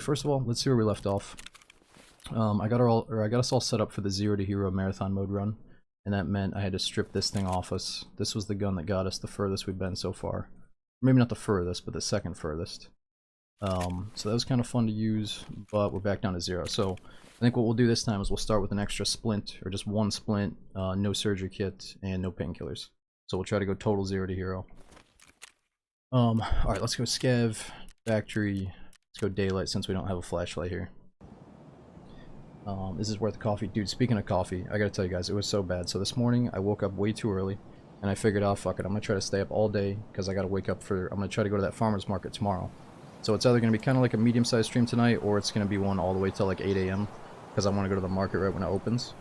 first of all, let's see where we left off. I got us all set up for the 0 to Hero marathon mode run, and that meant I had to strip this thing off us. This was the gun that got us the furthest we've been so far. Maybe not the furthest, but the second furthest. So that was kind of fun to use, but we're back down to 0. So I think what we'll do this time is we'll start with an extra splint, or just one splint, no surgery kit, and no painkillers. So we'll try to go total 0 to Hero. Alright, let's go scav, factory, let's go daylight since we don't have a flashlight here. This is worth the coffee. Dude, speaking of coffee, I gotta tell you guys, it was so bad. So this morning, I woke up way too early, and I figured, oh fuck it, I'm gonna try to stay up all day, because I gotta wake up for, I'm gonna try to go to that farmer's market tomorrow. So it's either gonna be kind of like a medium-sized stream tonight, or it's gonna be one all the way till like 8 AM, because I want to go to the market right when it opens.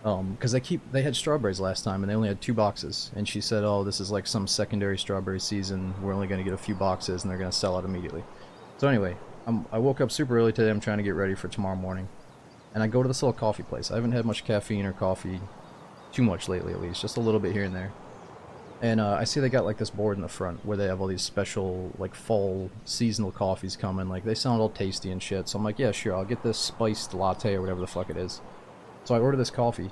Because they had strawberries last time, and they only had 2 boxes, and she said, oh, this is like some secondary strawberry season, we're only gonna get a few boxes, and they're gonna sell out immediately. So anyway, I woke up super early today, I'm trying to get ready for tomorrow morning. And I go to this little coffee place. I haven't had much caffeine or coffee, too much lately at least, just a little bit here and there. And I see they got like this board in the front where they have all these special like fall seasonal coffees coming. Like they sound all tasty and shit. So I'm like, yeah, sure, I'll get this spiced latte or whatever the fuck it is. So I order this coffee,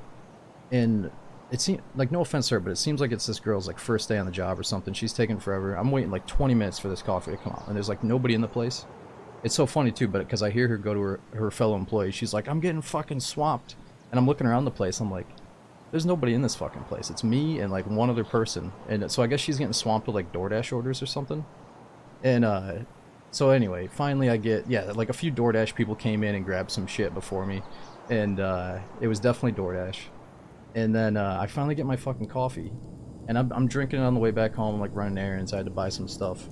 and it seems like, no offense to her, but it seems like it's this girl's like first day on the job or something. She's taking forever. I'm waiting like 20 minutes for this coffee to come out, and there's like nobody in the place. It's so funny too, but because I hear her go to her fellow employee, she's like, I'm getting fucking swamped. And I'm looking around the place, I'm like, there's nobody in this fucking place. It's me and like one other person. And so I guess she's getting swamped with like DoorDash orders or something. And so anyway, finally I get, yeah, like a few DoorDash people came in and grabbed some shit before me. And it was definitely DoorDash. And then I finally get my fucking coffee. And I'm drinking it on the way back home, like running errands. I had to buy some stuff.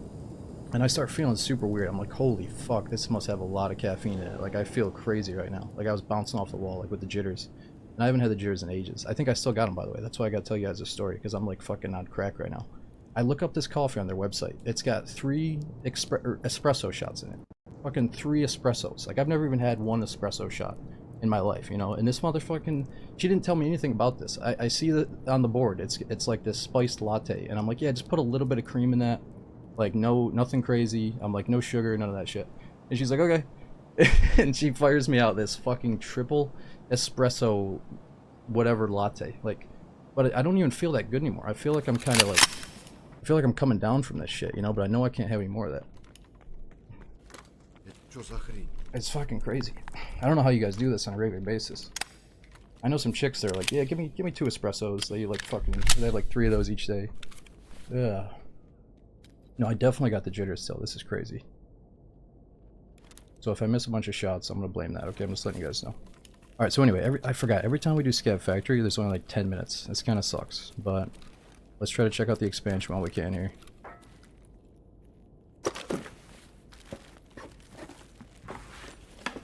And I start feeling super weird. I'm like, holy fuck, this must have a lot of caffeine in it. Like, I feel crazy right now. Like, I was bouncing off the wall, like, with the jitters. And I haven't had the jitters in ages. I think I still got them, by the way. That's why I gotta tell you guys a story, because I'm, like, fucking on crack right now. I look up this coffee on their website. It's got 3 espresso shots in it. Fucking 3 espressos. Like, I've never even had 1 espresso shot in my life, you know? And this motherfucking... She didn't tell me anything about this. I see that on the board. It's like this spiced latte. And I'm like, yeah, just put a little bit of cream in that. Like, no, nothing crazy. I'm like, no sugar, none of that shit. And she's like, okay. And she fires me out this fucking triple espresso whatever latte. Like, but I don't even feel that good anymore. I feel like I'm kind of like, I feel like I'm coming down from this shit, you know, but I know I can't have any more of that. It's fucking crazy. I don't know how you guys do this on a regular basis. I know some chicks that are like, yeah, give me 2 espressos. They like fucking, they have like 3 of those each day. Yeah. No, I definitely got the jitters still. This is crazy. So if I miss a bunch of shots, I'm gonna blame that. Okay, I'm just letting you guys know. Alright, so anyway, I forgot. Every time we do Scav Factory, there's only like 10 minutes. This kind of sucks, but let's try to check out the expansion while we can here.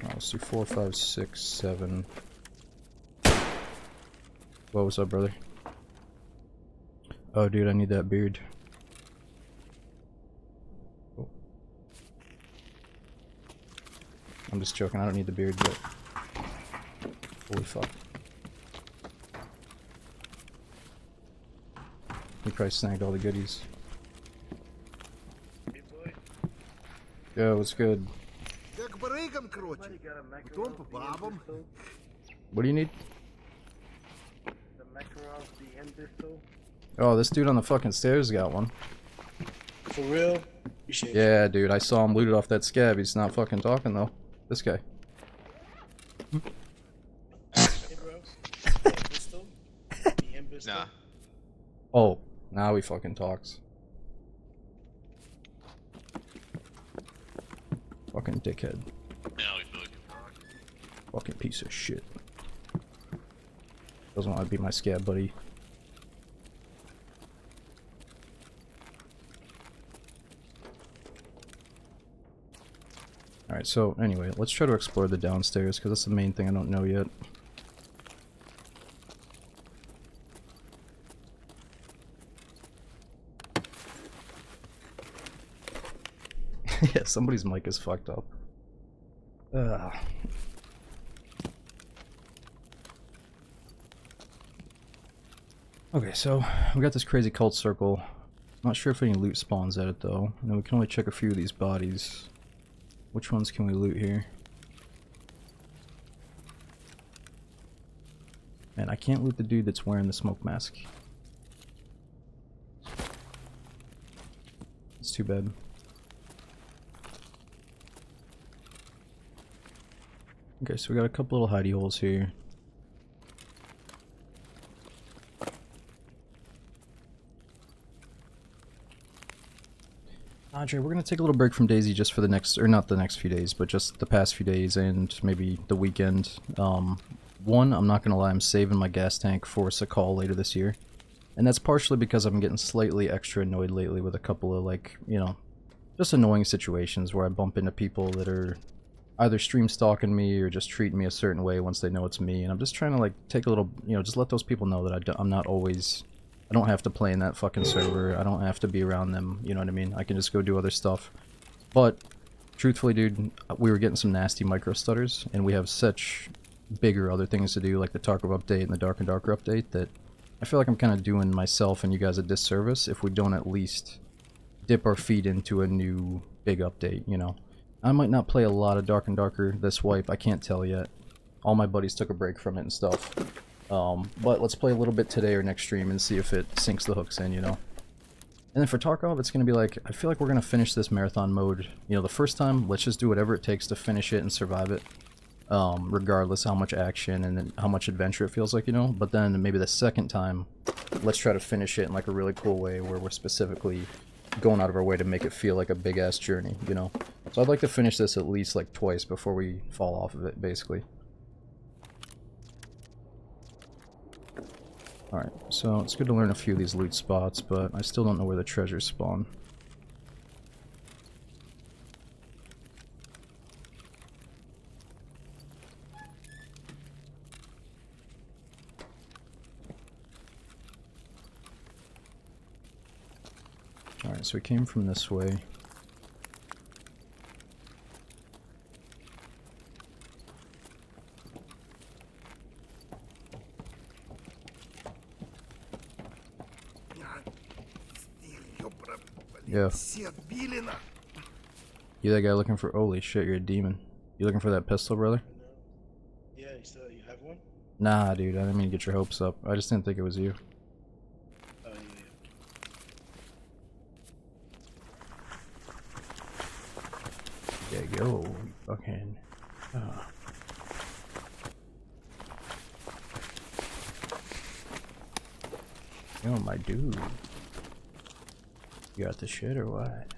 Let's do 4, 5, 6, 7. Whoa, what's up, brother? Oh, dude, I need that beard. I'm just joking, I don't need the beard, but holy fuck. He probably snagged all the goodies. Yo, what's good? What do you need? Oh, this dude on the fucking stairs got one. For real? Yeah, dude, I saw him looted off that scab. He's not fucking talking though. This guy. Nah. Oh, now he fucking talks. Fucking dickhead. Now we fucking talk. Fucking piece of shit. Doesn't want to be my scab buddy. Alright, so anyway, let's try to explore the downstairs, because that's the main thing I don't know yet. Yeah, somebody's mic is fucked up. Ugh. Okay, so we got this crazy cult circle. Not sure if any loot spawns at it though. And then we can only check a few of these bodies. Which ones can we loot here? Man, I can't loot the dude that's wearing the smoke mask. It's too bad. Okay, so we got a couple little hidey holes here. Andre, we're gonna take a little break from Daisy just for the next, or not the next few days, but just the past few days and maybe the weekend. One, I'm not gonna lie, I'm saving my gas tank for Sakal later this year. And that's partially because I'm getting slightly extra annoyed lately with a couple of, like, you know, just annoying situations where I bump into people that are either stream stalking me or just treating me a certain way once they know it's me. And I'm just trying to, like, take a little, you know, just let those people know that I'm not always... I don't have to play in that fucking server. I don't have to be around them, you know what I mean? I can just go do other stuff. But, truthfully, dude, we were getting some nasty micro stutters, and we have such bigger other things to do, like the Tarkov update and the Dark and Darker update, that I feel like I'm kind of doing myself and you guys a disservice if we don't at least dip our feet into a new big update, you know? I might not play a lot of Dark and Darker this wipe, I can't tell yet. All my buddies took a break from it and stuff. But let's play a little bit today or next stream and see if it sinks the hooks in, you know? And then for Tarkov, it's going to be like, I feel like we're going to finish this marathon mode. You know, the first time, let's just do whatever it takes to finish it and survive it. Regardless how much action and how much adventure it feels like, you know? But then maybe the second time, let's try to finish it in like a really cool way where we're specifically going out of our way to make it feel like a big-ass journey, you know? So I'd like to finish this at least like twice before we fall off of it, basically. Alright, so it's good to learn a few of these loot spots, but I still don't know where the treasures spawn. Alright, so we came from this way. Yeah. You that guy looking for... Holy shit, you're a demon. You looking for that pistol, brother? Yeah, you have one? Nah, dude, I didn't mean to get your hopes up. I just didn't think it was you. Oh, yeah. Yeah, go. Fucking... Yo, my dude. You got the shit or what?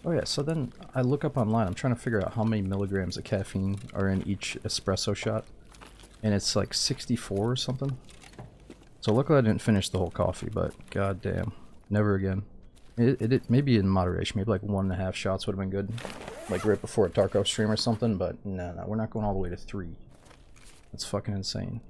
Oh yeah, so then I look up online, I'm trying to figure out how many milligrams of caffeine are in each espresso shot. And it's like 64 or something. So luckily I didn't finish the whole coffee, but goddamn, never again. It maybe in moderation, maybe like 1.5 shots would have been good, like right before a Tarkov stream or something. But no, we're not going all the way to 3. That's fucking insane.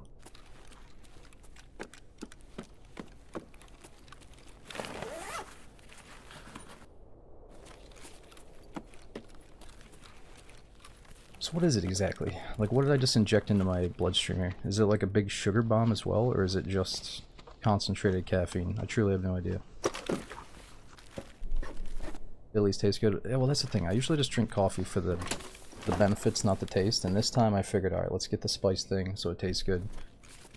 So what is it exactly? Like, what did I just inject into my bloodstream here? Is it like a big sugar bomb as well, or is it just concentrated caffeine? I truly have no idea. It at least tastes good. Yeah, well, that's the thing. I usually just drink coffee for the benefits, not the taste. And this time I figured, alright, let's get the spice thing so it tastes good.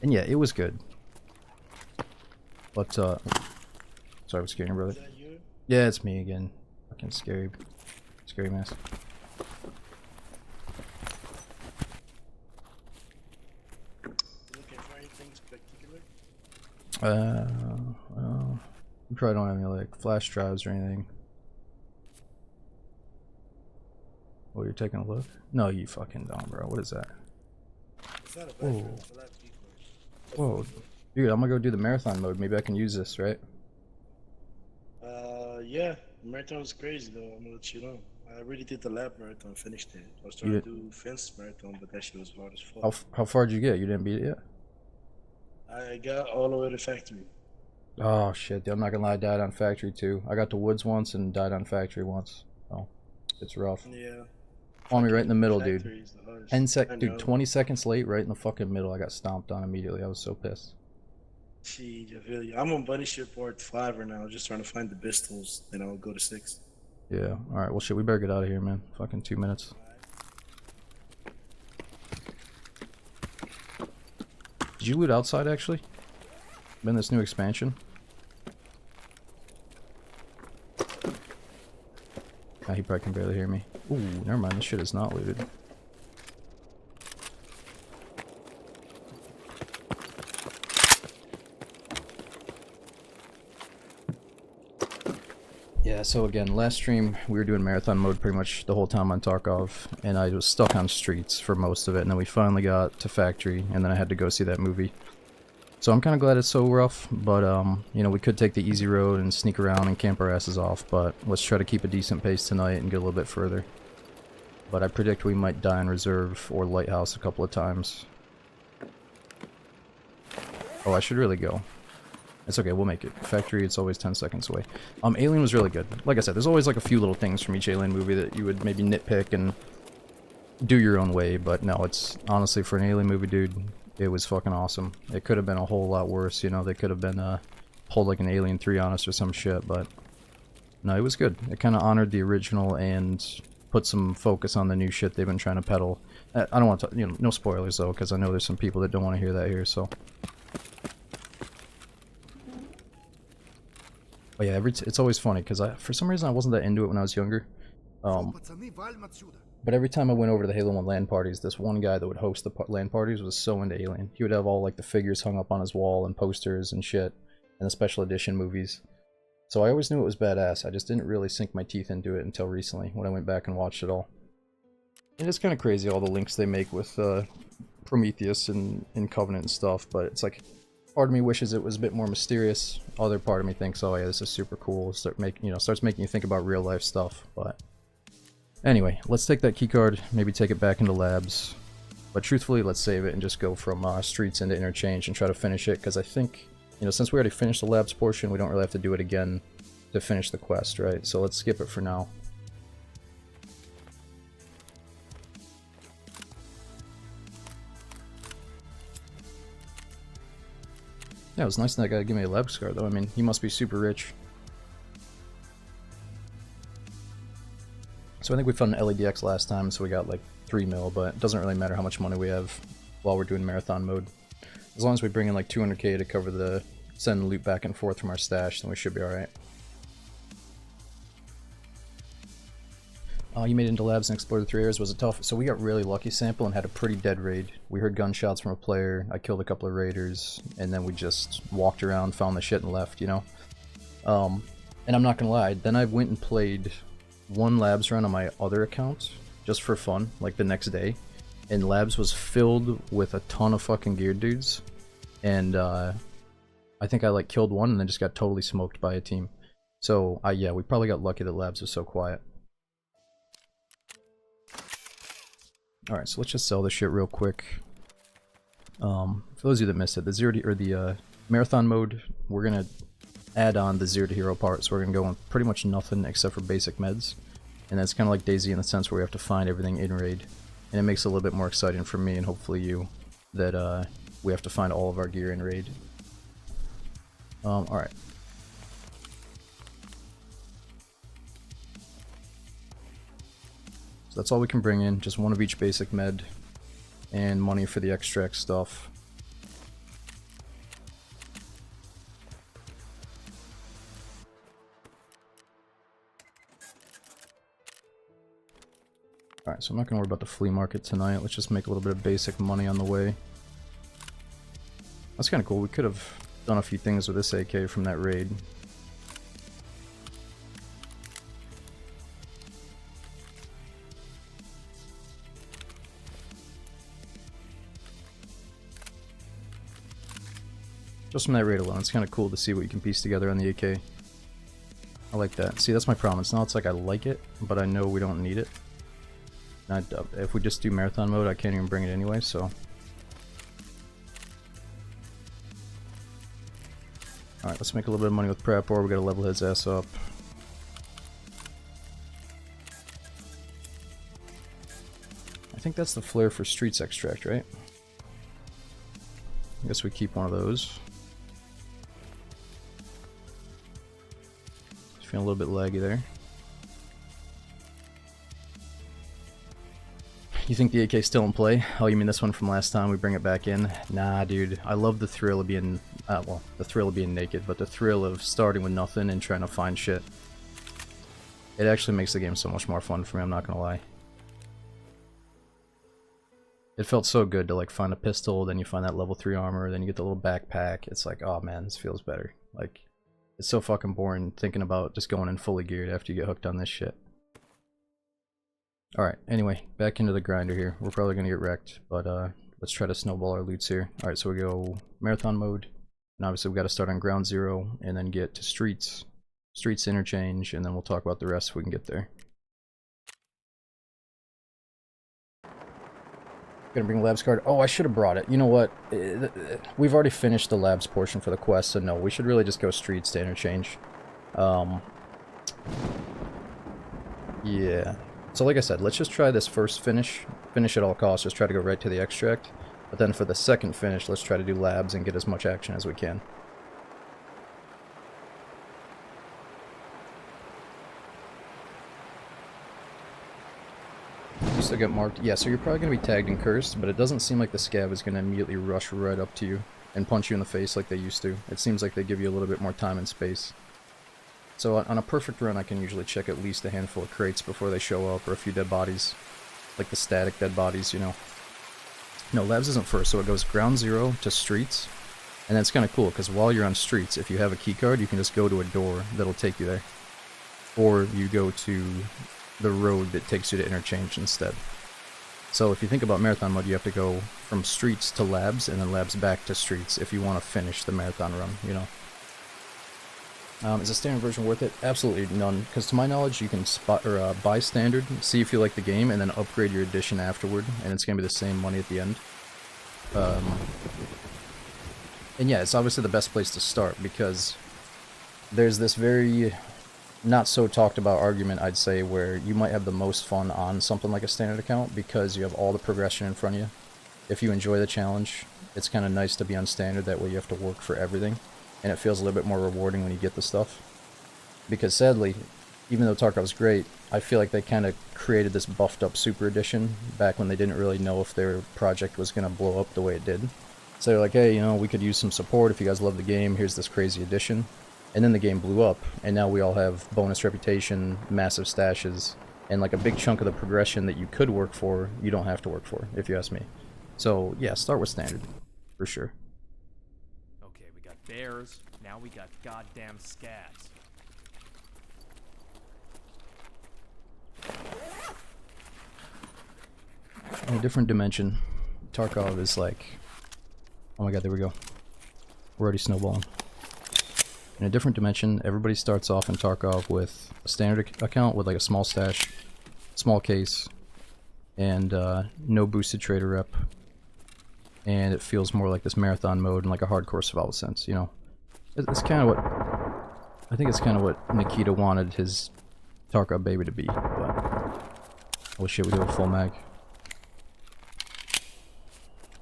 And yeah, it was good. But, sorry, what's scaring you, brother? Is that you? Yeah, it's me again. Fucking scary. Scary mess. Looking for anything particular? Well, you probably don't have any, like, flash drives or anything. Oh, you're taking a look? No, you fucking don't, bro. What is that? It's not a Whoa. bathroom, it's a lab decoy. Whoa. Dude, I'm gonna go do the marathon mode. Maybe I can use this, right? Yeah, the marathon was crazy though, I'm gonna let you know. I already did the lab marathon, finished it. I was trying to do fence marathon, but that shit was hard as fuck. How far did you get? You didn't beat it yet? I got all the way to factory. Oh shit, dude, I'm not gonna lie, I died on factory too. I got to woods once and died on factory once. Oh, it's rough. Yeah. On me right in the Fucking middle, dude. factory is the hardest. 10 I sec, dude, know. 20 seconds late, right in the fucking middle. I got stomped on immediately. I was so pissed. Gee, I feel you. I'm on bunny ship port 5 right now, just trying to find the pistols, then I'll go to 6. Yeah. All right. Well, shit, we better get out of here, man. Fucking 2 minutes. Did you loot outside actually? Been this new expansion? Ah, he probably can barely hear me. Ooh, never mind. This shit is not looted. Yeah, so again, last stream we were doing marathon mode pretty much the whole time on Tarkov, and I was stuck on streets for most of it, and then we finally got to factory, and then I had to go see that movie. So I'm kind of glad it's so rough, but you know, we could take the easy road and sneak around and camp our asses off, but let's try to keep a decent pace tonight and get a little bit further. But I predict we might die in reserve or lighthouse a couple of times. Oh, I should really go. It's okay, we'll make it. Factory, it's always 10 seconds away. Alien was really good. Like I said, there's always like a few little things from each Alien movie that you would maybe nitpick and do your own way, but no, it's honestly, for an Alien movie, dude, it was fucking awesome. It could have been a whole lot worse, you know, they could have been pulled like an Alien 3 on us or some shit, but no, it was good. It kind of honored the original and put some focus on the new shit they've been trying to peddle. I don't want to, you know, no spoilers though, because I know there's some people that don't want to hear that here, so. But yeah, it's always funny, because for some reason I wasn't that into it when I was younger. But every time I went over to the Halo 1 LAN parties, this one guy that would host the LAN parties was so into Alien. He would have all like the figures hung up on his wall and posters and shit, and the special edition movies. So I always knew it was badass, I just didn't really sink my teeth into it until recently, when I went back and watched it all. And it's kind of crazy all the links they make with Prometheus and Covenant and stuff, but it's like, part of me wishes it was a bit more mysterious. Other part of me thinks, oh yeah, this is super cool. Starts making you think about real life stuff. But anyway, let's take that keycard, maybe take it back into labs. But truthfully, let's save it and just go from streets into interchange and try to finish it. Because I think, you know, since we already finished the labs portion, we don't really have to do it again to finish the quest, right? So let's skip it for now. Yeah, it was nice that guy gave me a lab scar, though. I mean, he must be super rich. So I think we found an LEDX last time, so we got like 3 mil, but it doesn't really matter how much money we have while we're doing marathon mode. As long as we bring in like 200k to cover the send loot back and forth from our stash, then we should be alright. You made it into labs and explored the 3 areas. Was it tough? So we got really lucky sample and had a pretty dead raid. We heard gunshots from a player, I killed a couple of raiders, and then we just walked around, found the shit, and left, you know? And I'm not gonna lie, then I went and played one labs run on my other account, just for fun, like the next day, and labs was filled with a ton of fucking geared dudes, and I think I like killed one and then just got totally smoked by a team. So yeah, we probably got lucky that labs was so quiet. Alright, so let's just sell this shit real quick. For those of you that missed it, the marathon mode, we're gonna add on the 0 to hero part, so we're gonna go on pretty much nothing except for basic meds. And that's kind of like DayZ in the sense where we have to find everything in raid. And it makes it a little bit more exciting for me and hopefully you that we have to find all of our gear in raid. Alright. So that's all we can bring in, just one of each basic med, and money for the extract stuff. Alright, so I'm not going to worry about the flea market tonight, let's just make a little bit of basic money on the way. That's kind of cool, we could have done a few things with this AK from that raid. Just from that raid alone, it's kind of cool to see what you can piece together on the AK. I like that. See, that's my problem. It's not it's like I like it, but I know we don't need it. And if we just do marathon mode, I can't even bring it anyway, so... Alright, let's make a little bit of money with prep, or we gotta level his ass up. I think that's the flare for Streets Extract, right? I guess we keep one of those. Just feeling a little bit laggy there. You think the AK's still in play? Oh, you mean this one from last time? We bring it back in? Nah, dude. I love the thrill of being, well, the thrill of being naked, but the thrill of starting with nothing and trying to find shit. It actually makes the game so much more fun for me, I'm not gonna lie. It felt so good to like find a pistol, then you find that level 3 armor, then you get the little backpack. It's like, oh man, this feels better. Like, it's so fucking boring thinking about just going in fully geared after you get hooked on this shit. Alright, anyway, back into the grinder here. We're probably gonna get wrecked, but let's try to snowball our loots here. Alright, so we go marathon mode, and obviously we gotta start on ground zero, and then get to streets interchange, and then we'll talk about the rest if we can get there. Gonna bring labs card. Oh, I should have brought it. You know what? We've already finished the labs portion for the quest, so no, we should really just go streets to interchange. Yeah. So like I said, let's just try this first finish at all costs. Just try to go right to the extract. But then for the second finish, let's try to do labs and get as much action as we can. You still get marked? Yeah, so you're probably going to be tagged and cursed, but it doesn't seem like the scab is going to immediately rush right up to you and punch you in the face like they used to. It seems like they give you a little bit more time and space. So on a perfect run, I can usually check at least a handful of crates before they show up, or a few dead bodies. Like the static dead bodies, you know. No, labs isn't first, so it goes ground zero to streets. And that's kind of cool, because while you're on streets, if you have a keycard, you can just go to a door that'll take you there. Or you go to the road that takes you to interchange instead. So if you think about marathon mode, you have to go from streets to labs, and then labs back to streets if you want to finish the marathon run, you know. Is the standard version worth it? Absolutely none, because to my knowledge you can buy standard, see if you like the game, and then upgrade your edition afterward, and it's going to be the same money at the end. And yeah, it's obviously the best place to start, because there's this very not so talked about argument, I'd say, where you might have the most fun on something like a standard account because you have all the progression in front of you. If you enjoy the challenge, it's kind of nice to be on standard, that way you have to work for everything. And it feels a little bit more rewarding when you get the stuff. Because sadly, even though Tarkov's great, I feel like they kind of created this buffed up Super Edition back when they didn't really know if their project was going to blow up the way it did. So they're like, hey, you know, we could use some support if you guys love the game, here's this crazy edition. And then the game blew up, and now we all have bonus reputation, massive stashes, and like a big chunk of the progression that you could work for, you don't have to work for, if you ask me. So yeah, start with standard, for sure. Bears, now we got goddamn scabs. In a different dimension, Tarkov is like... Oh my god, there we go. We're already snowballing. In a different dimension, everybody starts off in Tarkov with a standard account with like a small stash, small case, and no boosted trader rep. And it feels more like this marathon mode and like a hardcore survival sense, you know. It's kind of what... I think it's kind of what Nikita wanted his Tarkov baby to be, but... Oh shit, we do a full mag.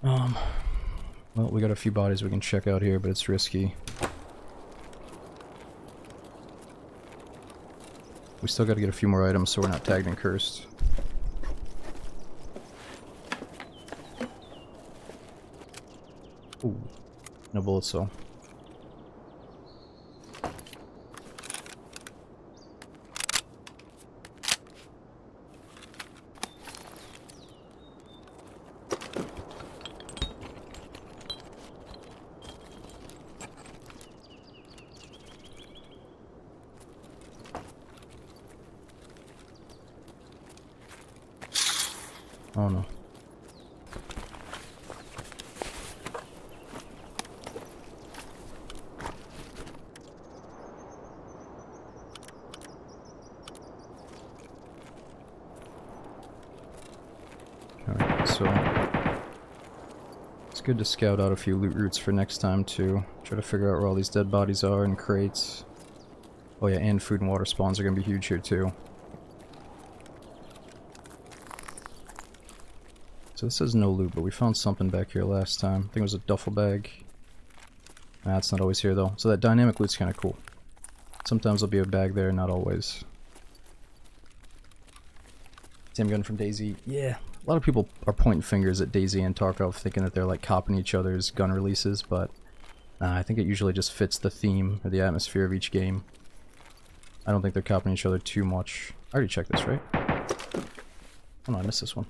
Well, we got a few bodies we can check out here, but it's risky. We still gotta get a few more items so we're not tagged and cursed. Ooh, no bullets though. Oh no. Alright, so it's good to scout out a few loot routes for next time too. Try to figure out where all these dead bodies are in crates. Oh yeah, and food and water spawns are gonna be huge here too. So this says no loot, but we found something back here last time. I think it was a duffel bag. Nah, it's not always here though. So that dynamic loot's kinda cool. Sometimes there'll be a bag there, not always. Same gun from DayZ. Yeah, a lot of people are pointing fingers at DayZ and Tarkov, thinking that they're like copying each other's gun releases, but I think it usually just fits the theme or the atmosphere of each game. I don't think they're copying each other too much. I already checked this, right? Oh no, I missed this one.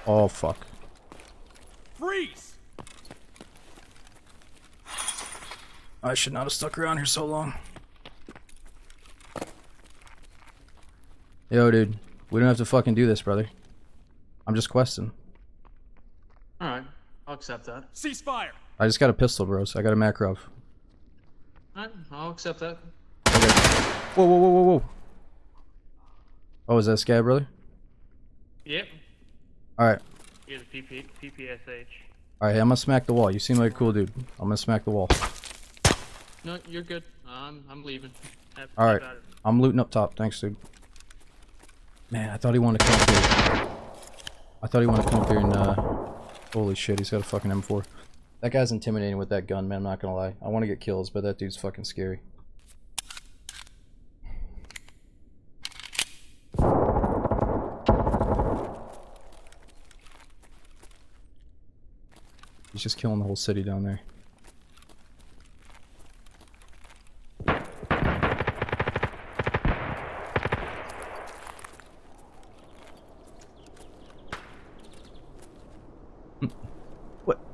Oh fuck. Freeze! I should not have stuck around here so long. Yo, dude. We don't have to fucking do this, brother. I'm just questing. Alright, I'll accept that. Ceasefire! I just got a pistol, bros. I got a Makarov. Alright, I'll accept that. Okay. Whoa, whoa, whoa, whoa, whoa. Oh, is that Scab, brother? Yep. Alright. Here's a PPSH. Alright, I'm gonna smack the wall. You seem like a cool dude. I'm gonna smack the wall. No, you're good. I'm leaving. Alright. I'm looting up top. Thanks, dude. Man, I thought he wanted to come up here. I thought he wanted to come up here and, holy shit, he's got a fucking M4. That guy's intimidating with that gun, man, I'm not gonna lie. I want to get kills, but that dude's fucking scary. He's just killing the whole city down there.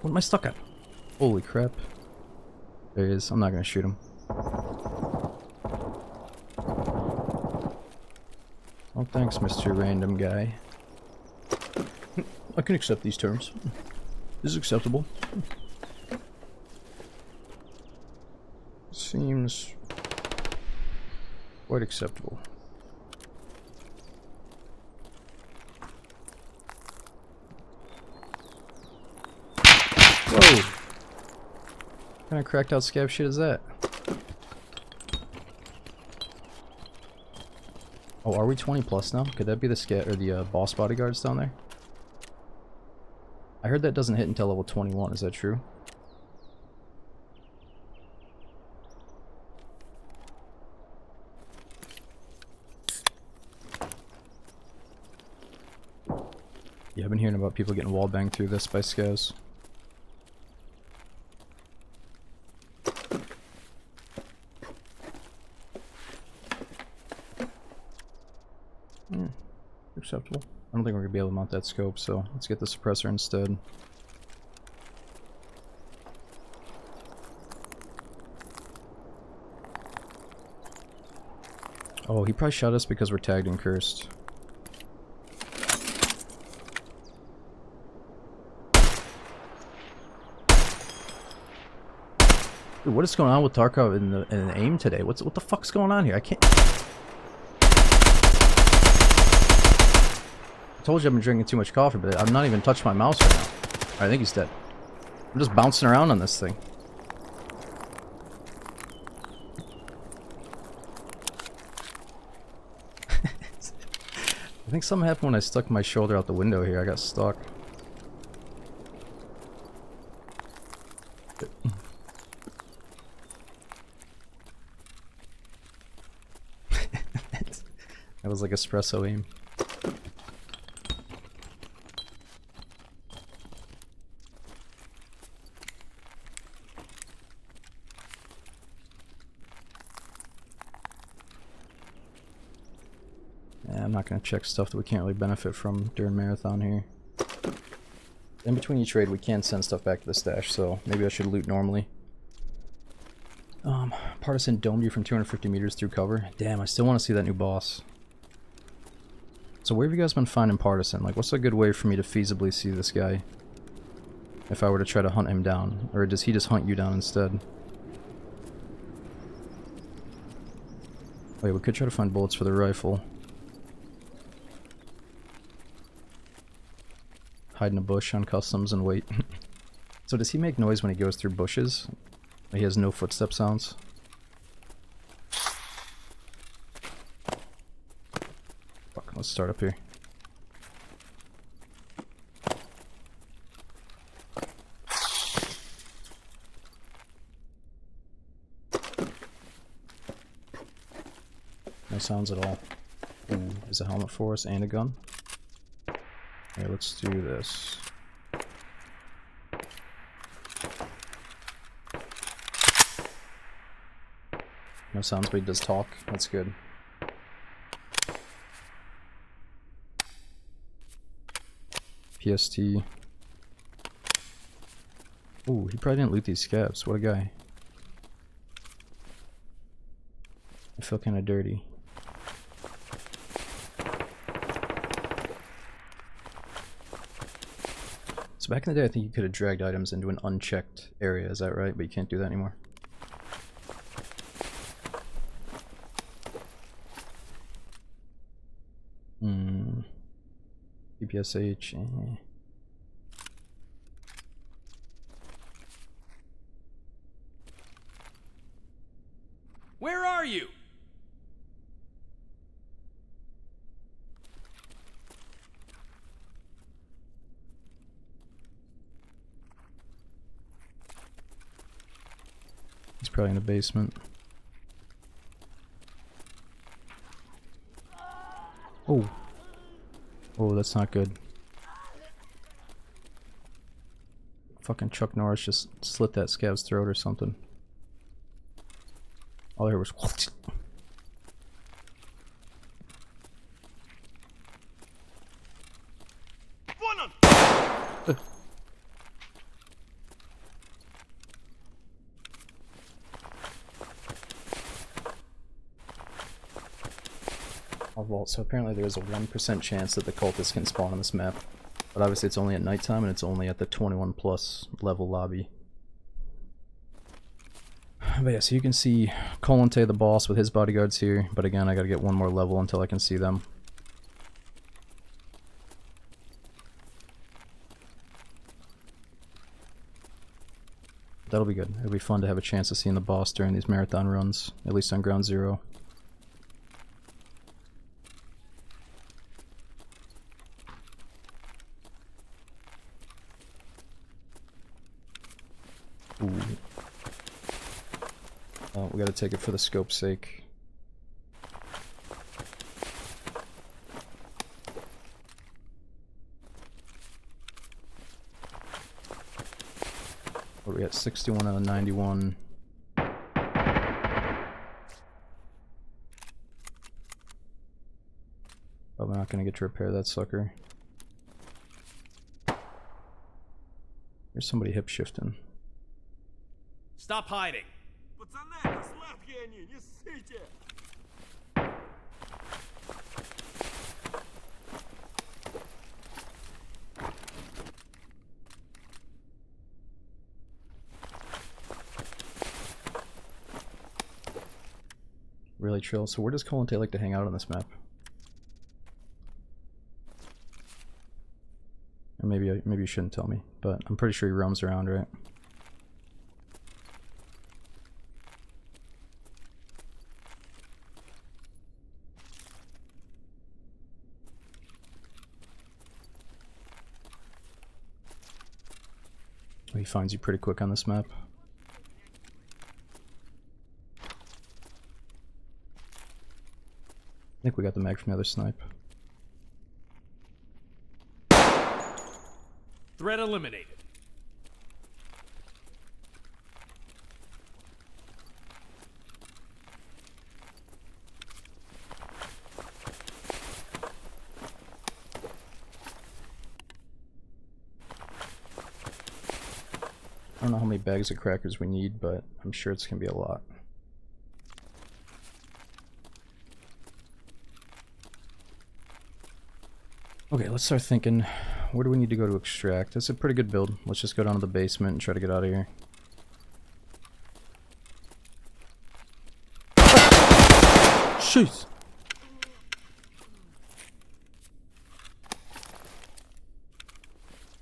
What am I stuck at? Holy crap. There he is. I'm not gonna shoot him. Oh, thanks, Mr. Random Guy. I can accept these terms. This is acceptable. Seems quite acceptable. Whoa! What kind of cracked out scab shit is that? Oh, are we 20 plus now? Could that be the scat or the boss bodyguards down there? I heard that doesn't hit until level 21. Is that true? Yeah, I've been hearing about people getting wall banged through this by scavs. Acceptable. I don't think we're gonna be able to mount that scope, so let's get the suppressor instead. Oh, he probably shot us because we're tagged and cursed. Dude, what is going on with Tarkov in the aim today? What the fuck's going on here? I can't. I told you I've been drinking too much coffee, but I'm not even touching my mouse right now. Alright, I think he's dead. I'm just bouncing around on this thing. I think something happened when I stuck my shoulder out the window here. I got stuck. That was like espresso aim. I'm not going to check stuff that we can't really benefit from during marathon here. In between each raid we can send stuff back to the stash, so maybe I should loot normally. Partisan domed you from 250 meters through cover. Damn, I still want to see that new boss. So where have you guys been finding Partisan? Like, what's a good way for me to feasibly see this guy? If I were to try to hunt him down. Or does he just hunt you down instead? Wait, we could try to find bullets for the rifle. hide in a bush on customs and wait. So does he make noise when he goes through bushes? He has no footstep sounds? Fuck, let's start up here. No sounds at all. Ooh, is a helmet for us and a gun? Okay, let's do this. No sounds, but he does talk. That's good. PST. Ooh, he probably didn't loot these scabs. What a guy. I feel kind of dirty. So back in the day, I think you could have dragged items into an unchecked area. Is that right? But you can't do that anymore. PPSH. Where are you? He's probably in the basement. Oh. Oh, that's not good. Fucking Chuck Norris just slit that scab's throat or something. All I heard was vault. So apparently there's a 1% chance that the cultists can spawn on this map. But obviously it's only at nighttime and it's only at the 21 plus level lobby. But yeah, so you can see Colante the boss with his bodyguards here, but again I gotta get one more level until I can see them. That'll be good. It'll be fun to have a chance to see the boss during these marathon runs, at least on Ground Zero. Ooh. Oh, we gotta take it for the scope's sake. What are we at? 61 out of 91. Probably not gonna get to repair that sucker. There's somebody hip shifting. Stop hiding. Really chill. So where does Colante like to hang out on this map? Or maybe you shouldn't tell me, but I'm pretty sure he roams around, right? He finds you pretty quick on this map. I think we got the mag from the other snipe. Threat eliminated. I don't know how many bags of crackers we need, but I'm sure it's gonna be a lot. Okay, let's start thinking, where do we need to go to extract? That's a pretty good build. Let's just go down to the basement and try to get out of here. Jeez!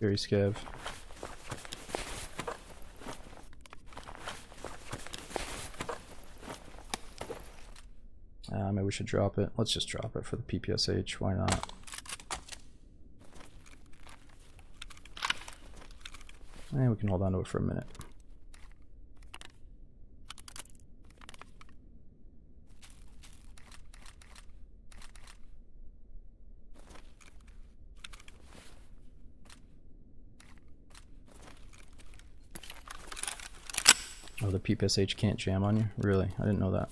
Very scav. Maybe we should drop it. Let's just drop it for the PPSH. Why not? And we can hold on to it for a minute. Oh, the PPSH can't jam on you? Really? I didn't know that.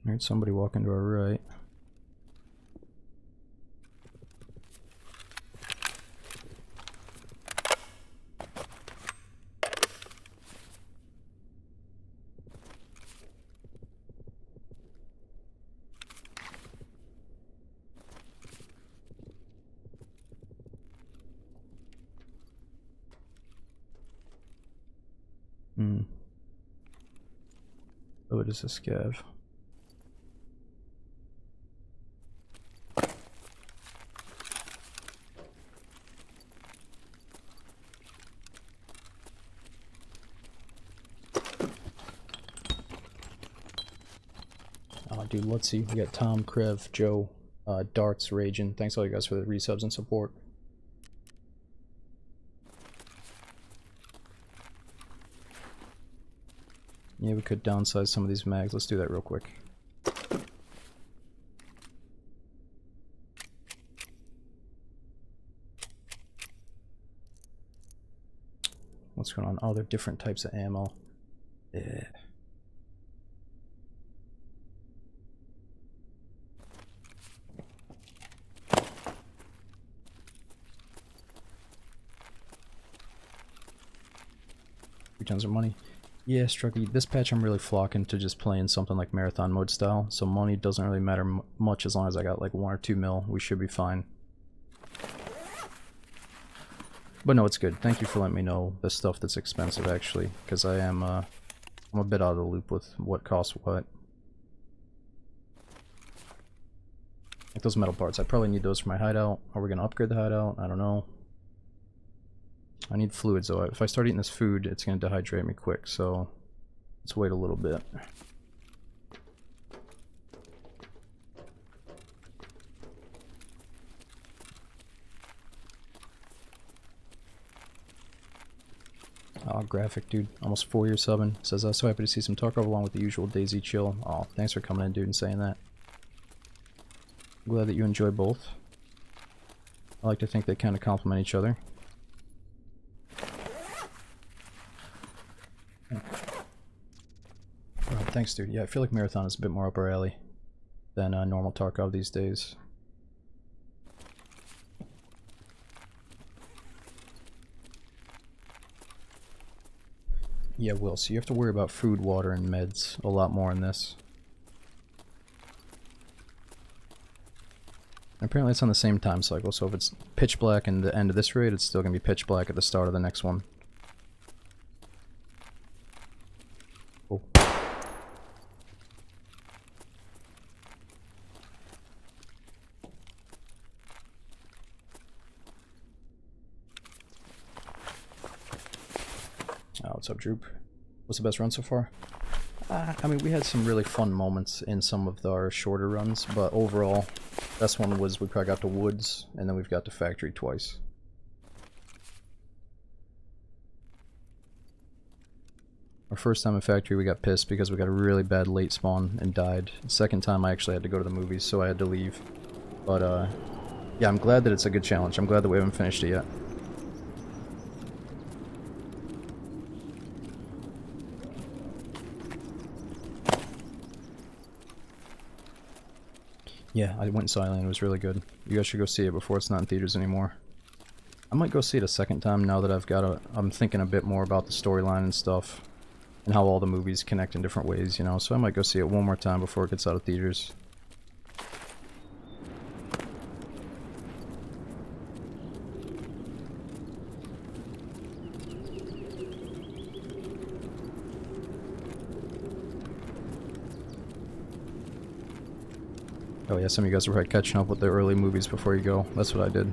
I heard somebody walking to our right. Oh, it is a scav. Oh, dude, let's see. We got Tom, Krev, Joe, Darts, Raging. Thanks all you guys for the resubs and support. Yeah, we could downsize some of these mags. Let's do that real quick. What's going on? Oh, they're different types of ammo. Yeah. Tons of money. Yeah, Strucky, this patch I'm really flocking to just playing something like marathon mode style, so money doesn't really matter much as long as I got like 1 or 2 mil, we should be fine. But no, it's good. Thank you for letting me know the stuff that's expensive actually, because I'm a bit out of the loop with what costs what. Like those metal parts, I probably need those for my hideout. Are we gonna upgrade the hideout? I don't know. I need fluids though. If I start eating this food, it's going to dehydrate me quick, so let's wait a little bit. Oh, graphic dude, almost 4 years subbing. Says, so happy to see some Tarkov along with the usual Daisy chill. Oh, thanks for coming in, dude, and saying that. I'm glad that you enjoy both. I like to think they kind of complement each other. Oh, thanks, dude. Yeah, I feel like Marathon is a bit more up our alley than normal Tarkov these days. Yeah, Will, so you have to worry about food, water, and meds a lot more in this. And apparently it's on the same time cycle, so if it's pitch black in the end of this raid, it's still going to be pitch black at the start of the next one. Oh. Oh, what's up, Droop? What's the best run so far? I mean, we had some really fun moments in some of our shorter runs, but overall, best one was we probably got to Woods, and then we've got to Factory twice. Our first time in Factory, we got pissed because we got a really bad late spawn and died. The second time, I actually had to go to the movies, so I had to leave. But, yeah, I'm glad that it's a good challenge. I'm glad that we haven't finished it yet. Yeah, I went and saw Alien. It was really good. You guys should go see it before it's not in theaters anymore. I might go see it a second time now that I'm thinking a bit more about the storyline and stuff. and how all the movies connect in different ways, you know. So I might go see it one more time before it gets out of theaters. Oh yeah, some of you guys are probably catching up with the early movies before you go. That's what I did.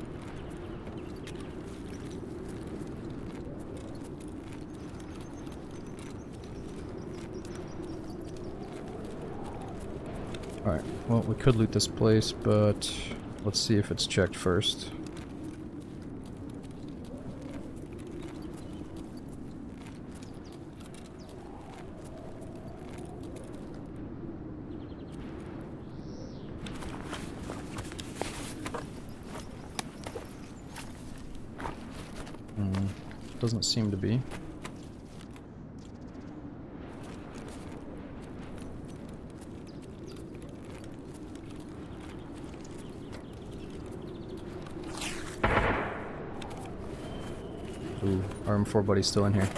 Alright, well, we could loot this place, but let's see if it's checked first. Doesn't seem to be. Ooh, our M4 buddy's still in here.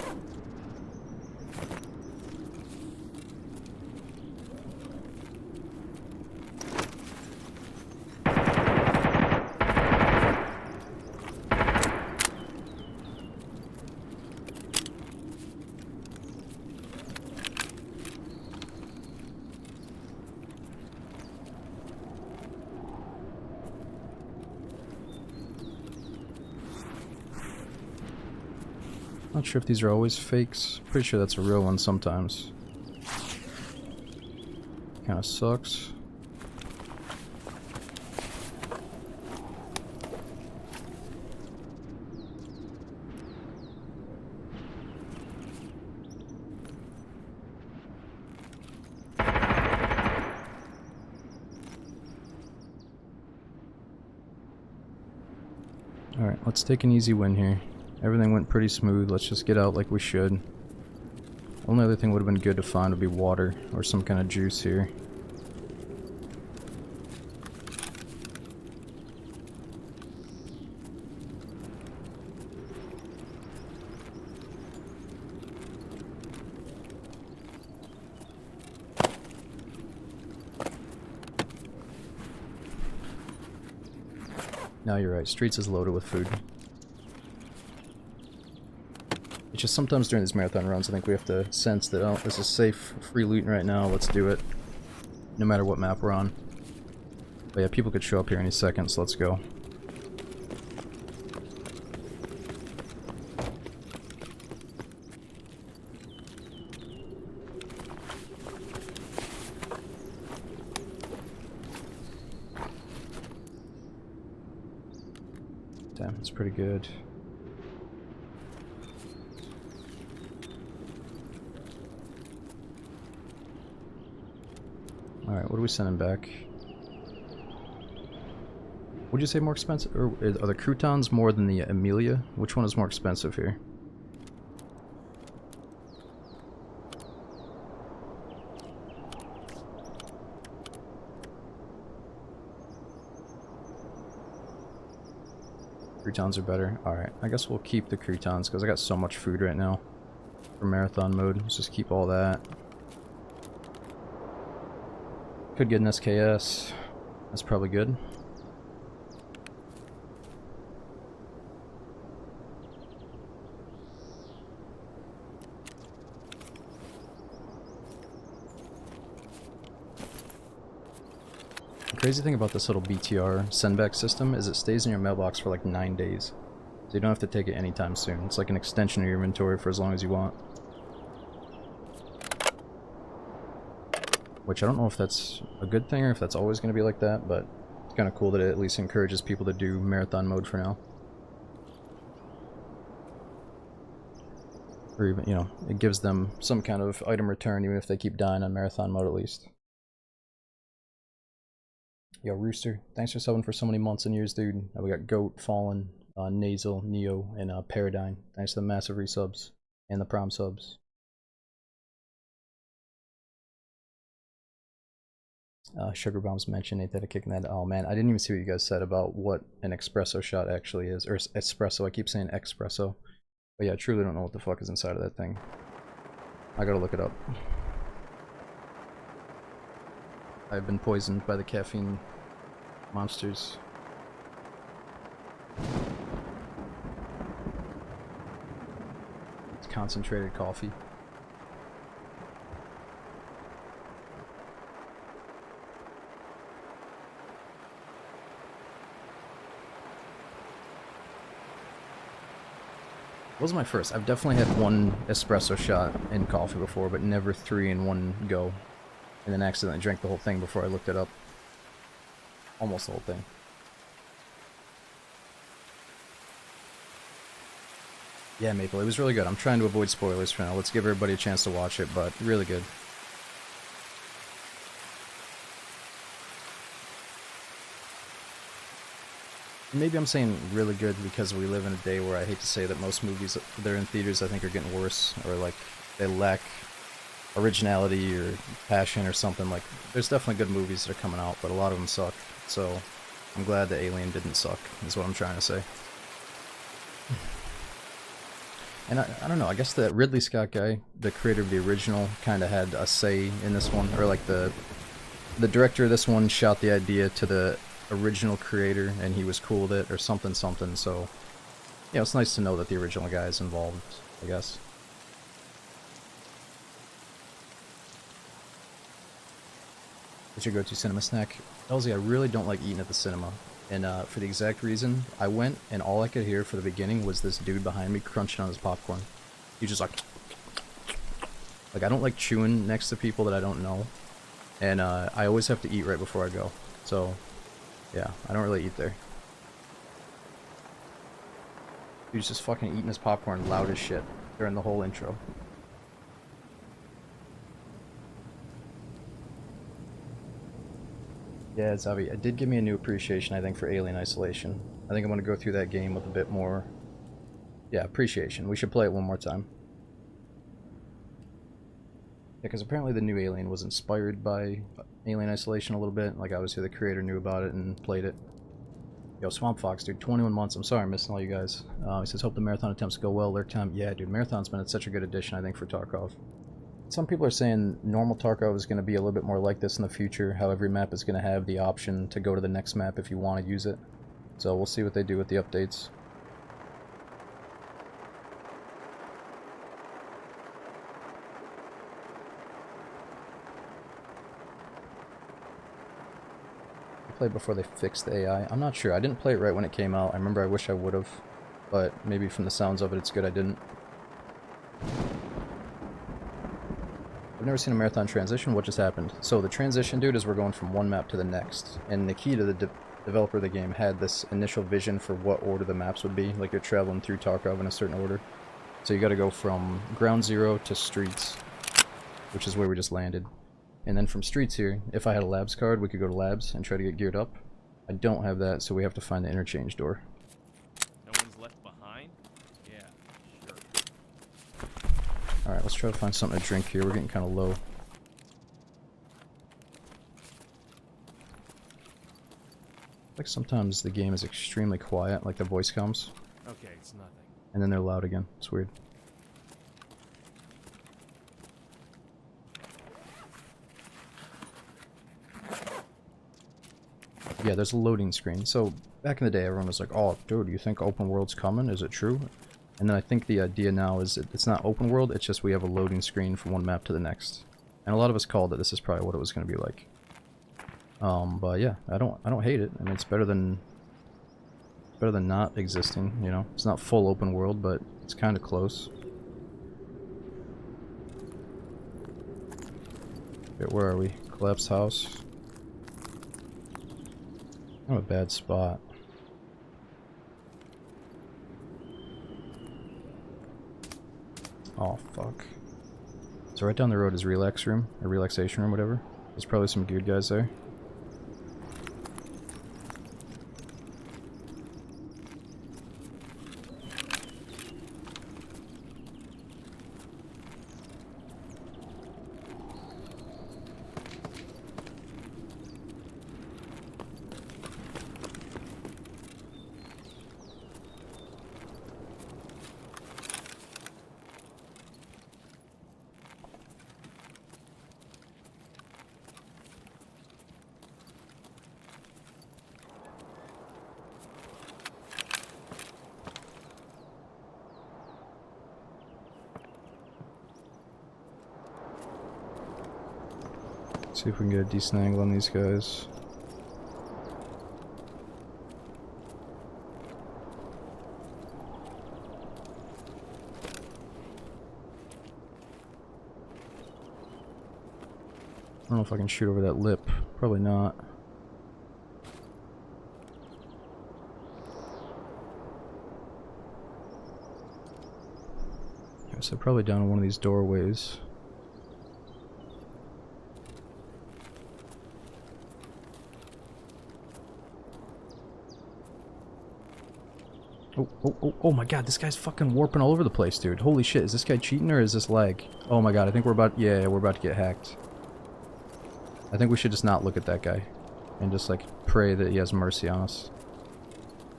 Not sure if these are always fakes. Pretty sure that's a real one sometimes. Kinda sucks. Alright, let's take an easy win here. Everything went pretty smooth. Let's just get out like we should. Only other thing would have been good to find would be water or some kind of juice here. No, you're right. Streets is loaded with food. It's just sometimes during these marathon runs, I think we have to sense that, oh, this is safe, free looting right now, let's do it. No matter what map we're on. But yeah, people could show up here any second, so let's go. Damn, it's pretty good. Alright, what are we sending back? Would you say more expensive? Or are the croutons more than the Amelia? Which one is more expensive here? Croutons are better. Alright, I guess we'll keep the croutons because I got so much food right now for marathon mode. Let's just keep all that. Could get an SKS. That's probably good. The crazy thing about this little BTR sendback system is it stays in your mailbox for like 9 days. So you don't have to take it anytime soon. It's like an extension of your inventory for as long as you want. Which I don't know if that's a good thing or if that's always going to be like that, but it's kind of cool that it at least encourages people to do marathon mode for now. Or even, you know, it gives them some kind of item return even if they keep dying on marathon mode at least. Yo, Rooster, thanks for subbing for so many months and years, dude. We got Goat, Fallen, Nasal, Neo, and Paradigm. Thanks for the massive resubs and the prom subs. Sugar Bombs mentioned ain't that a kick in that. Oh man, I didn't even see what you guys said about what an espresso shot actually is. Or espresso, I keep saying espresso. But yeah, I truly don't know what the fuck is inside of that thing. I gotta look it up. I've been poisoned by the caffeine monsters. It's concentrated coffee. What was my first? I've definitely had one espresso shot in coffee before, but never 3 in one go. And then accidentally drank the whole thing before I looked it up. Almost the whole thing. Yeah, Maple, it was really good. I'm trying to avoid spoilers for now. Let's give everybody a chance to watch it, but really good. Maybe I'm saying really good because we live in a day where I hate to say that most movies that are in theaters I think are getting worse, or like they lack originality or passion or something. Like, there's definitely good movies that are coming out, but a lot of them suck. So I'm glad that Alien didn't suck, is what I'm trying to say. And I don't know, I guess the Ridley Scott guy, the creator of the original, kind of had a say in this one, or like the director of this one shot the idea to the original creator and he was cool with it, or something, so yeah, it's nice to know that the original guy is involved, I guess. What's your go-to cinema snack? Elsie, I really don't like eating at the cinema, and for the exact reason, I went and all I could hear for the beginning was this dude behind me crunching on his popcorn. He just like I don't like chewing next to people that I don't know, and I always have to eat right before I go, so yeah, I don't really eat there. Dude's just fucking eating his popcorn loud as shit during the whole intro. Yeah, Zavi, it did give me a new appreciation, I think, for Alien Isolation. I think I'm going to go through that game with a bit more, yeah, appreciation. We should play it one more time. Yeah, because apparently the new Alien was inspired by Alien Isolation a little bit. Like, obviously the creator knew about it and played it. Yo, Swamp Fox, dude, 21 months. I'm sorry I'm missing all you guys. He says, hope the marathon attempts go well. Lurk time. Yeah, dude, Marathon's been such a good addition, I think, for Tarkov. Some people are saying normal Tarkov is going to be a little bit more like this in the future, how every map is going to have the option to go to the next map if you want to use it. So we'll see what they do with the updates. I played before they fixed the AI. I'm not sure. I didn't play it right when it came out. I remember I wish I would have, but maybe from the sounds of it, it's good I didn't. I've never seen a marathon transition. What just happened? So the transition, dude, is we're going from one map to the next. And Nikita, the developer of the game, had this initial vision for what order the maps would be. Like, you're traveling through Tarkov in a certain order. So you gotta go from Ground Zero to Streets, which is where we just landed. And then from Streets here, if I had a Labs card, we could go to Labs and try to get geared up. I don't have that, so we have to find the interchange door. No one's left behind? Yeah, sure. Alright, let's try to find something to drink here. We're getting kind of low. Like, sometimes the game is extremely quiet, like the voice comms, Okay, it's nothing. and then they're loud again. It's weird. Yeah, there's a loading screen. So, back in the day, everyone was like, oh, dude, you think open world's coming? Is it true? And then I think the idea now is it's not open world, it's just we have a loading screen from one map to the next. And a lot of us called it. This is probably what it was going to be like. But yeah, I don't hate it. I mean, it's better than not existing, you know? It's not full open world, but it's kind of close. Okay, where are we? Collapsed house. I'm a bad spot. Oh, fuck. So right down the road is relax room, or relaxation room, whatever. There's probably some geared guys there. See if we can get a decent angle on these guys. I don't know if I can shoot over that lip. Probably not. Yeah, so probably down one of these doorways. Oh my god, this guy's fucking warping all over the place, dude. Holy shit, is this guy cheating or is this lag? Oh my god, I think we're about, yeah, we're about to get hacked. I think we should just not look at that guy. And just, like, pray that he has mercy on us.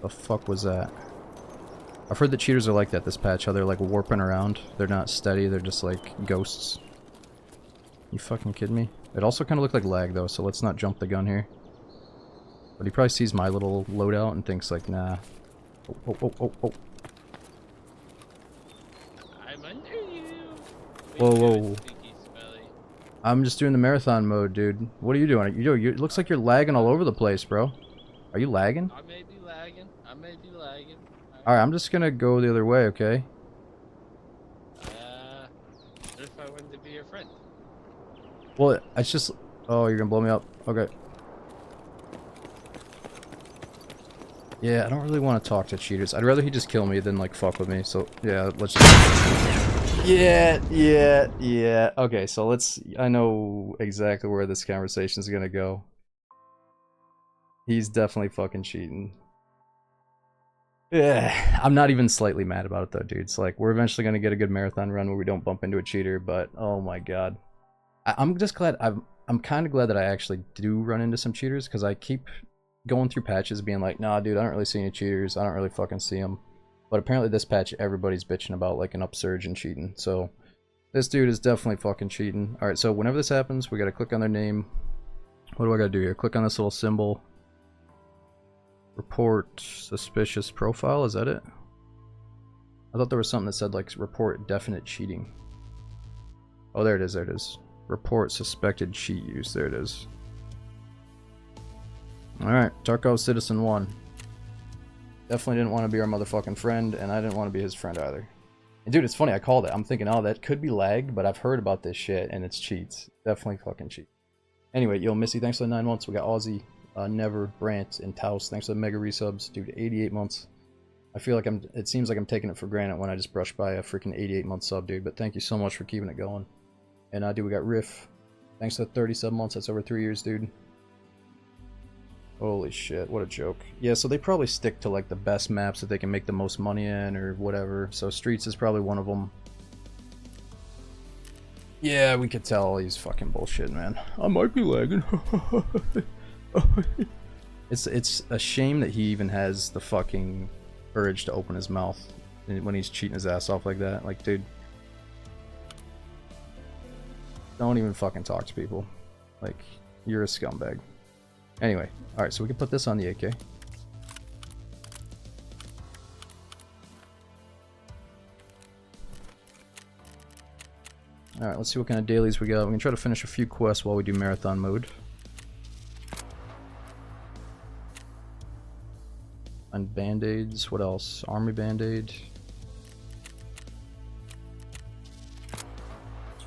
The fuck was that? I've heard that cheaters are like that this patch, how they're, like, warping around. They're not steady, they're just, like, ghosts. You fucking kidding me? It also kind of looked like lag, though, so let's not jump the gun here. But he probably sees my little loadout and thinks, like, nah. Oh. I'm under you. Whoa. I'm just doing the marathon mode, dude. What are you doing? It looks like you're lagging all over the place, bro. Are you lagging? I may be lagging. Alright, I'm just gonna go the other way, okay? What if I wanted to be your friend? Well, it's just... Oh, you're gonna blow me up. Okay. Yeah, I don't really want to talk to cheaters. I'd rather he just kill me than, like, fuck with me. So, yeah, let's just... Yeah. Okay, so let's... I know exactly where this conversation is gonna go. He's definitely fucking cheating. Yeah, I'm not even slightly mad about it, though, dude. It's like, we're eventually gonna get a good marathon run where we don't bump into a cheater, but, oh my god. I'm just glad... I'm kind of glad that I actually do run into some cheaters, because I keep... going through patches being like, nah dude, I don't really see any cheaters, I don't really fucking see them. But apparently this patch everybody's bitching about like an upsurge in cheating, so this dude is definitely fucking cheating. Alright, so whenever this happens, we gotta click on their name. What do I gotta do here? Click on this little symbol. Report suspicious profile, is that it? I thought there was something that said like report definite cheating. Oh, there it is. Report suspected cheat use, there it is. Alright, Tarkov Citizen 1. Definitely didn't want to be our motherfucking friend, and I didn't want to be his friend either. And dude, it's funny, I called it. I'm thinking, oh, that could be lagged, but I've heard about this shit, and it's cheats. Definitely fucking cheats. Anyway, yo, Missy, thanks for the 9 months. We got Aussie, Never, Brant, and Taos. Thanks for the mega resubs. Dude, 88 months. I feel like it seems like I'm taking it for granted when I just brush by a freaking 88-month sub, dude, but thank you so much for keeping it going. And dude, we got Riff. Thanks for the 37 months. That's over 3 years, dude. Holy shit, what a joke. Yeah, so they probably stick to like the best maps that they can make the most money in or whatever. So Streets is probably one of them. Yeah, we could tell he's fucking bullshit, man. I might be lagging. It's a shame that he even has the fucking urge to open his mouth when he's cheating his ass off like that. Like, dude, don't even fucking talk to people. Like, you're a scumbag. Anyway, alright, so we can put this on the AK. Alright, let's see what kind of dailies we got. We can try to finish a few quests while we do marathon mode. And band-aids, what else? Army band-aid.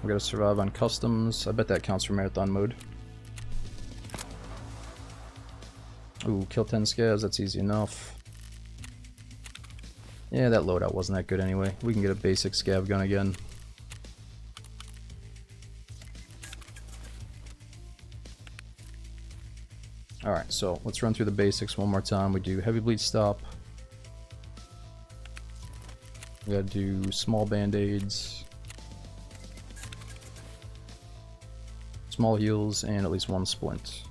We gotta survive on customs. I bet that counts for marathon mode. Ooh, kill 10 scavs, that's easy enough. Yeah, that loadout wasn't that good anyway. We can get a basic scav gun again. Alright, so let's run through the basics one more time. We do heavy bleed stop. We gotta do small band-aids. Small heals, and at least one splint.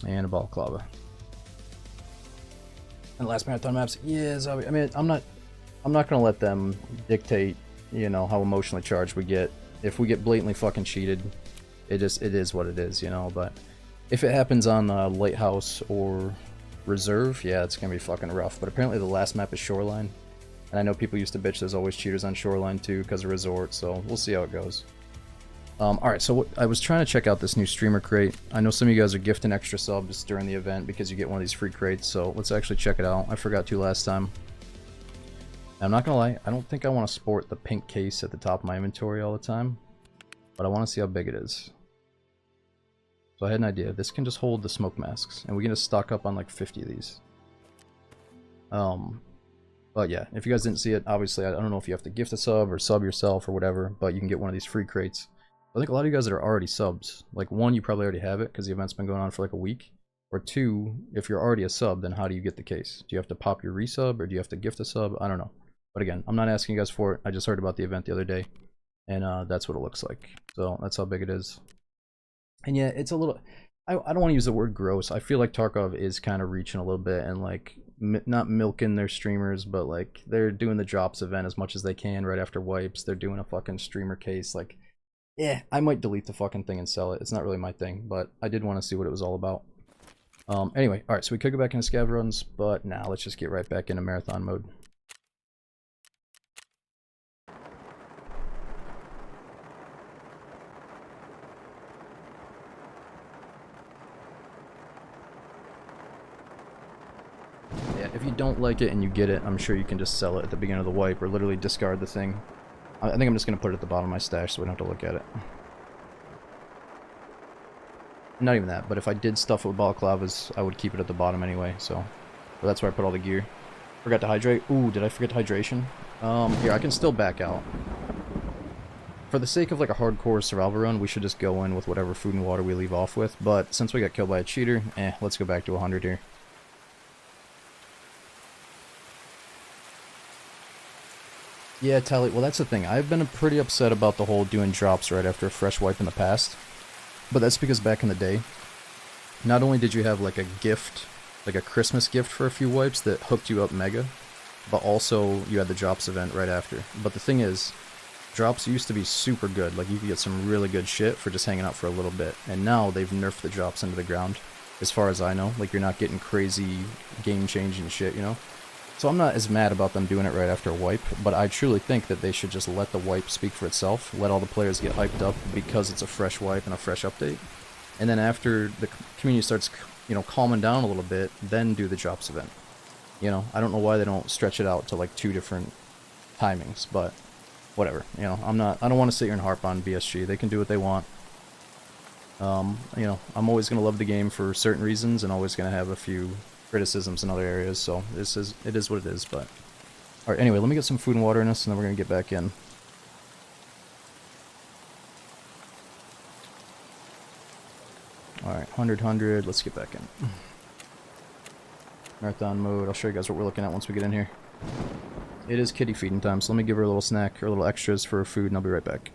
And a balaclava. And last marathon maps, yeah, I mean, I'm not gonna let them dictate, you know, how emotionally charged we get. If we get blatantly fucking cheated, it is what it is, you know. But if it happens on Lighthouse or Reserve, yeah, it's gonna be fucking rough. But apparently the last map is Shoreline, and I know people used to bitch there's always cheaters on Shoreline too because of Resort. So we'll see how it goes. Alright, so I was trying to check out this new streamer crate. I know some of you guys are gifting extra subs during the event because you get one of these free crates, so let's actually check it out. I forgot to last time. I'm not gonna lie, I don't think I want to sport the pink case at the top of my inventory all the time, but I want to see how big it is. So I had an idea. This can just hold the smoke masks, and we can just stock up on like 50 of these. But yeah, if you guys didn't see it, obviously I don't know if you have to gift a sub or sub yourself or whatever, but you can get one of these free crates. I think a lot of you guys that are already subs, like one, you probably already have it because the event's been going on for like a week. Or two, if you're already a sub, then how do you get the case? Do you have to pop your resub or do you have to gift a sub? I don't know. But again, I'm not asking you guys for it. I just heard about the event the other day, and that's what it looks like. So that's how big it is. And yeah, it's a little... I don't want to use the word gross. I feel like Tarkov is kind of reaching a little bit and like not milking their streamers, but like they're doing the drops event as much as they can right after wipes. They're doing a fucking streamer case. Like, yeah, I might delete the fucking thing and sell it. It's not really my thing, but I did want to see what it was all about. Anyway, alright, so we could go back into scav runs, but now let's just get right back into marathon mode. Yeah, if you don't like it and you get it, I'm sure you can just sell it at the beginning of the wipe or literally discard the thing. I think I'm just going to put it at the bottom of my stash so we don't have to look at it. Not even that, but if I did stuff with balaclavas, I would keep it at the bottom anyway, so that's where I put all the gear. Forgot to hydrate. Ooh, did I forget hydration? Here, I can still back out. For the sake of like a hardcore survival run, we should just go in with whatever food and water we leave off with, but since we got killed by a cheater, let's go back to 100 here. Yeah, Tally, well that's the thing. I've been pretty upset about the whole doing drops right after a fresh wipe in the past. But that's because back in the day, not only did you have like a gift, like a Christmas gift for a few wipes that hooked you up mega, but also you had the drops event right after. But the thing is, drops used to be super good. Like you could get some really good shit for just hanging out for a little bit. And now they've nerfed the drops into the ground, as far as I know. Like you're not getting crazy game-changing shit, you know? So I'm not as mad about them doing it right after a wipe, but I truly think that they should just let the wipe speak for itself, let all the players get hyped up because it's a fresh wipe and a fresh update, and then after the community starts, you know, calming down a little bit, then do the drops event. You know, I don't know why they don't stretch it out to like 2 different timings, but whatever. You know, I don't want to sit here and harp on BSG. They can do what they want. You know, I'm always gonna love the game for certain reasons, and always gonna have a few criticisms in other areas, so it is what it is. But alright, anyway, let me get some food and water in us and then we're gonna get back in. Alright, 100, let's get back in. Marathon mode, I'll show you guys what we're looking at once we get in here. It is kitty feeding time, so let me give her a little snack or a little extras for her food and I'll be right back.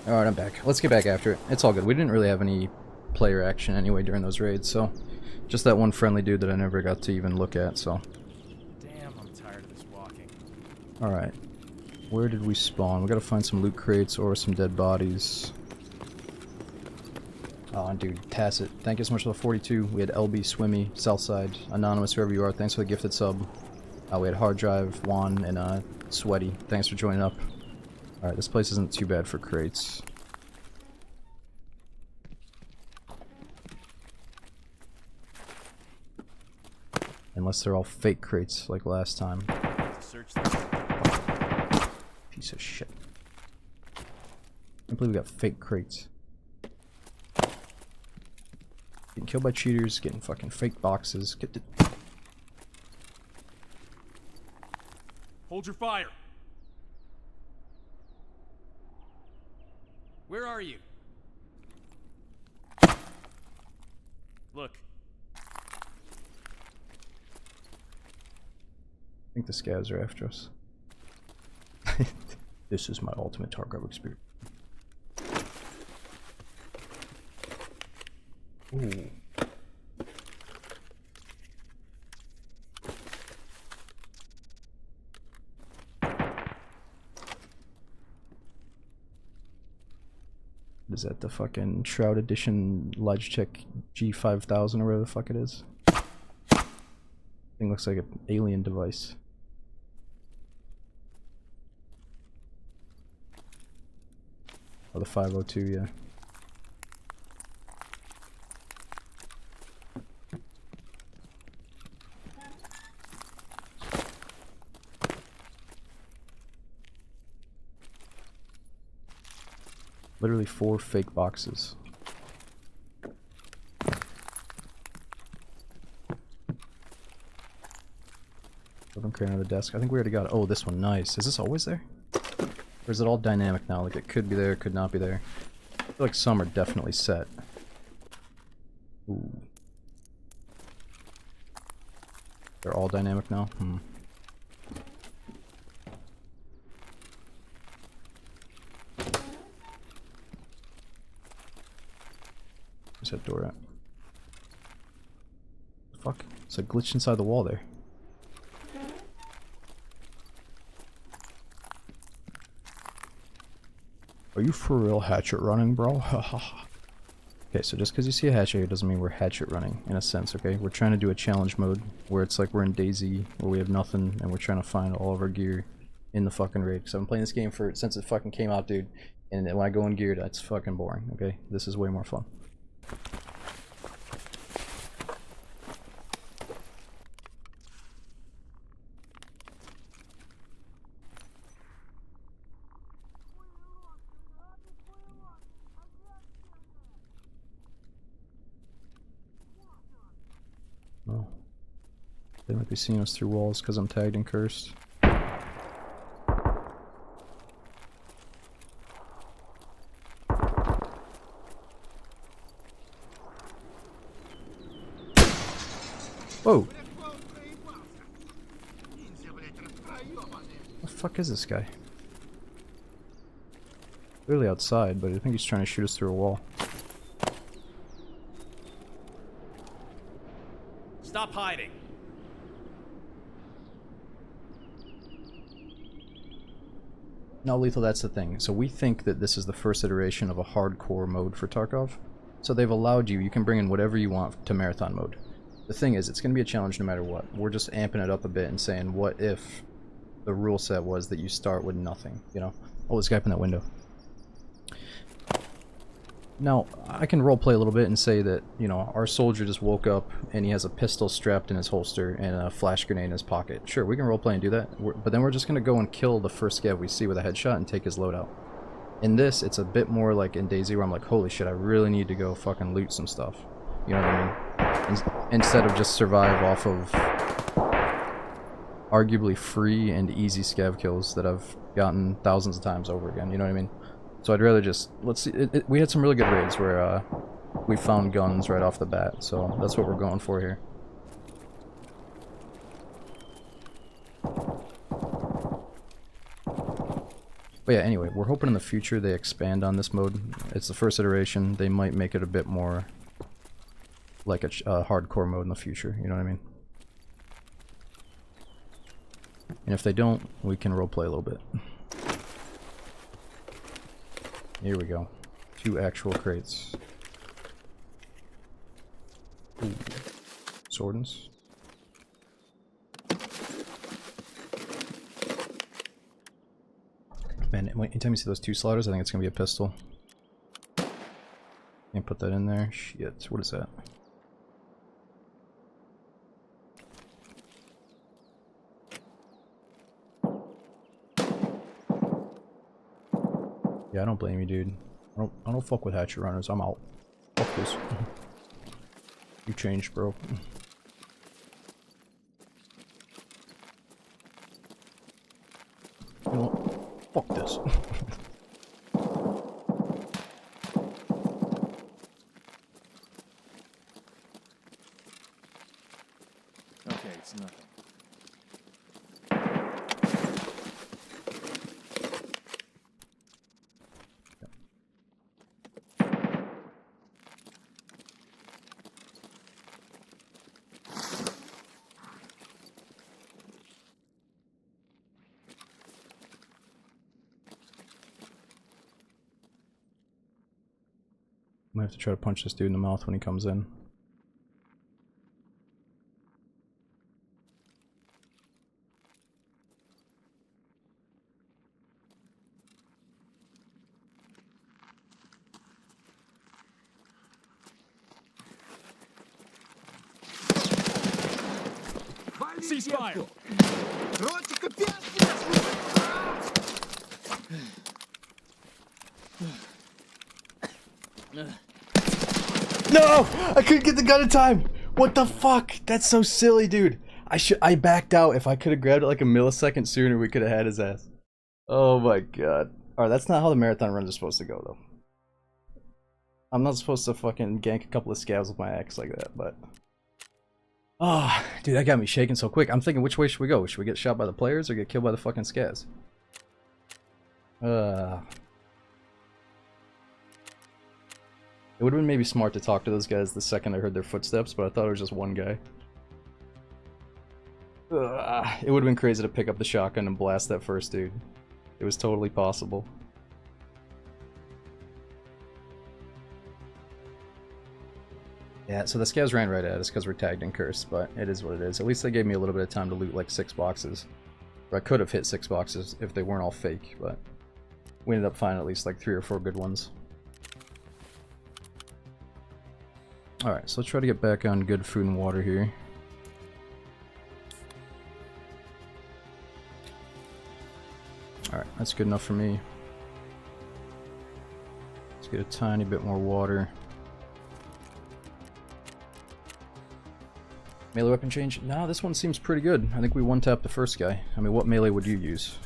Alright, I'm back. Let's get back after it. It's all good. We didn't really have any player action anyway during those raids, so just that one friendly dude that I never got to even look at, so. Damn, I'm tired of this walking. Alright. Where did we spawn? We gotta find some loot crates or some dead bodies. Oh, dude, Tacit. Thank you so much for the 42. We had LB, Swimmy, Southside, Anonymous, whoever you are. Thanks for the gifted sub. We had Hard Drive, Juan, and Sweaty. Thanks for joining up. Alright, this place isn't too bad for crates. Unless they're all fake crates like last time. Search this. Piece of shit. I can't believe we got fake crates. Getting killed by cheaters, getting fucking fake boxes. Get the. Hold your fire. Where are you? Look. I think the scavs are after us. This is my ultimate Tarkov experience. Ooh. Is that the fucking Shroud Edition Logitech G5000 or whatever the fuck it is? Thing looks like an alien device. Oh, the 502, yeah. Literally 4 fake boxes. Open crate on the desk. I think we already got it. Oh, this one. Nice. Is this always there? Or is it all dynamic now? Like it could be there, could not be there. I feel like some are definitely set. Ooh. They're all dynamic now? Hmm. Where's that door at? Fuck. It's a glitch inside the wall there. Are you for real hatchet running, bro? Okay, so just because you see a hatchet here doesn't mean we're hatchet running, in a sense, okay? We're trying to do a challenge mode, where it's like we're in DayZ, where we have nothing, and we're trying to find all of our gear in the fucking raid. Because I've been playing this game since it fucking came out, dude. And when I go in gear, that's fucking boring, okay? This is way more fun. Oh. They might be seeing us through walls because I'm tagged and cursed. Whoa! What the fuck is this guy? Clearly outside, but I think he's trying to shoot us through a wall. Stop hiding. No, Lethal, that's the thing. So we think that this is the first iteration of a hardcore mode for Tarkov. So they've allowed you can bring in whatever you want to marathon mode. The thing is, it's going to be a challenge no matter what. We're just amping it up a bit and saying, what if the rule set was that you start with nothing, you know? Oh, there's a guy up in that window. Now, I can roleplay a little bit and say that, you know, our soldier just woke up and he has a pistol strapped in his holster and a flash grenade in his pocket. Sure, we can roleplay and do that, but then we're just going to go and kill the first scav we see with a headshot and take his loadout. In this, it's a bit more like in DayZ where I'm like, holy shit, I really need to go fucking loot some stuff. You know what I mean? Instead of just survive off of arguably free and easy scav kills that I've gotten thousands of times over again, you know what I mean? So I'd rather just, let's see, we had some really good raids where we found guns right off the bat, so that's what we're going for here. But yeah, anyway, we're hoping in the future they expand on this mode. It's the first iteration. They might make it a bit more like a hardcore mode in the future, you know what I mean? And if they don't, we can roleplay a little bit. Here we go. 2 actual crates. Ooh. Swordens. Man, anytime you see those 2 slaughters, I think it's gonna be a pistol. Can't put that in there. Shit, what is that? Yeah, I don't blame you, dude. I don't fuck with hatchet runners. I'm out. Fuck this. You changed, bro. You know what? Fuck this. Okay, it's nothing. Might have to try to punch this dude in the mouth when he comes in. Ceasefire! No! I couldn't get the gun in time! What the fuck? That's so silly, dude. I backed out. If I could have grabbed it like a millisecond sooner, we could have had his ass. Oh my god. Alright, that's not how the marathon runs are supposed to go, though. I'm not supposed to fucking gank a couple of scavs with my axe like that, but... Ah, oh, dude, that got me shaking so quick. I'm thinking, which way should we go? Should we get shot by the players or get killed by the fucking scavs? It would have been maybe smart to talk to those guys the second I heard their footsteps, but I thought it was just one guy. It would have been crazy to pick up the shotgun and blast that first dude. It was totally possible. Yeah, so the scavs ran right at us because we're tagged and cursed, but it is what it is. At least they gave me a little bit of time to loot like 6 boxes. Or I could have hit 6 boxes if they weren't all fake, but we ended up finding at least like 3 or 4 good ones. Alright, so let's try to get back on good food and water here. Alright, that's good enough for me. Let's get a tiny bit more water. Melee weapon change? No, this one seems pretty good. I think we one-tapped the first guy. I mean, what melee would you use?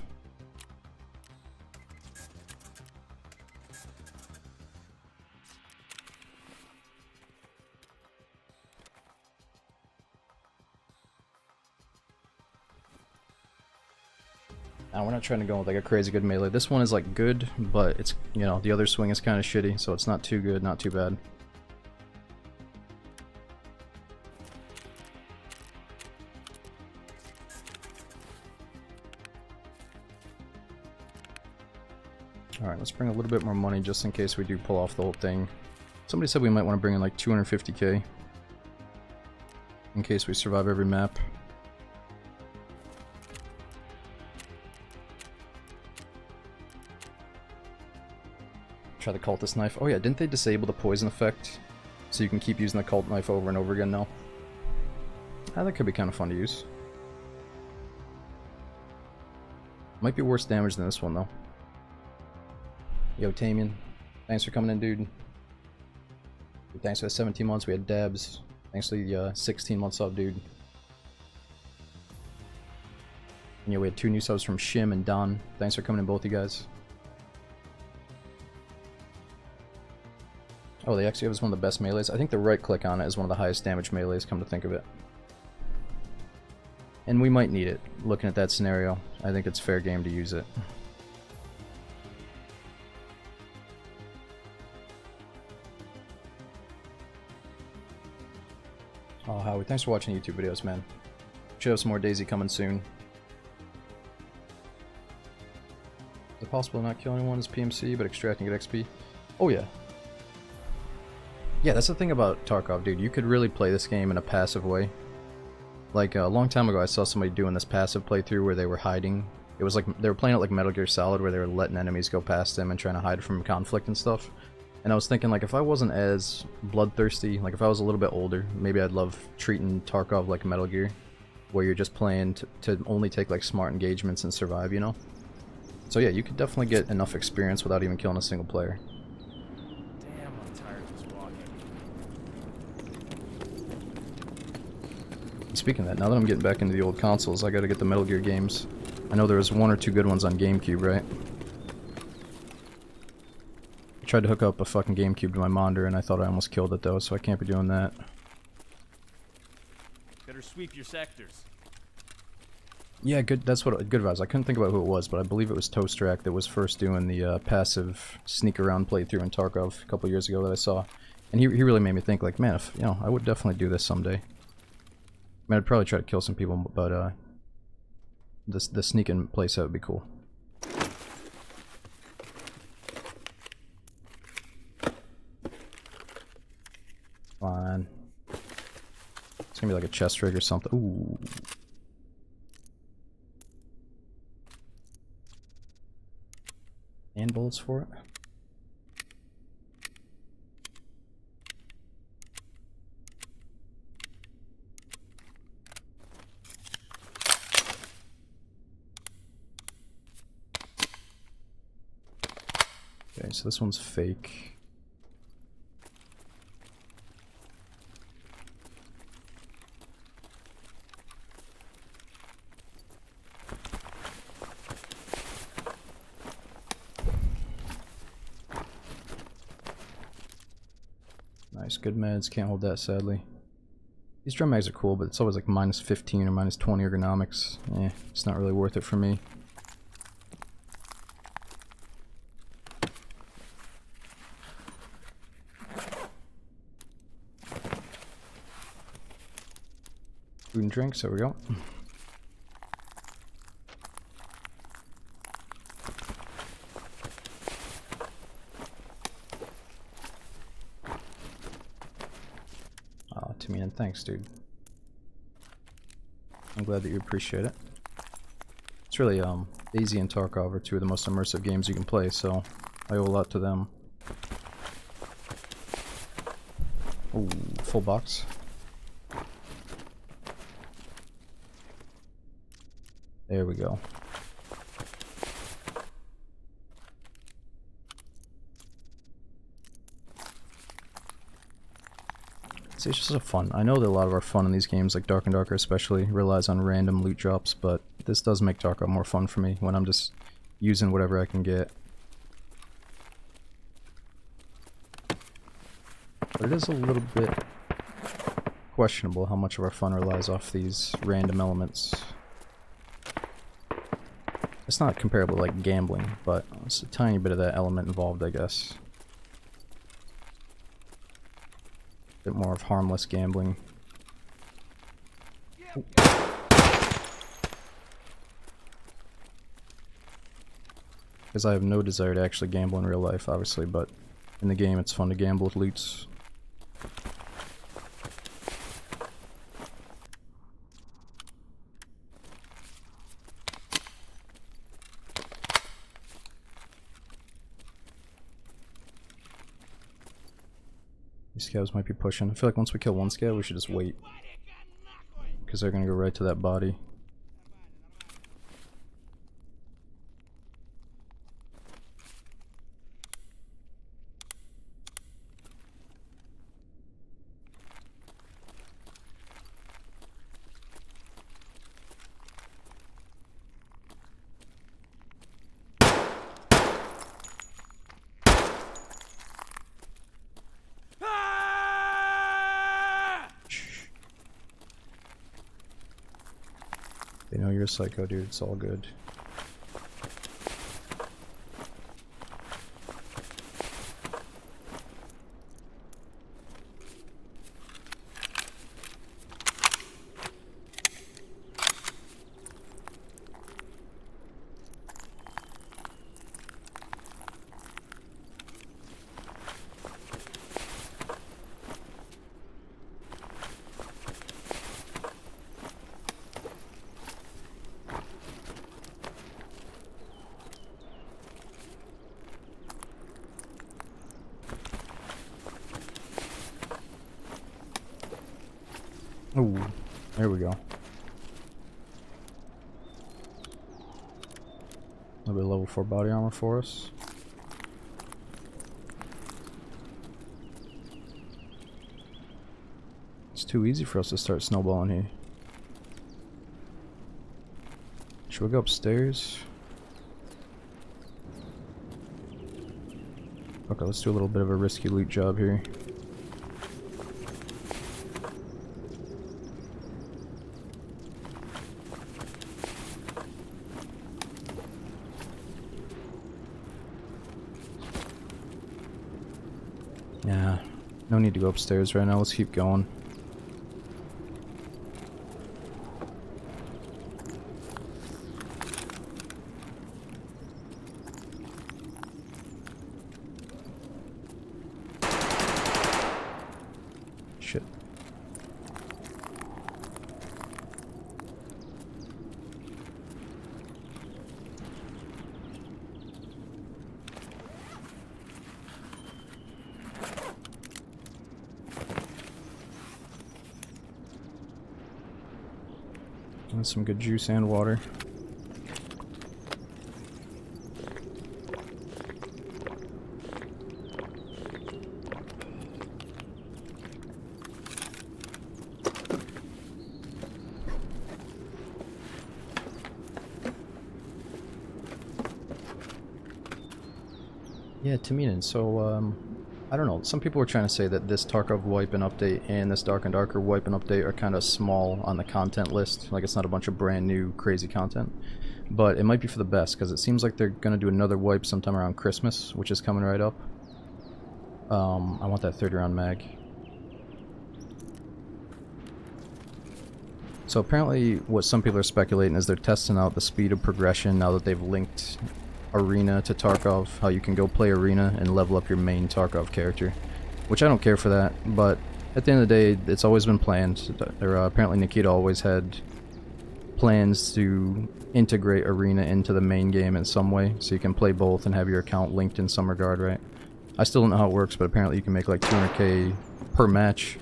Now, we're not trying to go with like a crazy good melee. This one is like good, but it's, you know, the other swing is kind of shitty, so it's not too good, not too bad. Alright, let's bring a little bit more money just in case we do pull off the whole thing. Somebody said we might want to bring in like 250k. In case we survive every map. Try the cultist knife. Oh yeah, didn't they disable the poison effect? So you can keep using the cult knife over and over again now? Ah, that could be kind of fun to use. Might be worse damage than this one though. Yo, Tamian. Thanks for coming in, dude. Thanks for the 17 months. We had Dabs. Thanks for the 16 months sub, dude. And yeah, we had 2 new subs from Shim and Don. Thanks for coming in, both you guys. Oh, the XU is one of the best melees. I think the right click on it is one of the highest damage melees, come to think of it. And we might need it. Looking at that scenario, I think it's fair game to use it. Oh, Howie, thanks for watching YouTube videos, man. Should have some more Daisy coming soon. Is it possible to not kill anyone as PMC, but extracting at XP? Oh yeah. Yeah, that's the thing about Tarkov, dude. You could really play this game in a passive way. Like, a long time ago I saw somebody doing this passive playthrough where they were hiding. It was like, they were playing it like Metal Gear Solid, where they were letting enemies go past them and trying to hide from conflict and stuff. And I was thinking, like, if I wasn't as bloodthirsty, like if I was a little bit older, maybe I'd love treating Tarkov like Metal Gear, where you're just playing to only take, like, smart engagements and survive, you know? So yeah, you could definitely get enough experience without even killing a single player. Damn, I'm tired of just walking. Speaking of that, now that I'm getting back into the old consoles, I gotta get the Metal Gear games. I know there was 1 or 2 good ones on GameCube, right? I tried to hook up a fucking GameCube to my monitor and I thought I almost killed it though, so I can't be doing that. Better sweep your sectors. Yeah, good. That's what good vibes. I couldn't think about who it was, but I believe it was Toastrak that was first doing the passive sneak around playthrough in Tarkov a couple years ago that I saw, and he really made me think, like, man, if, you know, I would definitely do this someday. I mean, I'd probably try to kill some people, but the sneaking playset would be cool. Fine. It's gonna be like a chest rig or something. Ooh. And bullets for it. Okay, so this one's fake. Nice, good meds, can't hold that sadly. These drum mags are cool, but it's always like minus 15 or minus 20 ergonomics. Eh, it's not really worth it for me. Food and drinks, there we go. Oh, Timian, thanks, dude. I'm glad that you appreciate it. It's really, Daisy and Tarkov are 2 of the most immersive games you can play, so I owe a lot to them. Ooh, full box. There we go. See, it's just so fun. I know that a lot of our fun in these games, like Dark and Darker especially, relies on random loot drops, but this does make Tarkov more fun for me when I'm just using whatever I can get. But it is a little bit questionable how much of our fun relies off these random elements. It's not comparable to, like, gambling, but it's a tiny bit of that element involved, I guess. A bit more of harmless gambling. Because I have no desire to actually gamble in real life, obviously, but in the game it's fun to gamble with loots. These scavs might be pushing. I feel like once we kill one scav, we should just wait. Because they're gonna go right to that body. They know you're a psycho, dude. It's all good. Ooh, there we go. A little bit of level 4 body armor for us. It's too easy for us to start snowballing here. Should we go upstairs? Okay, let's do a little bit of a risky loot job here. Yeah, no need to go upstairs right now. Let's keep going. Shit. And some good juice and water. Yeah, Taminin, so, I don't know, some people were trying to say that this Tarkov wipe and update and this Dark and Darker wipe and update are kind of small on the content list, like it's not a bunch of brand new crazy content, but it might be for the best, because it seems like they're going to do another wipe sometime around Christmas, which is coming right up. I want that 30 round mag. So apparently what some people are speculating is they're testing out the speed of progression now that they've linked Arena to Tarkov, how you can go play Arena and level up your main Tarkov character, which I don't care for that, but at the end of the day, it's always been planned. Apparently Nikita always had plans to integrate Arena into the main game in some way, so you can play both and have your account linked in some regard, right? I still don't know how it works, but apparently you can make like 200k per match,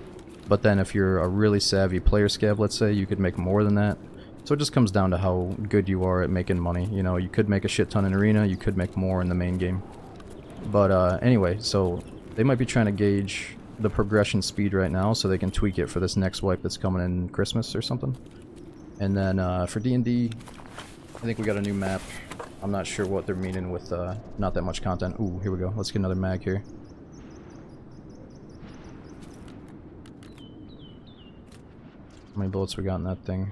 but then if you're a really savvy player scav, let's say, you could make more than that. So it just comes down to how good you are at making money. You know, you could make a shit ton in Arena, you could make more in the main game. But anyway, so they might be trying to gauge the progression speed right now so they can tweak it for this next wipe that's coming in Christmas or something. And then for D&D, I think we got a new map. I'm not sure what they're meaning with not that much content. Ooh, here we go. Let's get another mag here. How many bullets we got in that thing?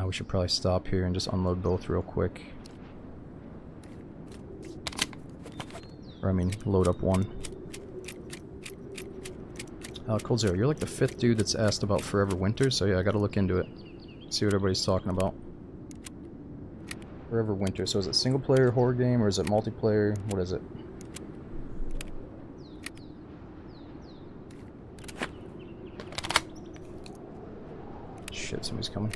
We should probably stop here and just unload both real quick. Or I mean, load up one. Cold Zero, you're like the 5th dude that's asked about Forever Winter, so yeah, I gotta look into it. See what everybody's talking about. Forever Winter, so is it single player horror game or is it multiplayer? What is it? Shit, somebody's coming.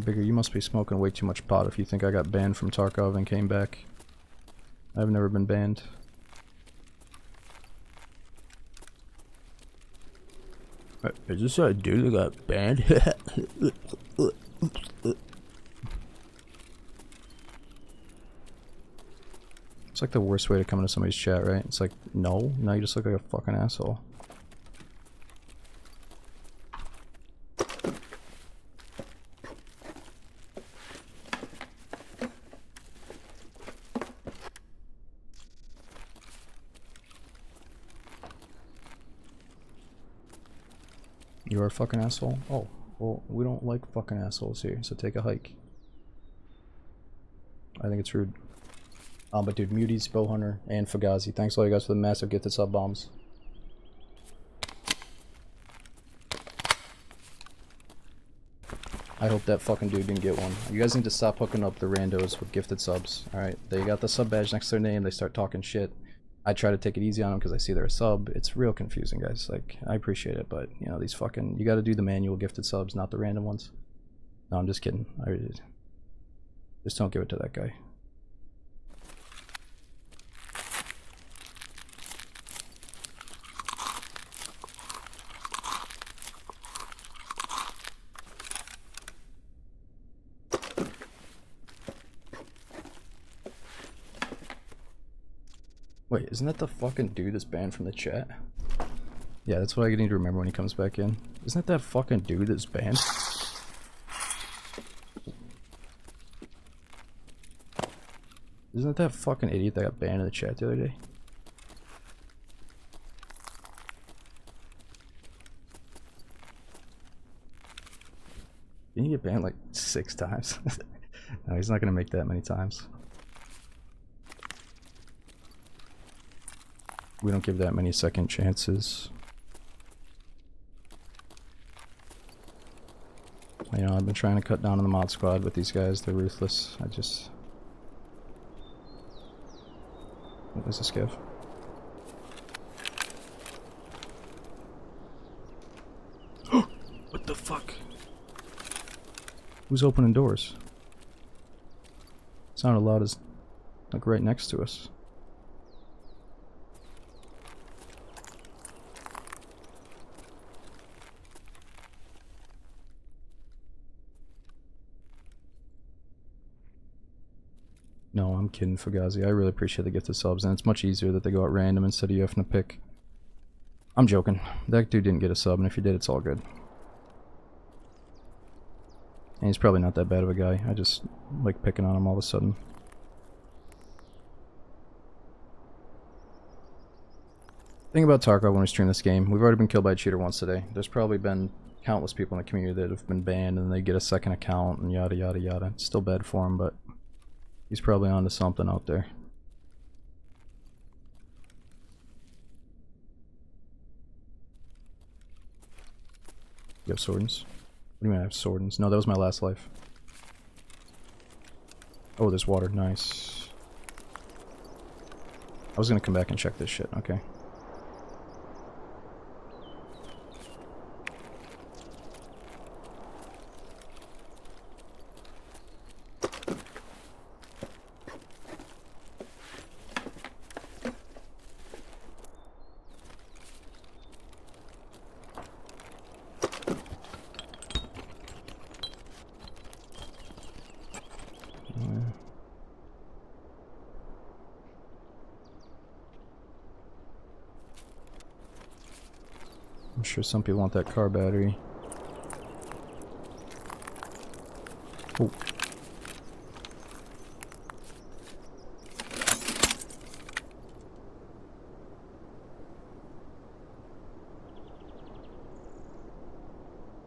Bigger, you must be smoking way too much pot if you think I got banned from Tarkov and came back. I've never been banned. Is this a dude that got banned? It's like the worst way to come into somebody's chat, right? It's like, no, now you just look like a fucking asshole. You're a fucking asshole? Oh, well, we don't like fucking assholes here, so take a hike. I think it's rude. But dude, Muties, Bowhunter, and Fugazi, thanks all you guys for the massive gifted sub bombs. I hope that fucking dude didn't get one. You guys need to stop hooking up the randos with gifted subs. Alright, they got the sub badge next to their name, they start talking shit. I try to take it easy on them because I see they're a sub. It's real confusing, guys. Like, I appreciate it, but, you know, these fucking... You gotta do the manual gifted subs, not the random ones. No, I'm just kidding. Just don't give it to that guy. Wait, isn't that the fucking dude that's banned from the chat? Yeah, that's what I need to remember when he comes back in. Isn't that fucking dude that's banned? Isn't that fucking idiot that got banned in the chat the other day? Didn't he get banned like 6 times? No, he's not gonna make that many times. We don't give that many second chances. You know, I've been trying to cut down on the mod squad with these guys. They're ruthless. I just... What was this, Kev? What the fuck? Who's opening doors? Sounded loud as... like right next to us. No, I'm kidding, Fugazi. I really appreciate the gift of subs, and it's much easier that they go out random instead of you having to pick. I'm joking. That dude didn't get a sub, and if he did, it's all good. And he's probably not that bad of a guy. I just like picking on him all of a sudden. Thing about Tarkov when we stream this game, we've already been killed by a cheater once today. There's probably been countless people in the community that have been banned, and they get a second account, and yada yada yada. It's still bad for him, but... he's probably onto something out there. You have swordings? What do you mean I have swordings? No, that was my last life. Oh, there's water. Nice. I was gonna come back and check this shit. Okay. I'm sure some people want that car battery. Oh.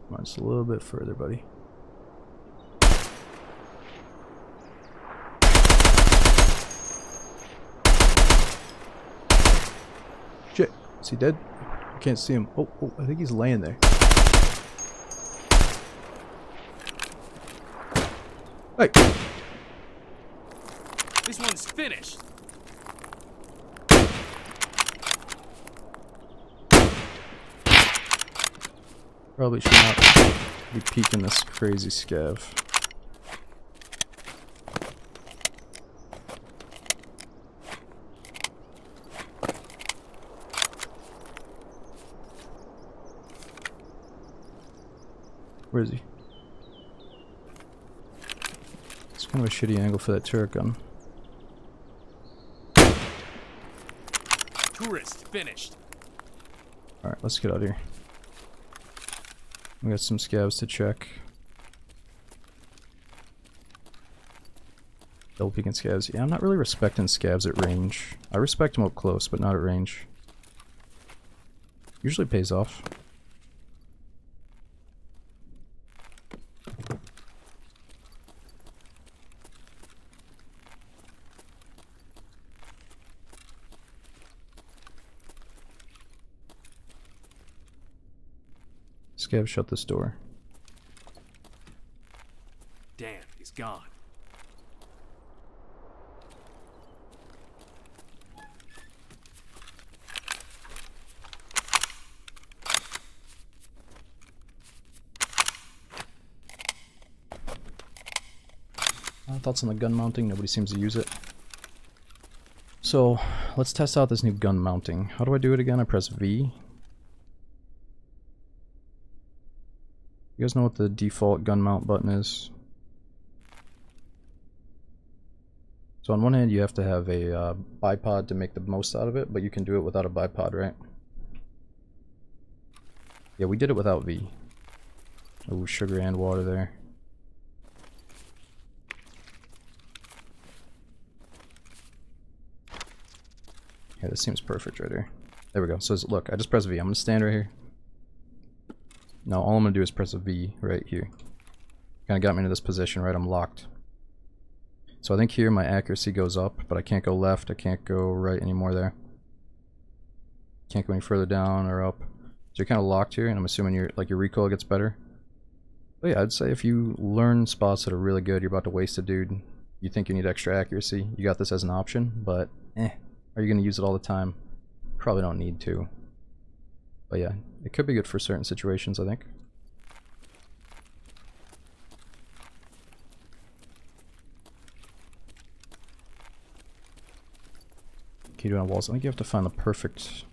Come on, just a little bit further, buddy. Shit, is he dead? I can't see him. Oh, oh, I think he's laying there. Hey! This one's finished. Probably should not be peeking this crazy scav. Where is he? It's kind of a shitty angle for that turret gun. Tourist finished. Alright, let's get out of here. We got some scavs to check. Double peeking scavs. Yeah, I'm not really respecting scavs at range. I respect them up close, but not at range. Usually pays off. Scav, shut this door. Damn, he's gone. Thoughts on the gun mounting? Nobody seems to use it. So, let's test out this new gun mounting. How do I do it again? I press V. You guys know what the default gun mount button is? So on one hand you have to have a bipod to make the most out of it, but you can do it without a bipod, right? Yeah, we did it without V. Oh, sugar and water there. Yeah, this seems perfect right here. There we go. So look, I just press V. I'm gonna stand right here. Now all I'm gonna do is press a V right here. Kinda got me into this position, right? I'm locked. So I think here my accuracy goes up, but I can't go left, I can't go right anymore there. Can't go any further down or up. So you're kinda locked here, and I'm assuming your recoil gets better. But yeah, I'd say if you learn spots that are really good, you're about to waste a dude, you think you need extra accuracy, you got this as an option, but are you gonna use it all the time? Probably don't need to. But yeah, it could be good for certain situations, I think. Keep doing walls. I think you have to find the perfect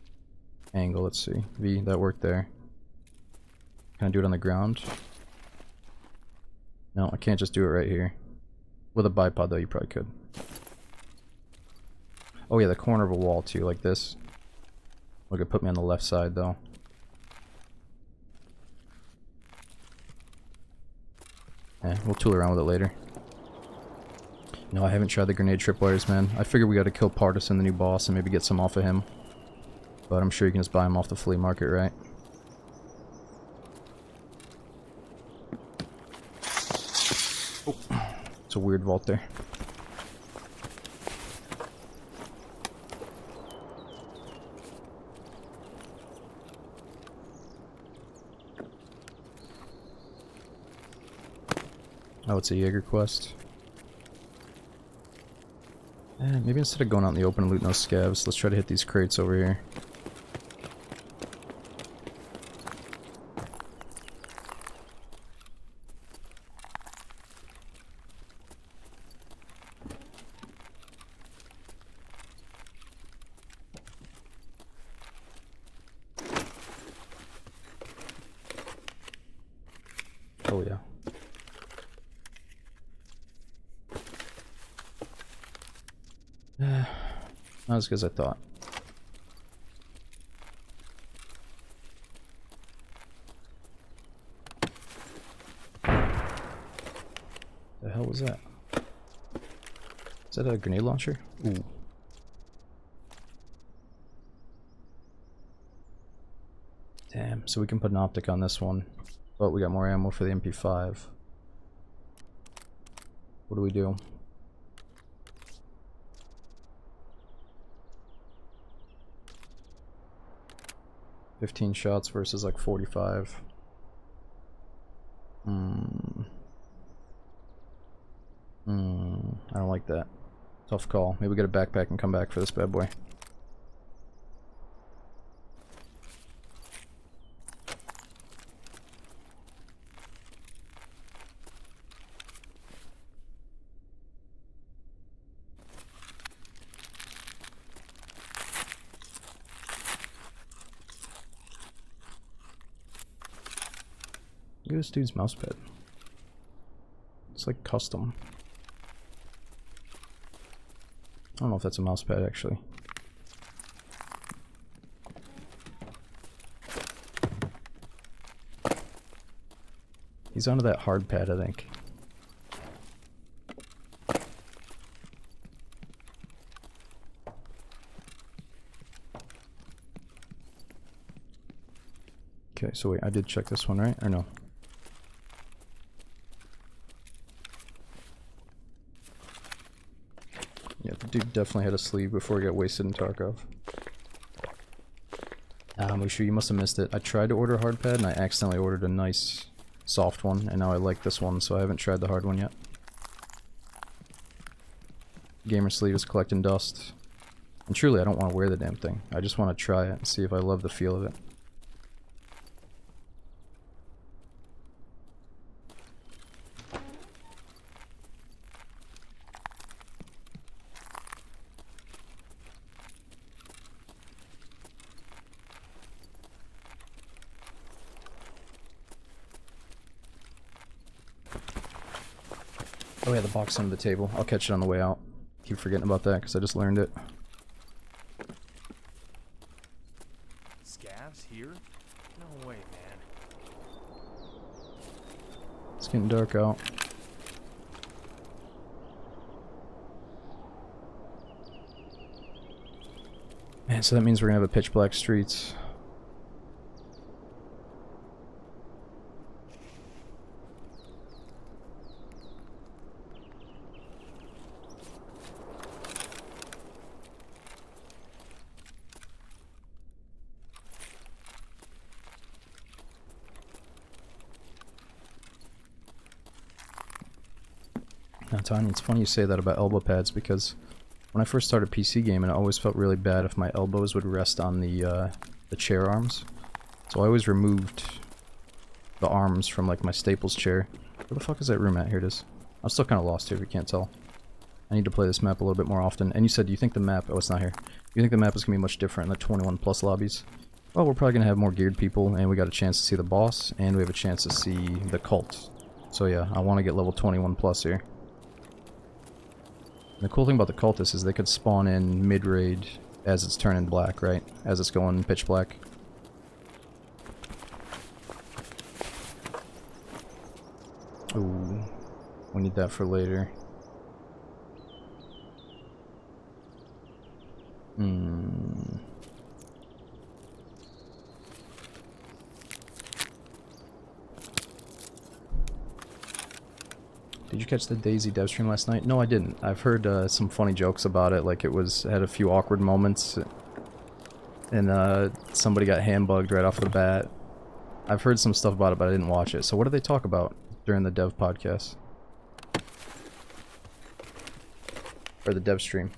angle. Let's see. V, that worked there. Can I do it on the ground? No, I can't just do it right here. With a bipod though, you probably could. Oh yeah, the corner of a wall too, like this. Look, it put me on the left side though. We'll tool around with it later. No, I haven't tried the grenade tripwires, man. I figured we gotta kill Partisan, the new boss, and maybe get some off of him. But I'm sure you can just buy him off the flea market, right? Oh, it's a weird vault there. Oh, it's a Jaeger quest. Maybe instead of going out in the open and looting those scavs, let's try to hit these crates over here. Oh yeah. Not as good as I thought. The hell was that? Is that a grenade launcher? Ooh. Damn, so we can put an optic on this one. But we got more ammo for the MP5. What do we do? $15 shots versus like 45. I don't like that. Tough call. Maybe get a backpack and come back for this bad boy. Look at this dude's mousepad. It's like custom. I don't know if that's a mousepad actually. He's onto that hard pad, I think. Okay, so wait, I did check this one, right? Or no? Yeah, the dude definitely had a sleeve before he got wasted in Tarkov. Mushu, you must have missed it. I tried to order a hard pad and I accidentally ordered a nice soft one, and now I like this one, so I haven't tried the hard one yet. Gamer sleeve is collecting dust. And truly, I don't want to wear the damn thing. I just want to try it and see if I love the feel of it. Oh yeah, the box under the table. I'll catch it on the way out. Keep forgetting about that because I just learned it. Scavs here? No way, man. It's getting dark out. Man, so that means we're gonna have a pitch black streets. Now, Tanya, it's funny you say that about elbow pads because when I first started PC gaming, I always felt really bad if my elbows would rest on the chair arms. So I always removed the arms from like my Staples chair. Where the fuck is that room at? Here it is. I'm still kind of lost here if you can't tell. I need to play this map a little bit more often. And you said, do you think the map... Oh, it's not here. You think the map is going to be much different in the 21 plus lobbies? Well, we're probably going to have more geared people, and we got a chance to see the boss, and we have a chance to see the cult. So yeah, I want to get level 21 plus here. And the cool thing about the cultists is they could spawn in mid-raid as it's turning black, right? As it's going pitch black. Ooh, we need that for later. Did you catch the Daisy dev stream last night? No, I didn't. I've heard some funny jokes about it, like it had a few awkward moments, and somebody got handbugged right off the bat. I've heard some stuff about it, but I didn't watch it. So what did they talk about during the dev podcast? Or the dev stream?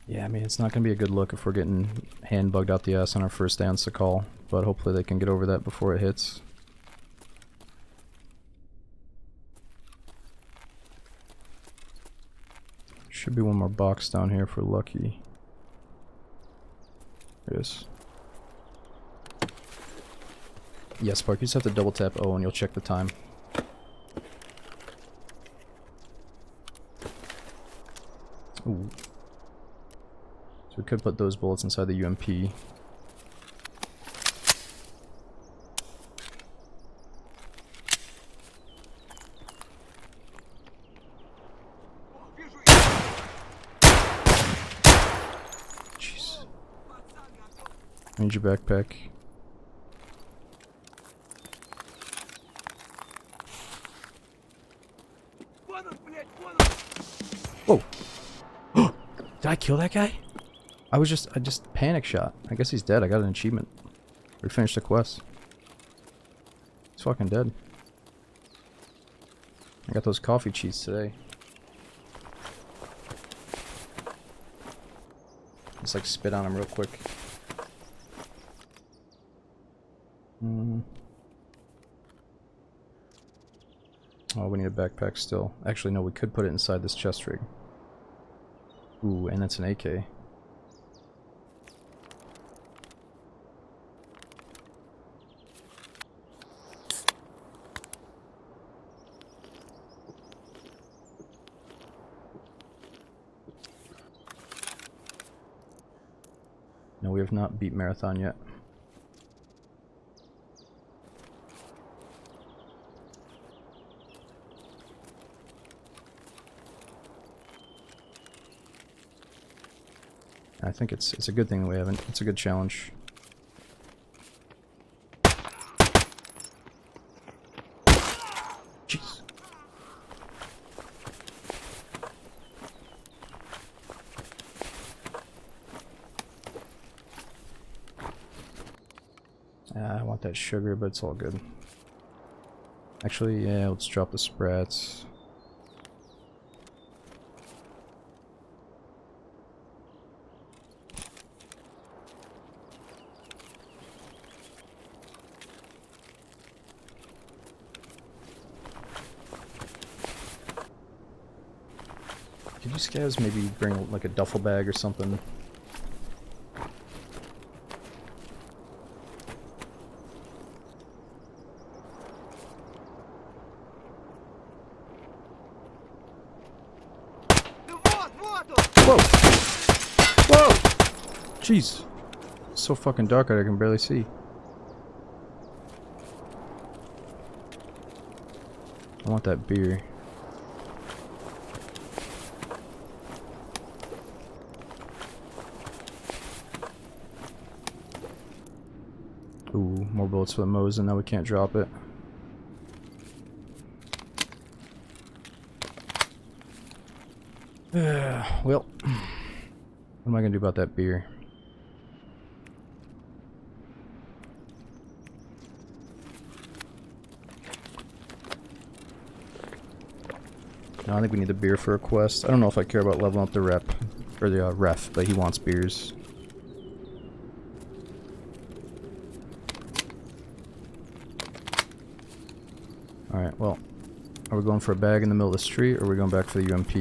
Yeah, I mean, it's not going to be a good look if we're getting hand-bugged out the ass on our first day on Sakal, but hopefully they can get over that before it hits. Should be one more box down here for lucky. There it is. Yes, Spark, you just have to double tap O and you'll check the time. Ooh. So we could put those bullets inside the UMP. Jeez. I need your backpack. Whoa! Did I kill that guy? I just panic shot. I guess he's dead. I got an achievement. We finished the quest. He's fucking dead. I got those coffee cheats today. Just like spit on him real quick. Oh, we need a backpack still. Actually, no, we could put it inside this chest rig. Ooh, and it's an AK. No, we have not beat Marathon yet. think it's a good thing that we haven't. It's a good challenge. Jeez. I want that sugar, but it's all good. Actually, yeah, let's drop the sprats. Could you scavs maybe bring like a duffel bag or something? Whoa! Whoa! Jeez. It's so fucking dark out I can barely see. I want that beer. Ooh, more bullets for the Mosin, now we can't drop it. Well, what am I gonna do about that beer? No, I think we need the beer for a quest. I don't know if I care about leveling up the rep, or the ref, but he wants beers. Alright, well, are we going for a bag in the middle of the street, or are we going back for the UMP?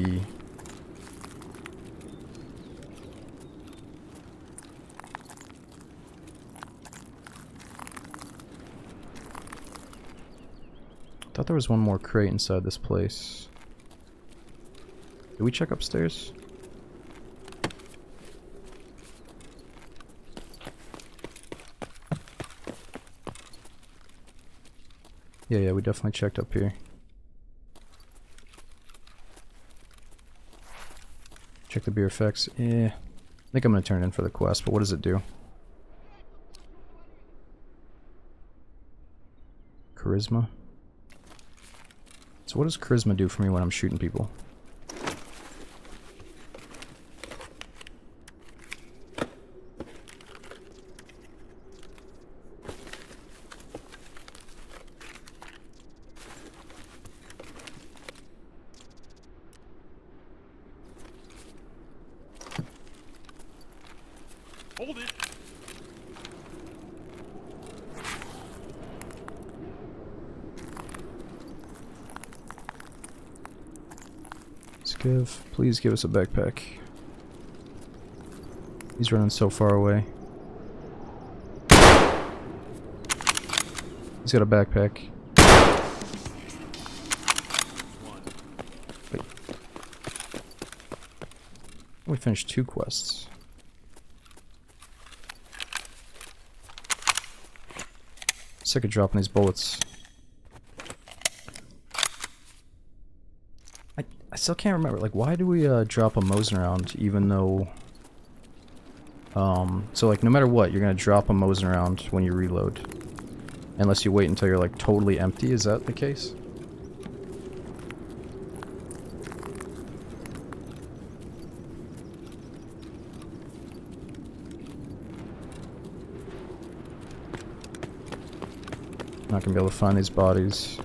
I thought there was one more crate inside this place. Did we check upstairs? Yeah, we definitely checked up here. Check the beer effects. Yeah. I think I'm gonna turn it in for the quest, but what does it do? Charisma? So what does charisma do for me when I'm shooting people? Hold it. Skiv, please give us a backpack. He's running so far away. He's got a backpack. Wait. We finished 2 quests. Sick of dropping these bullets. I still can't remember, like, why do we drop a Mosin round even though... so like, no matter what, you're gonna drop a Mosin round when you reload. Unless you wait until you're like totally empty, is that the case? Not gonna be able to find these bodies.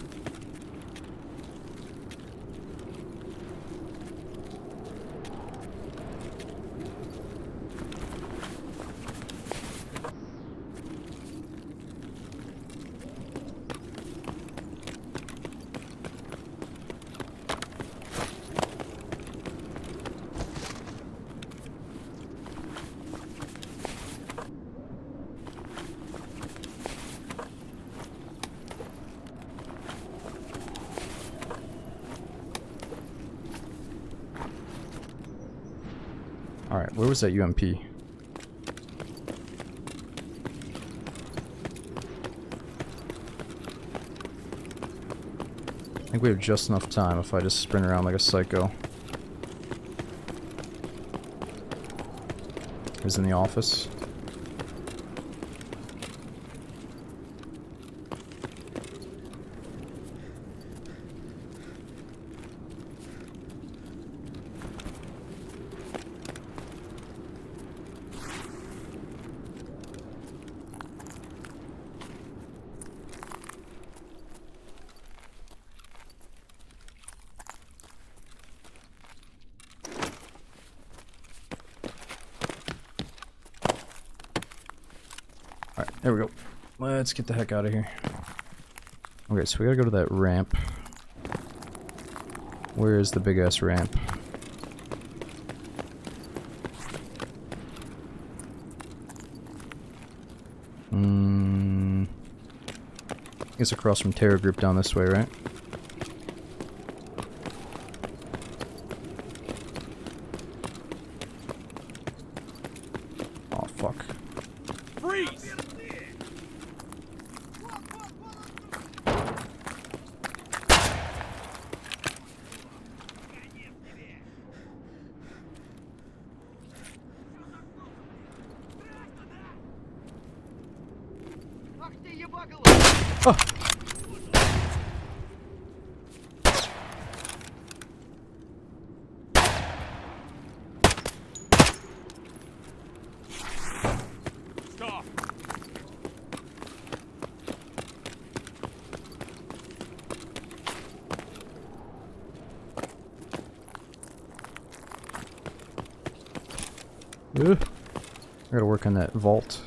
Alright, where was that UMP? I think we have just enough time if I just sprint around like a psycho. is in the office. Alright, there we go. Let's get the heck out of here. Okay, so we gotta go to that ramp. Where is the big ass ramp? It's across from Terror Group down this way, right? Oh, fuck. Freeze! Oh! Stop! Ugh. I gotta work on that vault.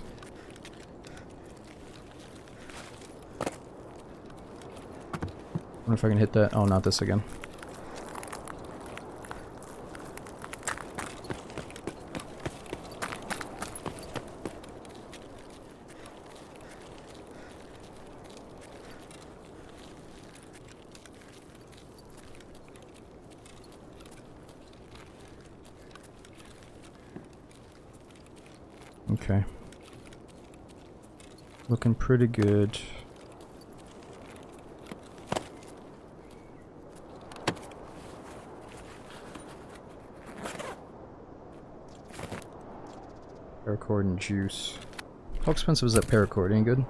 Wonder if I can hit that. Oh, not this again. Okay. Looking pretty good. Paracord and juice. How expensive is that paracord? Ain't good?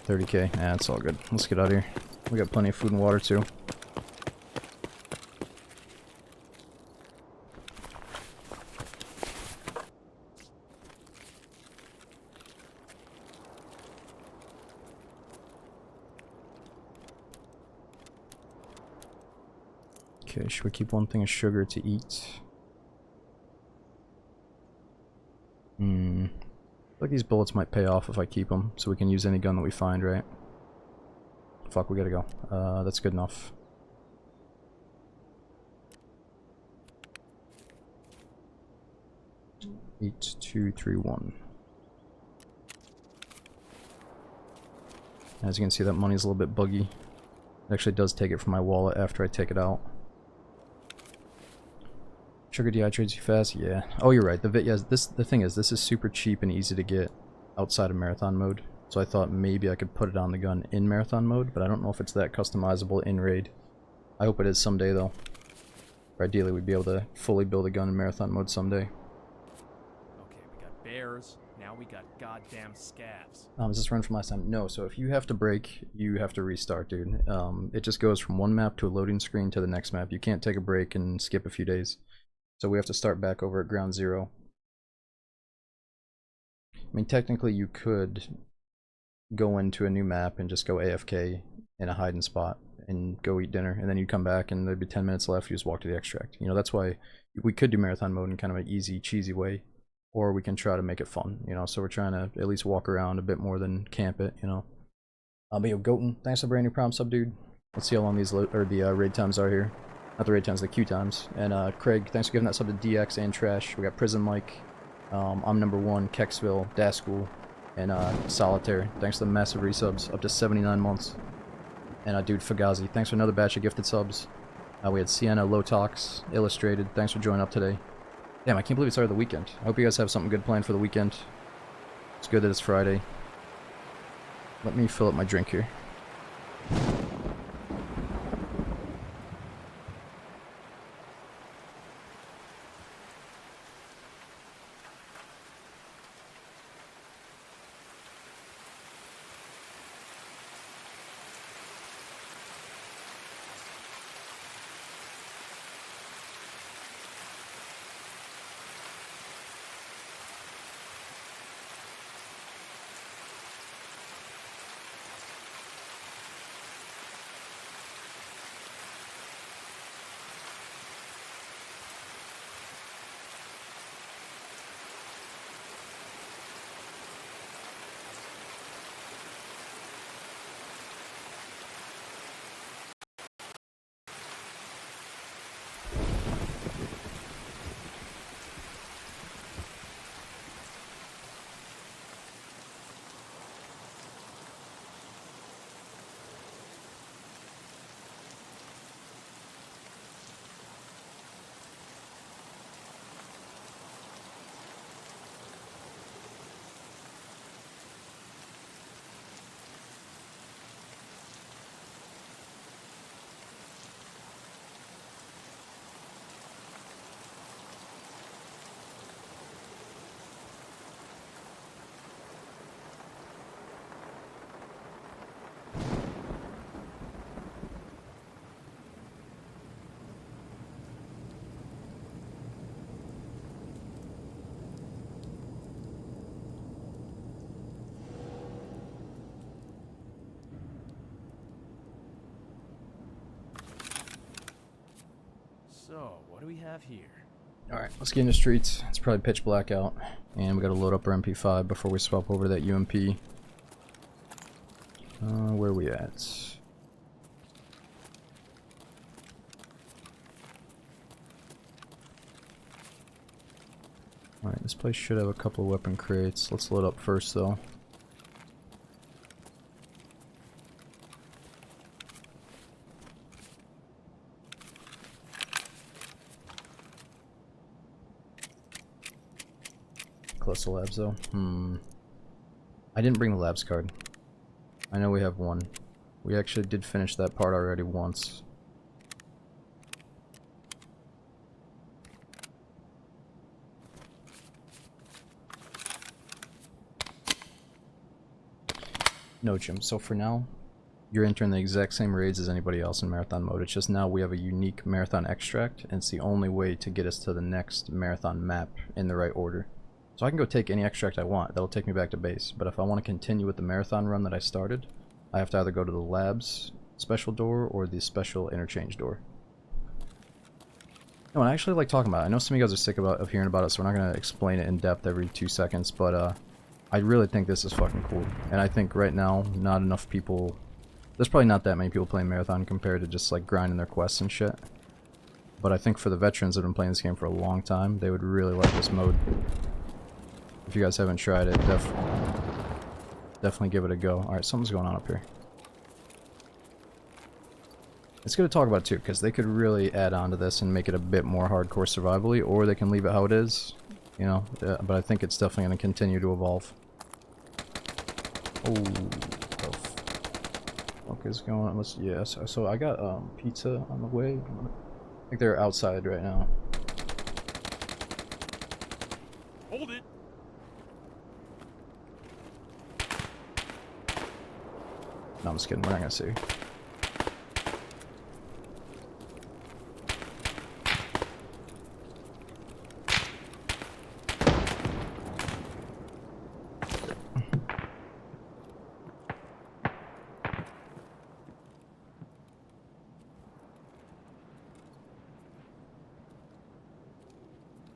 $30K. Nah, it's all good. Let's get out of here. We got plenty of food and water too. Okay, should we keep one thing of sugar to eat? Like these bullets might pay off if I keep them, so we can use any gun that we find, right? Fuck, we gotta go. That's good enough. Eight, 2, 3, 1. As you can see, that money's a little bit buggy. It actually does take it from my wallet after I take it out. Sugar dehydrates you fast? Yeah. Oh, you're right. The thing is, this is super cheap and easy to get outside of marathon mode. So I thought maybe I could put it on the gun in marathon mode, but I don't know if it's that customizable in raid. I hope it is someday though. Or ideally we'd be able to fully build a gun in marathon mode someday. Okay, we got bears. Now we got goddamn scavs. Is this run from last time? No, so if you have to break, you have to restart, dude. It just goes from one map to a loading screen to the next map. You can't take a break and skip a few days. So we have to start back over at ground zero. I mean, technically you could go into a new map and just go AFK in a hiding spot and go eat dinner, and then you come back and there'd be 10 minutes left, you just walk to the extract. You know, that's why we could do marathon mode in kind of an easy, cheesy way, or we can try to make it fun, you know, so we're trying to at least walk around a bit more than camp it, you know. But yo, Goten, thanks for the brand new prompt sub, dude. Let's see how long these raid times are here. Not the raid times, the queue times. And Craig, thanks for giving that sub to DX and Trash. We got Prison Mike, I'm number 1, Kexville, Daschool, and Solitaire. Thanks for the massive resubs, up to 79 months. And dude, Fugazi, thanks for another batch of gifted subs. We had Sienna, Lotox, Illustrated, thanks for joining up today. Damn, I can't believe it's already the weekend. I hope you guys have something good planned for the weekend. It's good that it's Friday. Let me fill up my drink here. So, what do we have here? Alright, let's get in the streets. It's probably pitch black out. And we gotta load up our MP5 before we swap over to that UMP. Where are we at? Alright, this place should have a couple of weapon crates. Let's load up first though. Close to labs though. I didn't bring the labs card. I know we have one. We actually did finish that part already once. No, Jim. So for now, you're entering the exact same raids as anybody else in marathon mode. It's just now we have a unique marathon extract, and it's the only way to get us to the next marathon map in the right order. So I can go take any extract I want. That'll take me back to base. But if I want to continue with the marathon run that I started, I have to either go to the labs special door or the special interchange door. No, I actually like talking about it. I know some of you guys are sick of hearing about it, so we're not going to explain it in depth every 2 seconds, but I really think this is fucking cool. And I think right now, not enough people... There's probably not that many people playing marathon compared to just like grinding their quests and shit. But I think for the veterans that have been playing this game for a long time, they would really like this mode. If you guys haven't tried it, definitely give it a go. Alright, something's going on up here. It's good to talk about too, because they could really add on to this and make it a bit more hardcore survival-y, or they can leave it how it is, you know, but I think it's definitely going to continue to evolve. Oh, the fuck is going on? Yes, so I got pizza on the way. I think they're outside right now. Hold it. No, I'm just kidding. We're not gonna see. I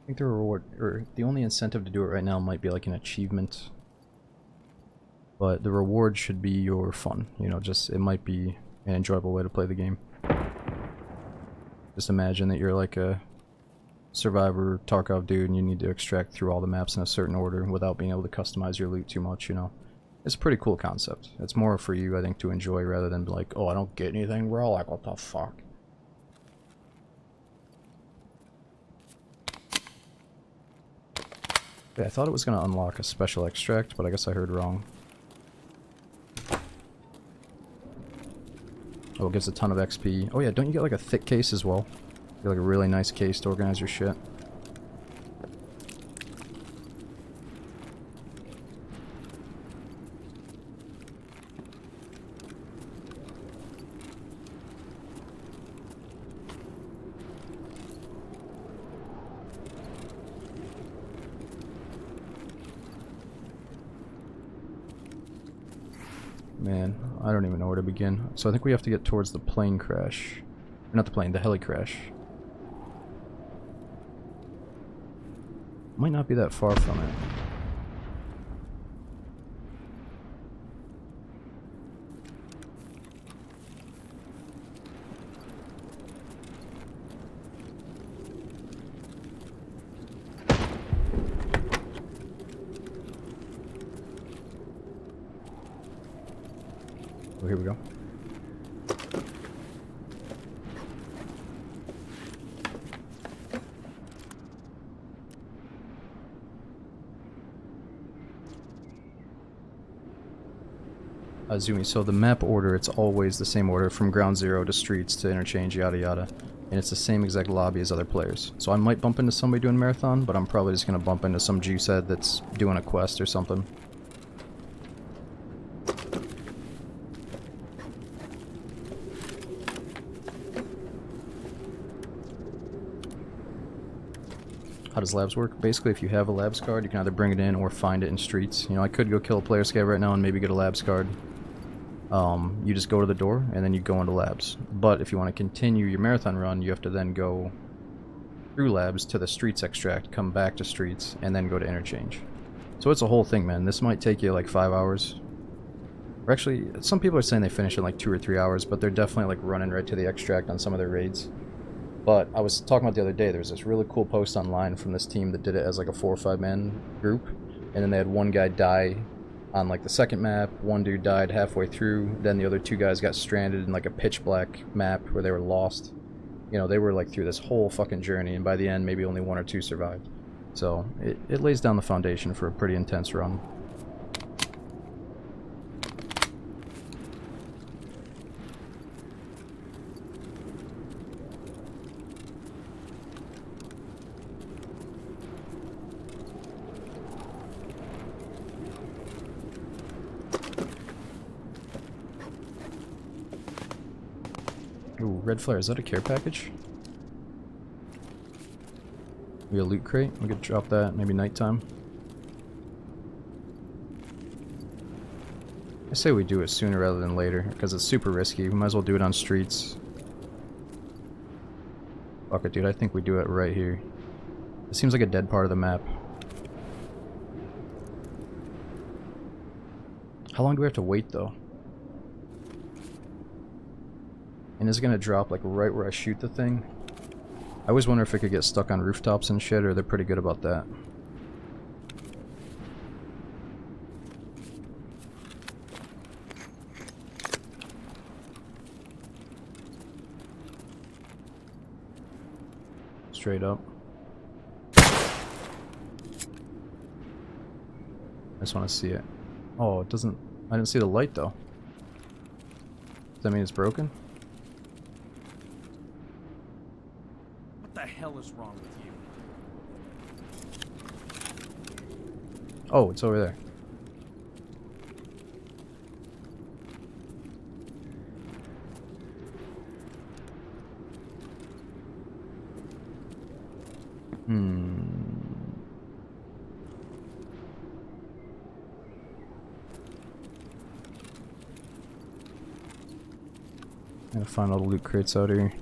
think the reward, or the only incentive to do it right now might be like an achievement. But the reward should be your fun, you know, just, it might be an enjoyable way to play the game. Just imagine that you're like a survivor Tarkov dude and you need to extract through all the maps in a certain order without being able to customize your loot too much, you know. It's a pretty cool concept. It's more for you, I think, to enjoy rather than be like, oh, I don't get anything, bro, like, what the fuck? Yeah, I thought it was going to unlock a special extract, but I guess I heard wrong. Oh, it gives a ton of XP. Oh yeah, don't you get like a thick case as well? You get like a really nice case to organize your shit. Man, I don't even know where to begin. So I think we have to get towards the plane crash. Not the plane, the heli crash. Might not be that far from it. Oh, here we go. Zoomy, so the map order, it's always the same order from ground zero to streets to interchange, yada yada. And it's the same exact lobby as other players. So I might bump into somebody doing marathon, but I'm probably just gonna bump into some juicehead that's doing a quest or something. How does labs work? Basically, if you have a labs card, you can either bring it in or find it in streets. You know, I could go kill a player scav right now and maybe get a labs card. You just go to the door and then you go into labs. But if you want to continue your marathon run, you have to then go through labs to the streets extract, come back to streets, and then go to interchange. So it's a whole thing, man. This might take you like 5 hours. Or actually, some people are saying they finish in like 2 or 3 hours, but they're definitely like running right to the extract on some of their raids. But I was talking about the other day, there was this really cool post online from this team that did it as like a 4 or 5 man group, and then they had one guy die on like the second map, one dude died halfway through, then the other 2 guys got stranded in like a pitch black map where they were lost. You know, they were like through this whole fucking journey, and by the end maybe only 1 or 2 survived. So it lays down the foundation for a pretty intense run. Ooh, red flare, is that a care package? Maybe a loot crate? We could drop that, maybe nighttime. I say we do it sooner rather than later, because it's super risky. We might as well do it on streets. Fuck it, dude, I think we do it right here. It seems like a dead part of the map. How long do we have to wait, though? And is it gonna drop like right where I shoot the thing? I always wonder if it could get stuck on rooftops and shit, or they're pretty good about that. Straight up. I just want to see it. Oh, it doesn't... I didn't see the light though. Does that mean it's broken? What the hell is wrong with you? Oh, it's over there. Gotta find all the loot crates out here.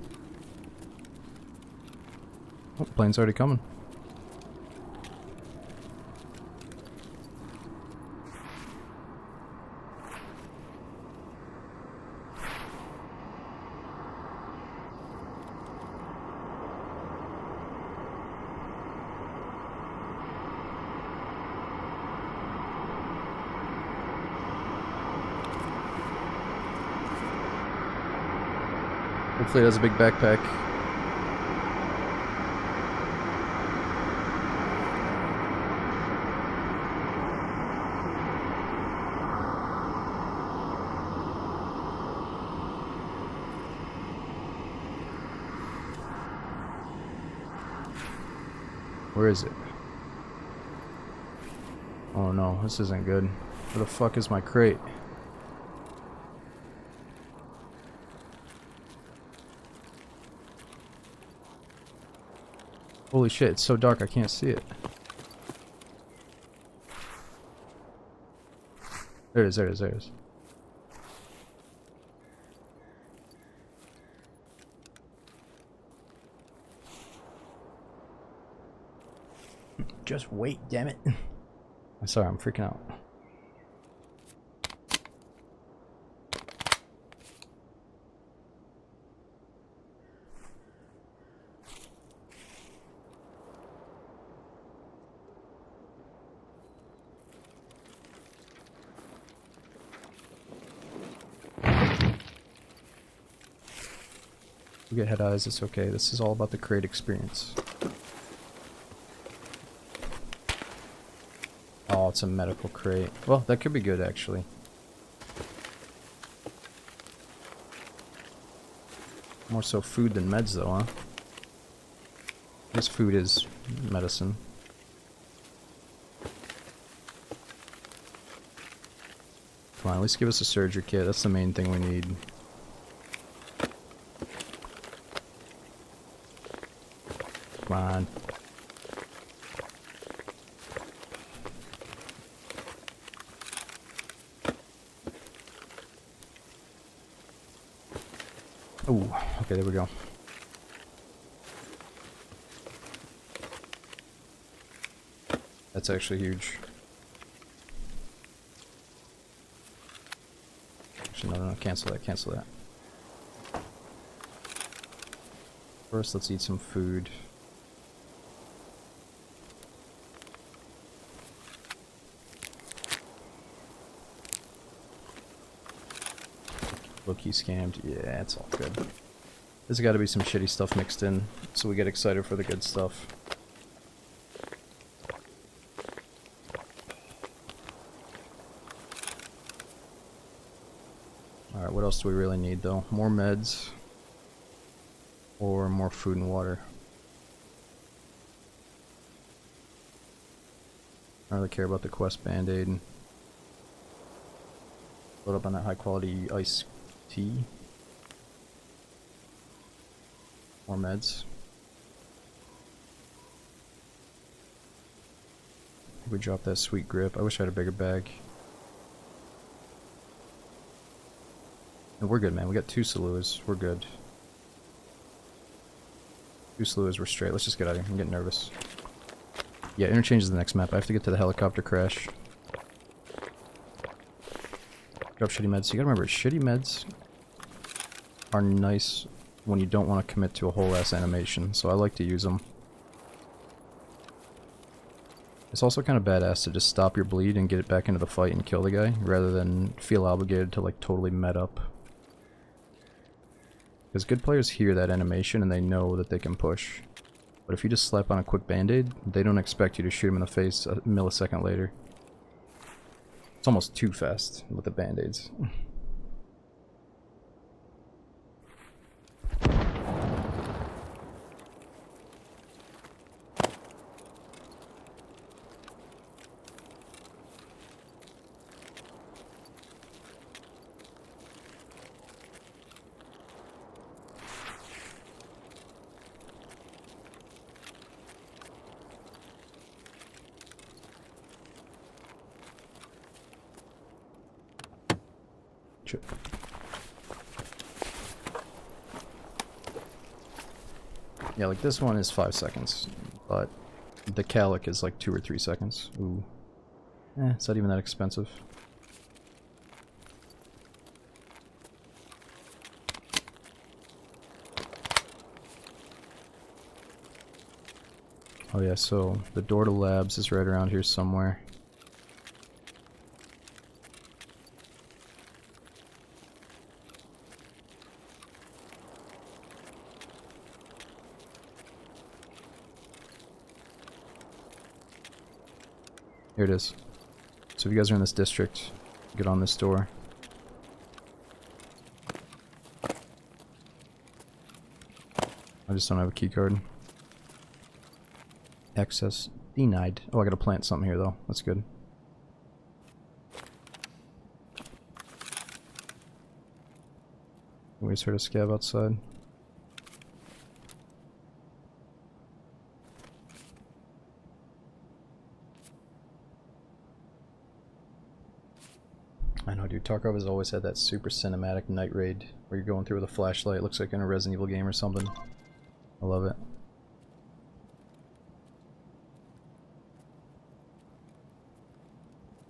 Oh, plane's already coming. Hopefully it has a big backpack. Where is it? Oh no, this isn't good. Where the fuck is my crate? Holy shit, it's so dark I can't see it. There it is, there it is, there it is. Just wait, damn it. I'm sorry, I'm freaking out. We get head eyes, it's okay. This is all about the crate experience. Oh, it's a medical crate. Well, that could be good actually. More so food than meds though, huh? This food is medicine. Come on, at least give us a surgery kit. That's the main thing we need. Come on. Oh, okay, there we go. That's actually huge. Actually, no, cancel that, cancel that. First, let's eat some food. Look, he scammed. Yeah, it's all good. There's got to be some shitty stuff mixed in, so we get excited for the good stuff. Alright, what else do we really need, though? More meds. Or more food and water. I don't really care about the quest band-aid. Load up on that high-quality iced tea. More meds. We dropped that sweet grip. I wish I had a bigger bag. And we're good, man. We got 2 Saluas. We're good. 2 Saluas, we're straight. Let's just get out of here. I'm getting nervous. Yeah, interchange is the next map. I have to get to the helicopter crash. Drop shitty meds. You gotta remember, shitty meds are nice when you don't want to commit to a whole ass animation, so I like to use them. It's also kind of badass to just stop your bleed and get it back into the fight and kill the guy, rather than feel obligated to like totally med up. Because good players hear that animation and they know that they can push. But if you just slap on a quick band-aid, they don't expect you to shoot him in the face a millisecond later. It's almost too fast with the band-aids. Yeah, like this one is 5 seconds, but the Calic is like 2 or 3 seconds. Ooh. It's not even that expensive. Oh yeah, so the door to labs is right around here somewhere. Here it is. So if you guys are in this district, get on this door. I just don't have a key card. Access denied. Oh, I gotta plant something here though. That's good. We just heard a scav outside. I know, dude. Tarkov has always had that super cinematic night raid where you're going through with a flashlight. Looks like in a Resident Evil game or something. I love it.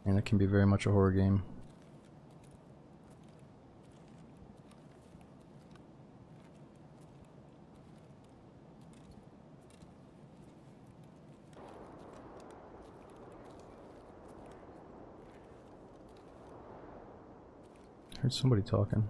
And it can be very much a horror game. Heard somebody talking.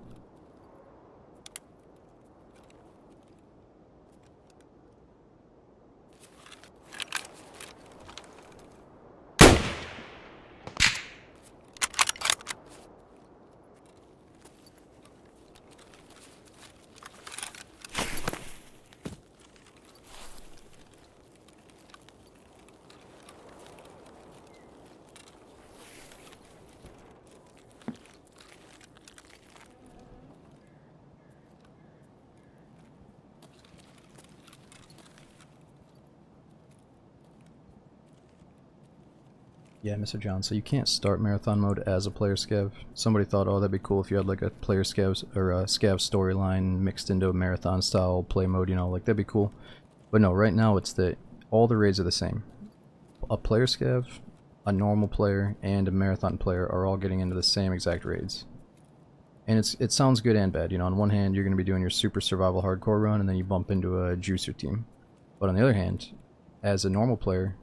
Yeah, Mr. John, so you can't start marathon mode as a player scav. Somebody thought, oh, that'd be cool if you had like a player scavs or a scav storyline mixed into a marathon style play mode, you know, like that'd be cool. But no, right now it's that all the raids are the same. a player scav, a normal player, and a marathon player are all getting into the same exact raids. And it sounds good and bad. You know, on one hand, you're going to be doing your super survival hardcore run, and then you bump into a juicer team. But on the other hand, as a normal player,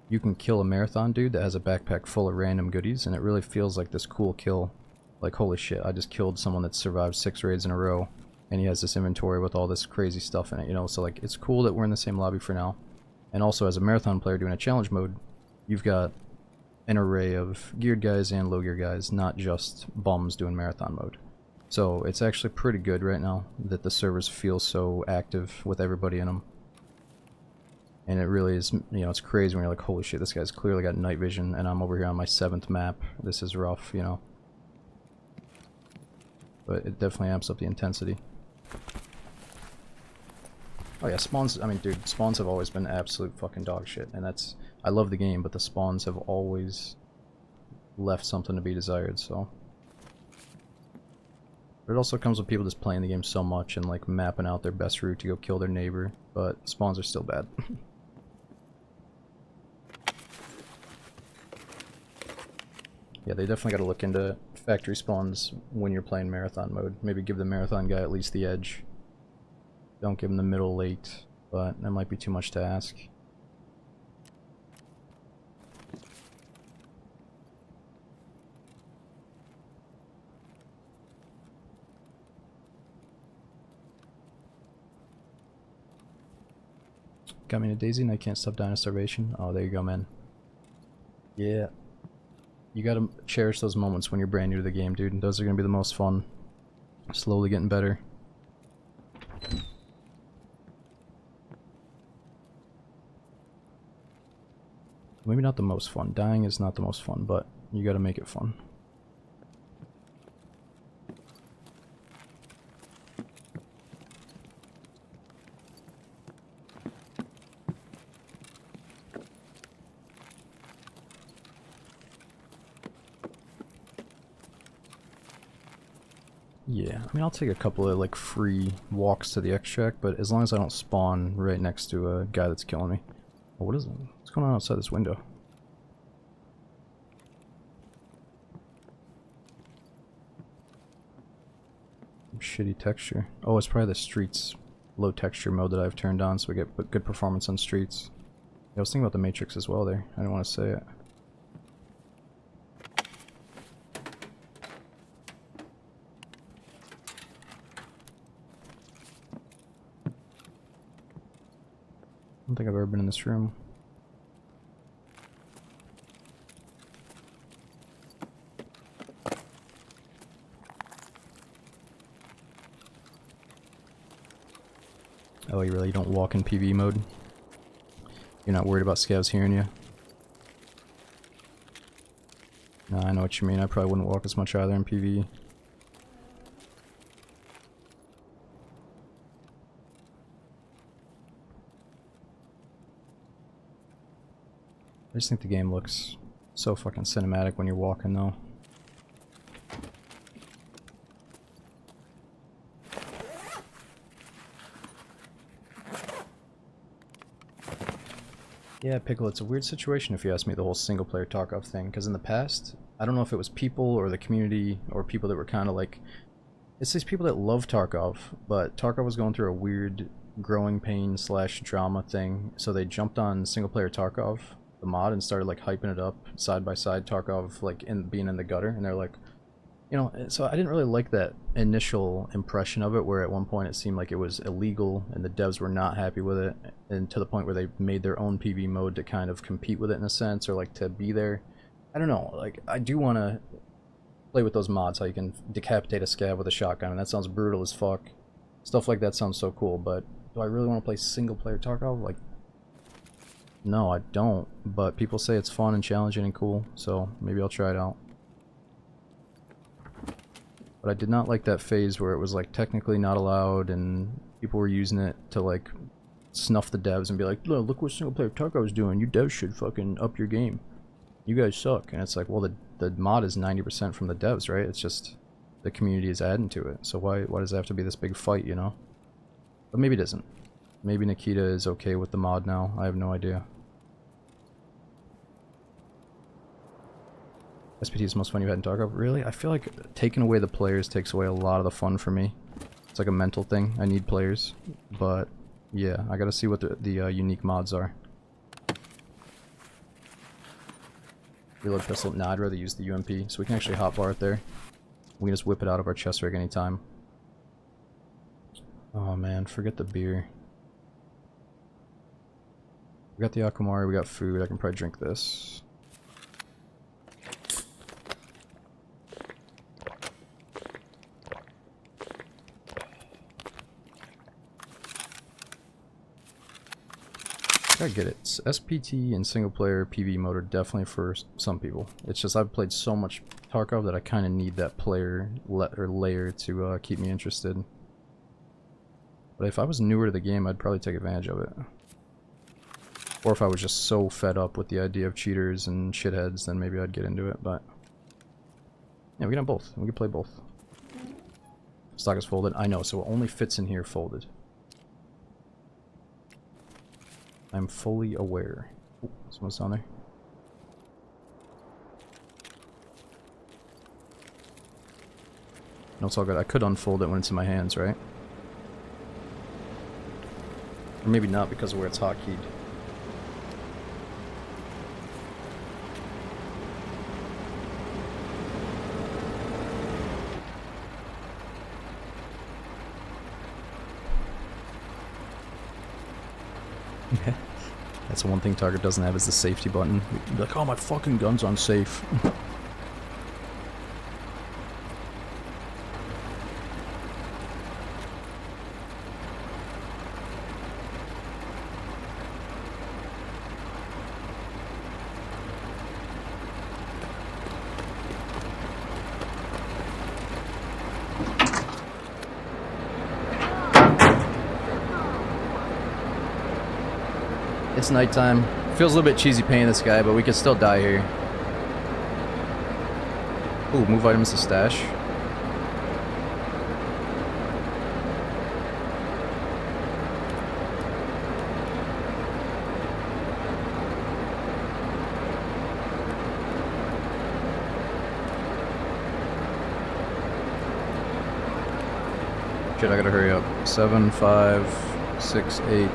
you can kill a marathon dude that has a backpack full of random goodies, and it really feels like this cool kill. Like, holy shit, I just killed someone that survived 6 raids in a row, and he has this inventory with all this crazy stuff in it, you know? So, like, it's cool that we're in the same lobby for now. And also, as a marathon player doing a challenge mode, you've got an array of geared guys and low gear guys, not just bums doing marathon mode. So it's actually pretty good right now that the servers feel so active with everybody in them. And it really is, you know, it's crazy when you're like, holy shit, this guy's clearly got night vision, and I'm over here on my 7th map. This is rough, you know. But it definitely amps up the intensity. Oh yeah, spawns, I mean, dude, spawns have always been absolute fucking dog shit, and that's, I love the game, but the spawns have always left something to be desired, so. But it also comes with people just playing the game so much and like mapping out their best route to go kill their neighbor, but spawns are still bad. Yeah, they definitely gotta look into factory spawns when you're playing marathon mode. Maybe give the marathon guy at least the edge. Don't give him the middle late, but that might be too much to ask. Got me in a daisy and I can't stop dying of starvation. Oh, there you go, man. Yeah. You gotta cherish those moments when you're brand new to the game, dude. Those are gonna be the most fun. Slowly getting better. Maybe not the most fun. Dying is not the most fun, but you gotta make it fun. Yeah, I mean, I'll take a couple of like free walks to the extract, but as long as I don't spawn right next to a guy that's killing me. Oh, what is it? What's going on outside this window? Some shitty texture. Oh, it's probably the streets low texture mode that I've turned on, so we get good performance on streets. Yeah, I was thinking about the Matrix as well there. I didn't want to say it. I don't think I've ever been in this room. Oh, you really don't walk in PvE mode? You're not worried about scavs hearing you? No, I know what you mean. I probably wouldn't walk as much either in PvE. I just think the game looks so fucking cinematic when you're walking, though. Yeah, Pickle, it's a weird situation if you ask me, the whole single-player Tarkov thing, because in the past, I don't know if it was people or the community or people that were kind of like... It's these people that love Tarkov, but Tarkov was going through a weird growing pain / drama thing, so they jumped on single-player Tarkov, the mod, and started like hyping it up side by side, Tarkov like being in the gutter, and they're like, you know, so I didn't really like that initial impression of it, where at one point it seemed like it was illegal and the devs were not happy with it, and to the point where they made their own PvE mode to kind of compete with it in a sense, or like to be there. I don't know, like I do want to play with those mods, how you can decapitate a scav with a shotgun, and that sounds brutal as fuck. Stuff like that sounds so cool, but do I really want to play single player Tarkov? Like, no, I don't, but people say it's fun and challenging and cool, so maybe I'll try it out. But I did not like that phase where it was like technically not allowed and people were using it to like snuff the devs and be like, look what single player Tarkov is doing, you devs should fucking up your game. You guys suck. And it's like, well, the mod is 90% from the devs, right? It's just the community is adding to it. So why does it have to be this big fight, you know? But maybe it isn't. Maybe Nikita is okay with the mod now. I have no idea. SPT is the most fun you've had in Tarkov? Really? I feel like taking away the players takes away a lot of the fun for me. It's like a mental thing. I need players. But, yeah, I gotta see what the unique mods are. Reload pistol? Nah, I'd rather use the UMP. So we can actually hotbar it there. We can just whip it out of our chest rig anytime. Oh man, forget the beer. We got the Akamari, we got food, I can probably drink this. I get it. It's SPT and single player PvE mode are definitely for some people. It's just I've played so much Tarkov that I kind of need that player layer to keep me interested. But if I was newer to the game, I'd probably take advantage of it. Or if I was just so fed up with the idea of cheaters and shitheads, then maybe I'd get into it, but... Yeah, we can have both. We can play both. Stock is folded. I know, so it only fits in here folded. I'm fully aware. Ooh, someone's down there. No, it's all good. I could unfold it when it's in my hands, right? Or maybe not because of where it's hotkeyed. That's the one thing Target doesn't have is the safety button. You'd be like, oh, my fucking gun's unsafe. It's nighttime. Feels a little bit cheesy paying this guy, but we could still die here. Ooh, move items to stash. Shit, I gotta hurry up. 7, 5, 6, 8.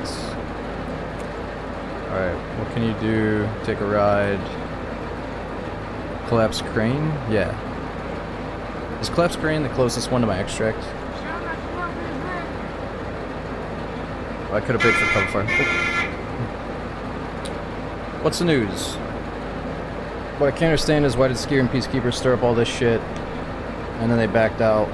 Alright, what can you do? Take a ride. Collapse crane? Yeah. Is collapse crane the closest one to my extract? Oh, I could have paid for cover fire. Oh. What's the news? What I can't understand is why did Skier and Peacekeeper stir up all this shit and then they backed out.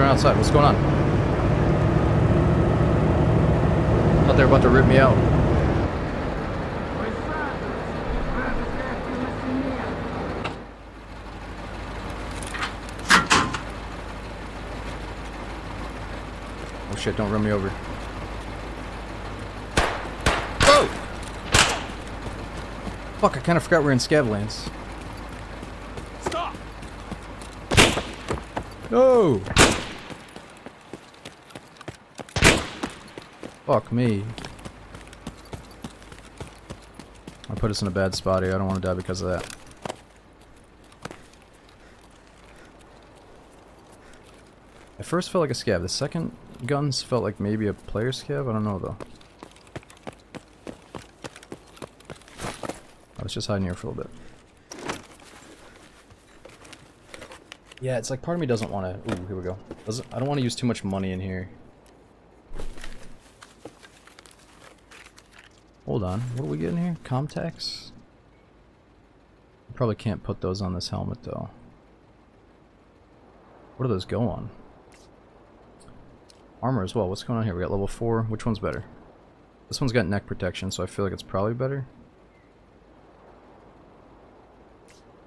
Outside. What's going on? Thought they were about to rip me out. Oh shit, don't run me over. Whoa! Fuck, I kind of forgot we're in Scavlands. Stop! No! Fuck me. I put us in a bad spot here. I don't want to die because of that. At first felt like a scav. The second guns felt like maybe a player scav. I don't know though. I was just hiding here for a little bit. Yeah, it's like part of me doesn't want to. Ooh, here we go. I don't want to use too much money in here. Hold on, what are we getting here? Comtax? Probably can't put those on this helmet though. What do those go on? Armor as well. What's going on here? We got level 4. Which one's better? This one's got neck protection, so I feel like it's probably better.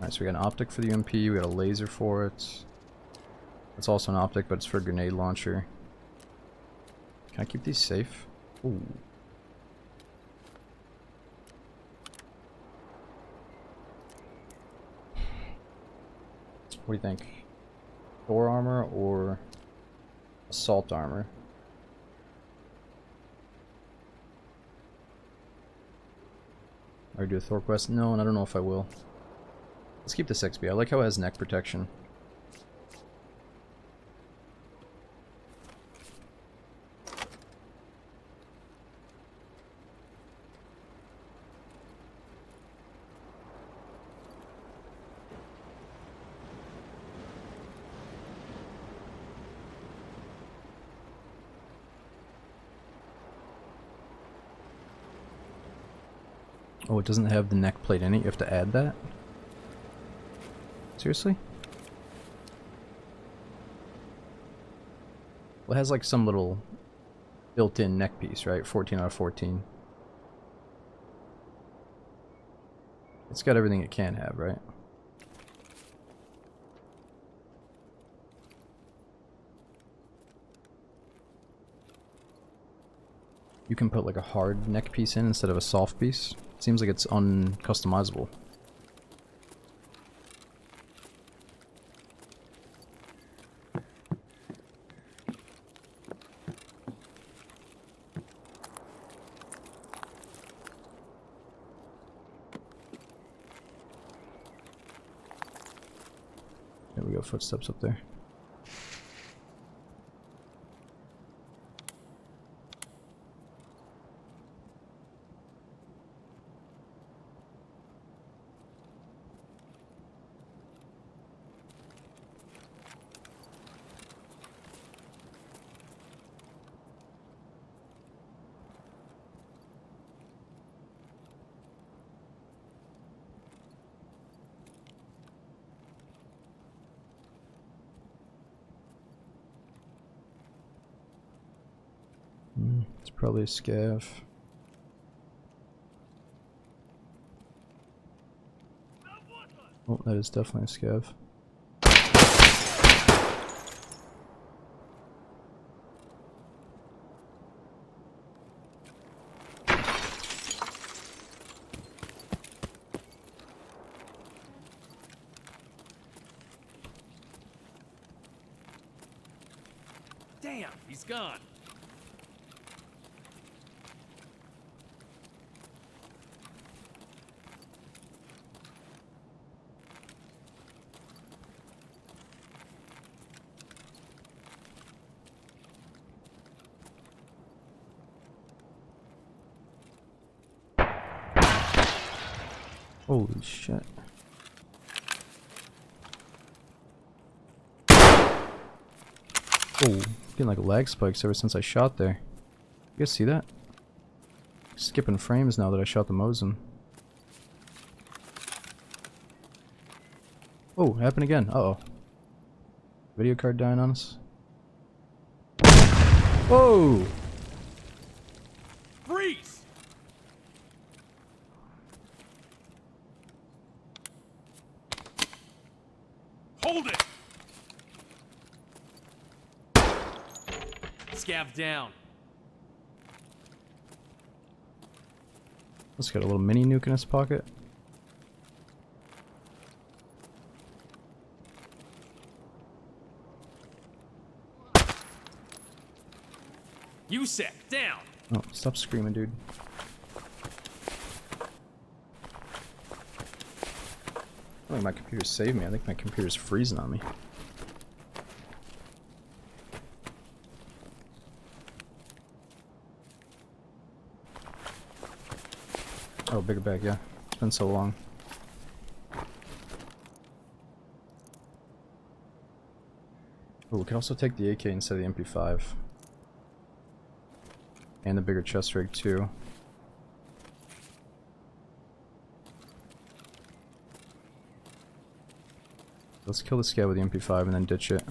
Alright, so we got an optic for the UMP, we got a laser for it. It's also an optic, but it's for a grenade launcher. Can I keep these safe? Ooh. What do you think? Thor armor or assault armor? Or do a Thor quest? No, and I don't know if I will. Let's keep this XP. I like how it has neck protection. Oh, it doesn't have the neck plate in it? You have to add that? Seriously? Well, it has like some little built-in neck piece, right? 14 out of 14. It's got everything it can have, right? You can put like a hard neck piece in instead of a soft piece. Seems like it's uncustomizable. There we go, footsteps up there. It's probably a scav. Oh, that is definitely a scav. Damn, he's gone. Holy shit. Oh, getting like lag spikes ever since I shot there. You guys see that? Skipping frames now that I shot the Mosin. Oh, happened again. Uh-oh. Video card dying on us. Whoa! Freeze! Hold it! Scav down. Let's get a little mini nuke in his pocket. USEC, down! Oh, stop screaming, dude. I don't think my computer saved me. I think my computer's freezing on me. Oh, bigger bag, yeah. It's been so long. Oh, we can also take the AK instead of the MP5. And the bigger chest rig, too. Let's kill this guy with the MP5 and then ditch it.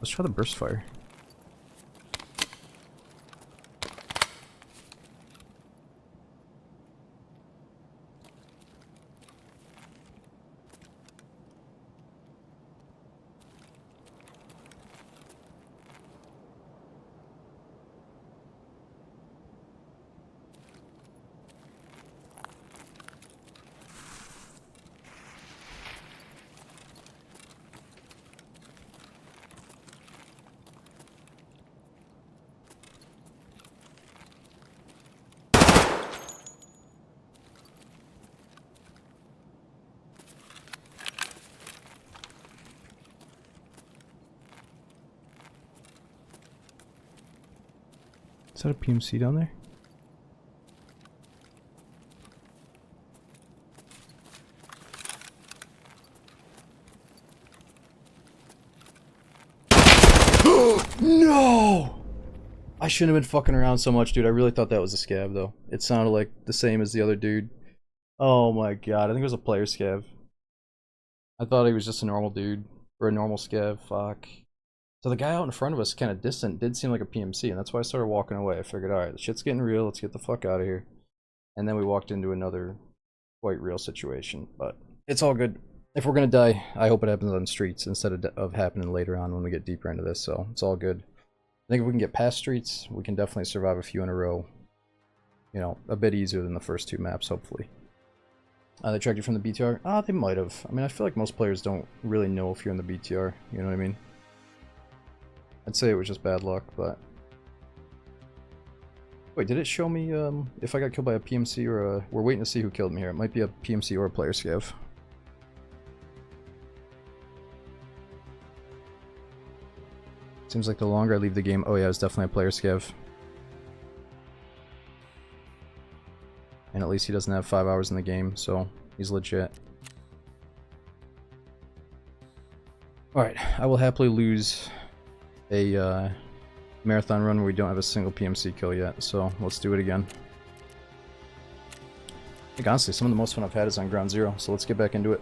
Let's try the burst fire. Is that a PMC down there? No! I shouldn't have been fucking around so much, dude. I really thought that was a scav, though. It sounded like the same as the other dude. Oh my god, I think it was a player scav. I thought he was just a normal dude. Or a normal scav, fuck. So the guy out in front of us, kind of distant, did seem like a PMC, and that's why I started walking away. I figured, alright, the shit's getting real, let's get the fuck out of here. And then we walked into another quite real situation, but it's all good. If we're gonna die, I hope it happens on streets instead of happening later on when we get deeper into this, so it's all good. I think if we can get past streets, we can definitely survive a few in a row. You know, a bit easier than the first two maps, hopefully. They tracked you from the BTR? Ah, they might have. I mean, I feel like most players don't really know if you're in the BTR, you know what I mean? I'd say it was just bad luck, but... Wait, did it show me if I got killed by a PMC or a... We're waiting to see who killed me here. It might be a PMC or a player scav. Seems like the longer I leave the game... Oh yeah, it's definitely a player scav. And at least he doesn't have 5 hours in the game, so he's legit. Alright, I will happily lose a marathon run where we don't have a single PMC kill yet, so let's do it again. I think honestly, some of the most fun I've had is on Ground Zero, so let's get back into it.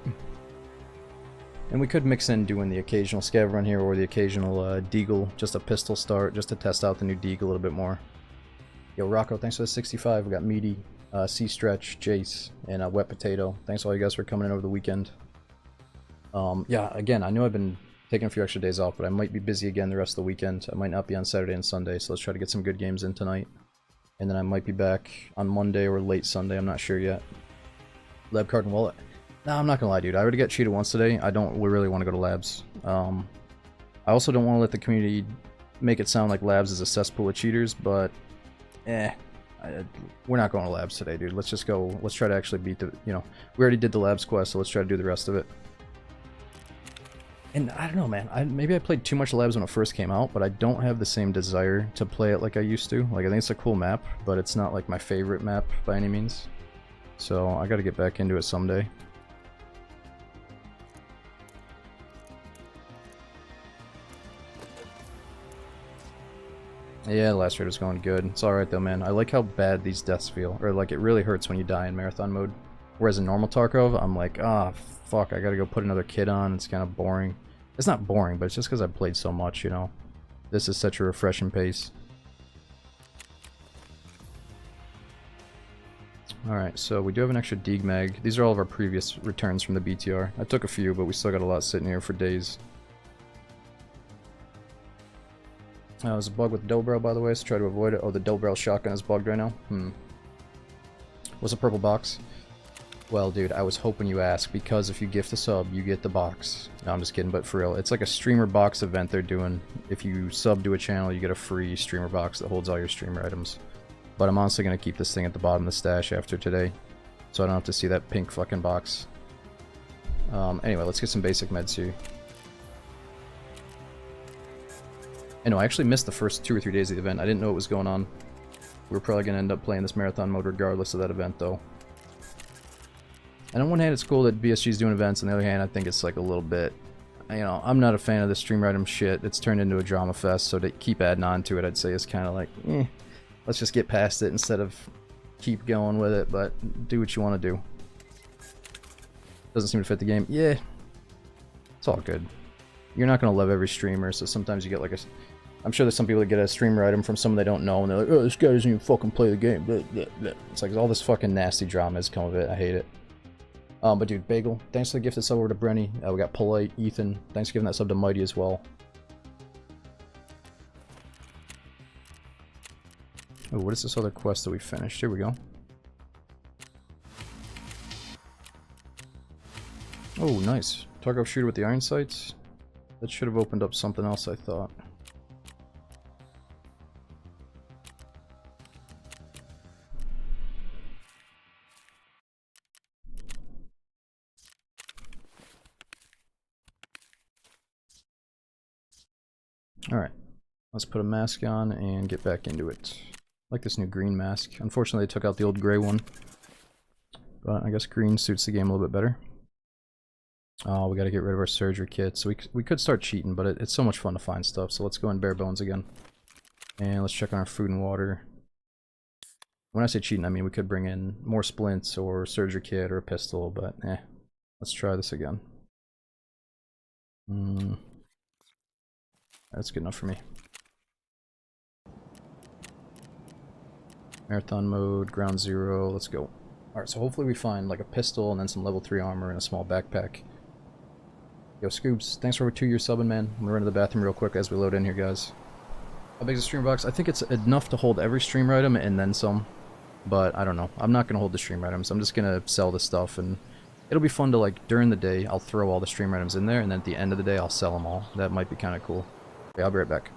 And we could mix in doing the occasional scav run here or the occasional deagle, just a pistol start, just to test out the new deagle a little bit more. Yo, Rocco, thanks for the 65. We got Meaty, C-Stretch, Jace, and Wet Potato. Thanks all you guys for coming in over the weekend. Yeah, again, I know I've been taking a few extra days off, but I might be busy again the rest of the weekend. I might not be on Saturday and Sunday, so let's try to get some good games in tonight. And then I might be back on Monday or late Sunday, I'm not sure yet. Lab card and wallet. Nah, I'm not gonna lie, dude. I already got cheated once today. I don't really want to go to labs. I also don't want to let the community make it sound like labs is a cesspool of cheaters, but we're not going to labs today, dude. Let's just go. Let's try to actually beat the, you know, we already did the labs quest, so let's try to do the rest of it. And I don't know, man. Maybe I played too much labs when it first came out, but I don't have the same desire to play it like I used to. Like, I think it's a cool map, but it's not like my favorite map by any means. So I got to get back into it someday. Yeah, the last raid was going good. It's alright though, man. I like how bad these deaths feel. Or like, it really hurts when you die in marathon mode. Whereas in normal Tarkov, I'm like, ah, fuck, I gotta go put another kit on. It's kind of boring. It's not boring, but it's just because I've played so much, you know. This is such a refreshing pace. Alright, so we do have an extra Deeg mag. These are all of our previous returns from the BTR. I took a few, but we still got a lot sitting here for days. There's a bug with Dobro, by the way, so try to avoid it. Oh, the Dobro shotgun is bugged right now? What's a purple box? Well, dude, I was hoping you asked, because if you gift a sub, you get the box. No, I'm just kidding, but for real, it's like a streamer box event they're doing. If you sub to a channel, you get a free streamer box that holds all your streamer items. But I'm honestly going to keep this thing at the bottom of the stash after today, so I don't have to see that pink fucking box. Anyway, let's get some basic meds here. I know, I actually missed the first 2 or 3 days of the event. I didn't know what was going on. We were probably going to end up playing this marathon mode regardless of that event, though. And on one hand, it's cool that BSG's doing events. On the other hand, I think it's like a little bit... You know, I'm not a fan of the streamer item shit. It's turned into a drama fest, so to keep adding on to it, I'd say is kind of like, let's just get past it instead of keep going with it, but do what you want to do. Doesn't seem to fit the game. Yeah, it's all good. You're not going to love every streamer, so sometimes you get like a... I'm sure there's some people that get a streamer item from someone they don't know, and they're like, oh, this guy doesn't even fucking play the game. Blah, blah, blah. It's like all this fucking nasty drama has come of it. I hate it. But dude, Bagel, thanks for the gifted sub over to Brenny. We got Polite, Ethan. Thanks for giving that sub to Mighty as well. Oh, what is this other quest that we finished? Here we go. Oh, nice. Tarkov shooter with the iron sights. That should have opened up something else, I thought. Alright, let's put a mask on and get back into it. like this new green mask. Unfortunately, they took out the old gray one. But I guess green suits the game a little bit better. Oh, we gotta get rid of our surgery kit. So we could start cheating, but it's so much fun to find stuff. So let's go in bare bones again. And let's check on our food and water. When I say cheating, I mean we could bring in more splints or surgery kit or a pistol, but let's try this again. That's good enough for me. Marathon mode, ground zero, let's go. Alright, so hopefully we find like a pistol and then some level 3 armor and a small backpack. Yo, Scoobs, thanks for over 2 years subbing, man. I'm gonna run to the bathroom real quick as we load in here, guys. How big is the streamer box? I think it's enough to hold every streamer item and then some. But I don't know. I'm not gonna hold the streamer items. I'm just gonna sell the stuff, and it'll be fun to, like, during the day, I'll throw all the streamer items in there, and then at the end of the day, I'll sell them all. That might be kind of cool. Okay, I'll be right back.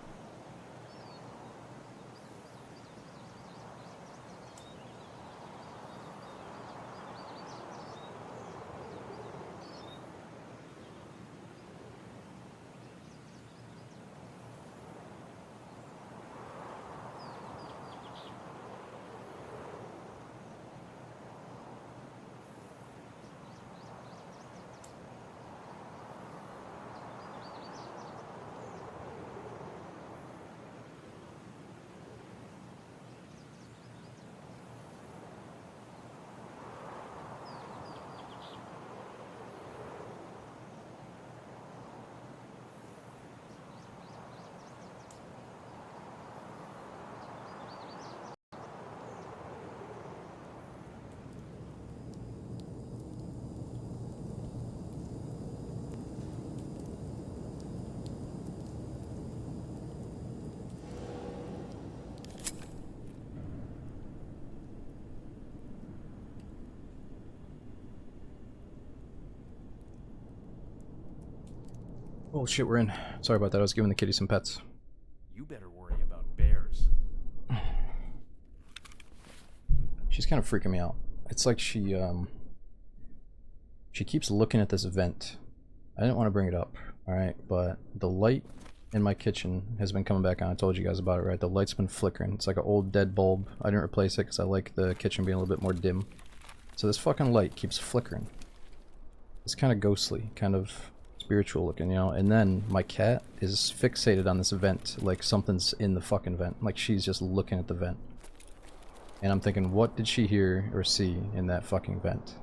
Oh shit, we're in. Sorry about that, I was giving the kitty some pets. You better worry about bears. She's kind of freaking me out. It's like she keeps looking at this vent. I didn't want to bring it up, alright, but the light in my kitchen has been coming back on. I told you guys about it, right? The light's been flickering. It's like an old dead bulb. I didn't replace it because I like the kitchen being a little bit more dim. So this fucking light keeps flickering. It's kind of ghostly, kind of spiritual looking, you know? And then my cat is fixated on this vent, like something's in the fucking vent. Like she's just looking at the vent. And I'm thinking, what did she hear or see in that fucking vent?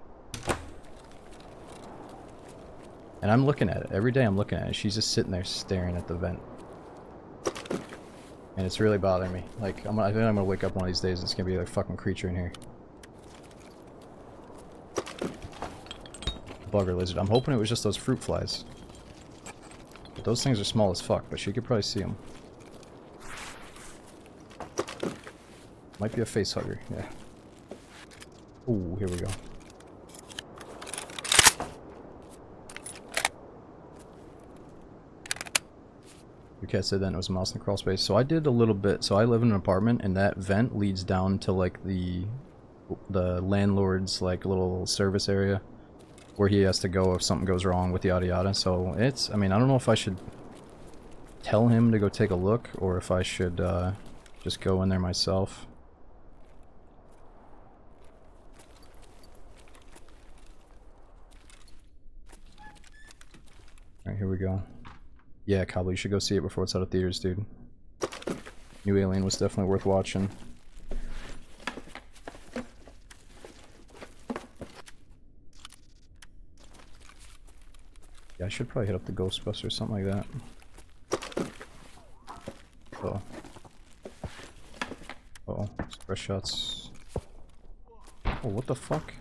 And I'm looking at it. Every day I'm looking at it. She's just sitting there staring at the vent. And it's really bothering me. Like, I think I'm gonna wake up one of these days and it's gonna be like a fucking creature in here. Bugger lizard. I'm hoping it was just those fruit flies. But those things are small as fuck, but she could probably see them. Might be a face hugger, yeah. Ooh, here we go. Your cat said then it was a mouse in the crawl space. So I did a little bit. So I live in an apartment, and that vent leads down to like the landlord's like little service area where he has to go if something goes wrong with the yada yada. So it's, I mean, I don't know if I should tell him to go take a look or if I should just go in there myself. Alright, here we go. Yeah, Cobble, you should go see it before it's out of theaters, dude. New Alien was definitely worth watching. Yeah, I should probably hit up the Ghostbusters or something like that. Uh-oh. Uh-oh. Fresh shots. Oh, what the fuck?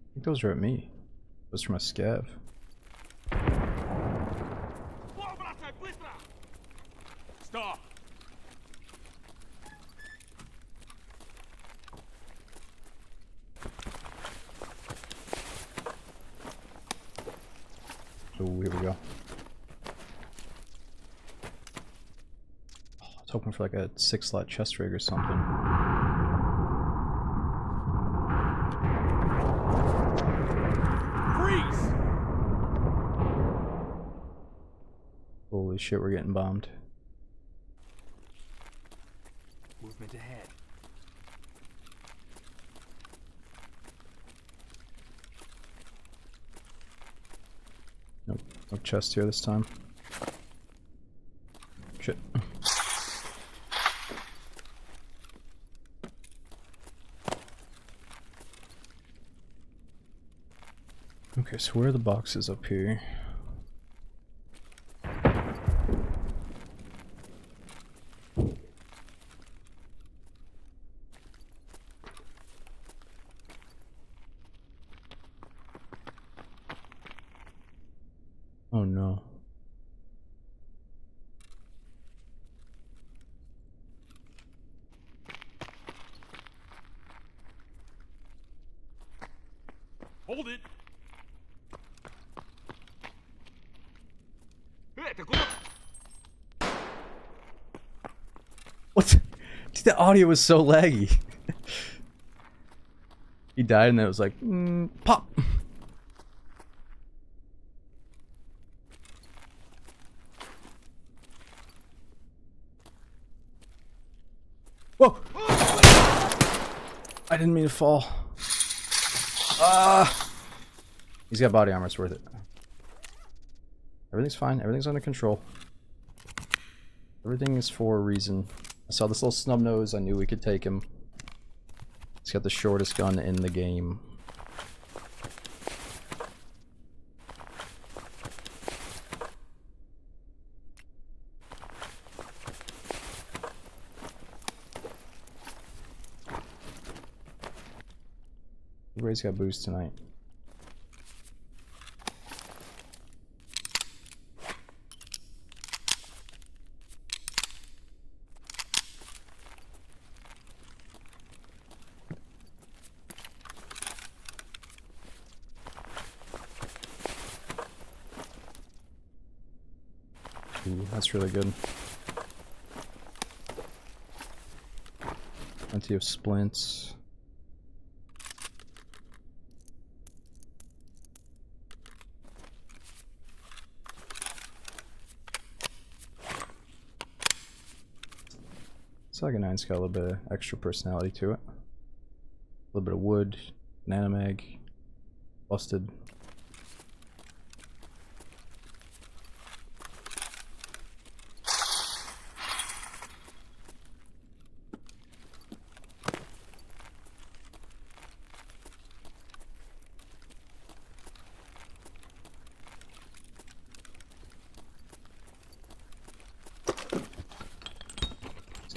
I think those are at me. Those are my scav. Stop! So here we go. Oh, I was hoping for like a 6-slot chest rig or something. Freeze! Holy shit, we're getting bombed. Movement ahead. Nope. No chest here this time. Shit. Okay, so where are the boxes up here? Oh no. Hold it. What? Dude, the audio was so laggy. He died and then it was like, pop. Whoa! I didn't mean to fall. Ah! He's got body armor, it's worth it. Everything's fine, everything's under control. Everything is for a reason. I saw this little snub nose, I knew we could take him. He's got the shortest gun in the game. Everybody's got booze tonight. Ooh, that's really good. Plenty of splints. Saga 9's got a little bit of extra personality to it. A little bit of wood, banana mag, busted.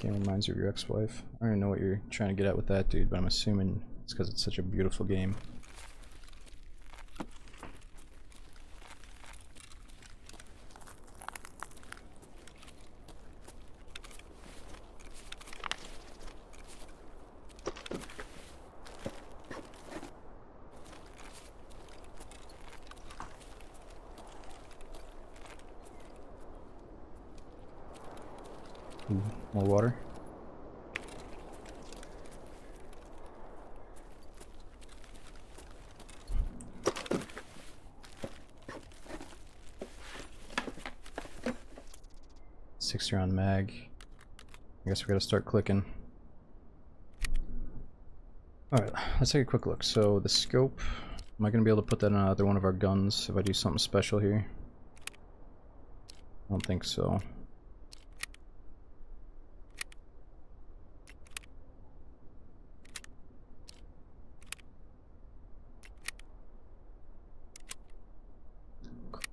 Game reminds you of your ex-wife. I don't even know what you're trying to get at with that, dude, but I'm assuming it's because it's such a beautiful game. Ooh, more water. Six-round mag. I guess we gotta start clicking. Alright, let's take a quick look. So the scope, am I gonna be able to put that on either one of our guns if I do something special here? I don't think so.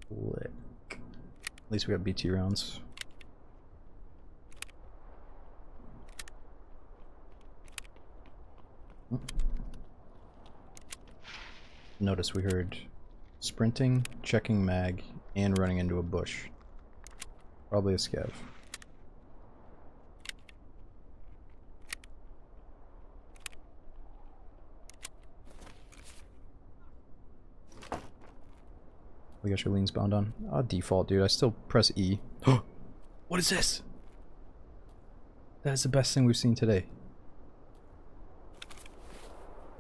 Click. At least we got BT rounds. Notice we heard sprinting, checking mag, and running into a bush. Probably a scav. We got your leans bound on. Oh, default, dude. I still press E. What is this? That is the best thing we've seen today.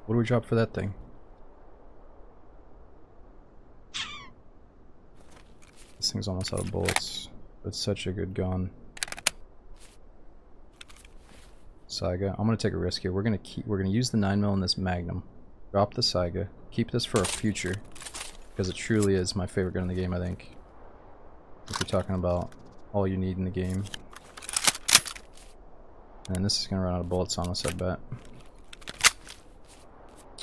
What do we drop for that thing? This thing's almost out of bullets. But it's such a good gun. Saiga. I'm gonna take a risk here. We're gonna use the 9mm in this Magnum. Drop the Saiga. Keep this for a future. Because it truly is my favorite gun in the game, I think. If you're talking about all you need in the game. And this is gonna run out of bullets on us, I bet.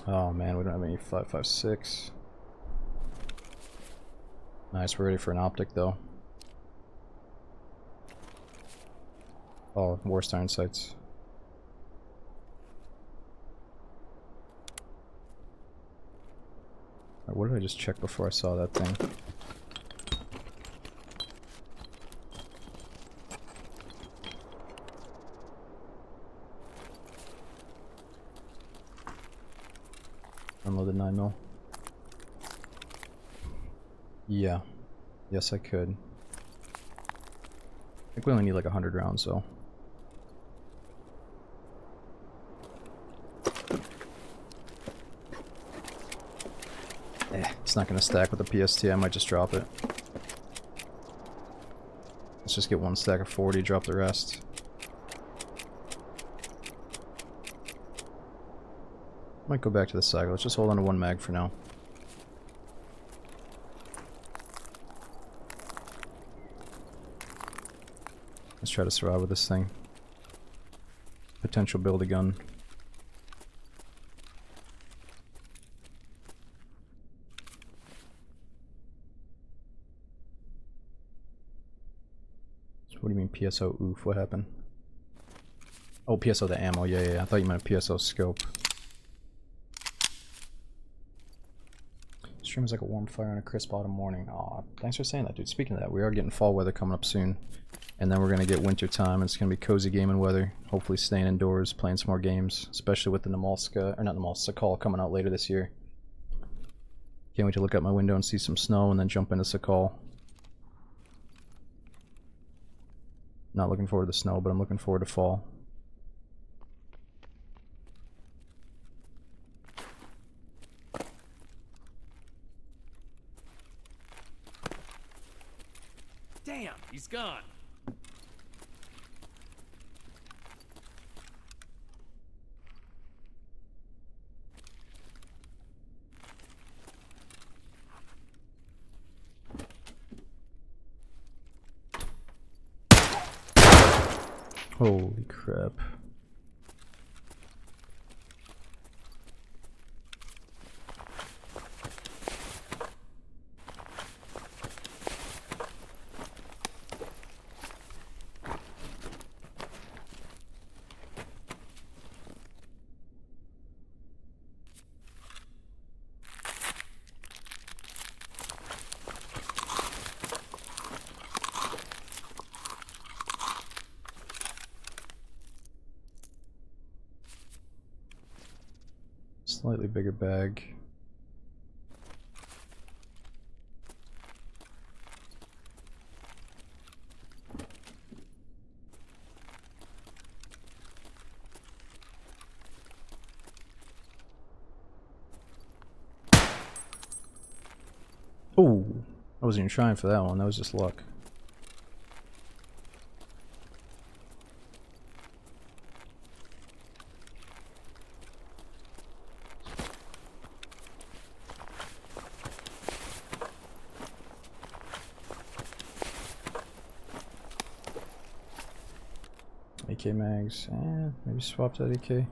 Oh man, we don't have any 5.56. Nice, we're ready for an optic though. Oh, worst iron sights. What did I just check before I saw that thing? Unloaded 9mm. Yeah. Yes, I could. I think we only need like 100 rounds, though. It's not gonna stack with the PST, I might just drop it. Let's just get one stack of 40, drop the rest. Might go back to the Saiga. Let's just hold on to one mag for now. Let's try to survive with this thing. Potential build a gun. What do you mean PSO? Oof, what happened? Oh, PSO the ammo. Yeah. I thought you meant a PSO scope. Stream is like a warm fire on a crisp autumn morning. Aw, thanks for saying that, dude. Speaking of that, we are getting fall weather coming up soon. And then we're going to get winter time. It's going to be cozy gaming weather. Hopefully staying indoors, playing some more games. Especially with the Namalska, or not Namalska, Sakal coming out later this year. Can't wait to look out my window and see some snow and then jump into Sakal. Not looking forward to the snow, but I'm looking forward to fall. Damn, he's gone. Holy crap. Slightly bigger bag. Oh, I wasn't even trying for that one. That was just luck. AK mags, maybe swap that AK.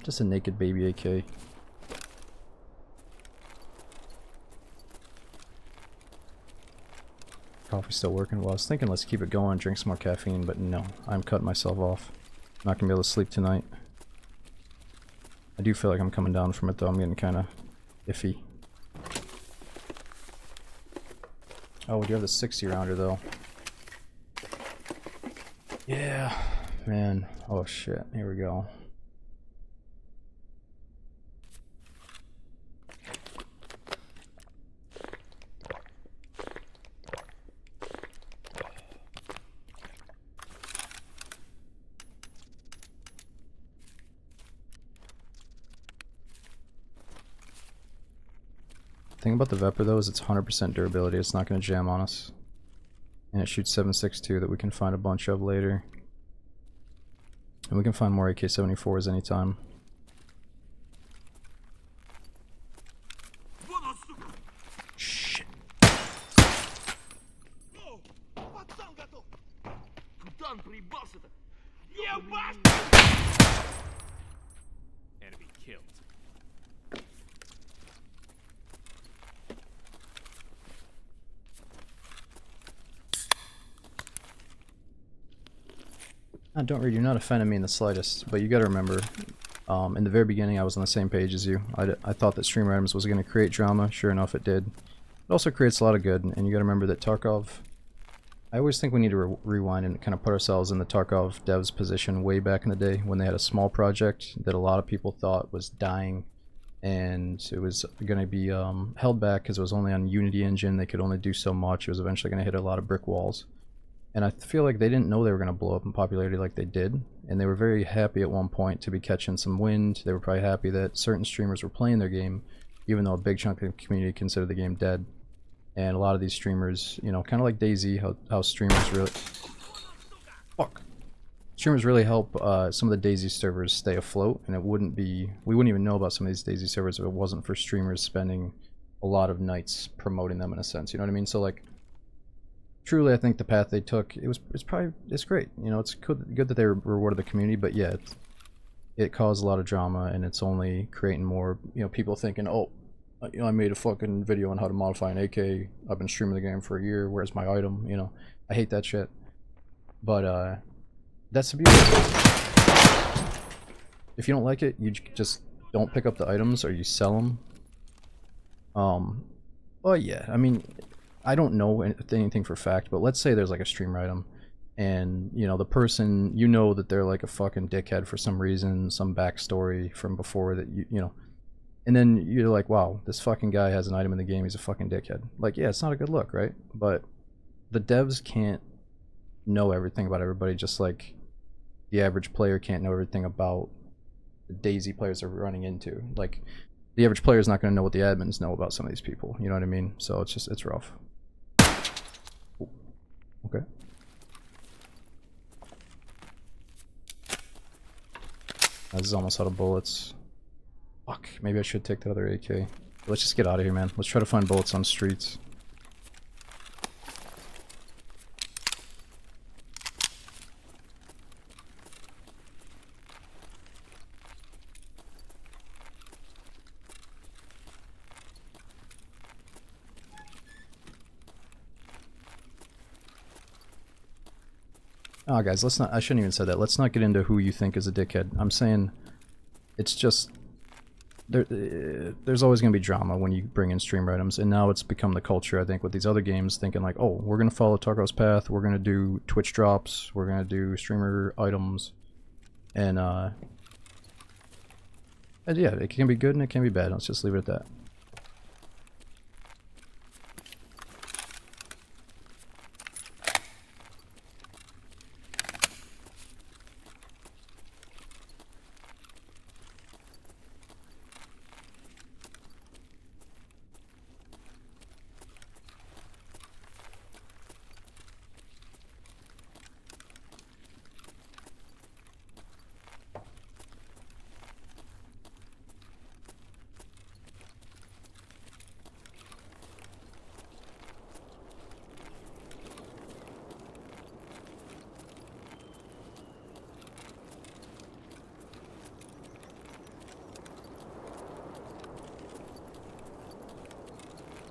Just a naked baby AK. Coffee's still working. Well, I was thinking let's keep it going, drink some more caffeine, but no, I'm cutting myself off. Not gonna be able to sleep tonight. I do feel like I'm coming down from it though, I'm getting kinda iffy. Oh, we do have the 60 rounder though. Yeah, man. Oh shit, here we go. The thing about the Vepr though is it's 100% durability, it's not going to jam on us. And it shoots 7.62 that we can find a bunch of later. And we can find more AK-74s anytime. Shit. Enemy killed. Don't read, you're not offending me in the slightest, but you gotta remember, in the very beginning I was on the same page as you. I thought that streamer items was going to create drama. Sure enough it did. It also creates a lot of good, and you gotta remember that Tarkov, I always think we need to rewind and kind of put ourselves in the Tarkov devs position way back in the day when they had a small project that a lot of people thought was dying, and it was going to be held back because it was only on Unity engine. They could only do so much. It was eventually going to hit a lot of brick walls. And I feel like they didn't know they were going to blow up in popularity like they did. And they were very happy at one point to be catching some wind. They were probably happy that certain streamers were playing their game, even though a big chunk of the community considered the game dead. And a lot of these streamers, you know, kind of like DayZ, how streamers really... Fuck! Streamers really help some of the DayZ servers stay afloat, and it wouldn't be... We wouldn't even know about some of these DayZ servers if it wasn't for streamers spending a lot of nights promoting them in a sense, you know what I mean? So like, truly I think the path they took, it's great. You know, it's good that they rewarded the community, but yeah, it caused a lot of drama, and it's only creating more, you know, people thinking, oh, you know, I made a fucking video on how to modify an AK. I've been streaming the game for a year. Where's my item? You know, I hate that shit. But that's the beauty. If you don't like it, you just don't pick up the items or you sell them. Well, yeah. I mean, I don't know anything for fact, but let's say there's like a streamer item, and you know the person, you know that they're like a fucking dickhead for some reason, some backstory from before that you know. And then you're like, wow, this fucking guy has an item in the game, he's a fucking dickhead. Like, yeah, it's not a good look, right? But the devs can't know everything about everybody, just like the average player can't know everything about the DayZ players they're running into. Like, the average player is not going to know what the admins know about some of these people, you know what I mean? So it's just, it's rough. Ooh. Okay. This is almost out of bullets. Fuck, maybe I should take that other AK. Let's just get out of here, man. Let's try to find bullets on streets. Oh, guys, let's not, I shouldn't even say that. Let's not get into who you think is a dickhead. I'm saying it's just... There's always going to be drama when you bring in streamer items, and now it's become the culture, I think, with these other games, thinking like, oh, we're going to follow Tarkov's path, we're going to do Twitch drops, we're going to do streamer items, and yeah, it can be good and it can be bad. Let's just leave it at that.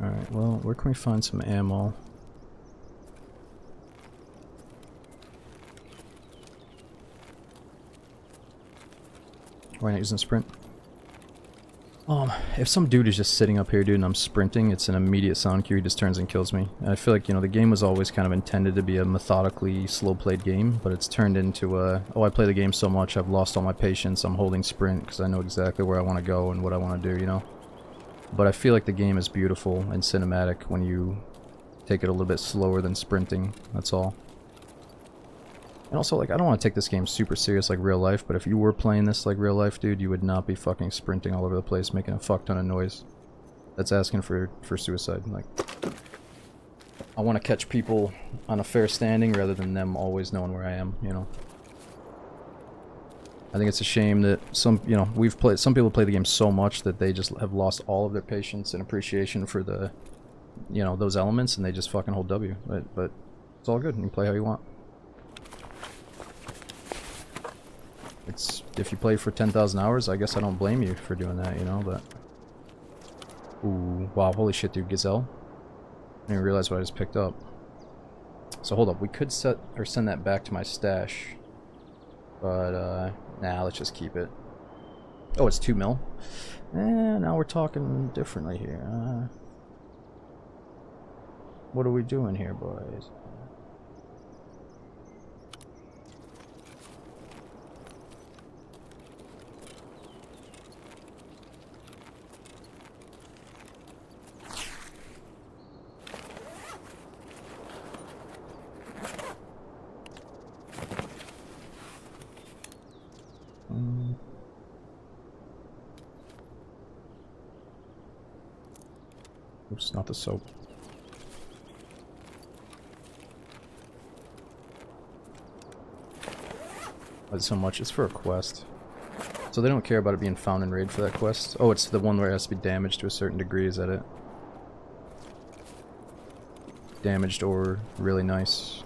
Alright, well, where can we find some ammo? Why not using sprint? If some dude is just sitting up here, dude, and I'm sprinting, it's an immediate sound cue. He just turns and kills me. And I feel like, you know, the game was always kind of intended to be a methodically slow-played game, but it's turned into a, oh, I play the game so much, I've lost all my patience, I'm holding sprint because I know exactly where I want to go and what I want to do, you know? But I feel like the game is beautiful and cinematic when you take it a little bit slower than sprinting, that's all. And also, like, I don't want to take this game super serious like real life, but if you were playing this like real life, dude, you would not be fucking sprinting all over the place making a fuck ton of noise. That's asking for suicide. Like, I want to catch people on a fair standing rather than them always knowing where I am, you know? I think it's a shame that some people play the game so much that they just have lost all of their patience and appreciation for the, those elements, and they just fucking hold W. But it's all good. You can play how you want. It's if you play for 10,000 hours, I guess I don't blame you for doing that, but. Ooh, wow, holy shit, dude, Gazelle. I didn't even realize what I just picked up. So hold up, we could send that back to my stash. But, nah, let's just keep it. Oh, it's 2 mil? Now we're talking differently here. What are we doing here, boys? Oops, not the soap. That's so much. It's for a quest. So they don't care about it being found in raid for that quest. Oh, it's the one where it has to be damaged to a certain degree, is that it? Damaged or really nice.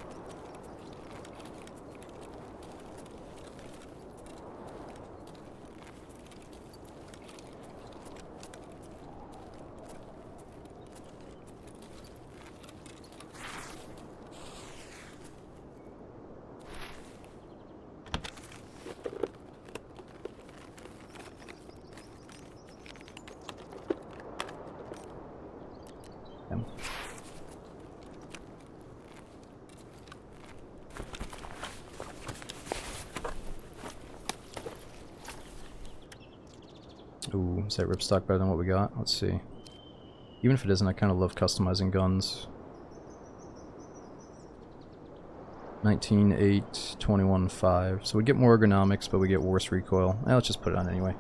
Ooh, is that ripstock better than what we got? Let's see. Even if it isn't, I kind of love customizing guns. 19.8, 21.5. So we get more ergonomics, but we get worse recoil. Let's just put it on anyway.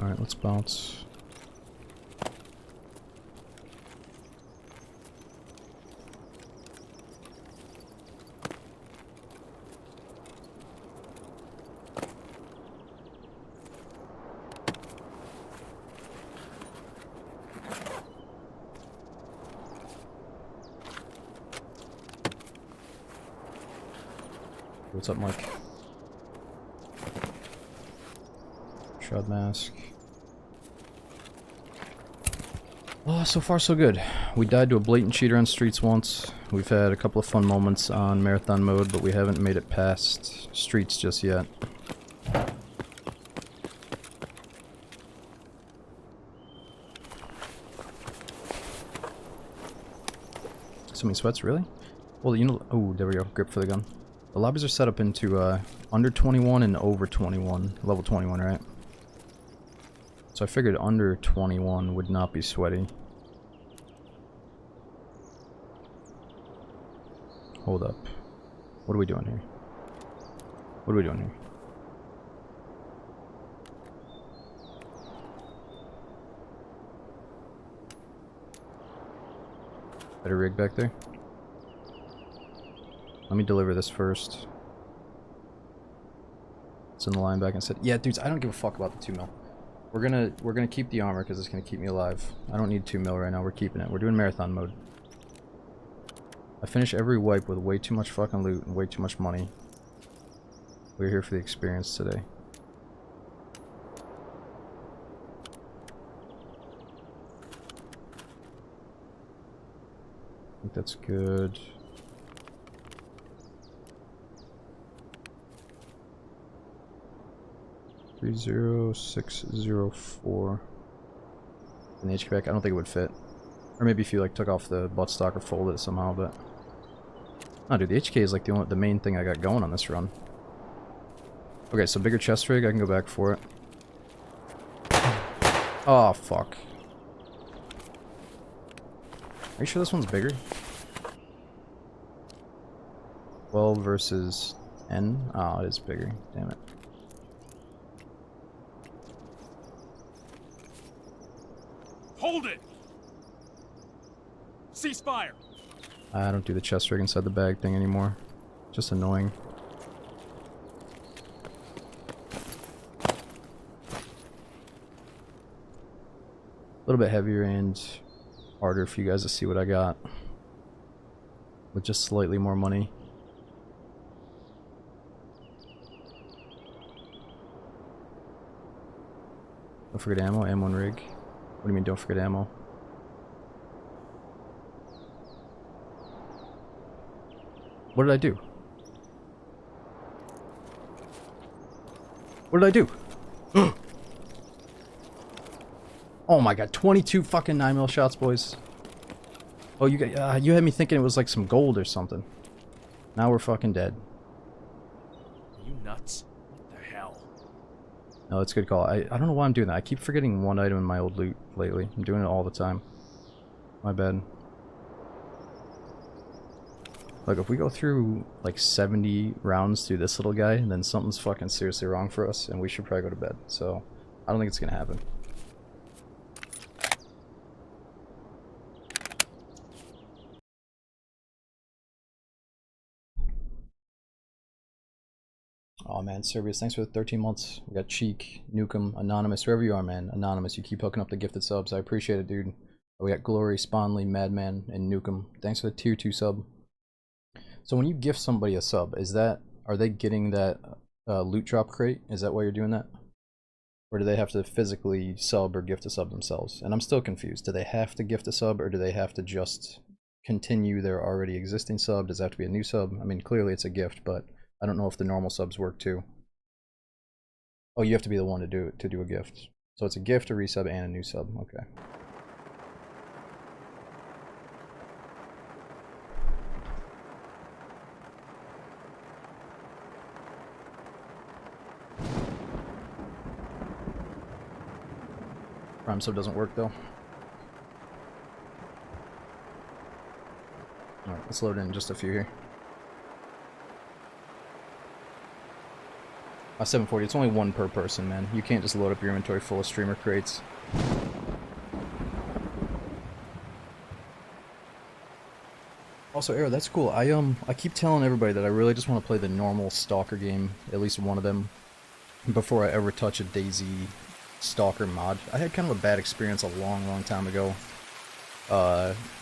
Alright, let's bounce. What's up, Mike? Shroud mask. Oh, so far so good. We died to a blatant cheater on streets once. We've had a couple of fun moments on marathon mode, but we haven't made it past streets just yet. So many sweats, really? Well, oh, there we go. Grip for the gun. The lobbies are set up into under 21 and over 21. Level 21, right? So I figured under 21 would not be sweaty. Hold up. What are we doing here? What are we doing here? Better rig back there? Let me deliver this first. It's in the line back and said, yeah, dudes, I don't give a fuck about the 2 mil. We're gonna keep the armor because it's gonna keep me alive. I don't need 2 mil right now. We're keeping it. We're doing marathon mode. I finish every wipe with way too much fucking loot and way too much money. We're here for the experience today. I think that's good. $30604. And the HQ back, I don't think it would fit. Or maybe if you like took off the buttstock or folded it somehow, but Oh, dude, the HK is like the main thing I got going on this run. Okay, so bigger chest rig, I can go back for it. Oh, fuck. Are you sure this one's bigger? 12 versus N? Oh, it is bigger. Damn it. Hold it! Ceasefire! I don't do the chest rig inside the bag thing anymore. Just annoying. A little bit heavier and harder for you guys to see what I got. With just slightly more money. Don't forget ammo, ammo and rig. What do you mean don't forget ammo? What did I do? What did I do? Oh my god, 22 fucking 9mm shots, boys. Oh, you had me thinking it was like some gold or something. Now we're fucking dead. Are you nuts? What the hell? No, it's a good call. I don't know why I'm doing that. I keep forgetting one item in my old loot lately. I'm doing it all the time. My bad. Look, if we go through like 70 rounds through this little guy, then something's fucking seriously wrong for us, and we should probably go to bed. So, I don't think it's gonna happen. Oh man, Servius, thanks for the 13 months. We got Cheek, Nukem, Anonymous, wherever you are, man. Anonymous, you keep hooking up the gifted subs. I appreciate it, dude. We got Glory, Spawnley, Madman, and Nukem. Thanks for the tier 2 sub. So when you gift somebody a sub, are they getting that loot drop crate? Is that why you're doing that? Or do they have to physically sub or gift a sub themselves? And I'm still confused. Do they have to gift a sub, or do they have to just continue their already existing sub? Does it have to be a new sub? I mean, clearly it's a gift, but I don't know if the normal subs work too. Oh, you have to be the one to do a gift. So it's a gift, a resub, and a new sub. Okay. Prime sub doesn't work though. Alright, let's load in just a few here. 740, it's only one per person, man. You can't just load up your inventory full of streamer crates. Also, Arrow, that's cool. I keep telling everybody that I really just want to play the normal Stalker game, at least one of them, before I ever touch a DayZ Stalker mod. I had kind of a bad experience a long time ago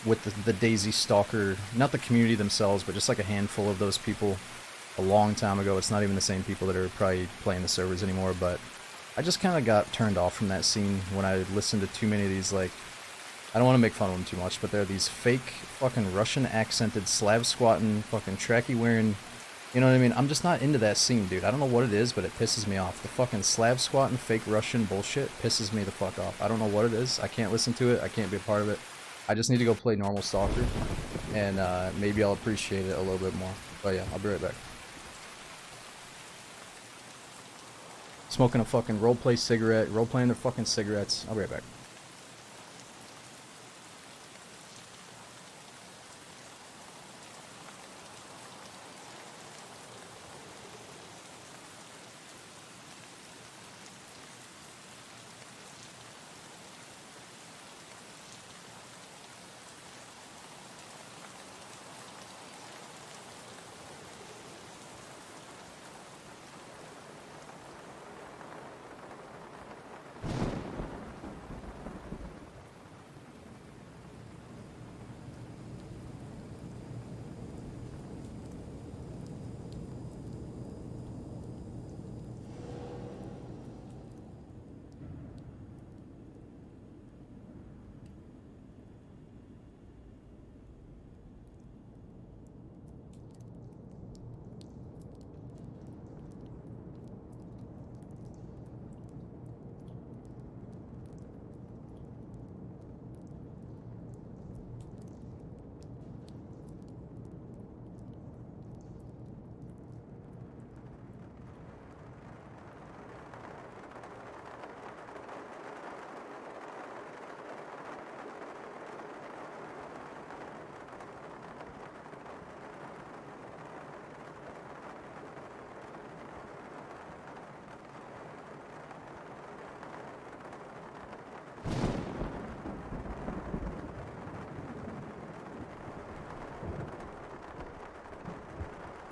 with the DayZ Stalker, not the community themselves, but just like a handful of those people a long time ago. It's not even the same people that are probably playing the servers anymore, but I just kind of got turned off from that scene when I listened to too many of these, like, I don't want to make fun of them too much, but they're these fake fucking Russian accented Slav squatting fucking tracky wearing, you know what I mean? I'm just not into that scene, dude. I don't know what it is, but it pisses me off. The fucking Slav squatting fake Russian bullshit pisses me the fuck off. I don't know what it is. I can't listen to it. I can't be a part of it. I just need to go play normal Stalker, and maybe I'll appreciate it a little bit more. But yeah, I'll be right back. Smoking a fucking roleplay cigarette, role-playing their fucking cigarettes. I'll be right back.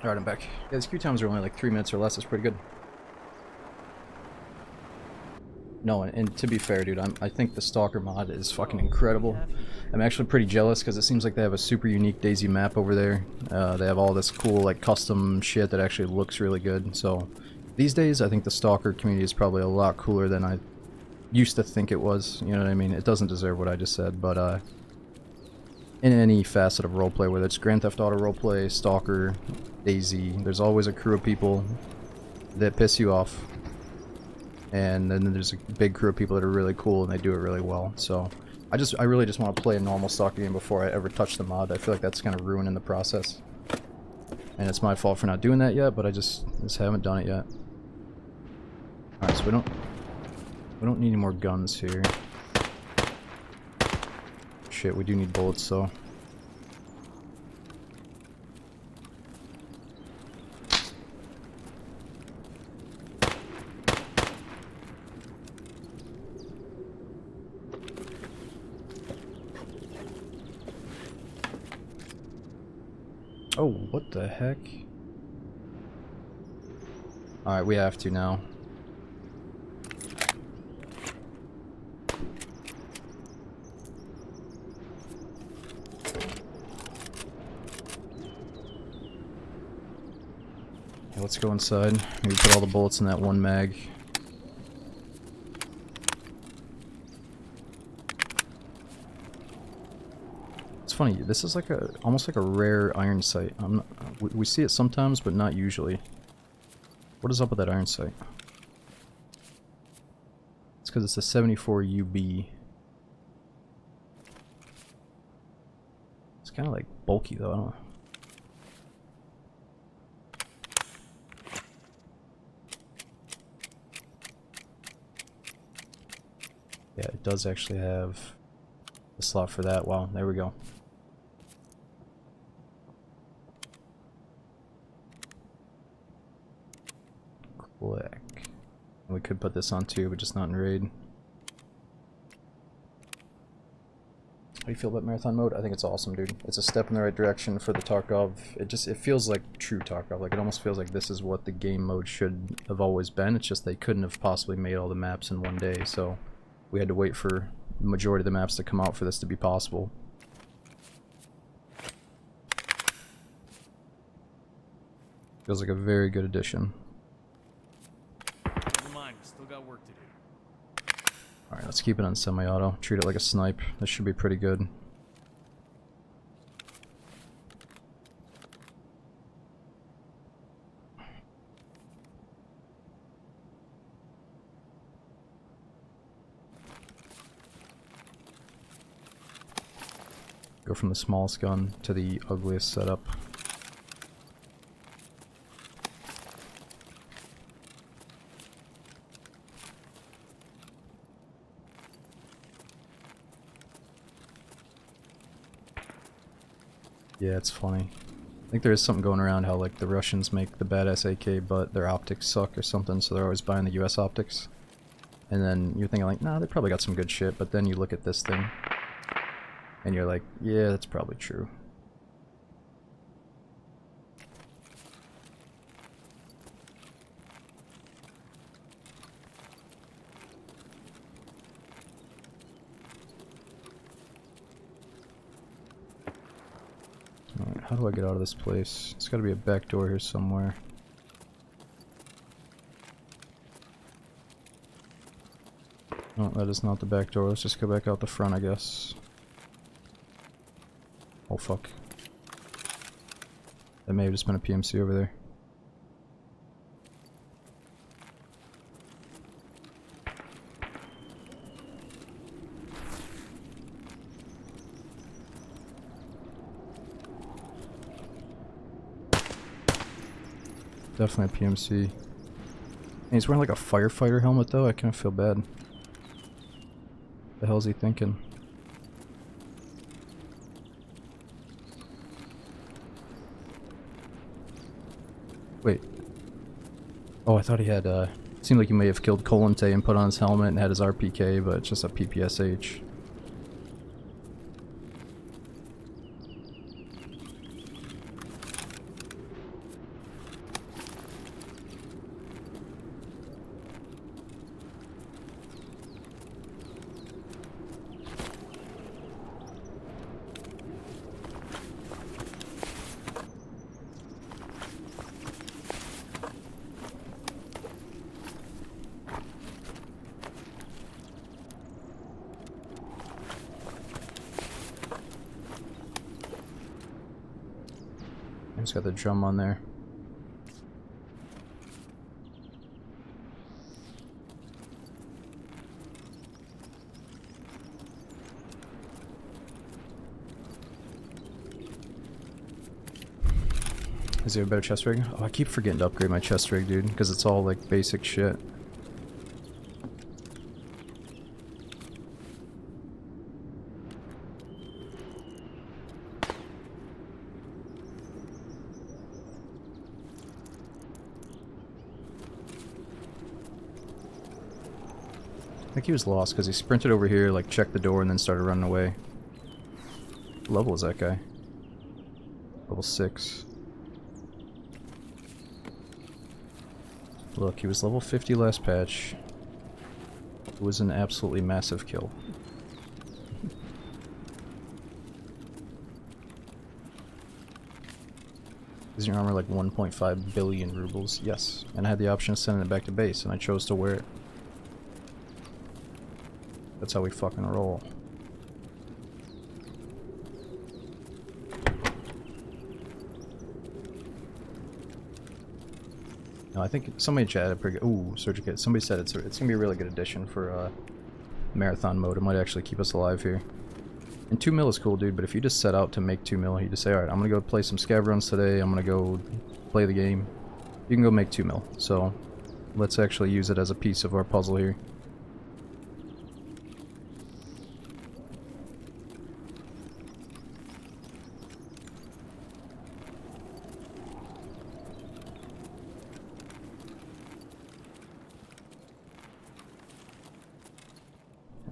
Alright, I'm back. Yeah, these queue times are only like 3 minutes or less. It's pretty good. No, and to be fair, dude, I think the Stalker mod is fucking incredible. I'm actually pretty jealous because it seems like they have a super unique DayZ map over there. They have all this cool, like, custom shit that actually looks really good. So, these days, I think the Stalker community is probably a lot cooler than I used to think it was. You know what I mean? It doesn't deserve what I just said, but, in any facet of roleplay, whether it's Grand Theft Auto roleplay, Stalker, DayZ, there's always a crew of people that piss you off. And then there's a big crew of people that are really cool and they do it really well. So I really just want to play a normal Stalker game before I ever touch the mod. I feel like that's kind of ruining the process. And it's my fault for not doing that yet, but I just haven't done it yet. Alright, so we don't need any more guns here. Shit, we do need bullets though. Oh, what the heck? Alright, we have to now. Okay, let's go inside. Maybe put all the bullets in that one mag. Funny, this is like almost like a rare iron sight. We see it sometimes, but not usually. What is up with that iron sight? It's because it's a 74 UB. It's kind of like bulky though. I don't know. Yeah, it does actually have a slot for that. Wow, there we go. Click. We could put this on too, but just not in raid. How do you feel about marathon mode? I think it's awesome, dude. It's a step in the right direction for the Tarkov. It feels like true Tarkov. Like, it almost feels like this is what the game mode should have always been. It's just they couldn't have possibly made all the maps in one day, so we had to wait for the majority of the maps to come out for this to be possible. Feels like a very good addition. Never mind, we still got work to do. Alright, let's keep it on semi-auto. Treat it like a snipe. This should be pretty good. Go from the smallest gun to the ugliest setup. Yeah, it's funny. I think there is something going around how like the Russians make the badass AK but their optics suck or something, so they're always buying the US optics. And then you're thinking like, nah, they probably got some good shit, but then you look at this thing and you're like, yeah, that's probably true. Alright, how do I get out of this place? It's gotta be a back door here somewhere. No, that is not the back door. Let's just go back out the front, I guess. Oh fuck. That may have just been a PMC over there. Definitely a PMC. And he's wearing like a firefighter helmet though, I kind of feel bad. The hell is he thinking? Wait. Oh, I thought he had, seemed like he may have killed Colante and put on his helmet and had his RPK, but it's just a PPSH. He's got the drum on there. Is there a better chest rig? Oh, I keep forgetting to upgrade my chest rig, dude, because it's all like basic shit. I think he was lost because he sprinted over here, like checked the door, and then started running away. What level is that guy? Level 6. Look, he was level 50 last patch. It was an absolutely massive kill. Is your armor like 1.5 billion rubles? Yes. And I had the option of sending it back to base, and I chose to wear it. That's how we fucking roll. No, I think somebody chatted pretty good. Ooh, Surgic Kit. Somebody said it's gonna be a really good addition for marathon mode. It might actually keep us alive here. And 2 mil is cool, dude, but if you just set out to make 2 mil, you just say, alright, I'm gonna go play some scav runs today, I'm gonna go play the game. You can go make 2 mil. So, let's actually use it as a piece of our puzzle here.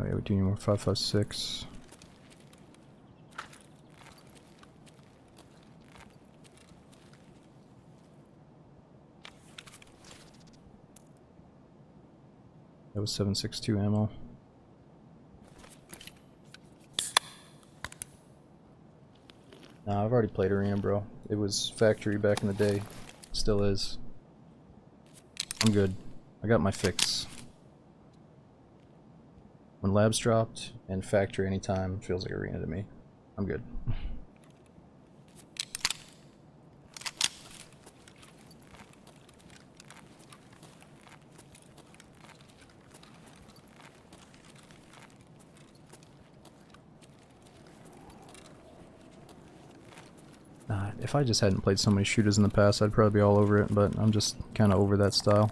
Oh yeah, we do need more 5.56. That was 7.62 ammo. Nah, I've already played Arena, bro. It was factory back in the day. Still is. I'm good. I got my fix. When labs dropped and factory anytime feels like Arena to me. I'm good. If I just hadn't played so many shooters in the past, I'd probably be all over it, but I'm just kind of over that style.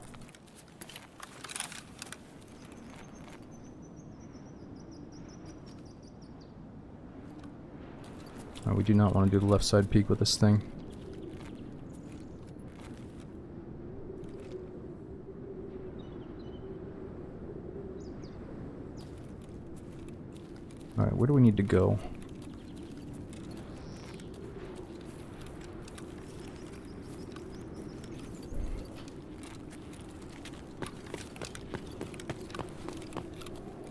We do not want to do the left side peek with this thing. Alright, where do we need to go?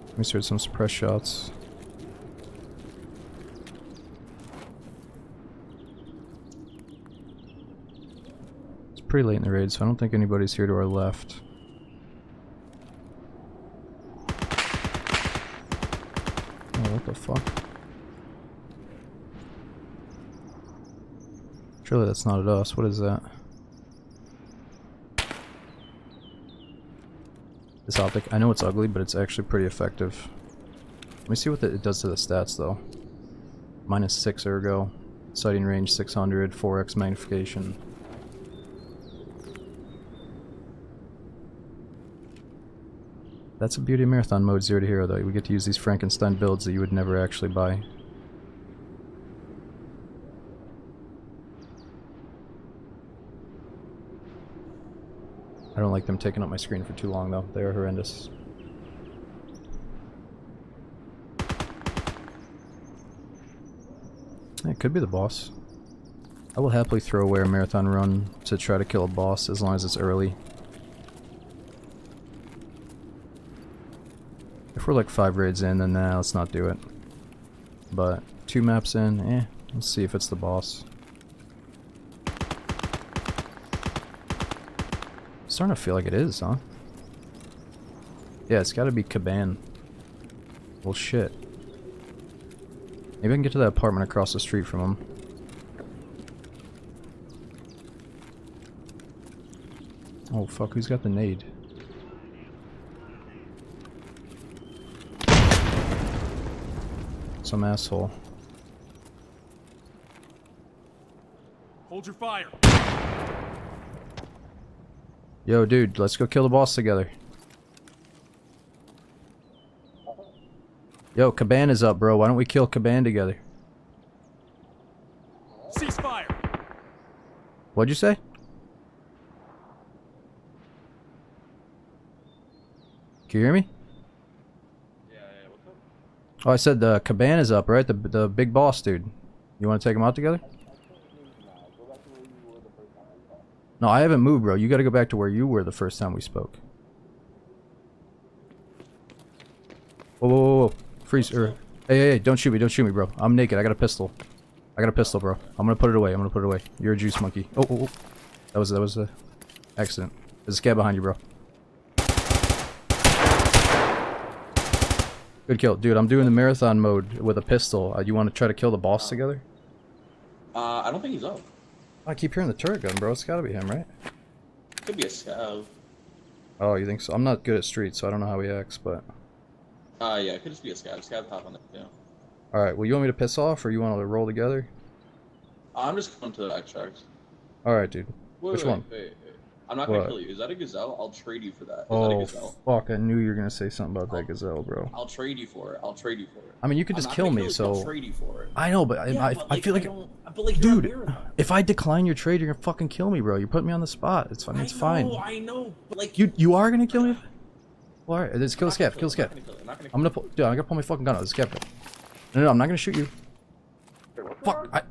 Let me start some suppress shots. It's pretty late in the raid, so I don't think anybody's here to our left. Oh, what the fuck? Surely that's not at us. What is that? This optic, I know it's ugly, but it's actually pretty effective. Let me see what it does to the stats, though. -6 ergo, sighting range 600, 4x magnification. That's a beauty of marathon mode 0 to hero, though. We get to use these Frankenstein builds that you would never actually buy. I don't like them taking up my screen for too long, though. They are horrendous. It could be the boss. I will happily throw away a marathon run to try to kill a boss as long as it's early. If we're like 5 raids in, then nah, let's not do it. But 2 maps in, let's see if it's the boss. Starting to feel like it is, huh? Yeah, it's gotta be Caban. Well, shit. Maybe I can get to that apartment across the street from him. Oh fuck, who's got the nade? Some asshole. Hold your fire. Yo, dude, let's go kill the boss together. Yo, Caban is up, bro. Why don't we kill Caban together? Cease fire. What'd you say? Can you hear me? Yeah, what's up? Oh, I said the Caban is up, right? The big boss, dude. You want to take him out together? No, I haven't moved, bro. You got to go back to where you were the first time we spoke. Whoa, whoa, whoa, whoa. Freeze. Hey, hey, don't shoot me, bro. I'm naked. I got a pistol. Bro. I'm gonna put it away. You're a juice monkey. Oh, oh, oh. That was a accident. There's a scab behind you, bro. Good kill. Dude, I'm doing the marathon mode with a pistol. You want to try to kill the boss together? I don't think he's up. I keep hearing the turret gun, bro. It's gotta be him, right? Could be a scav. Oh, you think so? I'm not good at streets, so I don't know how he acts, but... Yeah, it could just be a scav. Scav top on it, yeah. Alright, well, you want me to piss off, or you want to roll together? I'm just going to extracts. Alright, dude. Which one? Wait. I'm not gonna kill you. Is that a gazelle? I'll trade you for that. Is that a Oh, gazelle? fuck. I knew you were gonna say something about that gazelle, bro. I'll trade you for it. I mean, you could just kill me, so... I'll trade you for it. I know, but I feel like... Dude, if I decline your trade, you're gonna fucking kill me, bro. You're putting me on the spot. It's fine. It's fine. I know, but like... You are gonna kill me? Well, alright, let's kill the scav. Kill the scav. I'm gonna pull... Dude, I gotta pull my fucking gun out. The scav. No, I'm not gonna shoot you. Fuck,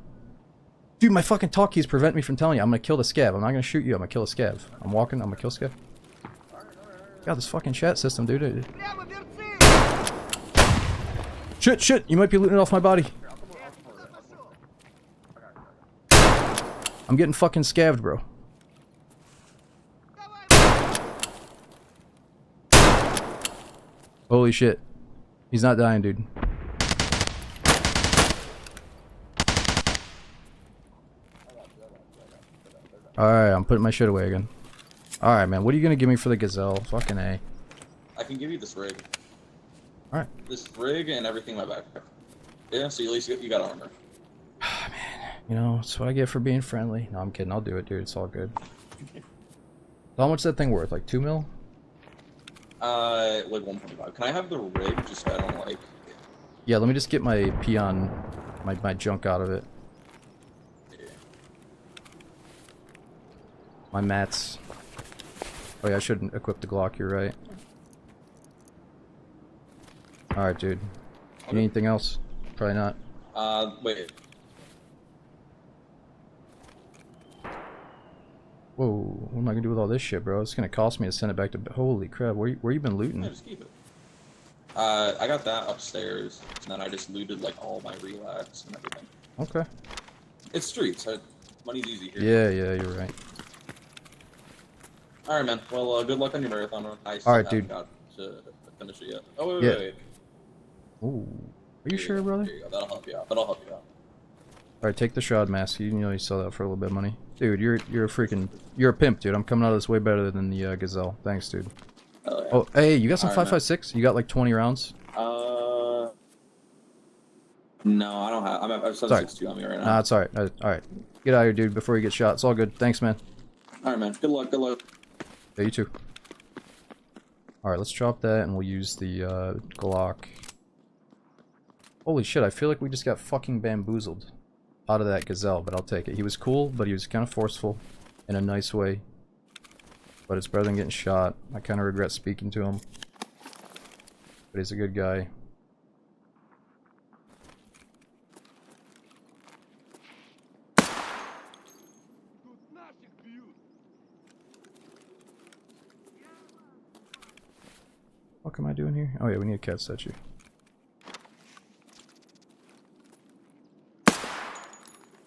Dude, my fucking talk keys prevent me from telling you. I'm gonna kill the scav. I'm not gonna shoot you. I'm gonna kill a scav. I'm walking. I'm gonna kill scav. God, this fucking chat system, dude. Shit! You might be looting it off my body. I'm getting fucking scavved, bro. Holy shit. He's not dying, dude. Alright, I'm putting my shit away again. Alright, man. What are you gonna give me for the gazelle? Fucking A. I can give you this rig. Alright. This rig and everything in my backpack. Yeah, so at least you got armor. Man, you know, that's what I get for being friendly. No, I'm kidding. I'll do it, dude. It's all good. How much is that thing worth? Like 2 mil? Like 1.5. Can I have the rig just so I don't like... Yeah, let me just get my peon, my junk out of it. My mats. Oh yeah, I shouldn't equip the Glock, you're right. Alright, dude. You need anything else? Probably not. Wait. Whoa, what am I gonna do with all this shit, bro? It's gonna cost me to send it back to... Holy crap, where you been looting? Yeah, just keep it. I got that upstairs, and then I just looted, like, all my relax and everything. Okay. It's streets. Money's easy here. Yeah, you're right. Alright, man. Well, good luck on your marathon run. I still Alright, haven't dude. got to finish it yet. Oh, Yeah. wait. Ooh. Are you sure, brother? There you go. That'll help you out. Alright, take the shroud mask. You know you sell that for a little bit of money. Dude, you're a freaking... You're a pimp, dude. I'm coming out of this way better than the gazelle. Thanks, dude. Oh, yeah. Oh, hey, you got some Alright, 5.56? You got like 20 rounds? No, I don't have... I have 7.62 on me right now. Nah, it's alright. Alright. Get out of here, dude, before you get shot. It's all good. Thanks, man. Alright, man. Good luck. Yeah, you too. Alright, let's drop that and we'll use the Glock. Holy shit, I feel like we just got fucking bamboozled out of that gazelle, but I'll take it. He was cool, but he was kind of forceful in a nice way. But it's better than getting shot. I kind of regret speaking to him. But he's a good guy. What am I doing here? Oh yeah, we need a cat statue.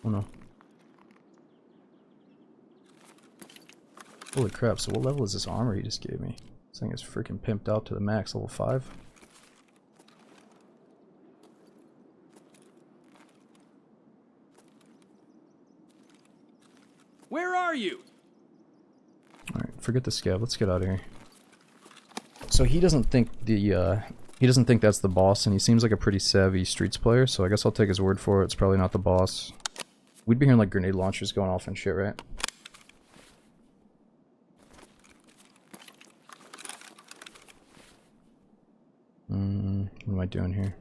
Oh no. Holy crap, so what level is this armor he just gave me? This thing is freaking pimped out to the max, level 5. Where are you? Alright, forget the scav. Let's get out of here. So he doesn't think that's the boss, and he seems like a pretty savvy streets player, so I guess I'll take his word for it. It's probably not the boss. We'd be hearing like grenade launchers going off and shit, right? What am I doing here?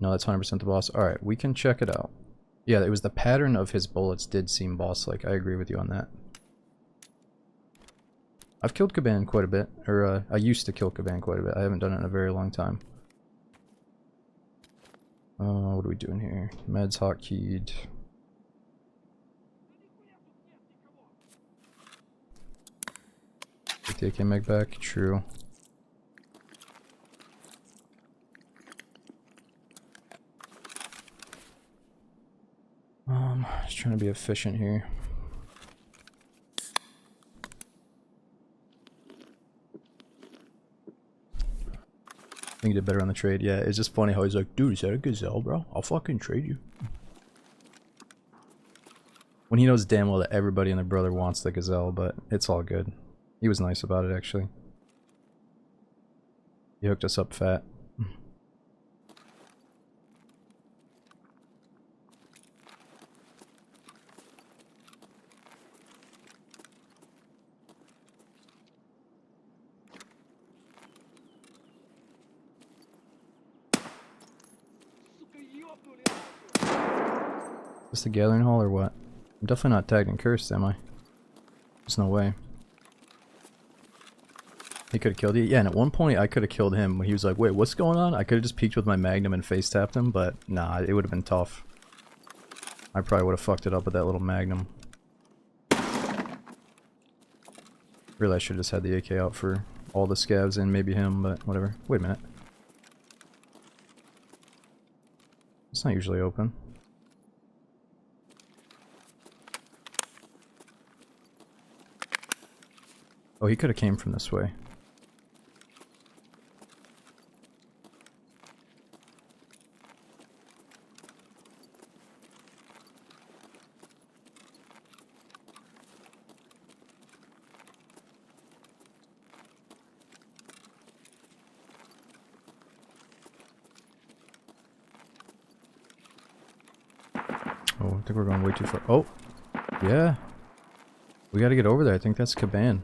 No, that's 100% the boss. Alright, we can check it out. Yeah, it was the pattern of his bullets did seem boss-like. I agree with you on that. I've killed Caban quite a bit. Or, I used to kill Caban quite a bit. I haven't done it in a very long time. What are we doing here? Meds hotkeyed. Take the AK mag back. True. Just trying to be efficient here. I think he did better on the trade. Yeah, it's just funny how he's like, dude, is that a gazelle, bro? I'll fucking trade you. When he knows damn well that everybody and their brother wants the gazelle, but it's all good. He was nice about it, actually. He hooked us up fat. Is this the gathering hall or what? I'm definitely not tagged and cursed, am I? There's no way. He could have killed you? Yeah, and at one point I could have killed him when he was like, wait, what's going on? I could have just peeked with my magnum and face tapped him, but nah, it would have been tough. I probably would have fucked it up with that little magnum. Really, I should have just had the AK out for all the scavs and maybe him, but whatever. Wait a minute. It's not usually open. Oh, he could have came from this way. Oh, I think we're going way too far. Oh, yeah. We gotta get over there. I think that's Caban.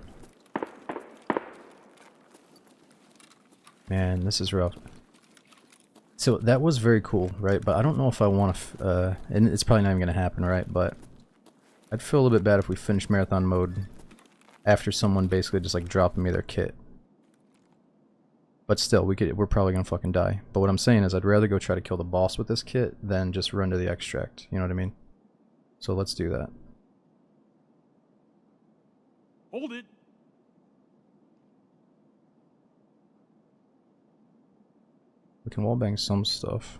Man, this is rough. So that was very cool, right? But I don't know if I want to, and it's probably not even going to happen, right? But I'd feel a little bit bad if we finished marathon mode after someone basically just like dropping me their kit. But still, we're probably going to fucking die. But what I'm saying is I'd rather go try to kill the boss with this kit than just run to the extract. You know what I mean? So let's do that. Hold it. We can wallbang some stuff.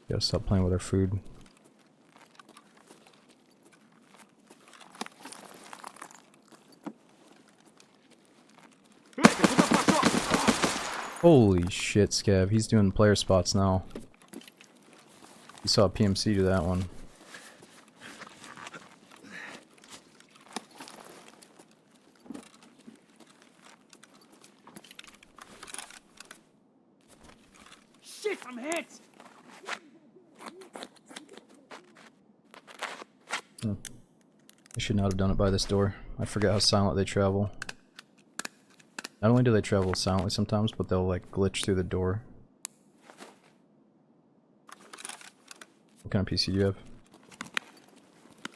Gotta stop playing with our food. Holy shit, Scav. He's doing player spots now. You saw a PMC do that one. Shit, I'm hit. I should not have done it by this door. I forget how silent they travel. Not only do they travel silently sometimes, but they'll like glitch through the door. What kind of PC do you have?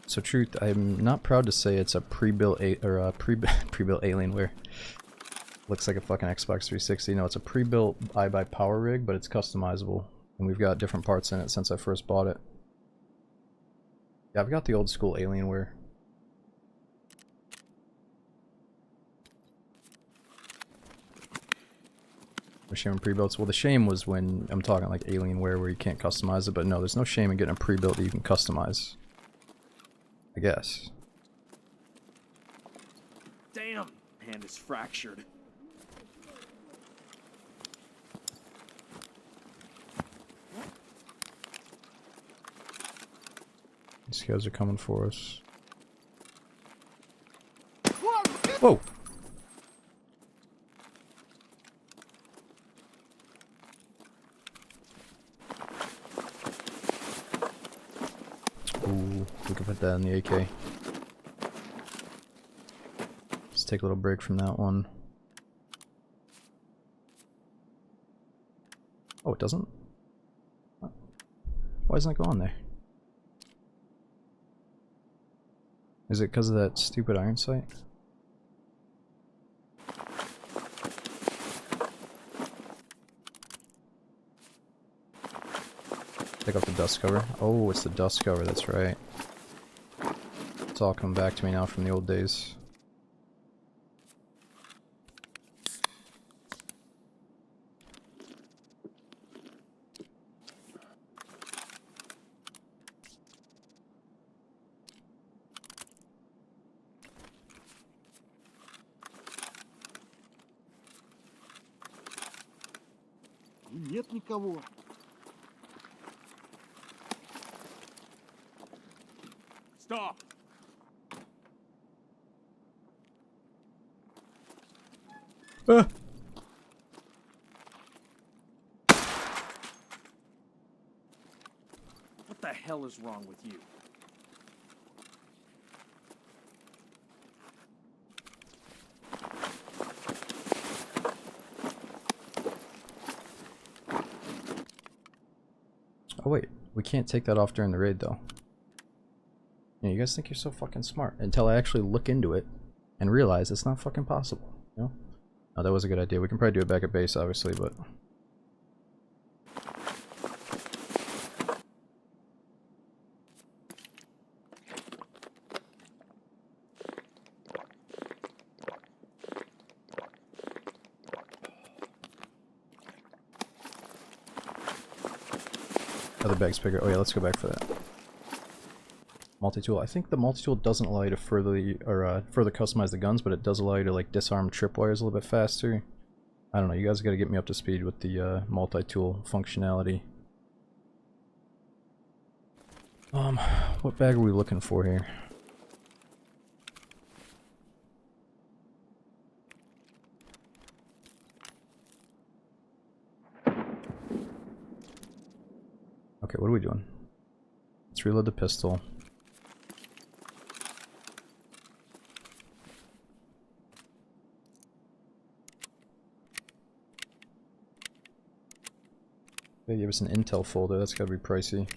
So truth, I'm not proud to say it's a pre-built pre-built Alienware. Looks like a fucking Xbox 360. No, it's a pre-built iBuy power rig, but it's customizable, and we've got different parts in it since I first bought it. Yeah, I've got the old school Alienware. The shame in pre-builts. Well, the shame was when I'm talking like Alienware where you can't customize it, but no, there's no shame in getting a pre-built that you can customize. I guess. Damn, hand is fractured. These guys are coming for us. Whoa! Ooh, we can put that in the AK. Let's take a little break from that one. Oh, it doesn't? Why doesn't it go on there? Is it because of that stupid iron sight? Take off the dust cover. Oh, it's the dust cover, that's right. It's all coming back to me now from the old days. Нет никого. Stop. Ah! What the hell is wrong with you? Oh wait, we can't take that off during the raid though. Yeah, you guys think you're so fucking smart until I actually look into it and realize it's not fucking possible, you know? Oh, that was a good idea. We can probably do it back at base, obviously, but... Other bag's bigger. Oh yeah, let's go back for that. Multi-tool. I think the multi-tool doesn't allow you to further customize the guns, but it does allow you to like disarm tripwires a little bit faster. I don't know. You guys got to get me up to speed with the multi-tool functionality. What bag are we looking for here? Okay, what are we doing? Let's reload the pistol. They gave us an intel folder, that's gotta be pricey.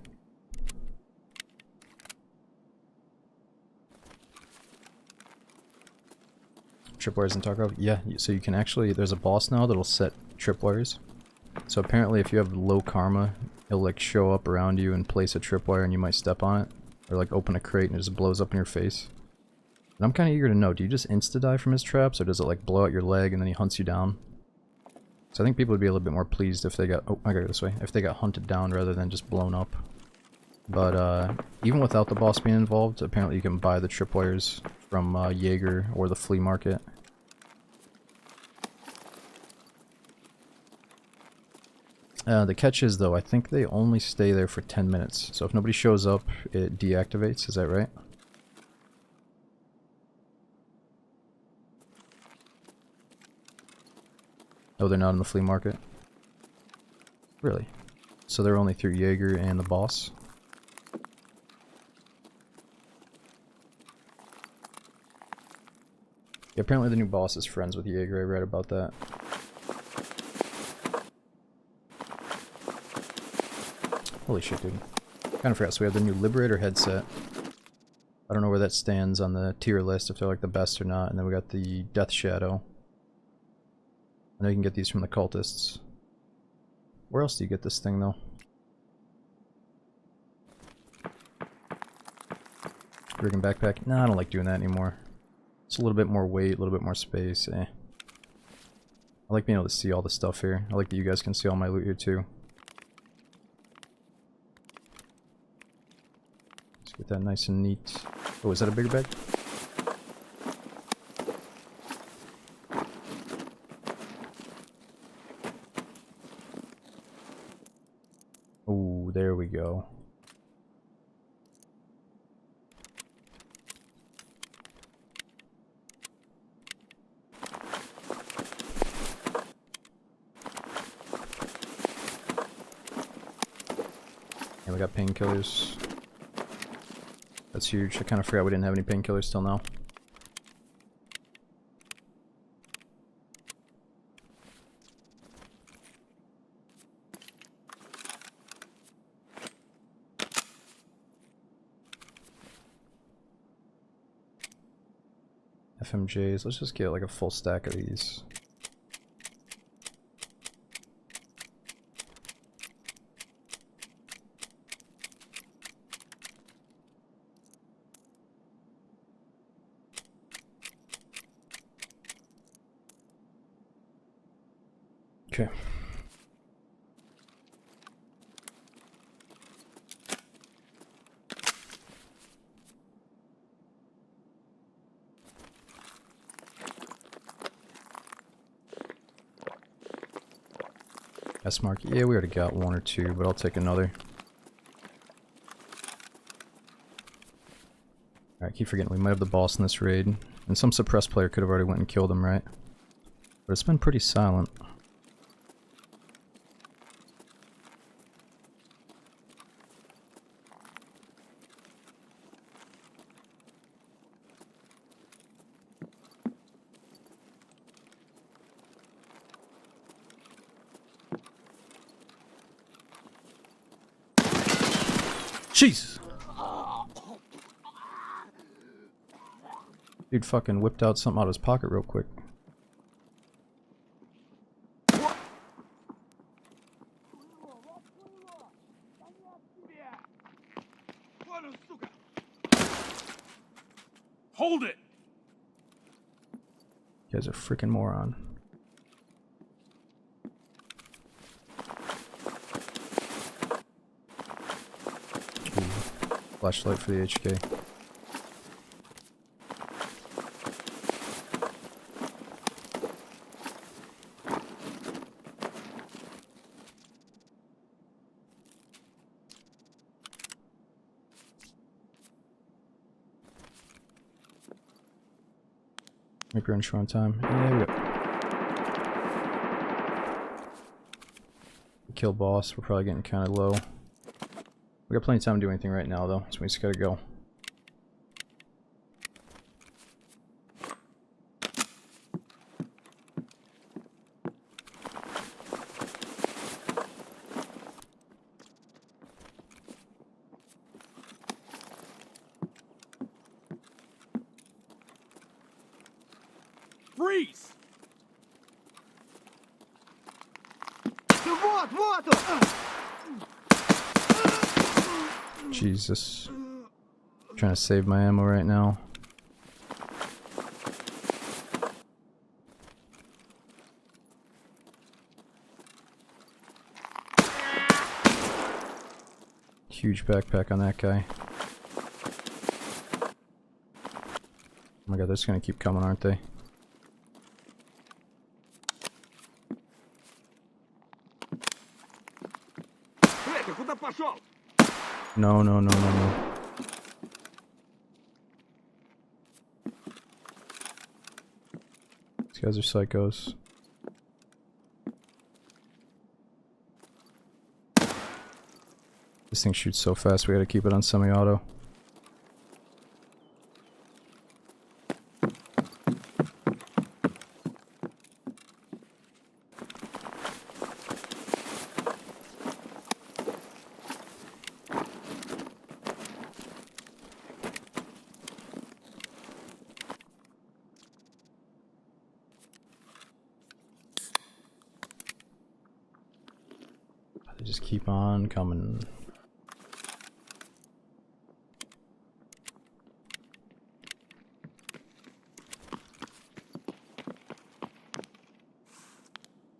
Tripwires in Tarkov? Yeah, so you can actually, there's a boss now that'll set tripwires. So apparently if you have low karma, it'll like show up around you and place a tripwire and you might step on it. Or like open a crate and it just blows up in your face. And I'm kinda eager to know, do you just insta-die from his traps or does it like blow out your leg and then he hunts you down? So I think people would be a little bit more pleased if they got, oh, I gotta go this way, if they got hunted down rather than just blown up. But even without the boss being involved, apparently you can buy the tripwires from Jaeger or the flea market. The catch is though, I think they only stay there for 10 minutes. So if nobody shows up, it deactivates, is that right? Oh, they're not in the flea market? Really? So they're only through Jaeger and the boss? Yeah, apparently the new boss is friends with Jaeger, I read about that. Holy shit, dude. Kinda forgot, so we have the new Liberator headset. I don't know where that stands on the tier list, if they're like the best or not, and then we got the Death Shadow. I know you can get these from the cultists. Where else do you get this thing, though? Rigging backpack? Nah, I don't like doing that anymore. It's a little bit more weight, a little bit more space, eh. I like being able to see all the stuff here. I like that you guys can see all my loot here, too. Let's get that nice and neat. Oh, is that a bigger bag? Oh, there we go. Yeah, we got painkillers. That's huge. I kind of forgot we didn't have any painkillers till now. FMJs. Let's just get like a full stack of these. Okay. S mark. Yeah, we already got one or two, but I'll take another. Alright, keep forgetting we might have the boss in this raid. And some suppressed player could have already went and killed him, right? But it's been pretty silent. Jesus! Dude fucking whipped out something out of his pocket real quick. Hold it! You guys are a freaking moron. Ooh. Flashlight for the HK. Make run short on time. Yeah, we go. Kill boss. We're probably getting kind of low. We got plenty of time to do anything right now, though, so we just gotta go. Freeze! Вот, вот он! Jesus. Trying to save my ammo right now. Huge backpack on that guy. Oh my god, they're just gonna keep coming, aren't they? Ты куда пошел? No, no, no, no, no. These guys are psychos. This thing shoots so fast, we gotta keep it on semi-auto. They just keep on coming.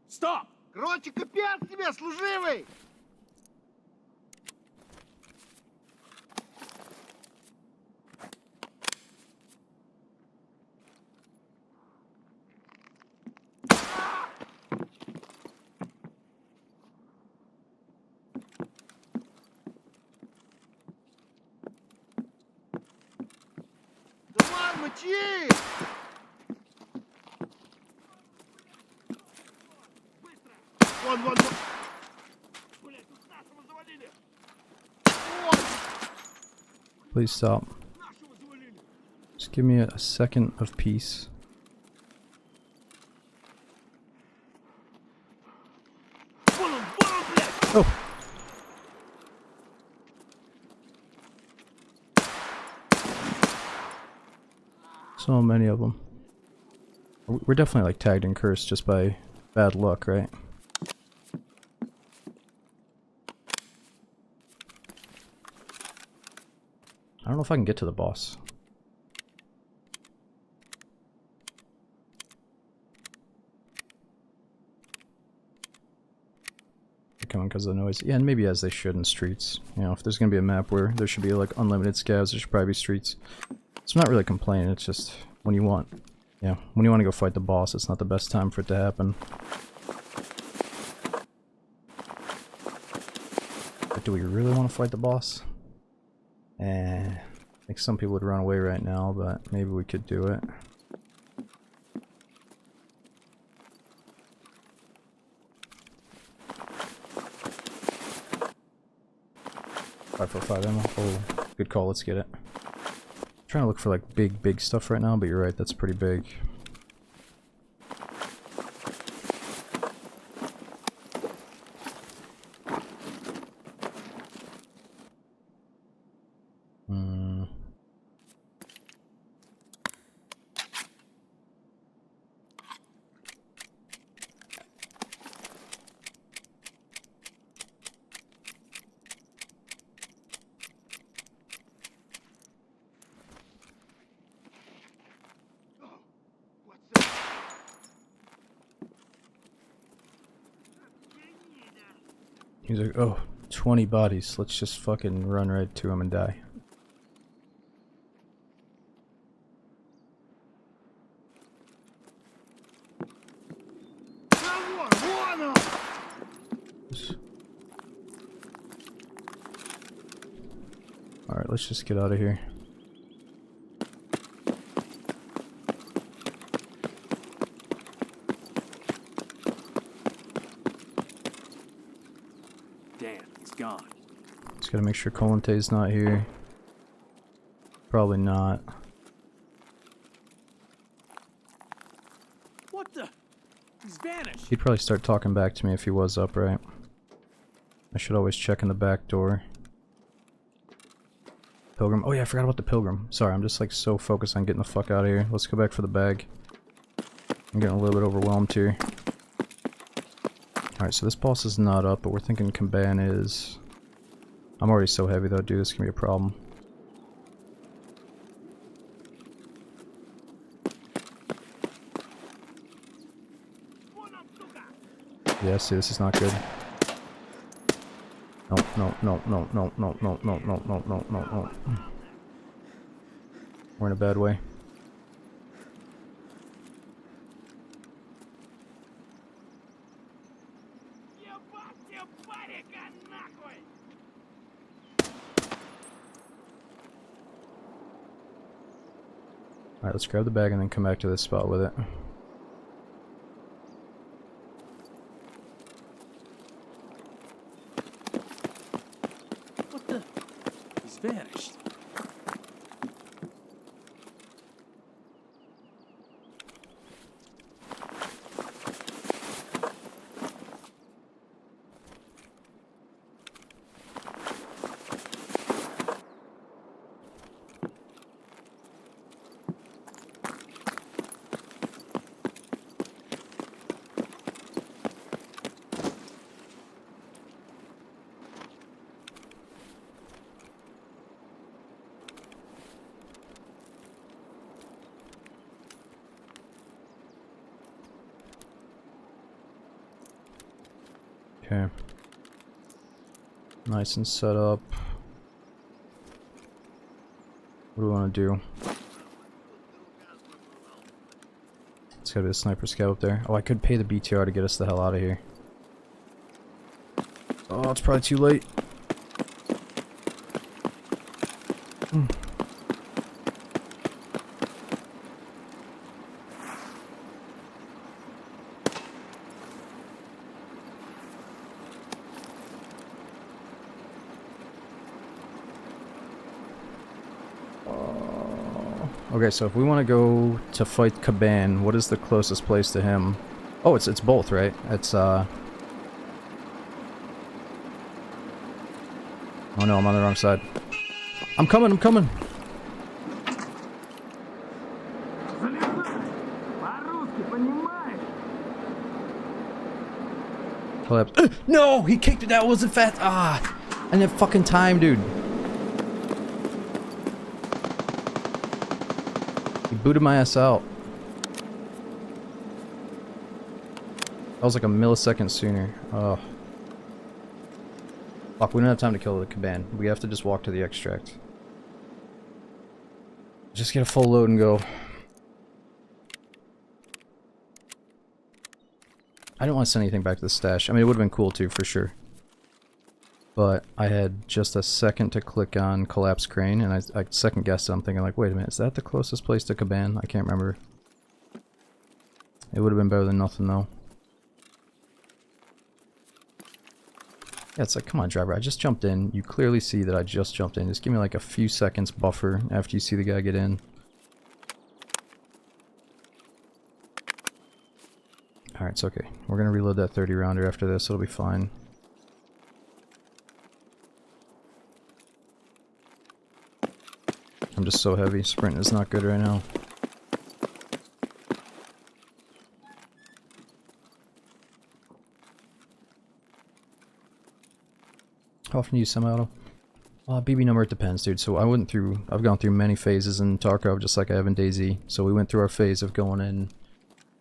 Стоп! Короче, капец тебе, служивый! Давай, мочи! Вон, вон, вон! Блять, тут нашего завалили! Please stop. Just give me a second of peace. Oh! So many of them. We're definitely like tagged and cursed just by bad luck, right? I don't know if I can get to the boss. They're coming because of the noise. Yeah, and maybe as they should in streets. You know, if there's gonna be a map where there should be like unlimited scavs, there should probably be streets. So I'm not really complaining, it's just when you want, yeah, when you want to go fight the boss, it's not the best time for it to happen. But do we really want to fight the boss? I think some people would run away right now, but maybe we could do it. Five for 5 ammo. Oh, good call. Let's get it. Trying to look for like big stuff right now, but you're right. That's pretty big. He's like, oh, 20 bodies. Let's just fucking run right to him and die. Alright, let's just get out of here. Damn, it's gone. Just gotta make sure Colente's not here. Probably not. What the? He's vanished. He'd probably start talking back to me if he was upright. I should always check in the back door. Pilgrim. Oh yeah, I forgot about the pilgrim. Sorry, I'm just like so focused on getting the fuck out of here. Let's go back for the bag. I'm getting a little bit overwhelmed here. Alright, so this boss is not up, but we're thinking Kamban is. I'm already so heavy though, dude. This can be a problem. Yeah, see, this is not good. No. We're in a bad way. Alright, let's grab the bag and then come back to this spot with it. What the? He's vanished. Okay. Nice and set up. What do we want to do? It's gotta be a sniper scout up there. Oh, I could pay the BTR to get us the hell out of here. Oh, it's probably too late. Okay, so if we want to go to fight Caban, what is the closest place to him? Oh, it's both, right? It's Oh no, I'm on the wrong side. I'm coming, I'm coming! По-русски понимаешь? Collapse. No! He kicked it out, wasn't fast! Ah! And that fucking time, dude. He booted my ass out. That was like a millisecond sooner. Oh. Fuck, we don't have time to kill the Caban. We have to just walk to the extract. Just get a full load and go. I don't want to send anything back to the stash. I mean, it would have been cool too, for sure. But I had just a second to click on Collapse Crane, and I second guessed it. I'm thinking like, wait a minute, is that the closest place to Caban? I can't remember. It would have been better than nothing, though. Yeah, it's like, come on, driver, I just jumped in. You clearly see that I just jumped in. Just give me like a few seconds buffer after you see the guy get in. Alright, it's okay. We're gonna reload that 30 rounder after this, it'll be fine. I'm just so heavy. Sprint is not good right now. How often do you use semi-auto? BB number, it depends, dude. So I've gone through many phases in Tarkov, just like I have in DayZ. So we went through our phase of going in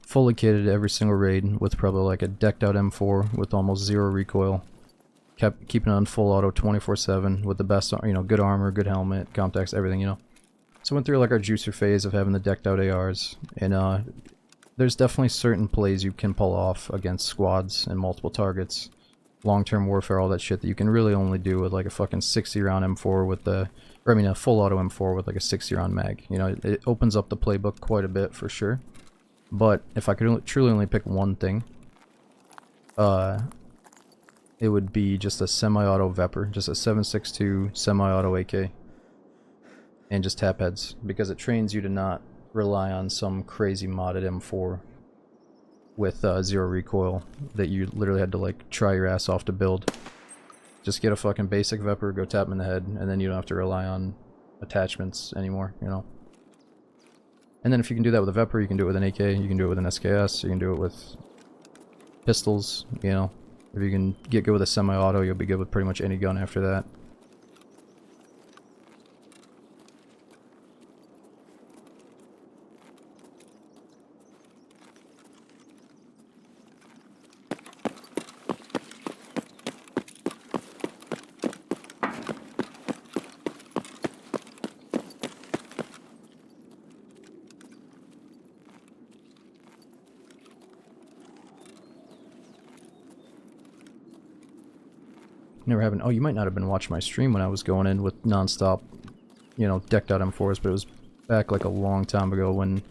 fully kitted every single raid with probably like a decked out M4 with almost zero recoil. Kept keeping it on full auto 24/7 with the best, you know, good armor, good helmet, Comtex, everything, you know. So went through like our juicer phase of having the decked out ARs, and there's definitely certain plays you can pull off against squads and multiple targets, long-term warfare, all that shit that you can really only do with like a fucking 60 round M4 with the, or I mean a full auto M4 with like a 60 round mag. You know, it opens up the playbook quite a bit for sure. But if I could truly only pick one thing, it would be just a semi-auto Vepr, just a 7.62 semi-auto AK. And just tap heads, because it trains you to not rely on some crazy modded M4 with zero recoil that you literally had to like try your ass off to build. Just get a fucking basic Vepr, go tap him in the head, and then you don't have to rely on attachments anymore, you know. And then if you can do that with a Vepr, you can do it with an AK, you can do it with an SKS, you can do it with pistols, you know. If you can get good with a semi-auto, you'll be good with pretty much any gun after that. Never having. Oh, you might not have been watching my stream when I was going in with non-stop, you know, decked out M4s, but it was back like a long time ago when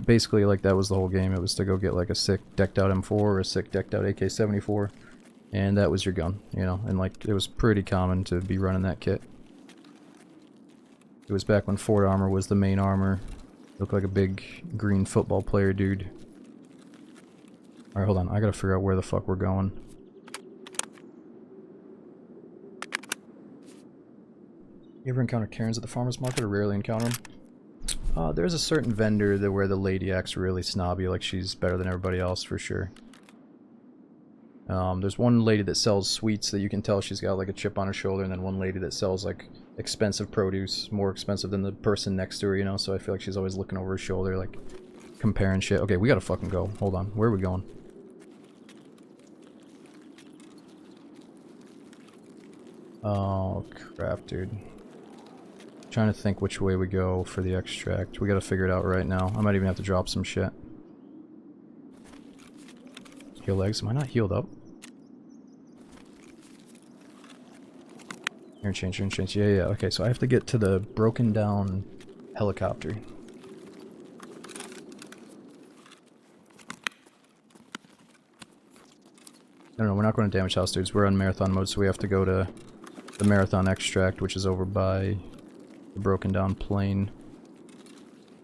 basically like that was the whole game. It was to go get like a sick decked out M4 or a sick decked out AK-74, and that was your gun, you know, and like it was pretty common to be running that kit. It was back when Ford armor was the main armor. Looked like a big green football player dude. Alright, hold on, I gotta figure out where the fuck we're going. You ever encounter Karens at the farmer's market, or rarely encounter them? There's a certain vendor that where the lady acts really snobby, like she's better than everybody else, for sure. There's one lady that sells sweets that you can tell she's got like a chip on her shoulder, and then one lady that sells like expensive produce, more expensive than the person next to her, you know, so I feel like she's always looking over her shoulder, like, comparing shit. Okay, we gotta fucking go. Hold on, where are we going? Oh, crap, dude. Trying to think which way we go for the extract. We gotta figure it out right now. I might even have to drop some shit. Heal legs. Am I not healed up? Interchange. Yeah. Okay, so I have to get to the broken down helicopter. No, we're not going to damage house, dudes. We're on marathon mode, so we have to go to the marathon extract, which is over by the broken down plane.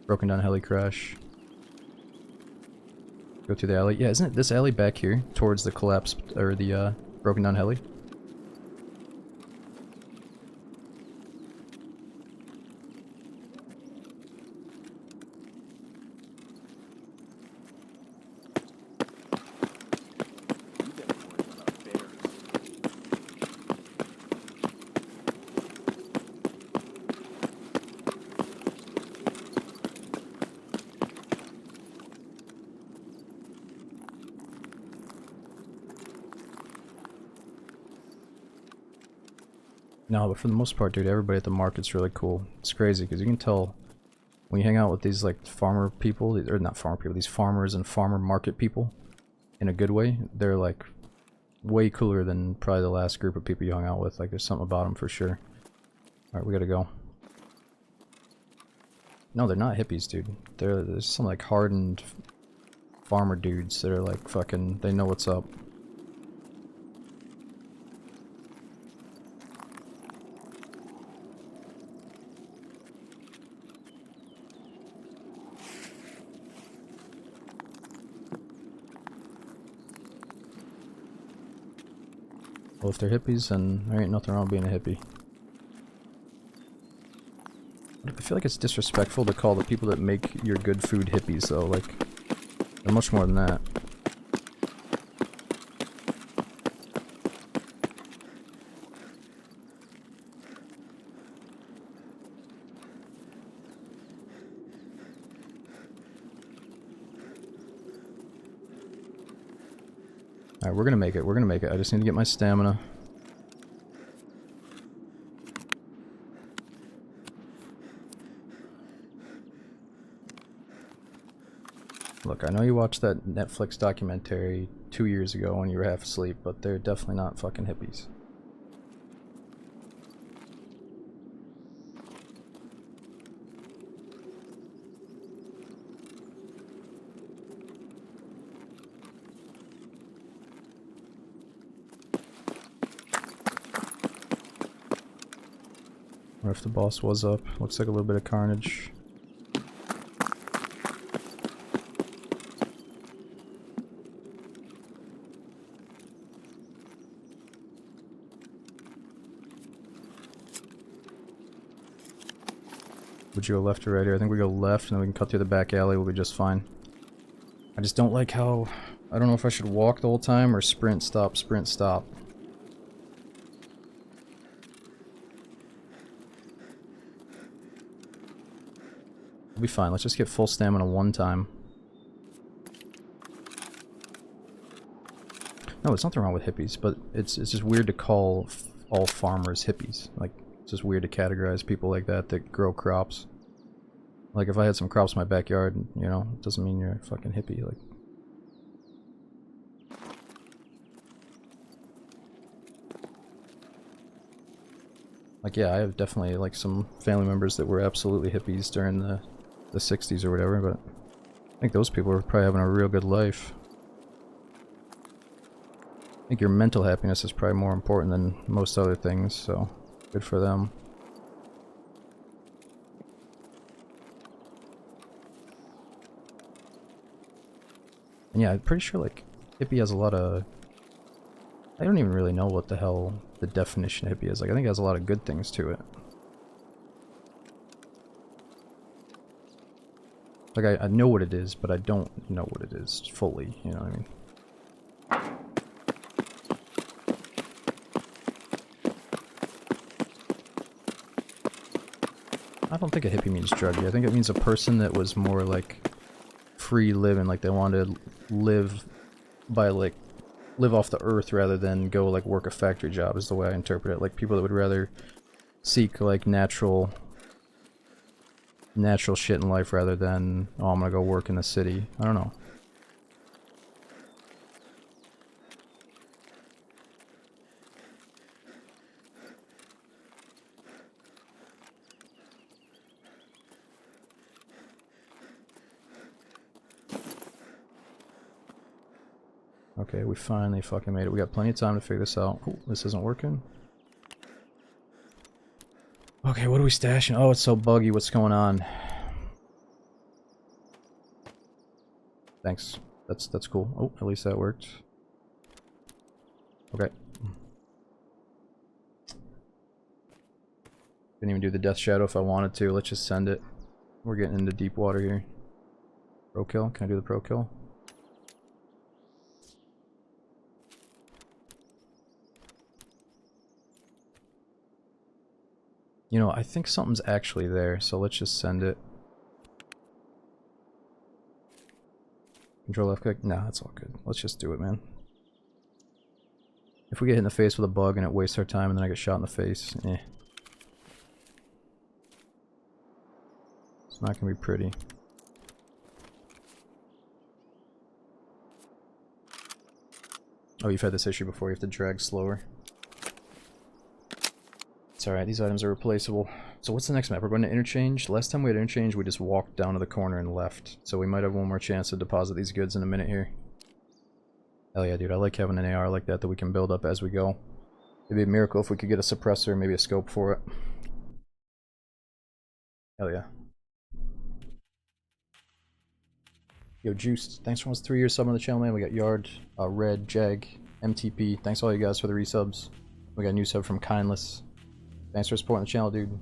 Broken down heli crash. Go through the alley. Yeah, isn't it this alley back here towards the collapsed or the broken down heli? No, but for the most part, dude, everybody at the market's really cool. It's crazy because you can tell when you hang out with these like farmer people, or not farmer people, these farmers and farmer market people, in a good way, they're like way cooler than probably the last group of people you hung out with. Like there's something about them for sure. Alright, we gotta go. No, they're not hippies, dude. There's some like hardened farmer dudes that are like fucking, they know what's up. Well, if they're hippies, then there ain't nothing wrong with being a hippie. I feel like it's disrespectful to call the people that make your good food hippies, though. Like, they're much more than that. Alright, we're gonna make it. We're gonna make it. I just need to get my stamina. Look, I know you watched that Netflix documentary 2 years ago when you were half asleep, but they're definitely not fucking hippies. Or if the boss was up. Looks like a little bit of carnage. Would you go left or right here? I think we go left and then we can cut through the back alley, we'll be just fine. I just don't like how... I don't know if I should walk the whole time or sprint, stop, sprint, stop. We'll be fine. Let's just get full stamina one time. No, there's nothing wrong with hippies, but it's just weird to call all farmers hippies. Like, it's just weird to categorize people like that grow crops. Like, if I had some crops in my backyard, you know, it doesn't mean you're a fucking hippie. Like, yeah, I have definitely, like, some family members that were absolutely hippies during the 60s or whatever, but I think those people are probably having a real good life. I think your mental happiness is probably more important than most other things, so good for them. And yeah, I'm pretty sure, like, hippie has a lot of... I don't even really know what the hell the definition of hippie is. Like, I think it has a lot of good things to it. Like, I know what it is, but I don't know what it is fully, you know what I mean? I don't think a hippie means druggy. I think it means a person that was more, like, free living. Like, they wanted to live by, like, live off the earth rather than go, like, work a factory job is the way I interpret it. Like, people that would rather seek, like, natural shit in life rather than, oh, I'm gonna go work in the city. I don't know. Okay, we finally fucking made it. We got plenty of time to figure this out. Ooh, this isn't working. Okay, what are we stashing? Oh, it's so buggy. What's going on? Thanks. That's cool. Oh, at least that worked. Okay. Didn't even do the death shadow if I wanted to. Let's just send it. We're getting into deep water here. Pro kill? Can I do the pro kill? You know, I think something's actually there, so let's just send it. Control left click? Nah, that's all good. Let's just do it, man. If we get hit in the face with a bug and it wastes our time and then I get shot in the face, eh. It's not gonna be pretty. Oh, you've had this issue before, you have to drag slower. It's alright, these items are replaceable. So what's the next map? We're going to interchange. Last time we had interchange, we just walked down to the corner and left. So we might have one more chance to deposit these goods in a minute here. Hell yeah, dude. I like having an AR like that we can build up as we go. It'd be a miracle if we could get a suppressor, maybe a scope for it. Hell yeah. Yo, Juiced, thanks for almost 3 years subbing on the channel, man. We got Yard, Red, Jag, MTP. Thanks all you guys for the resubs. We got a new sub from Kindless. Thanks for supporting the channel, dude.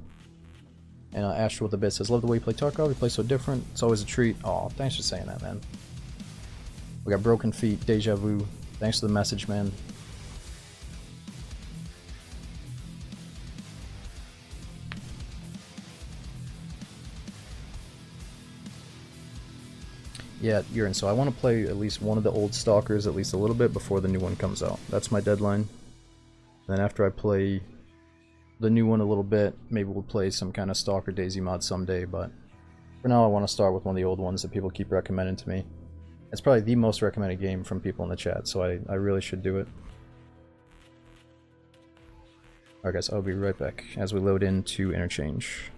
And Astro with the bit says, love the way you play Tarkov. You play so different. It's always a treat. Aw, thanks for saying that, man. We got Broken Feet, Deja Vu. Thanks for the message, man. Yeah, Urine. So I want to play at least one of the old Stalkers at least a little bit before the new one comes out. That's my deadline. Then after I play the new one a little bit, maybe we'll play some kind of Stalker Daisy mod someday, but for now I want to start with one of the old ones that people keep recommending to me. It's probably the most recommended game from people in the chat, so I really should do it. Alright guys, I'll be right back as we load into Interchange.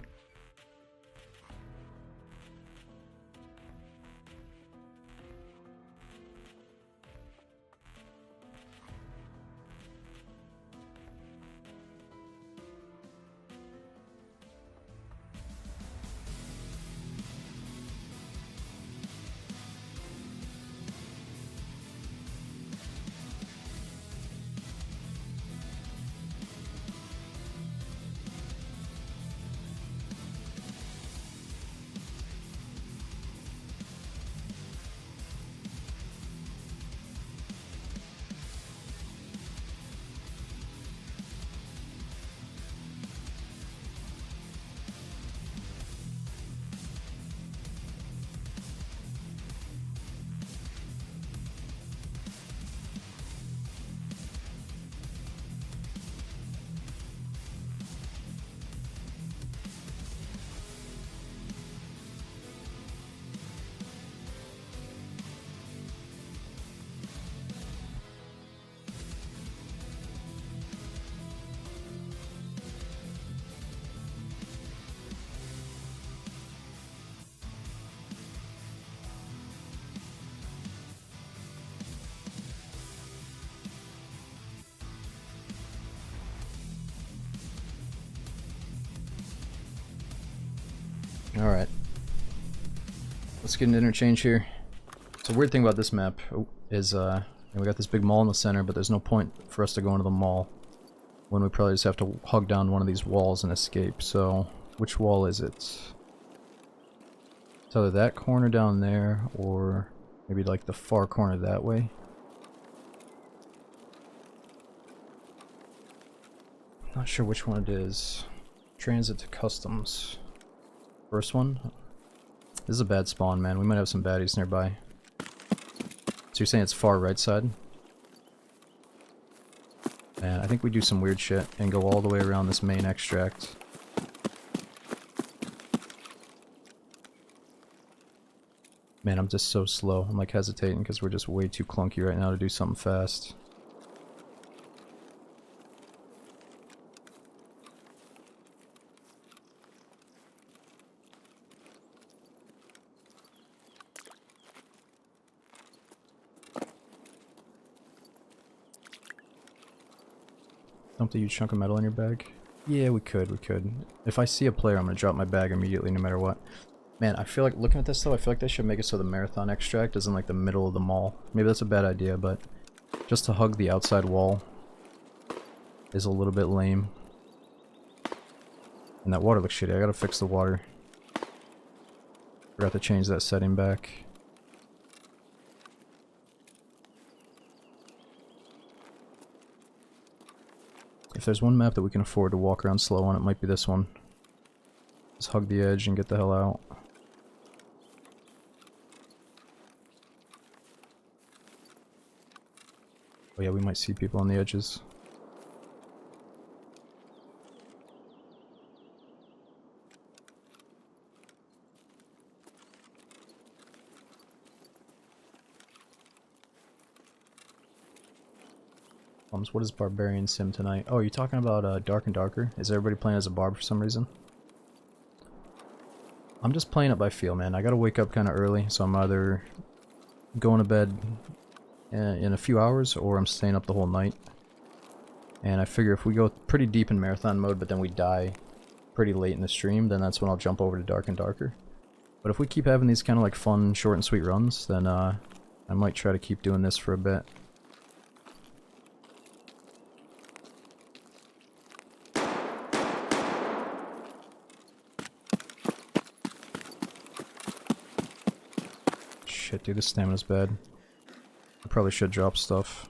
Alright. Let's get an interchange here. So weird thing about this map is we got this big mall in the center, but there's no point for us to go into the mall when we probably just have to hug down one of these walls and escape. So which wall is it? It's either that corner down there or maybe like the far corner that way. Not sure which one it is. Transit to customs. First one? This is a bad spawn, man. We might have some baddies nearby. So you're saying it's far right side? Man, I think we do some weird shit and go all the way around this main extract. Man, I'm just so slow. I'm like hesitating because we're just way too clunky right now to do something fast. Dump a huge chunk of metal in your bag? Yeah, we could. If I see a player, I'm gonna drop my bag immediately no matter what. Man, I feel like, looking at this though, I feel like they should make it so the marathon extract is in like the middle of the mall. Maybe that's a bad idea, but just to hug the outside wall is a little bit lame. And that water looks shitty. I gotta fix the water. Forgot to change that setting back. If there's one map that we can afford to walk around slow on, it might be this one. Just hug the edge and get the hell out. Oh yeah, we might see people on the edges. What is Barbarian Sim tonight? Oh, you're talking about Dark and Darker? Is everybody playing as a barb for some reason? I'm just playing it by feel, man. I gotta wake up kind of early, so I'm either going to bed in a few hours or I'm staying up the whole night. And I figure if we go pretty deep in marathon mode, but then we die pretty late in the stream, then that's when I'll jump over to Dark and Darker. But if we keep having these kind of like fun, short and sweet runs, then I might try to keep doing this for a bit. Shit, dude, this stamina's bad. I probably should drop stuff.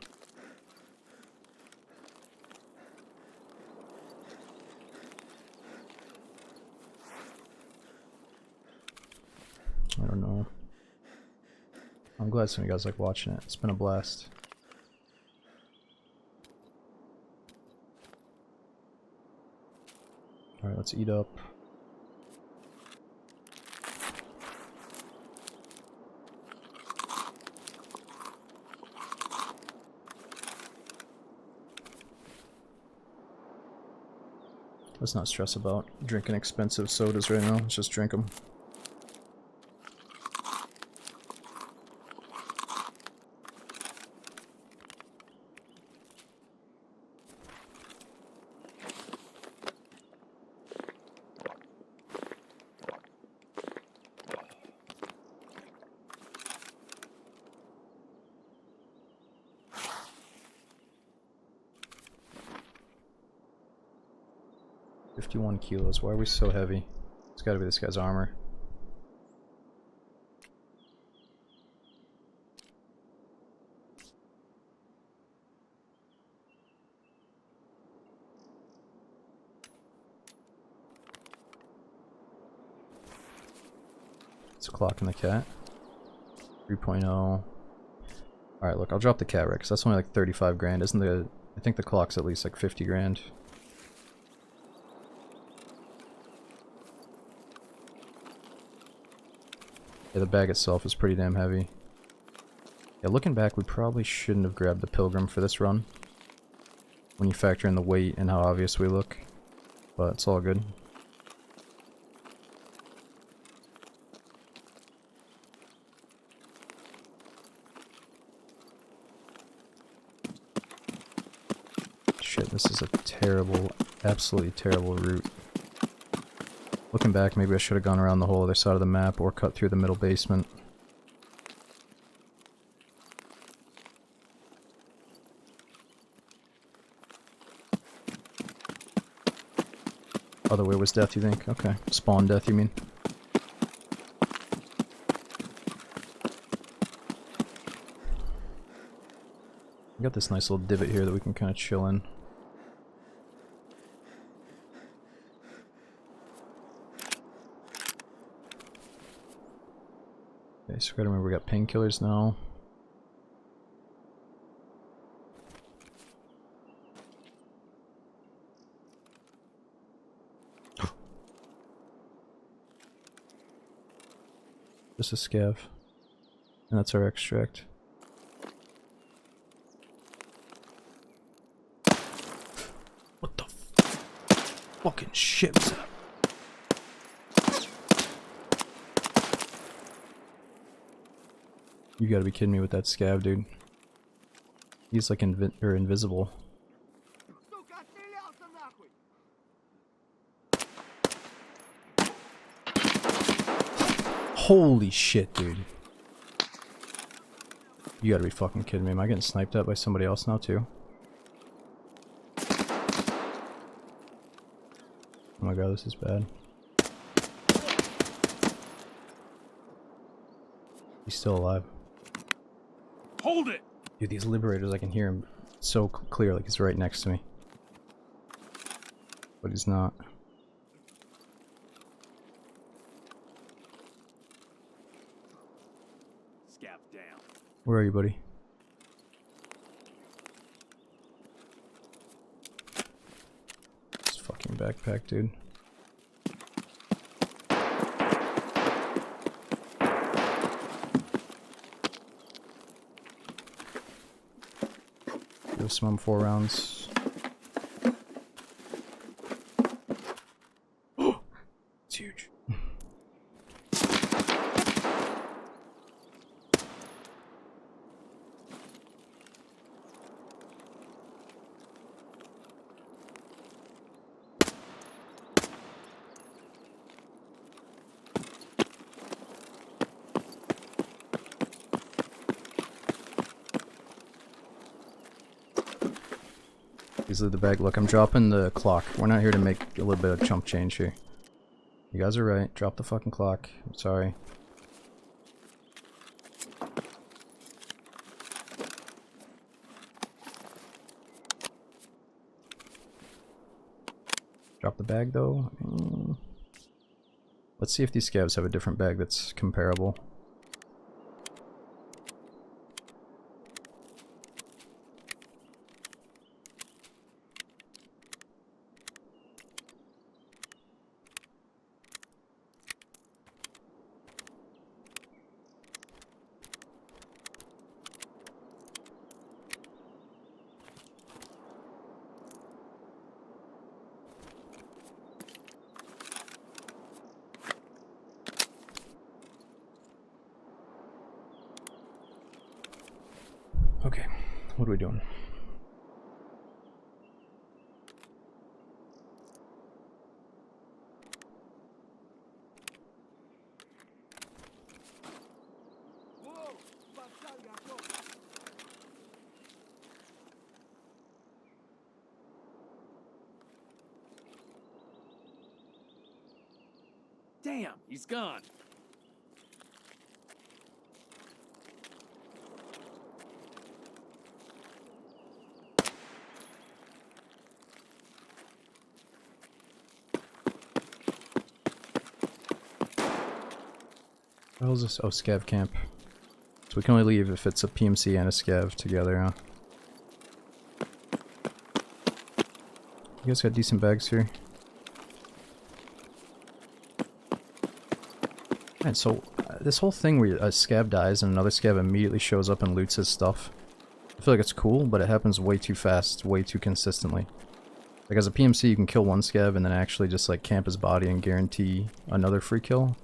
I don't know. I'm glad some of you guys like watching it. It's been a blast. Alright, let's eat up. Let's not stress about drinking expensive sodas right now. Let's just drink them. Kilos. Why are we so heavy? It's gotta be this guy's armor. It's clocking the cat. 3.0. Alright, look, I'll drop the cat right, because that's only like 35 grand. Isn't the... I think the clock's at least like 50 grand. Yeah, the bag itself is pretty damn heavy. Yeah, looking back, we probably shouldn't have grabbed the Pilgrim for this run. When you factor in the weight and how obvious we look. But it's all good. Shit, this is a terrible, absolutely terrible route. Looking back, maybe I should have gone around the whole other side of the map or cut through the middle basement. Other way was death, you think? Okay. Spawn death, you mean? We got this nice little divot here that we can kind of chill in. Okay, so we gotta remember we got painkillers now. Just a scav. And that's our extract. What the fucking shit was that? You gotta be kidding me with that scav, dude. He's like invisible. Holy shit, dude. You gotta be fucking kidding me. Am I getting sniped at by somebody else now, too? Oh my god, this is bad. He's still alive. Hold it! Dude, these liberators, I can hear him so clear, like he's right next to me. But he's not. Scav down. Where are you, buddy? This fucking backpack, dude. Give some 4 rounds. It's huge. These are the bag. Look, I'm dropping the clock. We're not here to make a little bit of chump change here. You guys are right. Drop the fucking clock. I'm sorry. Drop the bag though. Let's see if these scavs have a different bag that's comparable. Okay, what are we doing? Damn, he's gone. What the hell is this? Oh, scav camp. So we can only leave if it's a PMC and a scav together, huh? You guys got decent bags here. Man, so this whole thing where a scav dies and another scav immediately shows up and loots his stuff. I feel like it's cool, but it happens way too fast, way too consistently. Like as a PMC you can kill one scav and then actually just like camp his body and guarantee another free kill.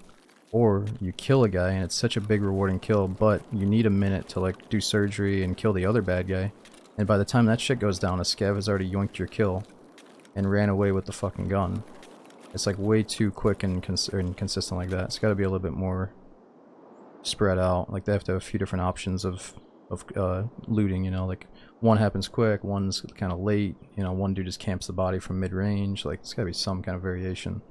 Or you kill a guy and it's such a big rewarding kill, but you need a minute to like do surgery and kill the other bad guy. And by the time that shit goes down, a scav has already yoinked your kill and ran away with the fucking gun. It's like way too quick and consistent like that. It's got to be a little bit more spread out. Like they have to have a few different options of looting, you know, like one happens quick, one's kind of late, you know, one dude just camps the body from mid-range. Like it's got to be some kind of variation.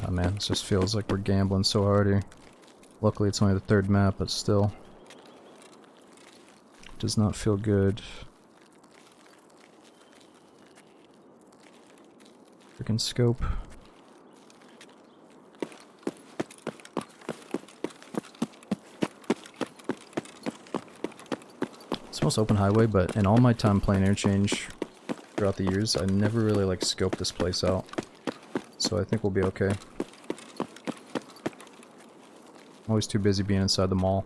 Oh man, this just feels like we're gambling so hard here. Luckily it's only the 3rd map, but still. Does not feel good. Freaking scope. It's the most open highway, but in all my time playing Interchange throughout the years, I never really like scoped this place out. So I think we'll be okay. I'm always too busy being inside the mall.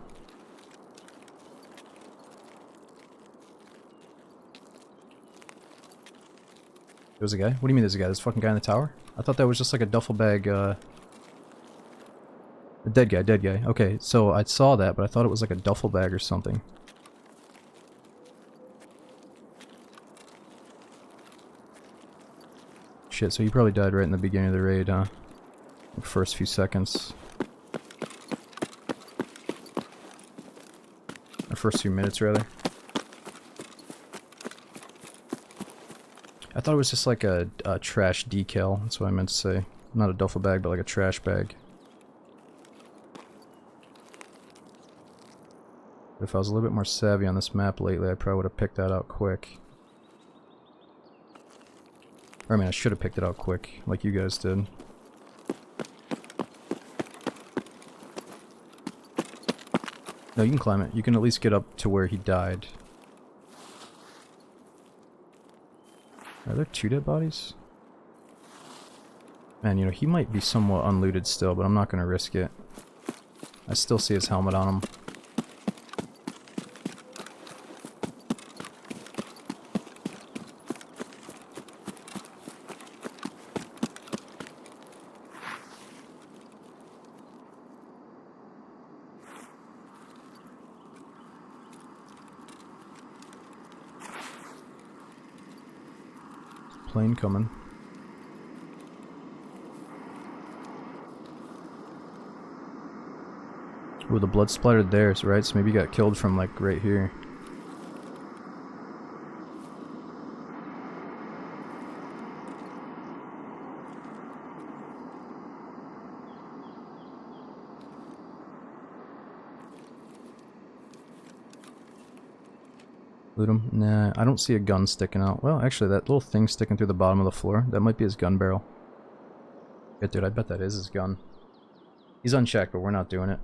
There's a guy? What do you mean there's a guy? There's a fucking guy in the tower? I thought that was just like a duffel bag, a dead guy, dead guy. Okay, so I saw that, but I thought it was like a duffel bag or something. Shit, so he probably died right in the beginning of the raid, huh? The first few seconds. Or first few minutes, rather. I thought it was just like a trash decal. That's what I meant to say. Not a duffel bag, but like a trash bag. But if I was a little bit more savvy on this map lately, I probably would have picked that out quick. Or I mean, I should have picked it out quick, like you guys did. No, you can climb it. You can at least get up to where he died. Are there 2 dead bodies? Man, you know, he might be somewhat unlooted still, but I'm not going to risk it. I still see his helmet on him. Plane coming. Ooh, the blood splattered there, right? So maybe he got killed from like right here. Loot him? Nah, I don't see a gun sticking out. Well, actually, that little thing sticking through the bottom of the floor, that might be his gun barrel. Yeah, dude, I bet that is his gun. He's unchecked, but we're not doing it.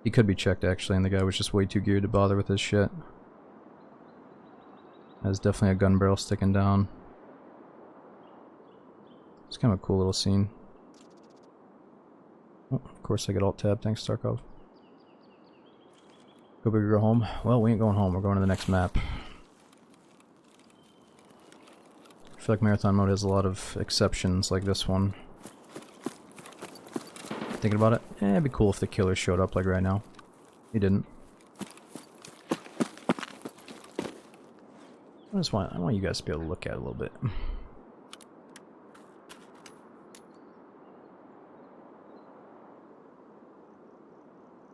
He could be checked, actually, and the guy was just way too geared to bother with his shit. There's definitely a gun barrel sticking down. It's kind of a cool little scene. Oh, of course I get alt-tab, thanks Tarkov. Go big or go home? Well, we ain't going home, we're going to the next map. I feel like marathon mode has a lot of exceptions like this one. Thinking about it? Eh, it'd be cool if the killer showed up like right now. He didn't. I want you guys to be able to look at it a little bit.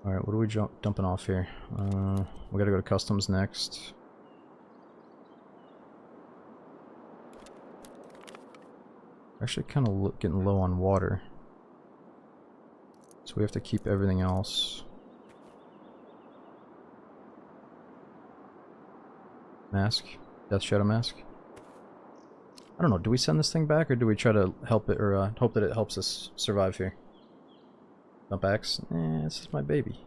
Alright, what are we dumping off here? We gotta go to customs next. We're actually kind of getting low on water. So we have to keep everything else. Mask? Death Shadow Mask? I don't know, do we send this thing back or do we try to help it, or hope that it helps us survive here? Dump axe? Eh, this is my baby.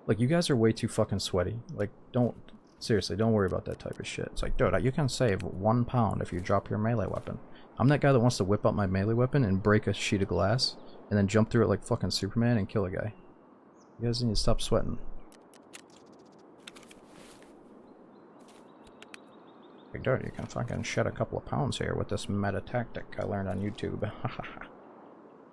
Like, you guys are way too fucking sweaty. Like, seriously, don't worry about that type of shit. It's like, dude, you can save 1 pound if you drop your melee weapon. I'm that guy that wants to whip out my melee weapon and break a sheet of glass, and then jump through it like fucking Superman and kill a guy. You guys need to stop sweating. Like, dude, you can fucking shed a couple of pounds here with this meta tactic I learned on YouTube.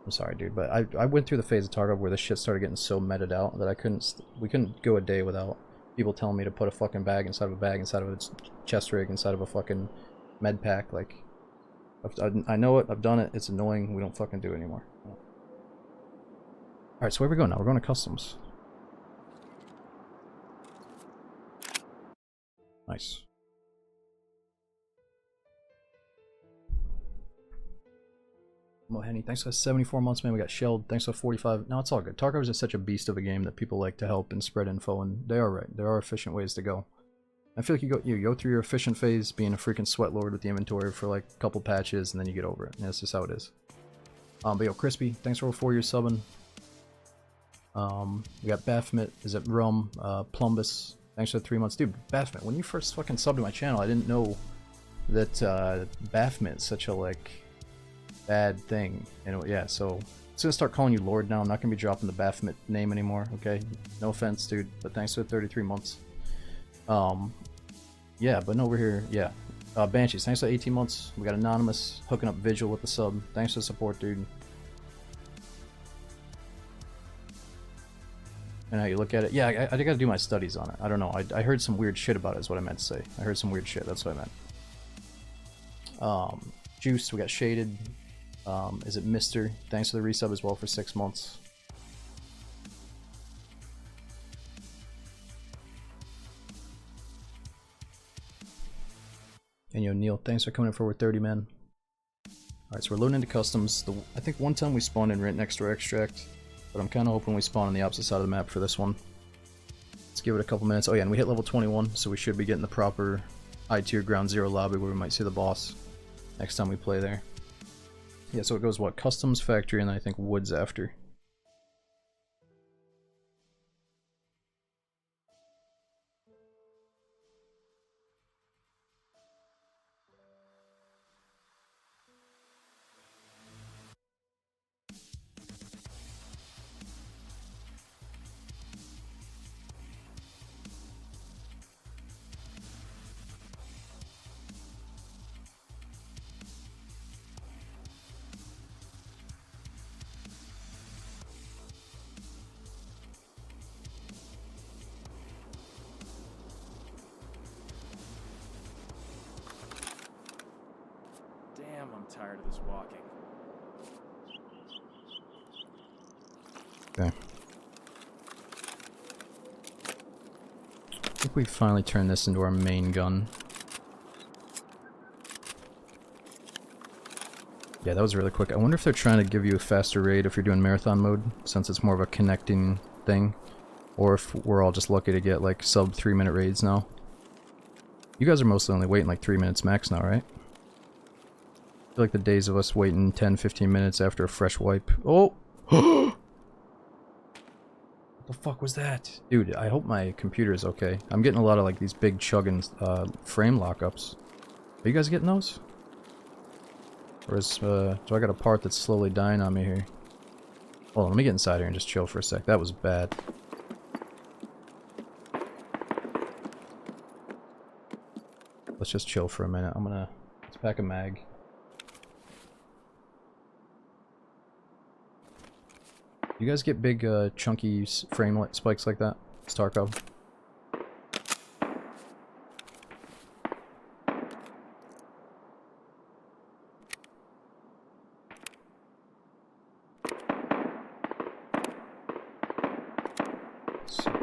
I'm sorry, dude, but I went through the phase of Tarkov where this shit started getting so meted out that we couldn't go a day without people telling me to put a fucking bag, inside of a chest rig, inside of a fucking med pack. Like, I know it, I've done it, it's annoying, we don't fucking do it anymore. Alright, so where are we going now? We're going to customs. Nice. Henny, thanks for 74 months, man. We got shelled. Thanks for 45. No, it's all good. Tarkov is just such a beast of a game that people like to help and spread info, and they are right. There are efficient ways to go. I feel like you go through your efficient phase, being a freaking sweat lord with the inventory for like a couple patches, and then you get over it. And that's just how it is. But yo, Crispy, thanks for 4 years subbing. We got Baphomet, is it Rum, Plumbus, thanks for 3 months. Dude, Baphomet, when you first fucking subbed to my channel, I didn't know that Baphomet is such a like bad thing. And yeah, so I'm just gonna start calling you Lord now. I'm not gonna be dropping the Baphomet name anymore, okay? No offense, dude, but thanks for 33 months. Yeah, but no, we're here, yeah. Banshees, thanks for 18 months. We got Anonymous hooking up Vigil with the sub. Thanks for the support, dude. And how you look at it. Yeah, I gotta do my studies on it. I don't know. I heard some weird shit about it is what I meant to say. I heard some weird shit, that's what I meant. Juice, we got Shaded. Is it Mr.? Thanks for the resub as well for 6 months. And yo, Neil, thanks for coming in for over 30, man. Alright, so we're loading into customs. I think one time we spawned in right next to our extract, but I'm kind of hoping we spawn on the opposite side of the map for this one. Let's give it a couple minutes. Oh yeah, and we hit level 21, so we should be getting the proper I-tier ground zero lobby where we might see the boss next time we play there. Yeah, so it goes what? Customs, factory, and then I think woods after. Damn, I'm tired of this walking. Okay. I think we finally turned this into our main gun. Yeah, that was really quick. I wonder if they're trying to give you a faster raid if you're doing marathon mode, since it's more of a connecting thing. Or if we're all just lucky to get like sub 3-minute raids now. You guys are mostly only waiting like 3 minutes max now, right? I feel like the days of us waiting 10-15 minutes after a fresh wipe. Oh! What the fuck was that? Dude, I hope my computer is okay. I'm getting a lot of like these big chugging frame lockups. Are you guys getting those? Or is, do I got a part that's slowly dying on me here? Hold on, let me get inside here and just chill for a sec. That was bad. Let's just chill for a minute. Let's pack a mag. You guys get big, chunky frame spikes like that? It's Tarkov.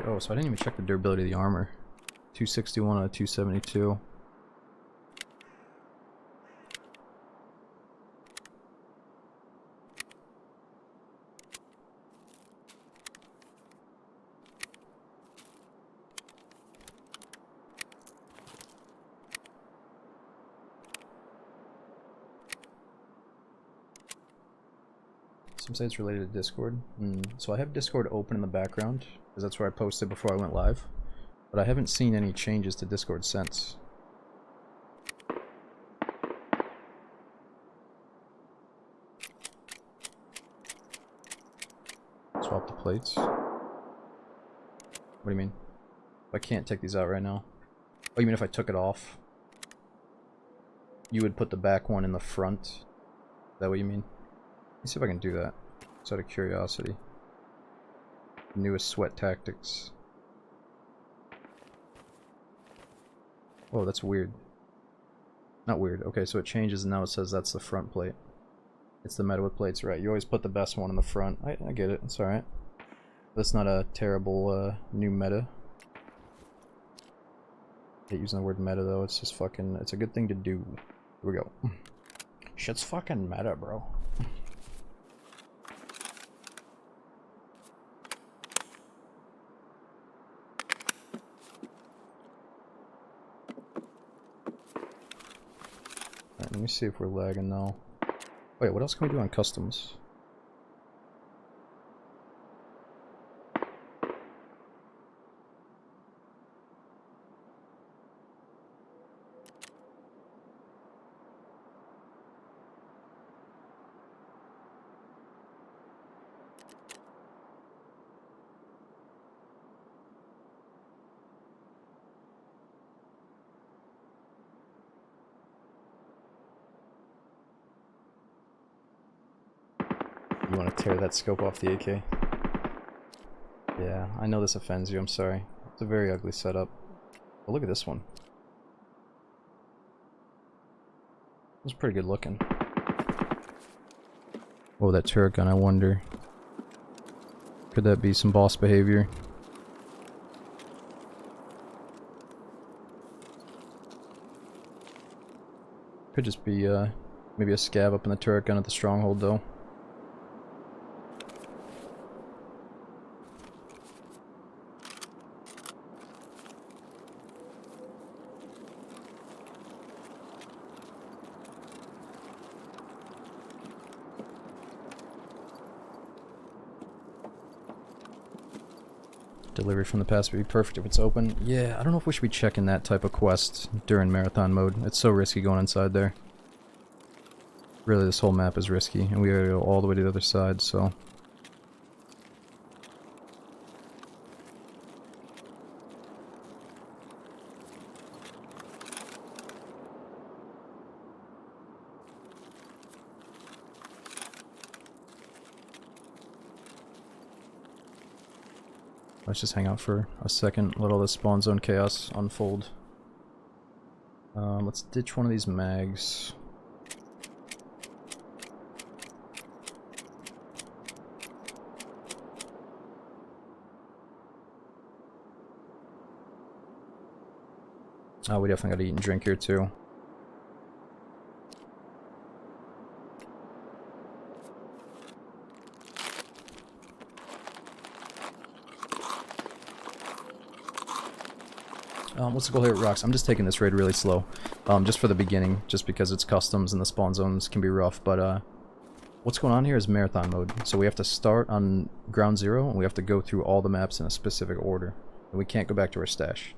Oh, so I didn't even check the durability of the armor. 261 out of 272. Some say it's related to Discord. So I have Discord open in the background, because that's where I posted before I went live. But I haven't seen any changes to Discord since. Swap the plates. What do you mean? I can't take these out right now. Oh, you mean if I took it off? You would put the back one in the front? Is that what you mean? Let me see if I can do that. Just out of curiosity. Newest sweat tactics. Oh, that's weird. Not weird. Okay, so it changes and now it says that's the front plate. It's the meta with plates, right? You always put the best one in the front. I get it. It's alright. That's not a terrible new meta. I hate using the word meta though. It's just fucking... It's a good thing to do. Here we go. Shit's fucking meta, bro. Alright, let me see if we're lagging now. Wait, what else can we do on customs? You want to tear that scope off the AK? Yeah, I know this offends you, I'm sorry. It's a very ugly setup. But look at this one. It's pretty good looking. Oh, that turret gun, I wonder. Could that be some boss behavior? Could just be maybe a scab up in the turret gun at the stronghold though. Delivery from the past would be perfect if it's open. Yeah, I don't know if we should be checking that type of quest during marathon mode. It's so risky going inside there. Really, this whole map is risky, and we gotta go all the way to the other side, so... Let's just hang out for a second, let all this spawn zone chaos unfold. Let's ditch one of these mags. Oh, we definitely gotta eat and drink here too. What's the goal here at Rocks? I'm just taking this raid really slow. Just for the beginning, just because it's customs and the spawn zones can be rough, but what's going on here is marathon mode. So we have to start on ground zero, and we have to go through all the maps in a specific order. And we can't go back to our stash.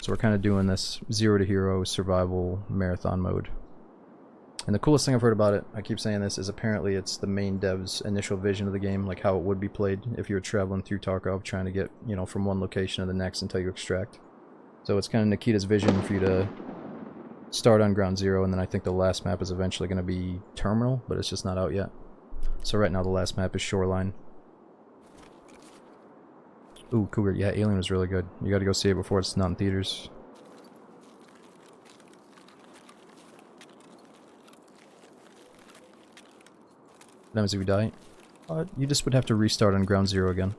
So we're kind of doing this 0 to hero survival marathon mode. And the coolest thing I've heard about it, I keep saying this, is apparently it's the main dev's initial vision of the game, like how it would be played if you were traveling through Tarkov trying to get, you know, from one location to the next until you extract. So it's kind of Nikita's vision for you to start on ground zero, and then I think the last map is eventually going to be Terminal, but it's just not out yet. So right now the last map is Shoreline. Ooh, Cougar, yeah, Alien was really good. You gotta go see it before it's not in theaters. What happens if you die? You just would have to restart on ground zero again.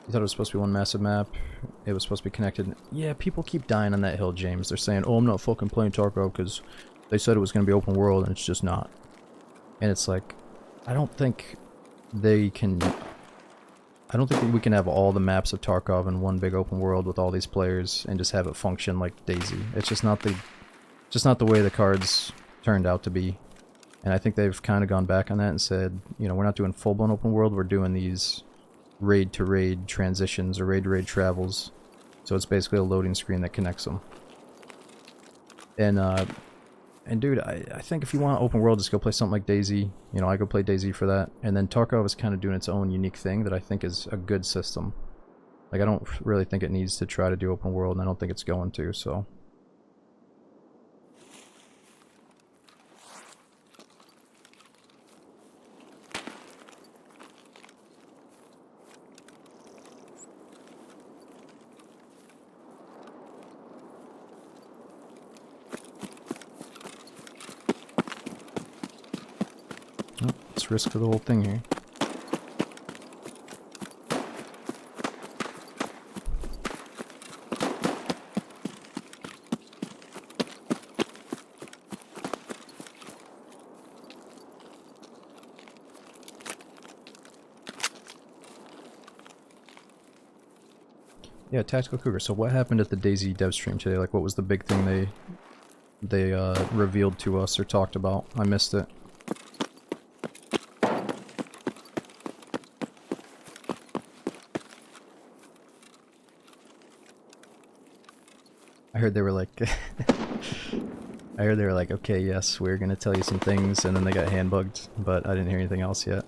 You thought it was supposed to be one massive map. It was supposed to be connected. Yeah, people keep dying on that hill, James. They're saying, oh, I'm not fucking playing Tarkov because they said it was going to be open world, and it's just not. And it's like, I don't think they can... I don't think we can have all the maps of Tarkov in one big open world with all these players and just have it function like DayZ. It's just not the way the cards turned out to be. And I think they've kind of gone back on that and said, you know, we're not doing full-blown open world, we're doing these raid-to-raid transitions or raid-to-raid travels. So it's basically a loading screen that connects them. And dude, I think if you want open world, just go play something like DayZ. You know, I go play DayZ for that. And then Tarkov is kind of doing its own unique thing that I think is a good system. Like, I don't really think it needs to try to do open world, and I don't think it's going to, so... Let's risk for the whole thing here. Yeah, Tactical Cougar. So what happened at the DayZ dev stream today? Like, what was the big thing they revealed to us or talked about? I missed it. I heard they were like, I heard they were like, okay, yes, we're gonna tell you some things, and then they got handbugged, but I didn't hear anything else yet.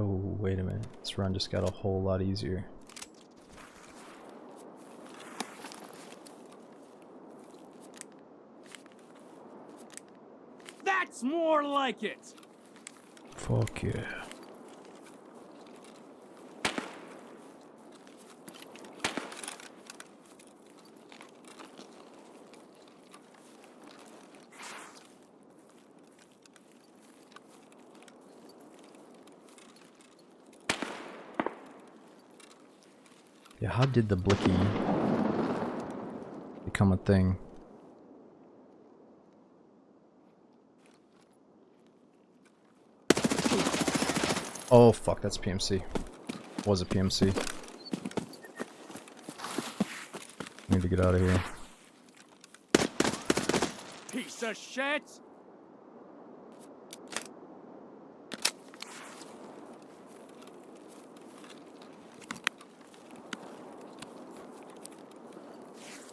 Oh, wait a minute. This run just got a whole lot easier. That's more like it! Fuck yeah. Yeah, how did the blicky become a thing? Oh fuck, that's PMC. Was a PMC. Need to get out of here. Piece of shit!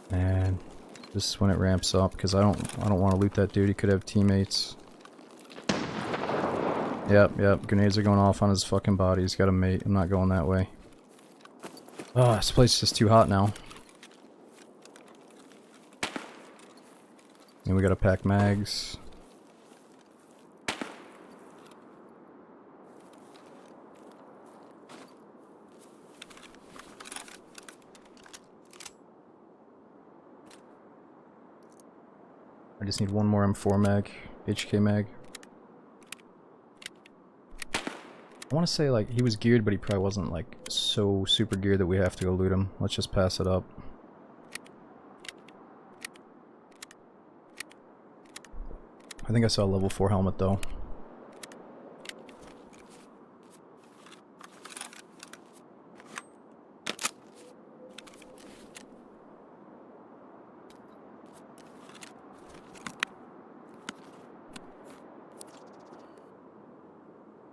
Man, this is when it ramps up because I don't want to loot that dude. He could have teammates. Yep. Grenades are going off on his fucking body. He's got a mate. I'm not going that way. Oh, this place is just too hot now. And we gotta pack mags. I just need one more M4 mag, HK mag. I want to say like he was geared, but he probably wasn't like so super geared that we have to go loot him. Let's just pass it up. I think I saw a level 4 helmet though.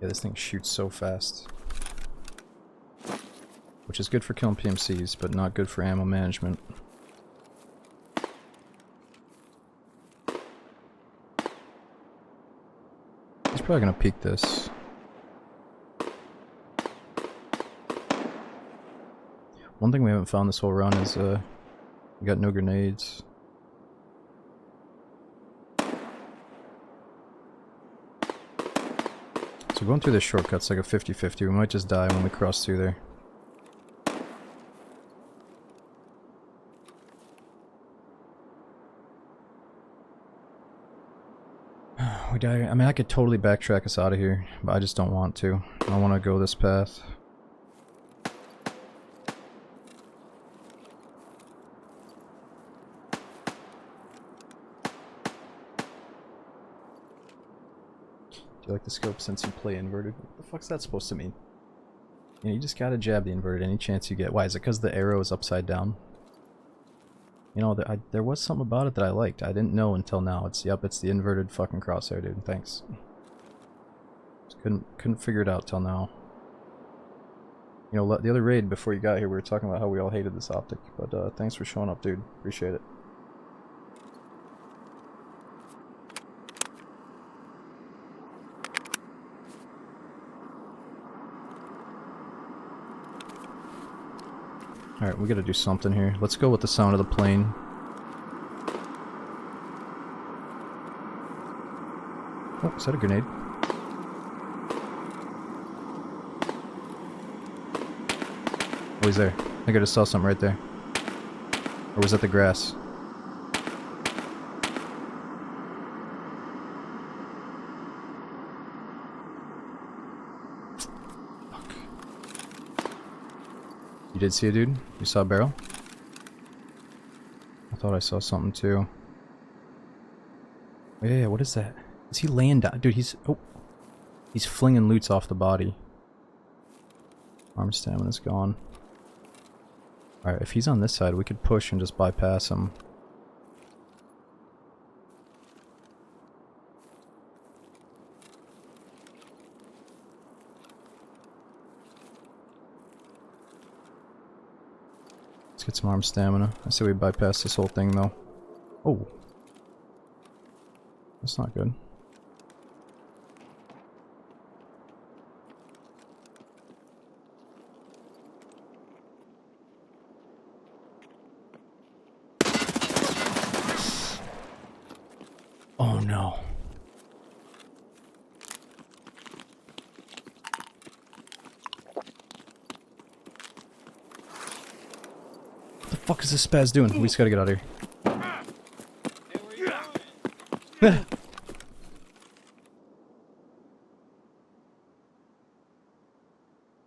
Yeah, this thing shoots so fast. Which is good for killing PMCs, but not good for ammo management. He's probably gonna peek this. One thing we haven't found this whole run is we got no grenades. So going through this shortcut's like a 50-50. We might just die when we cross through there. We die. I mean, I could totally backtrack us out of here, but I just don't want to. I want to go this path. Do you like the scope since you play inverted? What the fuck's that supposed to mean? You know, you just gotta jab the inverted any chance you get. Why, is it because the arrow is upside down? You know, there was something about it that I liked. I didn't know until now. It's the inverted fucking crosshair, dude. Thanks. Just couldn't figure it out till now. You know, the other raid before you got here, we were talking about how we all hated this optic. But thanks for showing up, dude. Appreciate it. Alright, we gotta do something here. Let's go with the sound of the plane. Oh, is that a grenade? Oh, he's there. I think I just saw something right there. Or was that the grass? You did see a dude? You saw a barrel? I thought I saw something too. Oh, yeah, what is that? Is he laying down? Dude, he's flinging loots off the body. Arm stamina's gone. Alright, if he's on this side, we could push and just bypass him. Let's get some arm stamina. I say we bypass this whole thing though. Oh. That's not good. fuck is this spaz doing? We just gotta get out of here. Hey, where you going?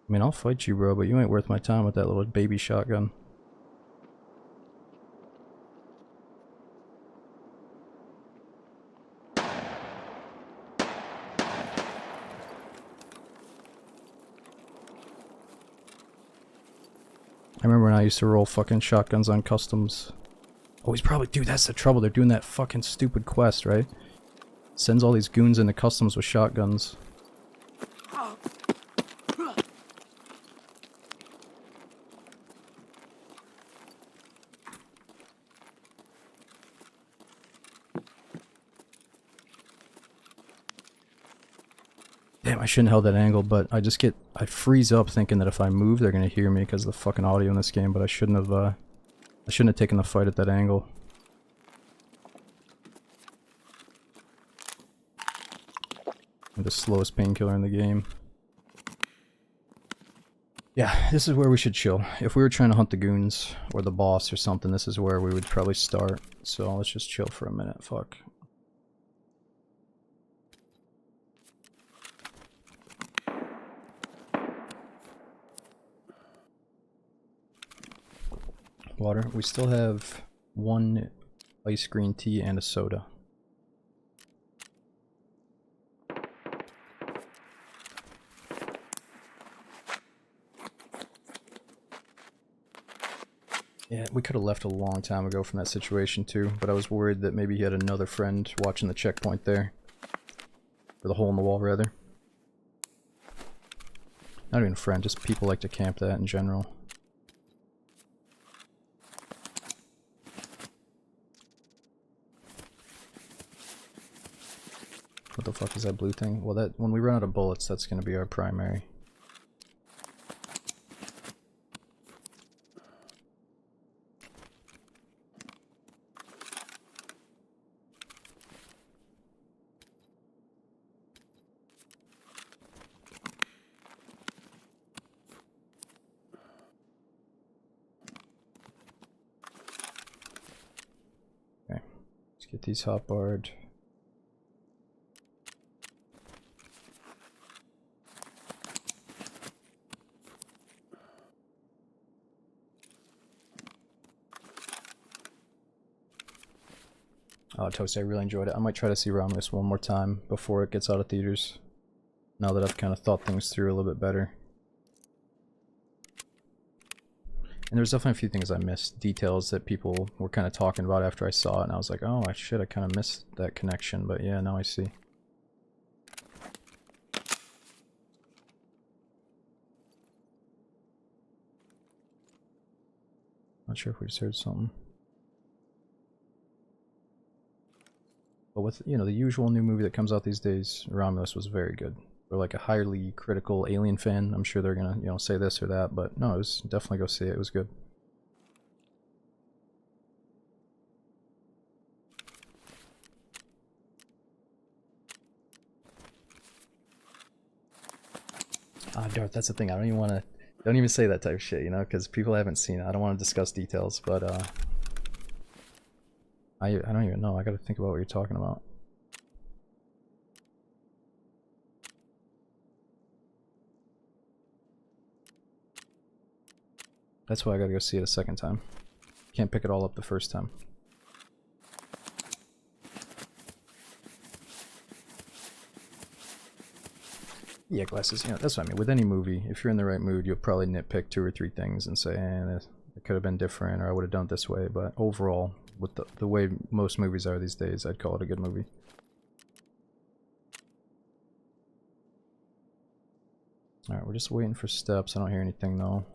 I mean, I'll fight you, bro, but you ain't worth my time with that little baby shotgun. I remember when I used to roll fucking shotguns on customs. Oh, he's probably... Dude, that's the trouble. They're doing that fucking stupid quest, right? Sends all these goons into customs with shotguns. Damn, I shouldn't have held that angle, but I freeze up thinking that if I move, they're gonna hear me because of the fucking audio in this game, but I shouldn't have taken the fight at that angle. I'm the slowest painkiller in the game. Yeah, this is where we should chill. If we were trying to hunt the goons, or the boss or something, this is where we would probably start. So let's just chill for a minute, fuck. Water. We still have one ice green tea and a soda. Yeah, we could have left a long time ago from that situation too, but I was worried that maybe he had another friend watching the checkpoint there. Or the hole in the wall, rather. Not even a friend, just people like to camp that in general. What the fuck is that blue thing? Well, that when we run out of bullets, that's gonna be our primary. Okay, let's get these hotbarred. Oh, Toasty, I really enjoyed it. I might try to see Romulus one more time before it gets out of theaters. Now that I've kind of thought things through a little bit better. And there's definitely a few things I missed. Details that people were kind of talking about after I saw it. And I was like, oh, shit, I kind of missed that connection. But yeah, now I see. Not sure if we just heard something. But with, you know, the usual new movie that comes out these days, Romulus was very good. For like a highly critical Alien fan, I'm sure they're gonna, you know, say this or that, but no, it was definitely go see it. It was good. Ah, Darth, that's the thing. I don't even want to. Don't even say that type of shit, you know, because people haven't seen it. I don't want to discuss details, but I don't even know. I got to think about what you're talking about. That's why I gotta go see it a second time. Can't pick it all up the first time. Yeah, glasses, you know, that's what I mean. With any movie, if you're in the right mood, you'll probably nitpick 2 or 3 things and say, it could have been different, or I would have done it this way. But overall, with the way most movies are these days, I'd call it a good movie. Alright, we're just waiting for steps. I don't hear anything, though.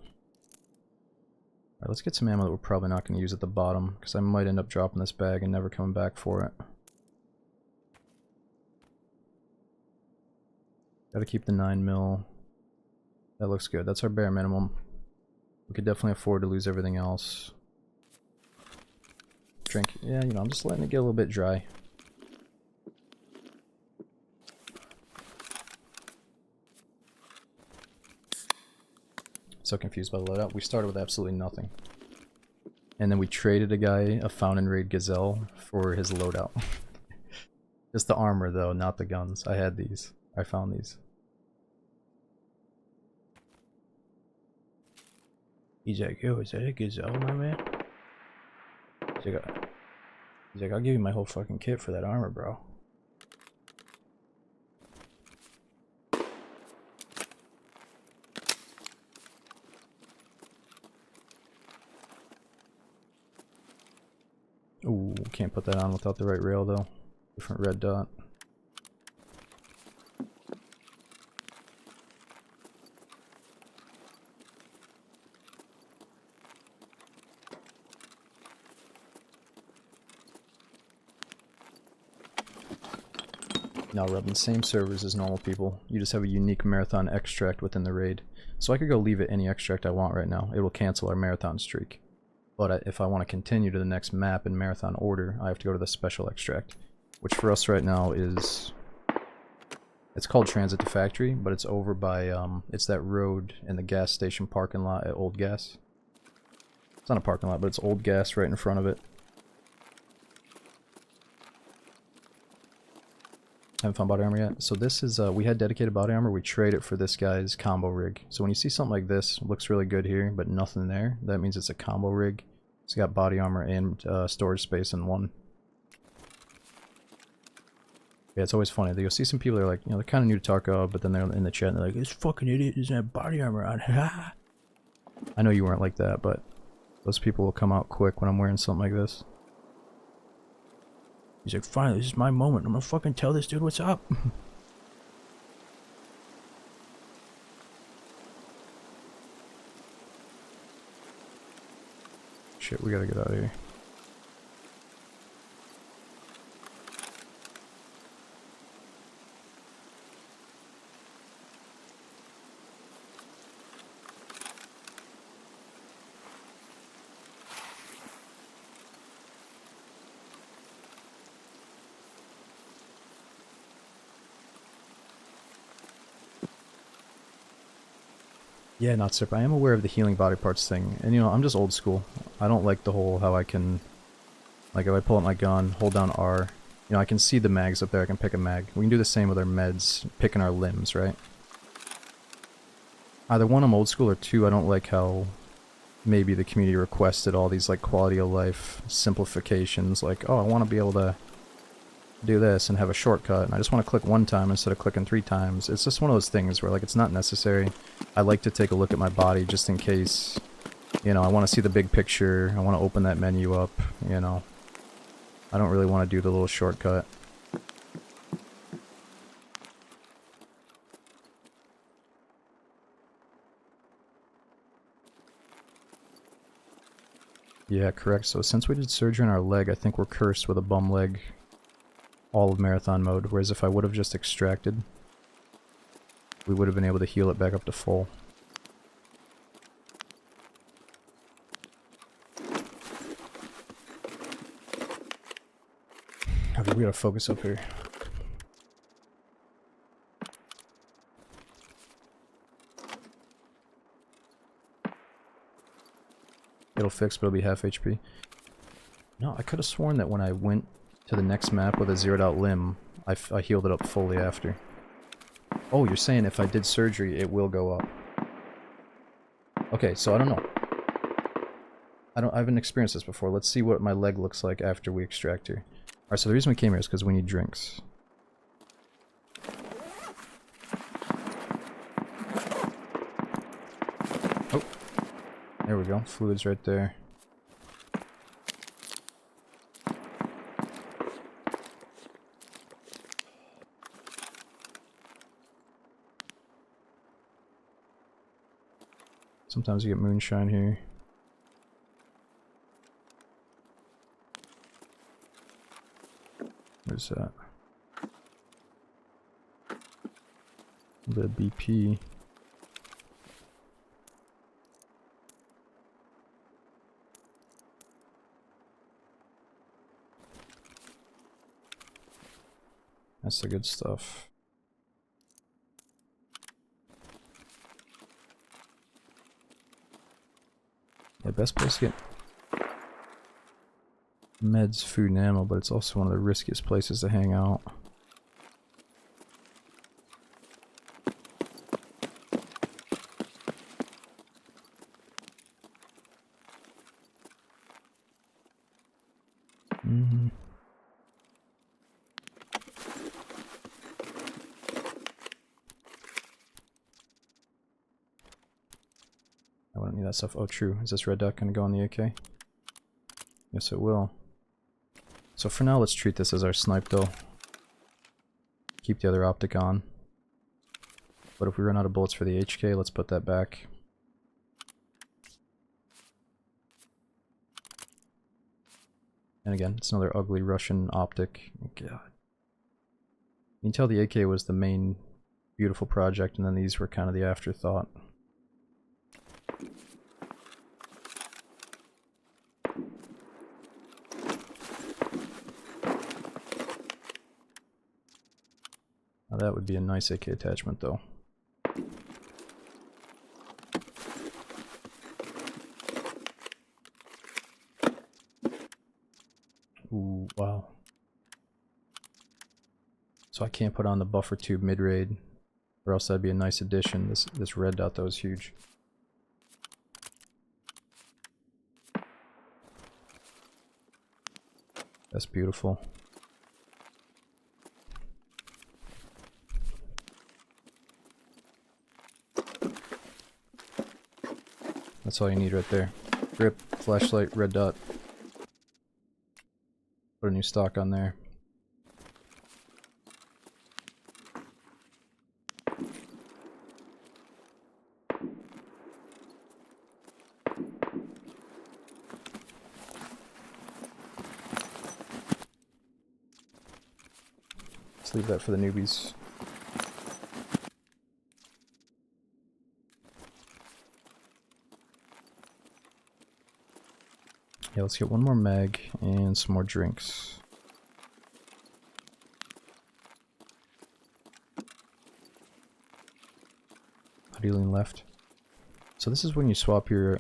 Alright, let's get some ammo that we're probably not going to use at the bottom, because I might end up dropping this bag and never coming back for it. Gotta keep the 9mm. That looks good. That's our bare minimum. We could definitely afford to lose everything else. Drink. Yeah, you know, I'm just letting it get a little bit dry. So confused by the loadout. We started with absolutely nothing. and then we traded a guy a Fountain Raid Gazelle for his loadout. Just the armor though, not the guns. I had these. I found these. He's like, yo, is that a Gazelle, my man? He's like, I'll give you my whole fucking kit for that armor, bro. Ooh, can't put that on without the right rail though. Different red dot. Now rubbing the same servers as normal people. You just have a unique marathon extract within the raid. So I could go leave it any extract I want right now. It will cancel our marathon streak. But if I want to continue to the next map in marathon order, I have to go to the special extract. Which for us right now is... It's called Transit to Factory, but it's over by, it's that road in the gas station parking lot at Old Gas. It's not a parking lot, but it's Old Gas right in front of it. Haven't found body armor yet. So this is, we had dedicated body armor, we trade it for this guy's combo rig. So when you see something like this, looks really good here, but nothing there, that means it's a combo rig. It's got body armor and storage space in one. Yeah, it's always funny. You'll see some people that are like, you know, they're kind of new to Tarkov, but then they're in the chat and they're like, this fucking idiot doesn't have body armor on. I know you weren't like that, but those people will come out quick when I'm wearing something like this. He's like, finally, this is my moment. I'm gonna fucking tell this dude what's up. Shit, we gotta get out of here. Yeah, not super. I am aware of the healing body parts thing, and you know, I'm just old school. I don't like the whole how I can, like if I pull out my gun, hold down R, you know, I can see the mags up there, I can pick a mag. We can do the same with our meds, picking our limbs, right? Either one, I'm old school, or two, I don't like how maybe the community requested all these like quality of life simplifications, like, oh, I want to be able to do this and have a shortcut, and I just want to click one time instead of clicking 3 times. It's just one of those things where like it's not necessary. I like to take a look at my body just in case, you know, I want to see the big picture, I want to open that menu up, you know. I don't really want to do the little shortcut. Yeah, correct. So since we did surgery on our leg, I think we're cursed with a bum leg all of marathon mode, whereas if I would have just extracted, we would have been able to heal it back up to full. Okay, we gotta focus up here. It'll fix, but it'll be half HP. No, I could have sworn that when I went to the next map with a zeroed out limb, I healed it up fully after. Oh, you're saying if I did surgery, it will go up. Okay, so I don't know. I haven't experienced this before. Let's see what my leg looks like after we extract her. Alright, so the reason we came here is because we need drinks. Oh, there we go. Fluid's right there. Sometimes you get moonshine here. Where's that? A bit of BP. That's the good stuff. The best place to get... meds, food, and ammo, but it's also one of the riskiest places to hang out. I wouldn't need that stuff. Oh, true. Is this red dot gonna go on the AK? Yes, it will. So for now, let's treat this as our snipe, though. Keep the other optic on. But if we run out of bullets for the HK, let's put that back. And again, it's another ugly Russian optic. God. You can tell the AK was the main beautiful project, and then these were kind of the afterthought. Now that would be a nice AK attachment, though. Ooh, wow. So I can't put on the buffer tube mid-raid, or else that'd be a nice addition. This red dot, though, is huge. That's beautiful. That's all you need right there. Grip, flashlight, red dot. Put a new stock on there. Let's leave that for the newbies. Yeah, let's get one more mag and some more drinks. How do you lean left? So this is when you swap your,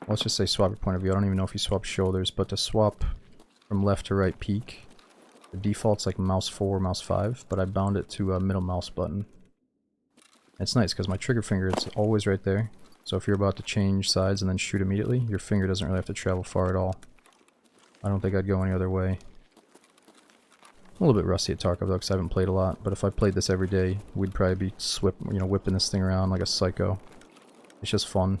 let's just say swap your point of view. I don't even know if you swap shoulders, but to swap from left to right peak, the default's like mouse 4, mouse 5, but I bound it to a middle mouse button. And it's nice because my trigger finger is always right there. So if you're about to change sides and then shoot immediately, your finger doesn't really have to travel far at all. I don't think I'd go any other way. A little bit rusty at Tarkov though, because I haven't played a lot, but if I played this every day, we'd probably be whipping this thing around like a psycho. It's just fun.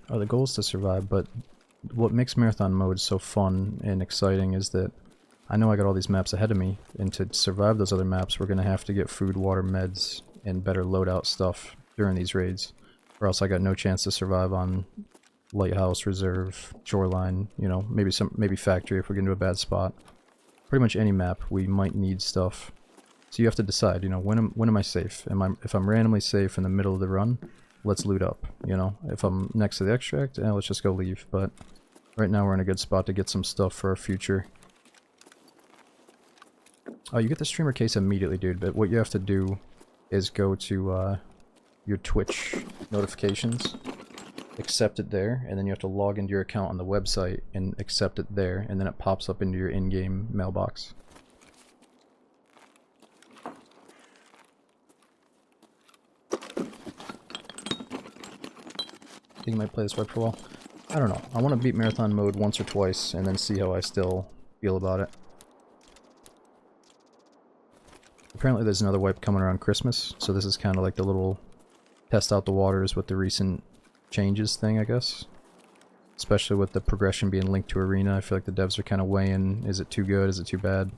Oh, the goal is to survive, but what makes marathon mode so fun and exciting is that I know I got all these maps ahead of me, and to survive those other maps, we're going to have to get food, water, meds, and better loadout stuff during these raids, or else I got no chance to survive on Lighthouse, Reserve, Shoreline, you know, maybe Factory if we get into a bad spot. Pretty much any map, we might need stuff. So you have to decide, you know, when am I safe? If I'm randomly safe in the middle of the run, let's loot up, you know. If I'm next to the extract, let's just go leave. But right now we're in a good spot to get some stuff for our future. Oh, you get the streamer case immediately, dude, but what you have to do is go to your Twitch notifications, accept it there, and then you have to log into your account on the website and accept it there, and then it pops up into your in-game mailbox. I think I might play this web for a while. I don't know. I want to beat marathon mode once or twice and then see how I still feel about it. Apparently there's another wipe coming around Christmas, so this is kind of like the little test out the waters with the recent changes thing, I guess. Especially with the progression being linked to Arena, I feel like the devs are kind of weighing, is it too good, is it too bad?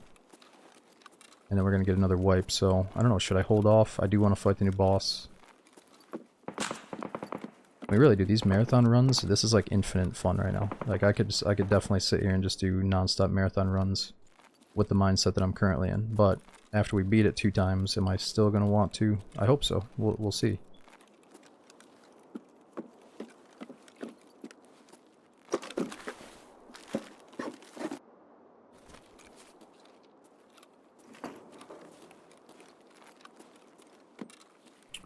And then we're going to get another wipe, so I don't know, should I hold off? I do want to fight the new boss. We really do these marathon runs. This is like infinite fun right now. Like I could definitely sit here and just do non-stop marathon runs with the mindset that I'm currently in. But after we beat it 2 times, am I still gonna want to? I hope so. We'll see.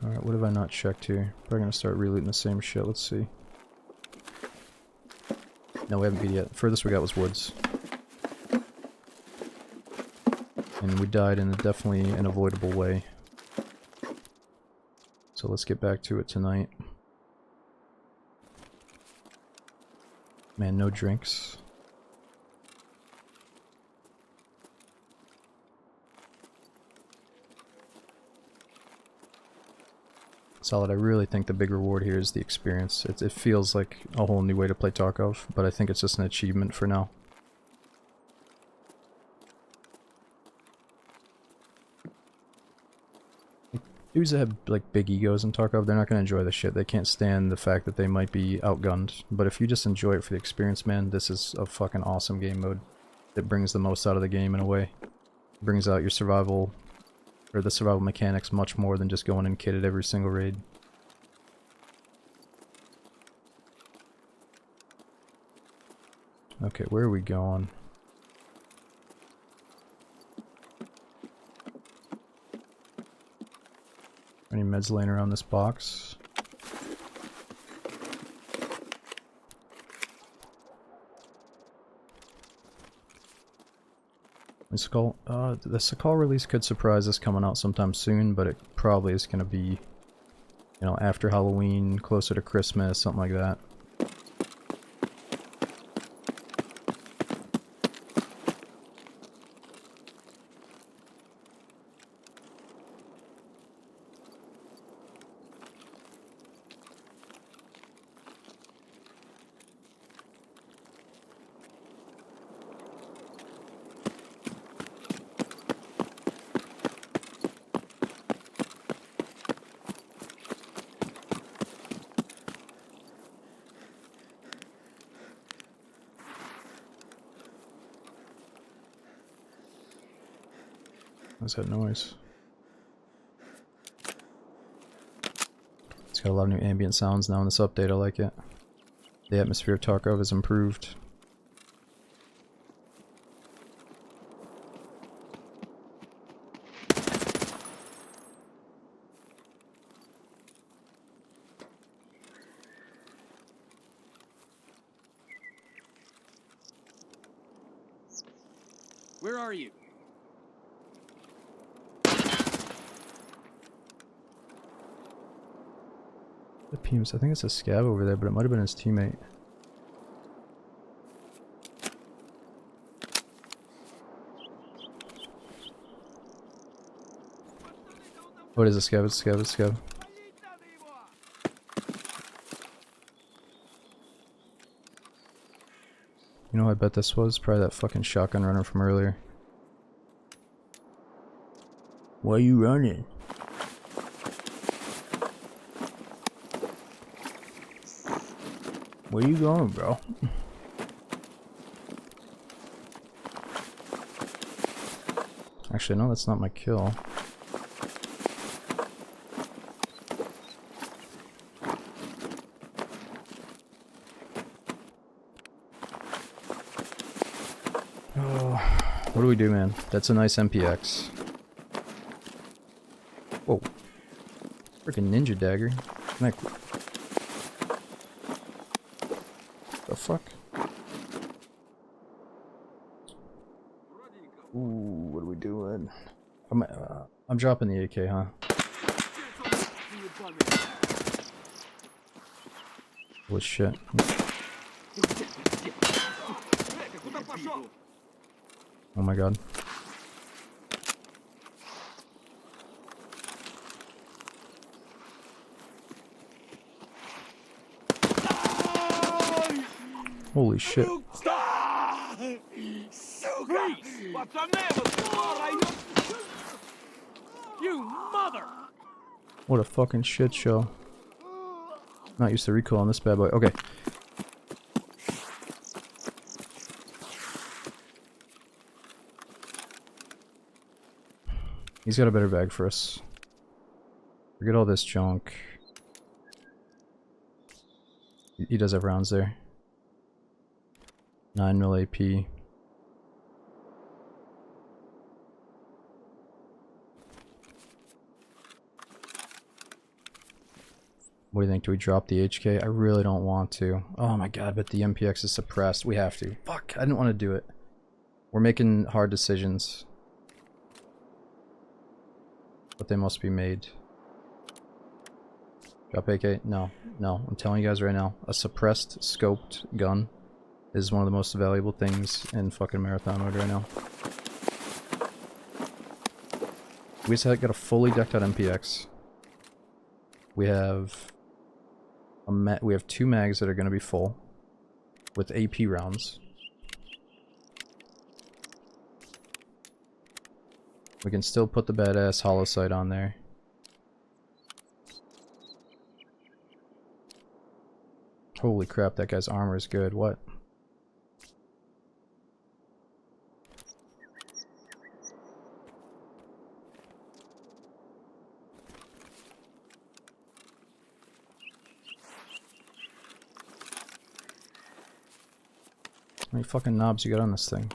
Alright, what have I not checked here? Probably gonna start relooting the same shit, let's see. No, we haven't beat yet. Furthest we got was woods. And we died in a definitely an avoidable way. So let's get back to it tonight. Man, no drinks. Solid. I really think the big reward here is the experience. It feels like a whole new way to play Tarkov, but I think it's just an achievement for now. Dudes that have like big egos in Tarkov, they're not going to enjoy the shit. They can't stand the fact that they might be outgunned. But if you just enjoy it for the experience, man, this is a fucking awesome game mode. It brings the most out of the game in a way. It brings out your survival, or the survival mechanics much more than just going in kitted every single raid. Okay, where are we going? Any meds laying around this box? The Sakal release could surprise us coming out sometime soon, but it probably is going to be, you know, after Halloween, closer to Christmas, something like that. What's that noise? It's got a lot of new ambient sounds now in this update, I like it. The atmosphere of Tarkov has improved. Where are you? The Pumes, I think it's a scav over there, but it might have been his teammate. What is a scav? It's a scav, it's a scav. You know what I bet this was? Probably that fucking shotgun runner from earlier. Why are you running? Where you going, bro? Actually, no, that's not my kill. Oh, what do we do, man? That's a nice MPX. Whoa. Freaking ninja dagger. Isn't that cool? The fuck? Ooh, what are we doing? I'm dropping the AK, huh? Holy shit. Oh my god. Holy shit. You mother! What a fucking shit show. Not used to recoil on this bad boy. Okay. He's got a better bag for us. Forget all this junk. He does have rounds there. 9 mil AP. What do you think? Do we drop the HK? I really don't want to. Oh my god, but the MPX is suppressed. We have to. Fuck, I didn't want to do it. We're making hard decisions. But they must be made. Drop AK? No. No. I'm telling you guys right now. A suppressed, scoped gun is one of the most valuable things in fucking marathon mode right now. We just got a fully decked out MPX. We have we have 2 mags that are going to be full with AP rounds. We can still put the badass hollow sight on there. Holy crap, that guy's armor is good. What? How many fucking knobs you got on this thing?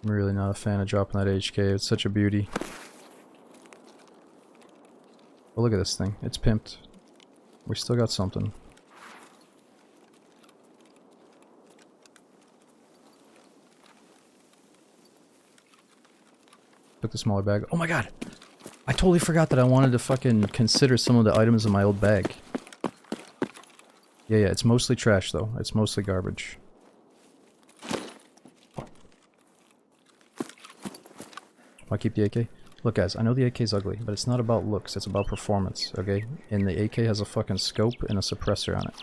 I'm really not a fan of dropping that HK. It's such a beauty. Oh, look at this thing. It's pimped. We still got something. Took the smaller bag. Oh my god! I totally forgot that I wanted to fucking consider some of the items in my old bag. Yeah, it's mostly trash though. It's mostly garbage. Why keep the AK? Look guys, I know the AK is ugly, but it's not about looks, it's about performance, okay? And the AK has a fucking scope and a suppressor on it.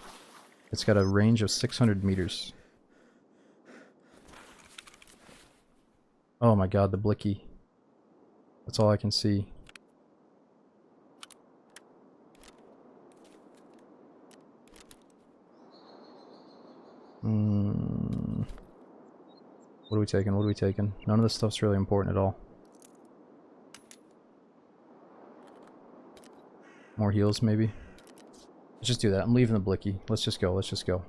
It's got a range of 600 meters. Oh my god, the blicky. That's all I can see. What are we taking? What are we taking? None of this stuff's really important at all. More heals, maybe? Let's just do that. I'm leaving the blicky. Let's just go. Let's just go.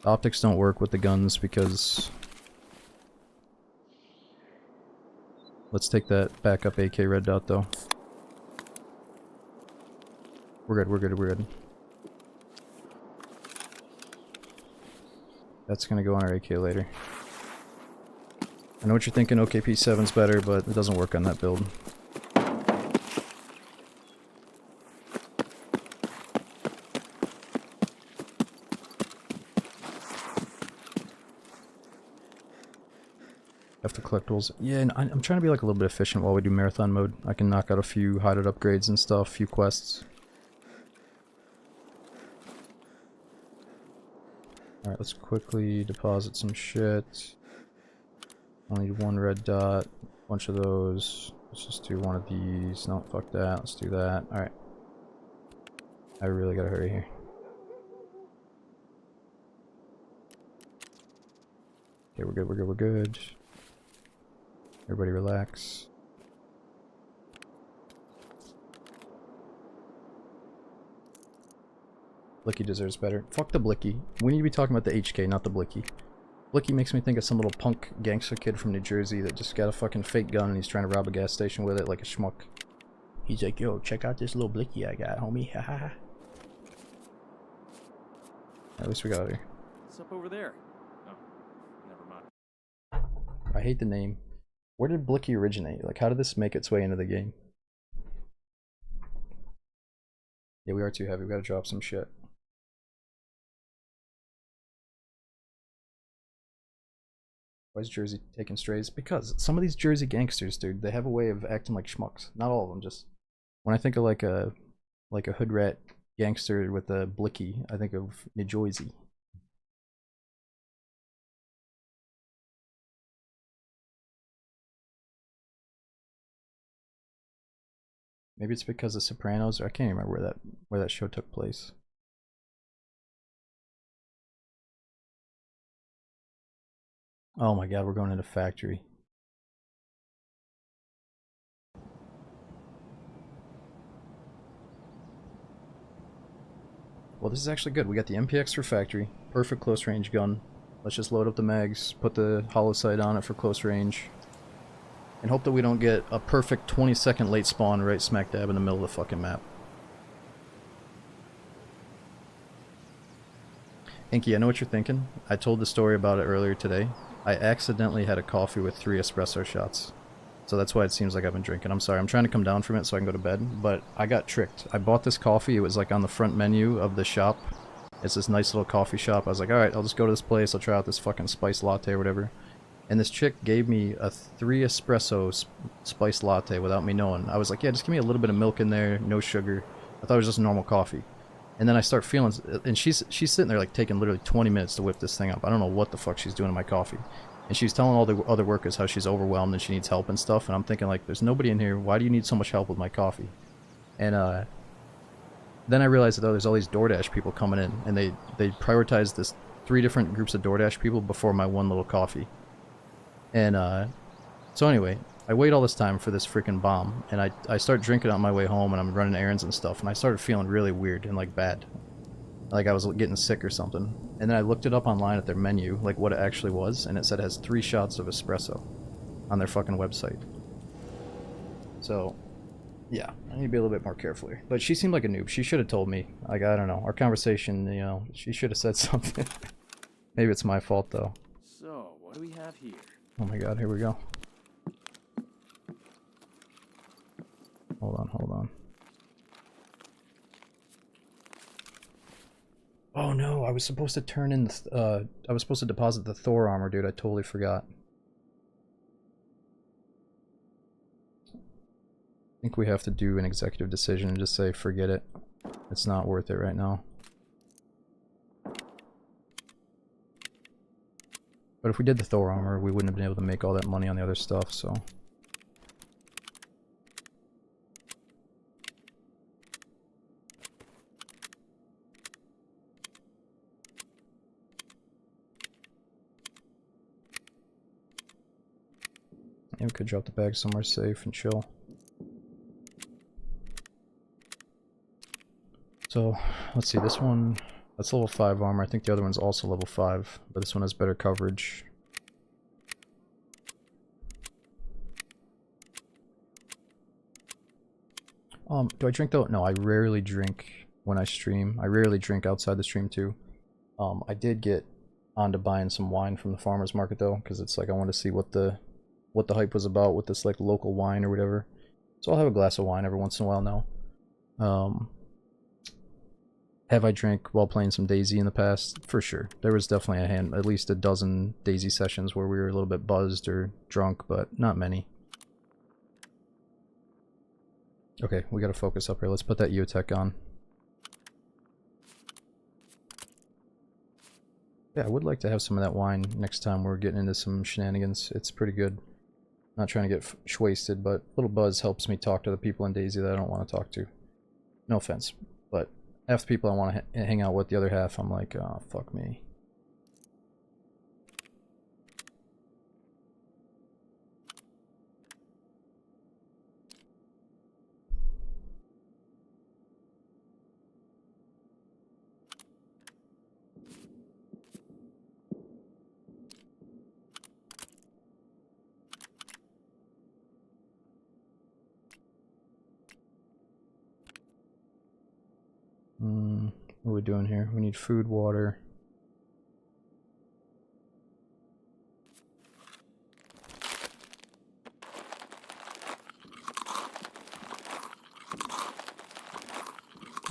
The optics don't work with the guns because... Let's take that backup AK red dot, though. We're good, we're good, we're good. That's gonna go on our AK later. I know what you're thinking, OKP7's better, but it doesn't work on that build. After collectibles. Yeah, and I'm trying to be like a little bit efficient while we do marathon mode. I can knock out a few hided upgrades and stuff, a few quests. Alright, let's quickly deposit some shit. I'll need 1 red dot, a bunch of those. Let's just do one of these. No, fuck that. Let's do that. Alright. I really gotta hurry here. Okay, we're good, we're good, we're good. Everybody relax. Blicky deserves better. Fuck the Blicky. We need to be talking about the HK, not the Blicky. Blicky makes me think of some little punk gangster kid from New Jersey that just got a fucking fake gun and he's trying to rob a gas station with it like a schmuck. He's like, yo, check out this little Blicky I got, homie. Haha. At least we got it here. What's up over there? Oh, never mind. I hate the name. Where did Blicky originate? Like, how did this make its way into the game? Yeah, we are too heavy. We gotta drop some shit. Why is Jersey taking strays? Because some of these Jersey gangsters, dude, they have a way of acting like schmucks. Not all of them, just... When I think of like a hood rat gangster with a Blicky, I think of New Jersey. Maybe it's because of Sopranos, or I can't remember where that show took place. Oh my god, we're going into factory. well, this is actually good. We got the MPX for factory. Perfect close range gun. Let's just load up the mags, put the hollow sight on it for close range, and hope that we don't get a perfect 20-second late spawn right smack dab in the middle of the fucking map. Inky, I know what you're thinking. I told the story about it earlier today. I accidentally had a coffee with 3 espresso shots. So that's why it seems like I've been drinking. I'm sorry, I'm trying to come down from it so I can go to bed, but I got tricked. I bought this coffee, it was like on the front menu of the shop. It's this nice little coffee shop. I was like, alright, I'll just go to this place, I'll try out this fucking spice latte or whatever. And this chick gave me a 3 espresso spice latte without me knowing. I was like, yeah, just give me a little bit of milk in there, no sugar. I thought it was just normal coffee. And then I start feeling, and she's sitting there like taking literally 20 minutes to whip this thing up. I don't know what the fuck she's doing to my coffee. And she's telling all the other workers how she's overwhelmed and she needs help and stuff. And I'm thinking like, there's nobody in here. Why do you need so much help with my coffee? And then I realized that there's all these DoorDash people coming in, and they prioritize this 3 different groups of DoorDash people before my one little coffee. And so anyway, I wait all this time for this freaking bomb, and I start drinking on my way home, and I'm running errands and stuff, and I started feeling really weird and like bad. Like I was getting sick or something. And then I looked it up online at their menu, like what it actually was, and it said it has 3 shots of espresso on their fucking website. So, yeah, I need to be a little bit more careful here. But she seemed like a noob. She should have told me. Like, I don't know. Our conversation, you know, she should have said something. Maybe it's my fault, though. So, what do we have here? Oh my god, here we go. Hold on, hold on. Oh no, I was supposed to turn in the, I was supposed to deposit the Thor armor, dude. I totally forgot. I think we have to do an executive decision and just say, forget it. It's not worth it right now. But if we did the Thor armor, we wouldn't have been able to make all that money on the other stuff, so... Yeah, we could drop the bag somewhere safe and chill. So, let's see, this one, that's level 5 armor. I think the other one's also level 5, but this one has better coverage. Do I drink though? No, I rarely drink when I stream. I rarely drink outside the stream too. I did get onto buying some wine from the farmer's market though, because it's like I want to see what the hype was about with this like local wine or whatever. So I'll have a glass of wine every once in a while now. Have I drank while playing some DayZ in the past? For sure. There was definitely at least a dozen DayZ sessions where we were a little bit buzzed or drunk, but not many. Okay, we gotta focus up here. Let's put that EOTech on. Yeah, I would like to have some of that wine next time we're getting into some shenanigans. It's pretty good. Not trying to get wasted, but a little buzz helps me talk to the people in DayZ that I don't want to talk to. No offense, but half the people I want to hang out with, the other half I'm like, oh, fuck me. What are we doing here? We need food, water.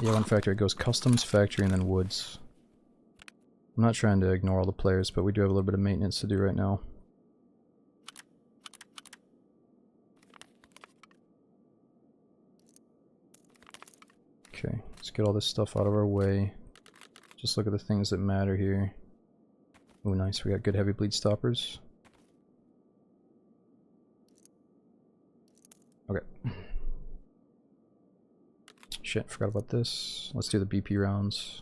Yeah, one factory. It goes customs, factory, and then woods. I'm not trying to ignore all the players, but we do have a little bit of maintenance to do right now. Okay, let's get all this stuff out of our way. Just look at the things that matter here. Oh, nice. We got good heavy bleed stoppers. Okay. Shit, forgot about this. Let's do the BP rounds.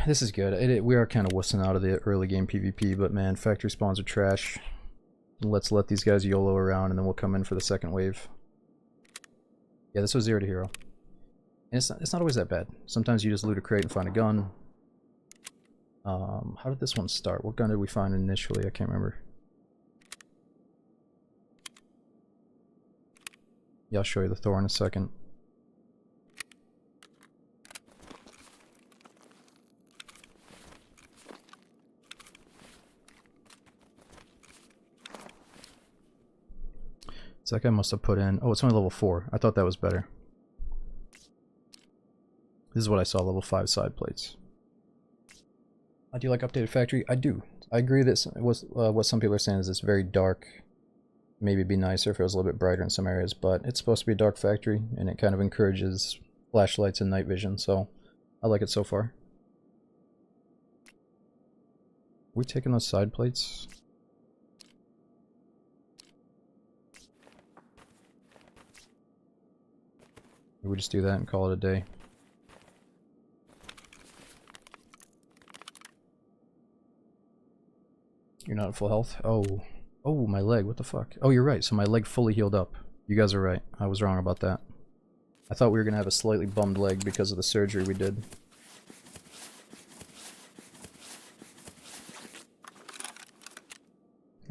This is good. We are kind of wussing out of the early game PvP, but man, factory spawns are trash. Let's let these guys YOLO around and then we'll come in for the second wave. Yeah, this was 0 to hero. And it's not always that bad. Sometimes you just loot a crate and find a gun. How did this one start? What gun did we find initially? I can't remember. Yeah, I'll show you the Thor in a second. So that guy must have put in... Oh, it's only level 4. I thought that was better. This is what I saw, level 5 side plates. Do you like updated factory? I do. I agree that what some people are saying is it's very dark. Maybe it'd be nicer if it was a little bit brighter in some areas, but it's supposed to be a dark factory, and it kind of encourages flashlights and night vision, so I like it so far. Are we taking those side plates? Maybe we just do that and call it a day. You're not at full health? Oh. Oh, my leg. What the fuck? Oh, you're right. So my leg fully healed up. You guys are right. I was wrong about that. I thought we were going to have a slightly bummed leg because of the surgery we did.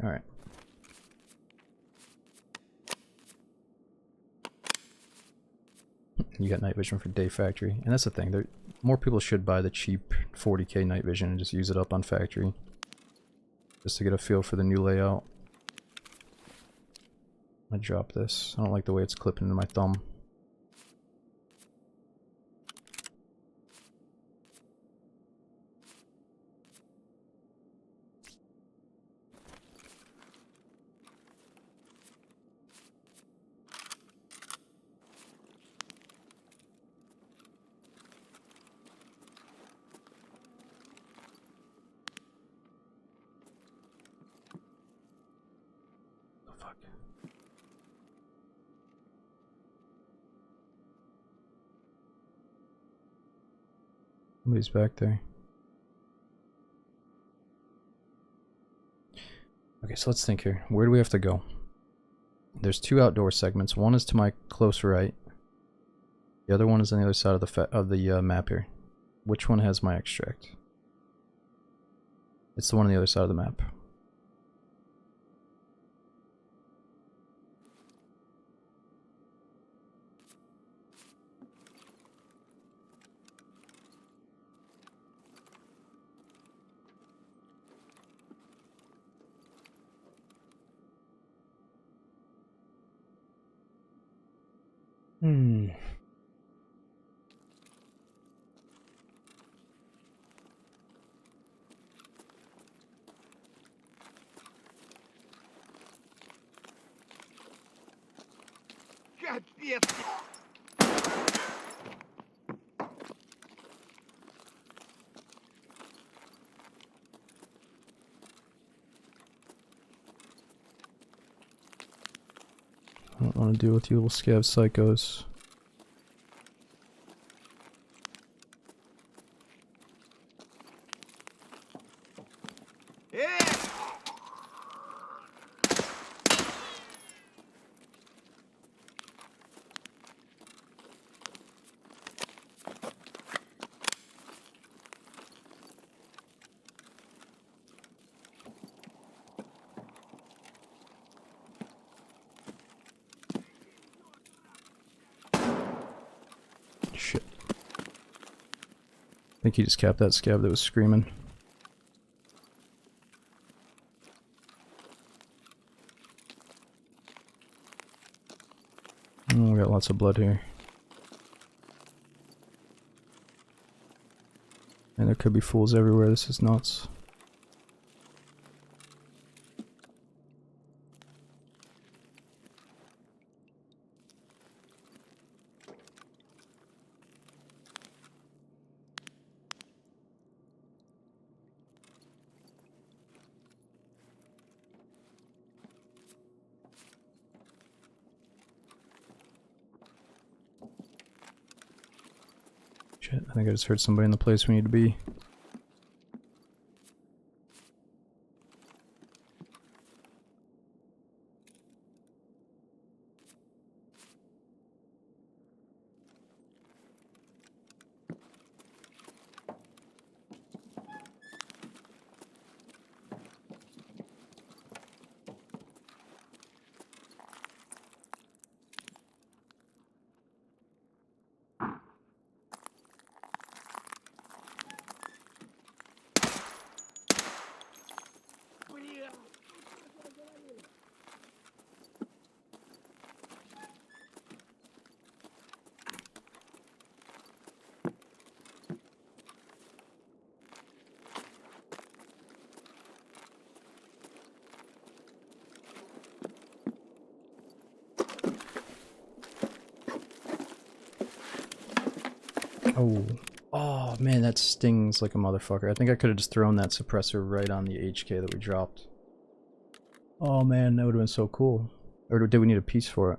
Alright. You got night vision for day factory. And that's the thing. More people should buy the cheap 40k night vision and just use it up on factory. Just to get a feel for the new layout. I drop this. I don't like the way it's clipping into my thumb. Somebody's back there. Okay, so let's think here. Where do we have to go? There's 2 outdoor segments. One is to my close right. The other one is on the other side of the map here. Which one has my extract? It's the one on the other side of the map. Hmm. Капец! I don't want to deal with you little scav psychos. Shit. I think he just capped that scab that was screaming. Oh, we got lots of blood here. And there could be fools everywhere. This is nuts. Shit, I think I just heard somebody in the place we need to be. Oh. Oh, man, that stings like a motherfucker. I think I could have just thrown that suppressor right on the HK that we dropped. Oh, man, that would have been so cool. Or did we need a piece for it?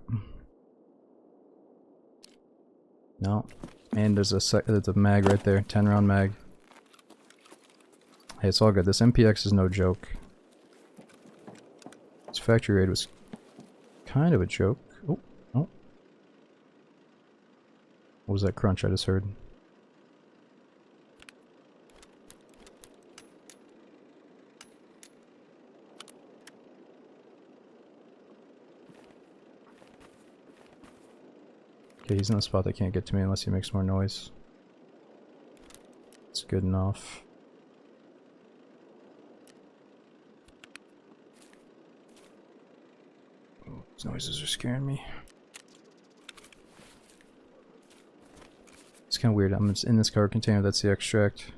No. And there's a mag right there. 10-round mag. Hey, it's all good. This MPX is no joke. This factory raid was kind of a joke. Oh, oh. What was that crunch I just heard? Okay, he's in a spot that can't get to me unless he makes more noise. It's good enough. Oh, these noises are scaring me. It's kind of weird. I'm in this car container, that's the extract.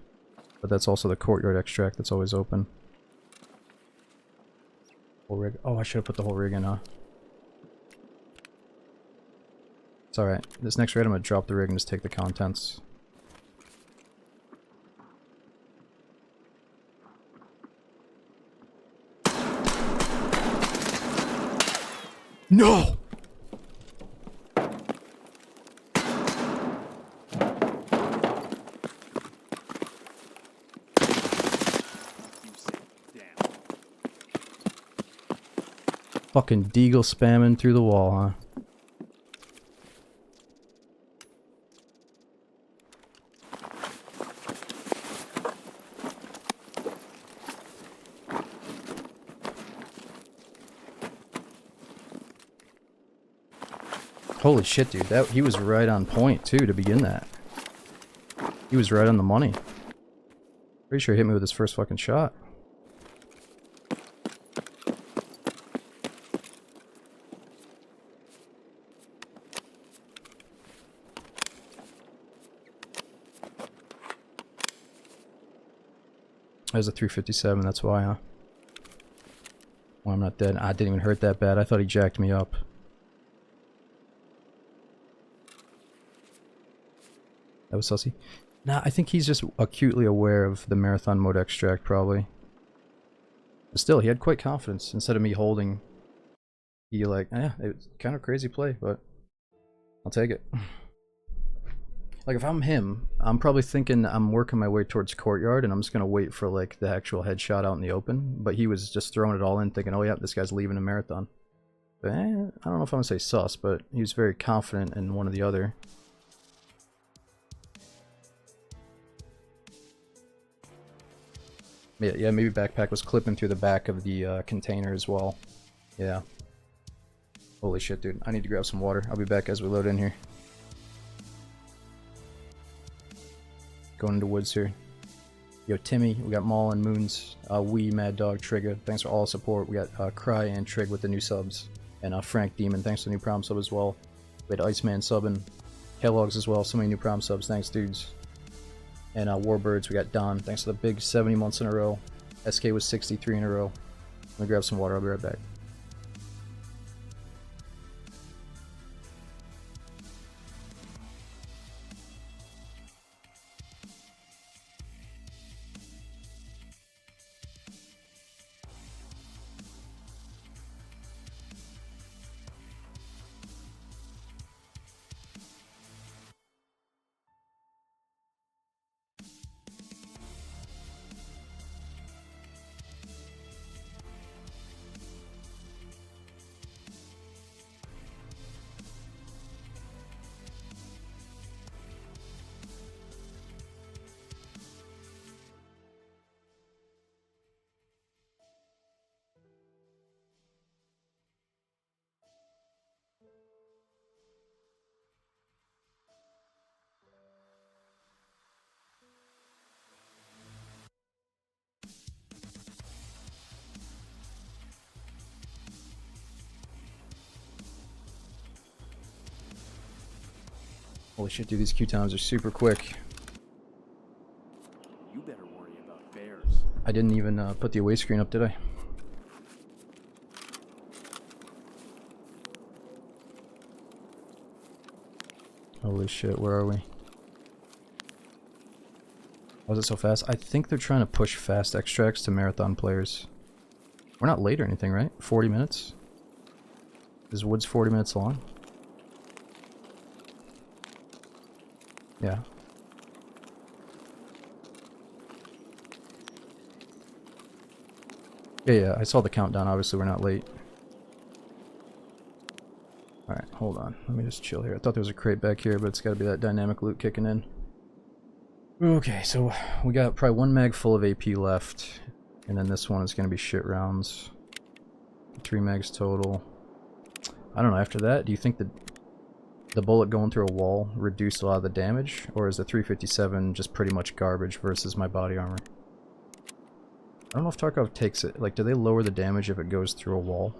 But that's also the courtyard extract that's always open. Whole rig. Oh, I should have put the whole rig in, huh? It's alright. This next raid I'm gonna drop the rig and just take the contents. No! You sit down. Fucking deagle spamming through the wall, huh? Holy shit, dude. He was right on point, too, to begin that. He was right on the money. Pretty sure he hit me with his first fucking shot. That was a 357, that's why, huh? Well, I'm not dead. I didn't even hurt that bad. I thought he jacked me up. That was sussy. Nah, I think he's just acutely aware of the marathon mode extract, probably. But still, he had quite confidence. Instead of me holding, he like, yeah, it was kind of crazy play, but I'll take it. Like, if I'm him, I'm probably thinking I'm working my way towards courtyard, and I'm just gonna wait for, like, the actual headshot out in the open. But he was just throwing it all in, thinking, oh yeah, this guy's leaving a marathon. But, I don't know if I'm gonna say sus, but he was very confident in one or the other. Yeah, maybe backpack was clipping through the back of the container as well. Yeah. Holy shit, dude. I need to grab some water. I'll be back as we load in here. Going into woods here. Yo, Timmy, we got Maul and Moons, Mad Dog, Trigger. Thanks for all the support. We got Cry and Trig with the new subs. And Frank Demon, thanks for the new prom sub as well. We had Iceman subbing. Kellogg's as well. So many new prom subs. Thanks, dudes. And Warbirds, we got Don. Thanks for the big 70 months in a row. SK was 63 in a row. Let me grab some water. I'll be right back. Holy shit, dude, these queue times are super quick. You better worry about bears. I didn't even put the away screen up, did I? Holy shit, where are we? Was it so fast? I think they're trying to push fast extracts to marathon players. We're not late or anything, right? 40 minutes? Is Woods 40 minutes long? Yeah. Yeah, I saw the countdown. Obviously, we're not late. Alright, hold on. Let me just chill here. I thought there was a crate back here, but it's got to be that dynamic loot kicking in. Okay, so we got probably one mag full of AP left. And then this one is going to be shit rounds. 3 mags total. I don't know, after that, do you think the bullet going through a wall reduced a lot of the damage? Or is the 357 just pretty much garbage versus my body armor? I don't know if Tarkov takes it. Like, do they lower the damage if it goes through a wall?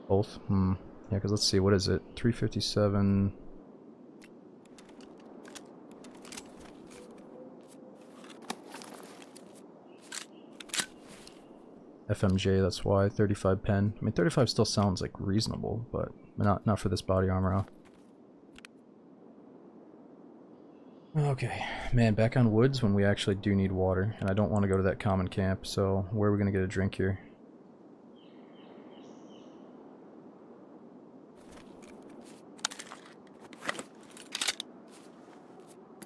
Both? Yeah, because let's see, what is it? 357... FMJ, that's why. 35 pen. I mean, 35 still sounds like reasonable, but not for this body armor, huh? Okay, man, back on Woods when we actually do need water, and I don't want to go to that common camp, so where are we going to get a drink here?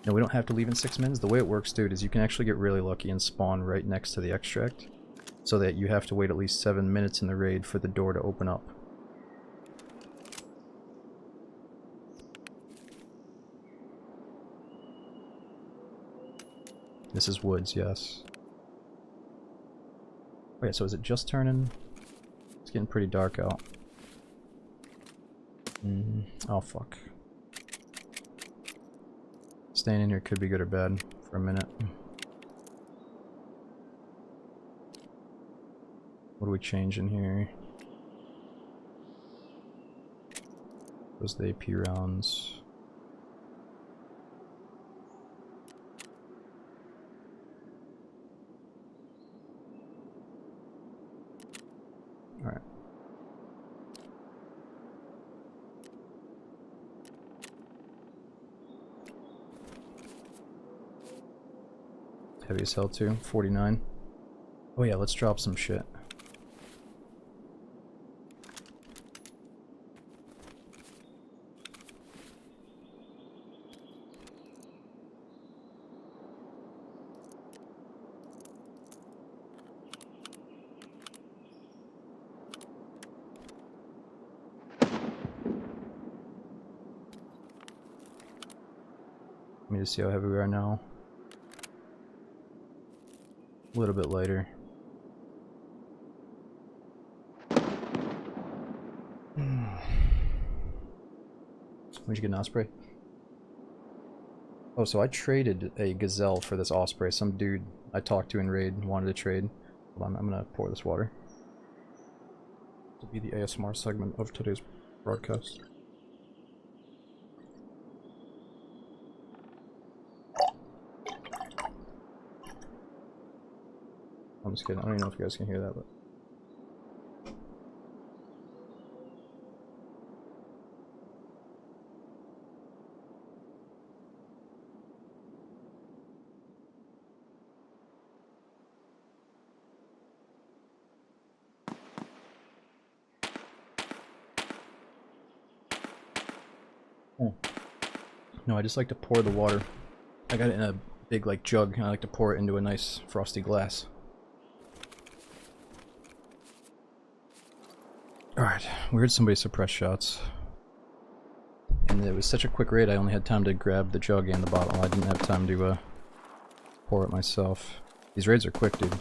No, we don't have to leave in 6 minutes. The way it works, dude, is you can actually get really lucky and spawn right next to the extract, so that you have to wait at least 7 minutes in the raid for the door to open up. This is Woods, yes. Wait, so is it just turning? It's getting pretty dark out. Oh, fuck. Staying in here could be good or bad for a minute. What do we change in here? Those are the AP rounds. Alright. Heavy as hell too, 49. Oh yeah, let's drop some shit. Let me just see how heavy we are now. A little bit lighter. Where'd you get an osprey? Oh, so I traded a gazelle for this osprey. Some dude I talked to in raid wanted to trade. Hold on, I'm gonna pour this water. This will be the ASMR segment of today's broadcast. I'm just kidding. I don't even know if you guys can hear that, but. No, I just like to pour the water. I got it in a big like jug, and I like to pour it into a nice frosty glass. Alright, we heard somebody suppress shots. And it was such a quick raid, I only had time to grab the jug and the bottle. I didn't have time to pour it myself. These raids are quick, dude.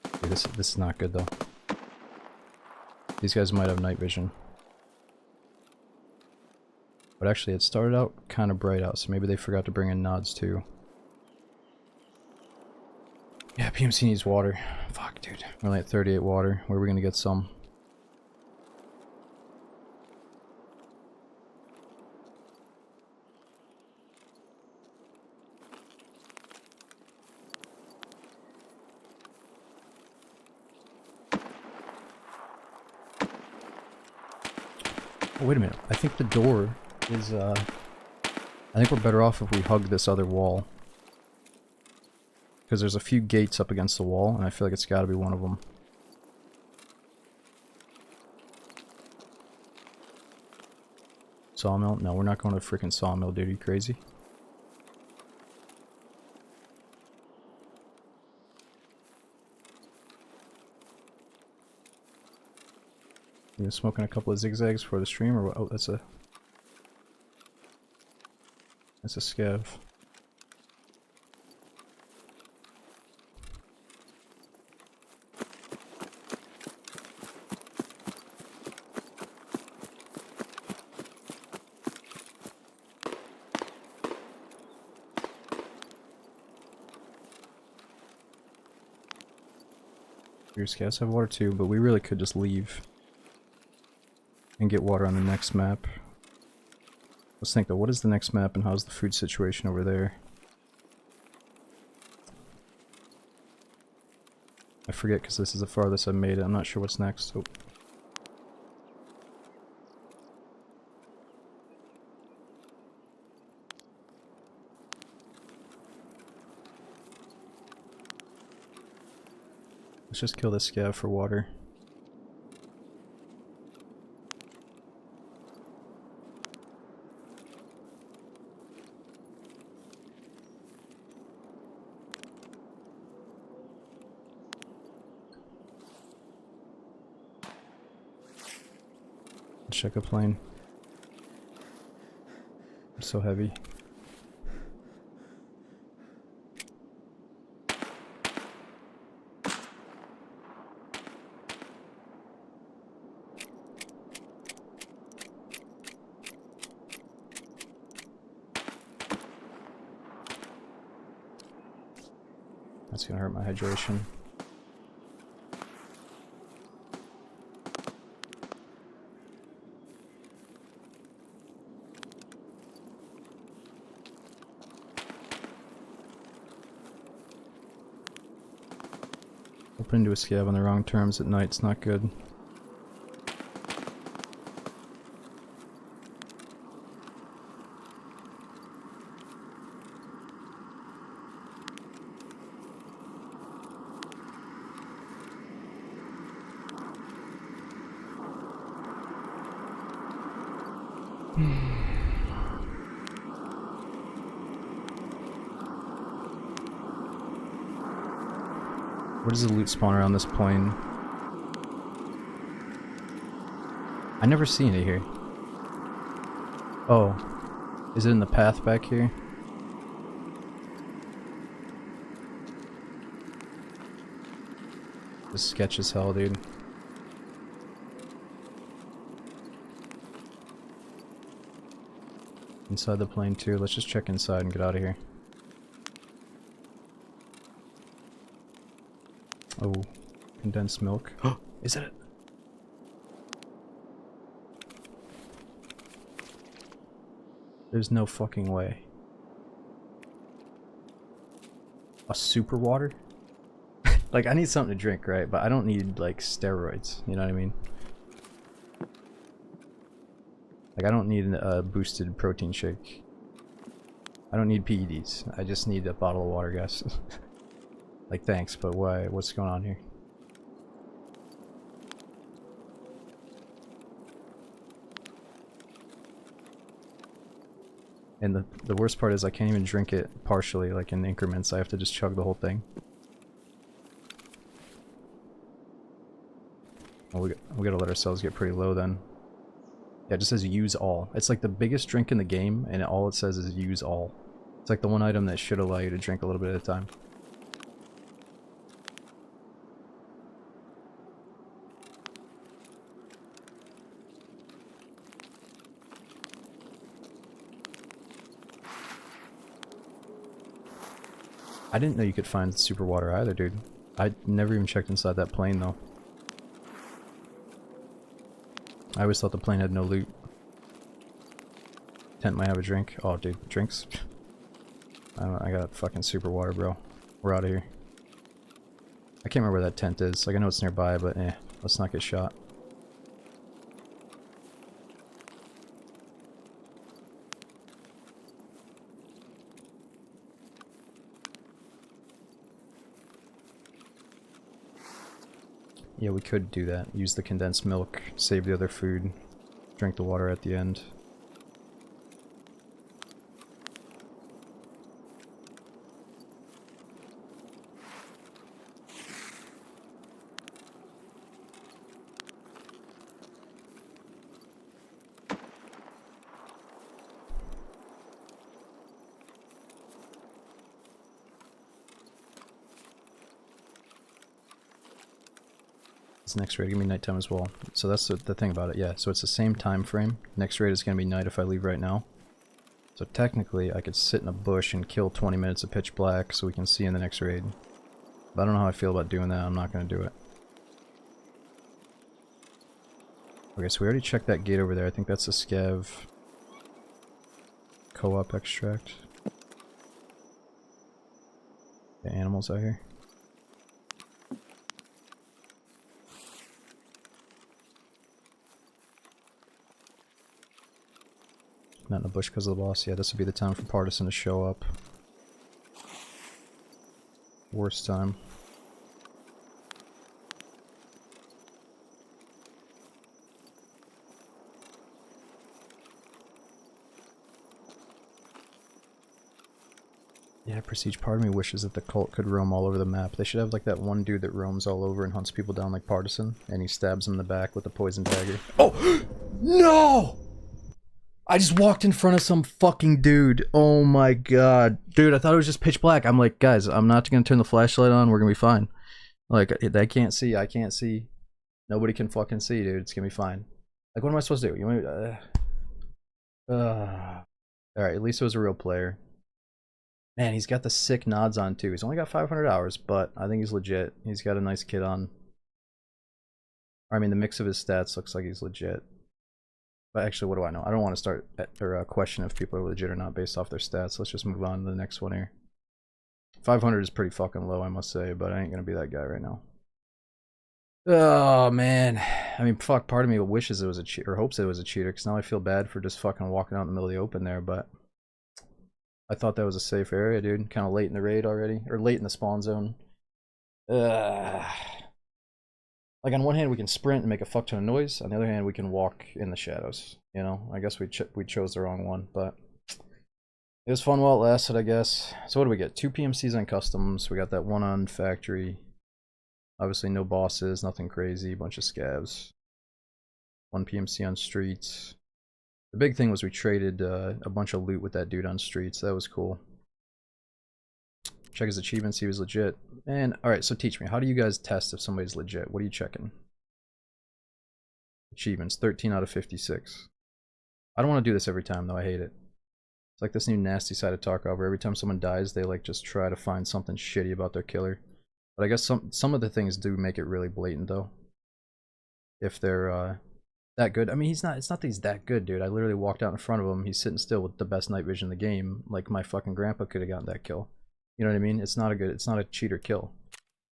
Okay, this is not good though. These guys might have night vision. But actually, it started out kind of bright out, so maybe they forgot to bring in nods too. Yeah, PMC needs water. Fuck, dude. We're only at 38 water. Where are we gonna get some? wait a minute. I think the door is, I think we're better off if we hug this other wall. Because there's a few gates up against the wall, and I feel like it's gotta be one of them. Sawmill? No, we're not going to the freaking sawmill, dude. Are you crazy? You smoking a couple of zigzags for the stream, or what? Oh, that's a scav. Your scavs have water too, but we really could just leave and get water on the next map. Let's think though, what is the next map and how's the food situation over there? I forget because this is the farthest I've made it. I'm not sure what's next. Oh. Let's just kill this scav for water. Check a plane. I'm so heavy. That's gonna hurt my hydration. Open into a scav on the wrong terms at night's not good. Where does the loot spawn around this plane? I never see any here. Oh. Is it in the path back here? This is sketch as hell, dude. Inside the plane too. Let's just check inside and get out of here. Oh, condensed milk. Oh, is that it? There's no fucking way. A super water? Like, I need something to drink, right? But I don't need, like, steroids. You know what I mean? Like, I don't need a boosted protein shake. I don't need PEDs. I just need a bottle of water, guys. Like, thanks, but why? What's going on here? And the worst part is I can't even drink it partially, like in increments. I have to just chug the whole thing. Oh, we gotta let ourselves get pretty low then. Yeah, it just says use all. It's like the biggest drink in the game, and all it says is use all. It's like the one item that should allow you to drink a little bit at a time. I didn't know you could find super water either, dude. I never even checked inside that plane, though. I always thought the plane had no loot. Tent might have a drink. Oh, dude, drinks? I got fucking super water, bro. We're out of here. I can't remember where that tent is. Like, I know it's nearby, but let's not get shot. Yeah, we could do that. Use the condensed milk, save the other food, drink the water at the end. This next raid is gonna be nighttime as well. So that's the thing about it, yeah. So it's the same time frame. Next raid is gonna be night if I leave right now. So technically I could sit in a bush and kill 20 minutes of pitch black so we can see in the next raid. But I don't know how I feel about doing that, I'm not gonna do it. Okay, so we already checked that gate over there. I think that's the scav co-op extract. The animals out here. Not in the bush because of the boss. Yeah, this would be the time for Partisan to show up. Worst time. Yeah, Prestige, part of me wishes that the cult could roam all over the map. They should have like that one dude that roams all over and hunts people down like Partisan, and he stabs them in the back with a poison dagger. Oh! No! I just walked in front of some fucking dude. Oh my god. Dude, I thought it was just pitch black. I'm like, guys, I'm not gonna turn the flashlight on. We're gonna be fine. Like, they can't see. I can't see. Nobody can fucking see, dude. It's gonna be fine. Like, what am I supposed to do? You want me Alright, at least it was a real player. Man, he's got the sick nods on too. He's only got 500 hours, but I think he's legit. He's got a nice kit on. I mean, the mix of his stats looks like he's legit. But actually, what do I know? I don't want to start or question if people are legit or not based off their stats. Let's just move on to the next one here. 500 is pretty fucking low, I must say, but I ain't gonna be that guy right now. Oh man, I mean, fuck. Part of me wishes it was a cheater, or hopes it was a cheater, because now I feel bad for just fucking walking out in the middle of the open there. But I thought that was a safe area, dude. Kind of late in the raid already, or late in the spawn zone. Like, on one hand we can sprint and make a fuck ton of noise, on the other hand we can walk in the shadows, you know. I guess we chose the wrong one, but it was fun while it lasted, I guess. So what do we get? 2 PMCs on customs, we got that one on factory, obviously no bosses, nothing crazy, bunch of scavs, 1 PMC on streets. The big thing was we traded a bunch of loot with that dude on streets. That was cool. Check his achievements, he was legit. And, alright, so teach me, how do you guys test if somebody's legit? What are you checking? Achievements, 13 out of 56. I don't want to do this every time, though, I hate it. It's like this new nasty side of Tarkov, where every time someone dies, they, like, just try to find something shitty about their killer. But I guess some of the things do make it really blatant, though. If they're, that good. I mean, it's not that he's that good, dude. I literally walked out in front of him, he's sitting still with the best night vision in the game. Like, my fucking grandpa could have gotten that kill. You know what I mean? It's not a cheater kill.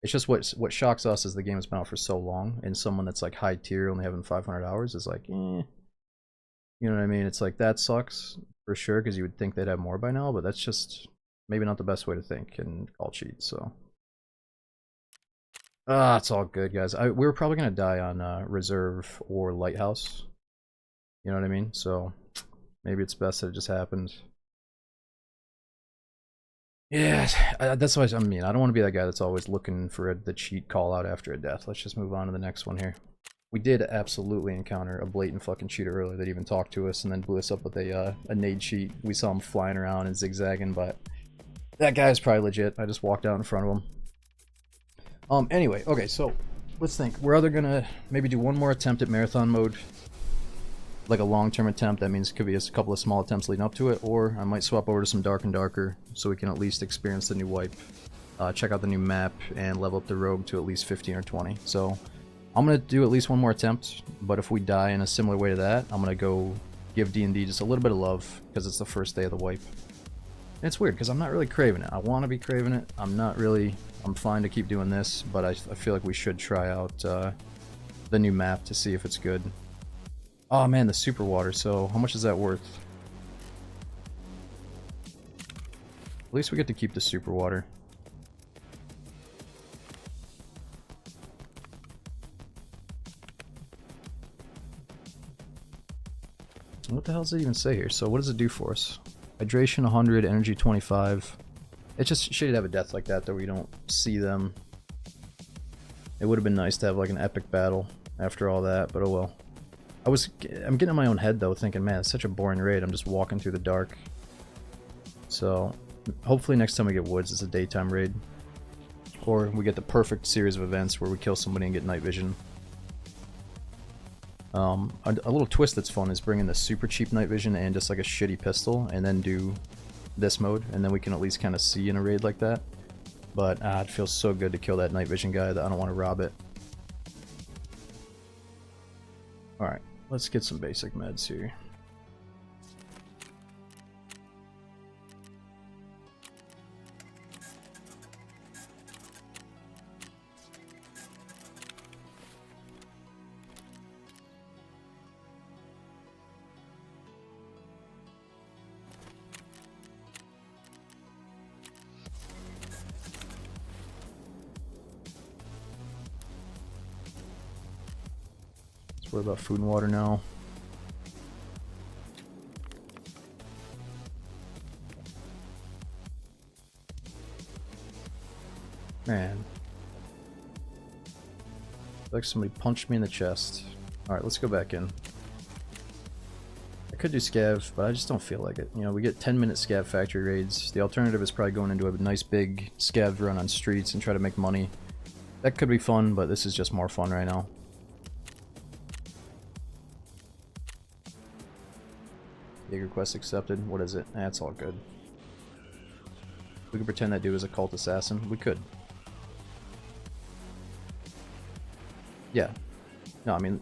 It's just what shocks us is the game has been out for so long, and someone that's like high tier only having 500 hours is like, eh. You know what I mean? It's like, that sucks for sure, because you would think they'd have more by now, but that's just maybe not the best way to think and call cheats, so. It's all good, guys. We were probably gonna die on reserve or lighthouse. You know what I mean? So maybe it's best that it just happened. Yeah, that's what I mean. I don't want to be that guy that's always looking for the cheat call out after a death. Let's just move on to the next one here. We did absolutely encounter a blatant fucking cheater earlier that even talked to us and then blew us up with a nade cheat. We saw him flying around and zigzagging, but that guy's probably legit. I just walked out in front of him. Anyway, okay, so let's think. We're either gonna maybe do one more attempt at marathon mode, like a long-term attempt. That means it could be a couple of small attempts leading up to it, or I might swap over to some Dark and Darker so we can at least experience the new wipe, check out the new map, and level up the rogue to at least 15 or 20. So I'm gonna do at least one more attempt, but if we die in a similar way to that, I'm gonna go give D&D just a little bit of love because it's the first day of the wipe. And it's weird because I'm not really craving it. I want to be craving it. I'm fine to keep doing this, but I feel like we should try out the new map to see if it's good. Oh man, the super water. So how much is that worth? At least we get to keep the super water. What the hell does it even say here? So what does it do for us? Hydration 100, energy 25. It's just shitty to have a death like that though where you don't see them. It would have been nice to have like an epic battle after all that, but oh well. I'm getting in my own head though, thinking, man, it's such a boring raid. I'm just walking through the dark. So hopefully next time we get woods, it's a daytime raid. Or we get the perfect series of events where we kill somebody and get night vision. A little twist that's fun is bringing the super cheap night vision and just like a shitty pistol and then do this mode, and then we can at least kind of see in a raid like that. But it feels so good to kill that night vision guy that I don't want to rob it. Alright, let's get some basic meds here. What about food and water now? Man. Like somebody punched me in the chest. Alright, let's go back in. I could do scav, but I just don't feel like it. You know, we get 10-minute scav factory raids. The alternative is probably going into a nice big scav run on streets and try to make money. That could be fun, but this is just more fun right now. Jaeger quest accepted. What is it? That's all good. We could pretend that dude is a cult assassin. We could. Yeah. No, I mean...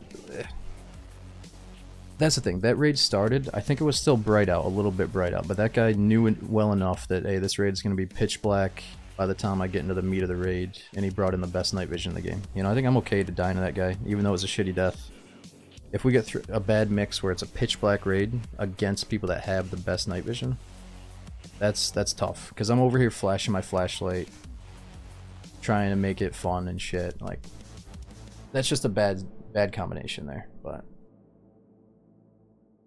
That's the thing. That raid started, I think it was still bright out, a little bit bright out, but that guy knew it well enough that, hey, this raid is going to be pitch black by the time I get into the meat of the raid, and he brought in the best night vision in the game. You know, I think I'm okay to die to that guy, even though it was a shitty death. If we get through a bad mix where it's a pitch black raid against people that have the best night vision, that's tough. Because I'm over here flashing my flashlight, trying to make it fun and shit. Like, that's just a bad combination there. But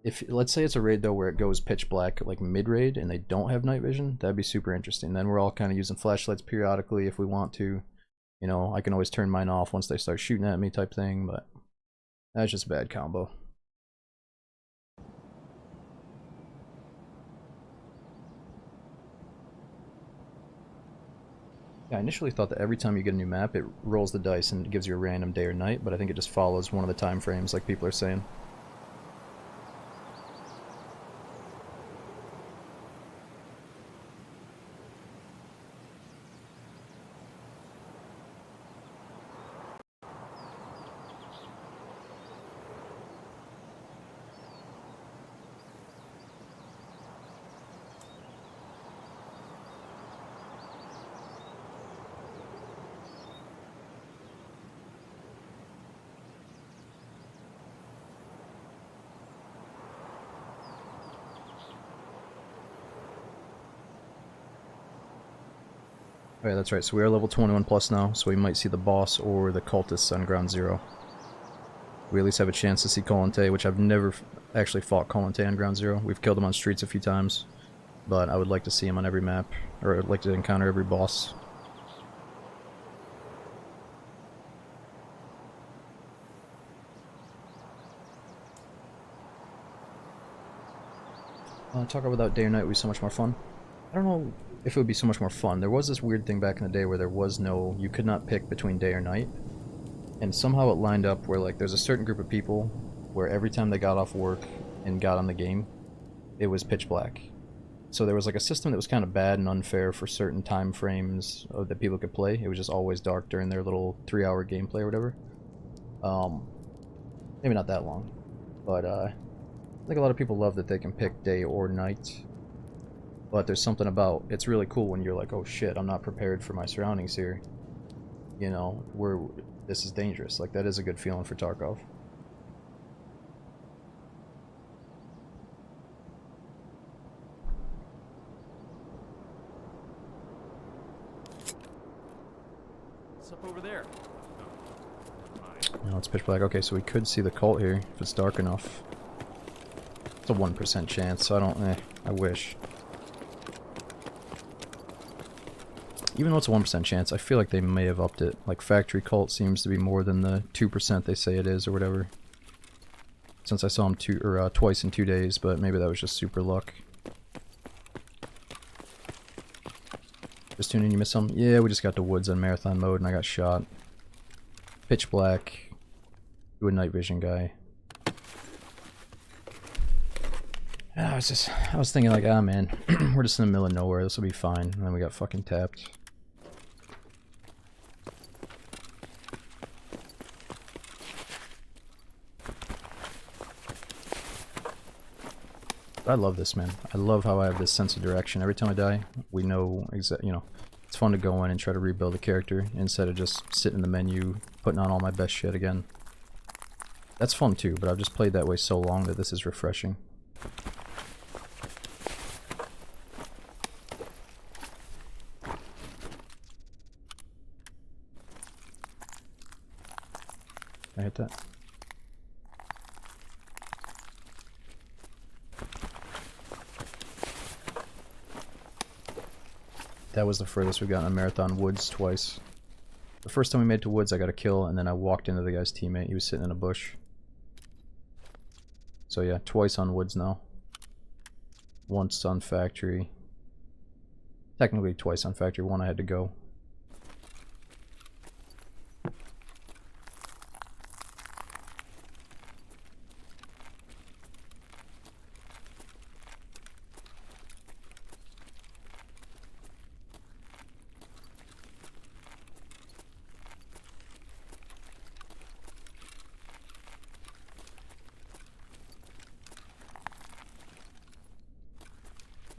if let's say it's a raid though where it goes pitch black like mid raid and they don't have night vision, that'd be super interesting. Then we're all kind of using flashlights periodically if we want to. You know, I can always turn mine off once they start shooting at me type thing, but. That's just a bad combo. Yeah, I initially thought that every time you get a new map, it rolls the dice and gives you a random day or night, but I think it just follows one of the time frames like people are saying. Oh yeah, that's right, so we are level 21 plus now, so we might see the boss or the cultists on ground zero. We at least have a chance to see Colante, which I've never actually fought Colante on ground zero. We've killed him on streets a few times, but I would like to see him on every map, or I'd like to encounter every boss. Tarkov without day or night would be so much more fun. I don't know if it would be so much more fun. There was this weird thing back in the day where there was no, you could not pick between day or night. And somehow it lined up where like there's a certain group of people where every time they got off work and got on the game, it was pitch black. So there was like a system that was kind of bad and unfair for certain time frames that people could play. It was just always dark during their little 3-hour gameplay or whatever. Maybe not that long. But I think a lot of people love that they can pick day or night. But there's something about, it's really cool when you're like, oh shit, I'm not prepared for my surroundings here. You know, this is dangerous. Like, that is a good feeling for Tarkov. What's up over there? Oh, never mind. You know, it's pitch black. Okay, so we could see the cult here if it's dark enough. It's a 1% chance, so I don't, I wish. Even though it's a 1% chance, I feel like they may have upped it. Like, Factory Cult seems to be more than the 2% they say it is, or whatever. Since I saw him twice in 2 days, but maybe that was just super luck. Just tune in, you missed some? Yeah, we just got to woods on marathon mode and I got shot. Pitch black. Do a night vision guy. I was thinking like, ah man, we're just in the middle of nowhere, this will be fine. And then we got fucking tapped. I love this, man. I love how I have this sense of direction. Every time I die, we know you know, it's fun to go in and try to rebuild a character instead of just sitting in the menu, putting on all my best shit again. That's fun too, but I've just played that way so long that this is refreshing. Can I hit that? That was the furthest we've gotten on Marathon Woods twice. The first time we made it to Woods, I got a kill, and then I walked into the guy's teammate. He was sitting in a bush. So yeah, twice on Woods now. Once on Factory. Technically twice on Factory. One I had to go.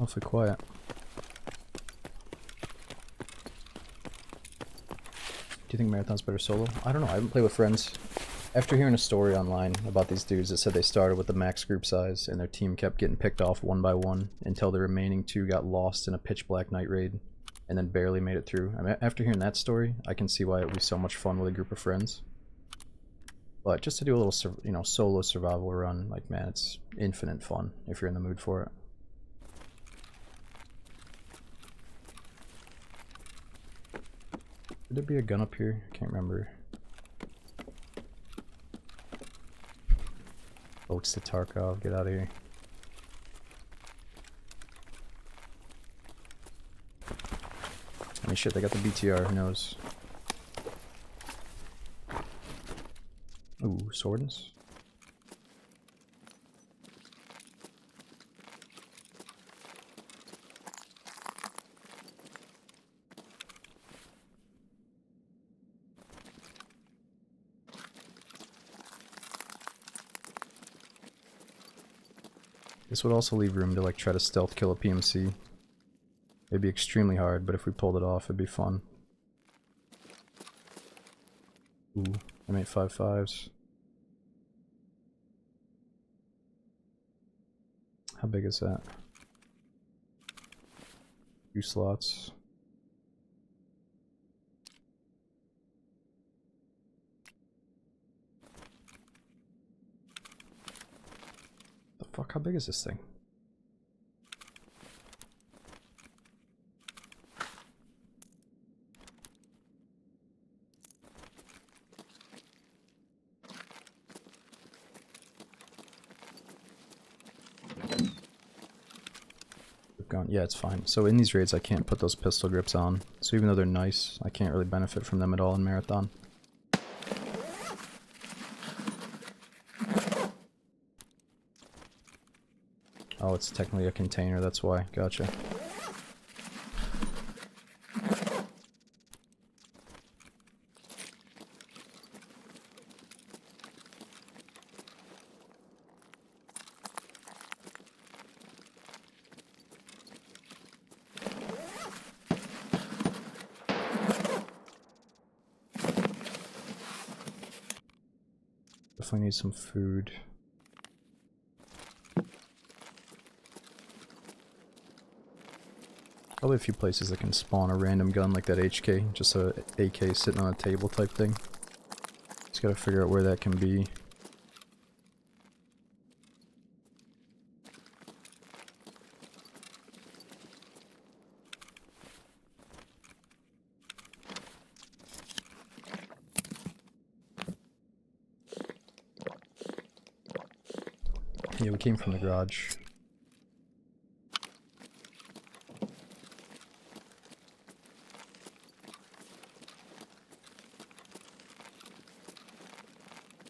Awfully quiet. Do you think Marathon's better solo? I don't know, I haven't played with friends. After hearing a story online about these dudes that said they started with the max group size and their team kept getting picked off one by one until the remaining two got lost in a pitch black night raid and then barely made it through. I mean, after hearing that story, I can see why it would be so much fun with a group of friends. But just to do a little, you know, solo survival run, like, man, it's infinite fun if you're in the mood for it. Would there be a gun up here? I can't remember. Oh, it's the Tarkov. Get out of here. I mean, shit, they got the BTR. Who knows? Ooh, swords. This would also leave room to like try to stealth kill a PMC. It'd be extremely hard, but if we pulled it off, it'd be fun. Ooh, M855s. How big is that? 2 slots. Fuck, how big is this thing? Yeah, it's fine. So in these raids I can't put those pistol grips on. So even though they're nice, I can't really benefit from them at all in Marathon. Oh, it's technically a container, that's why. Gotcha. Definitely need some food. Probably a few places that can spawn a random gun like that HK, just a AK sitting on a table type thing. Just gotta figure out where that can be. Yeah, we came from the garage.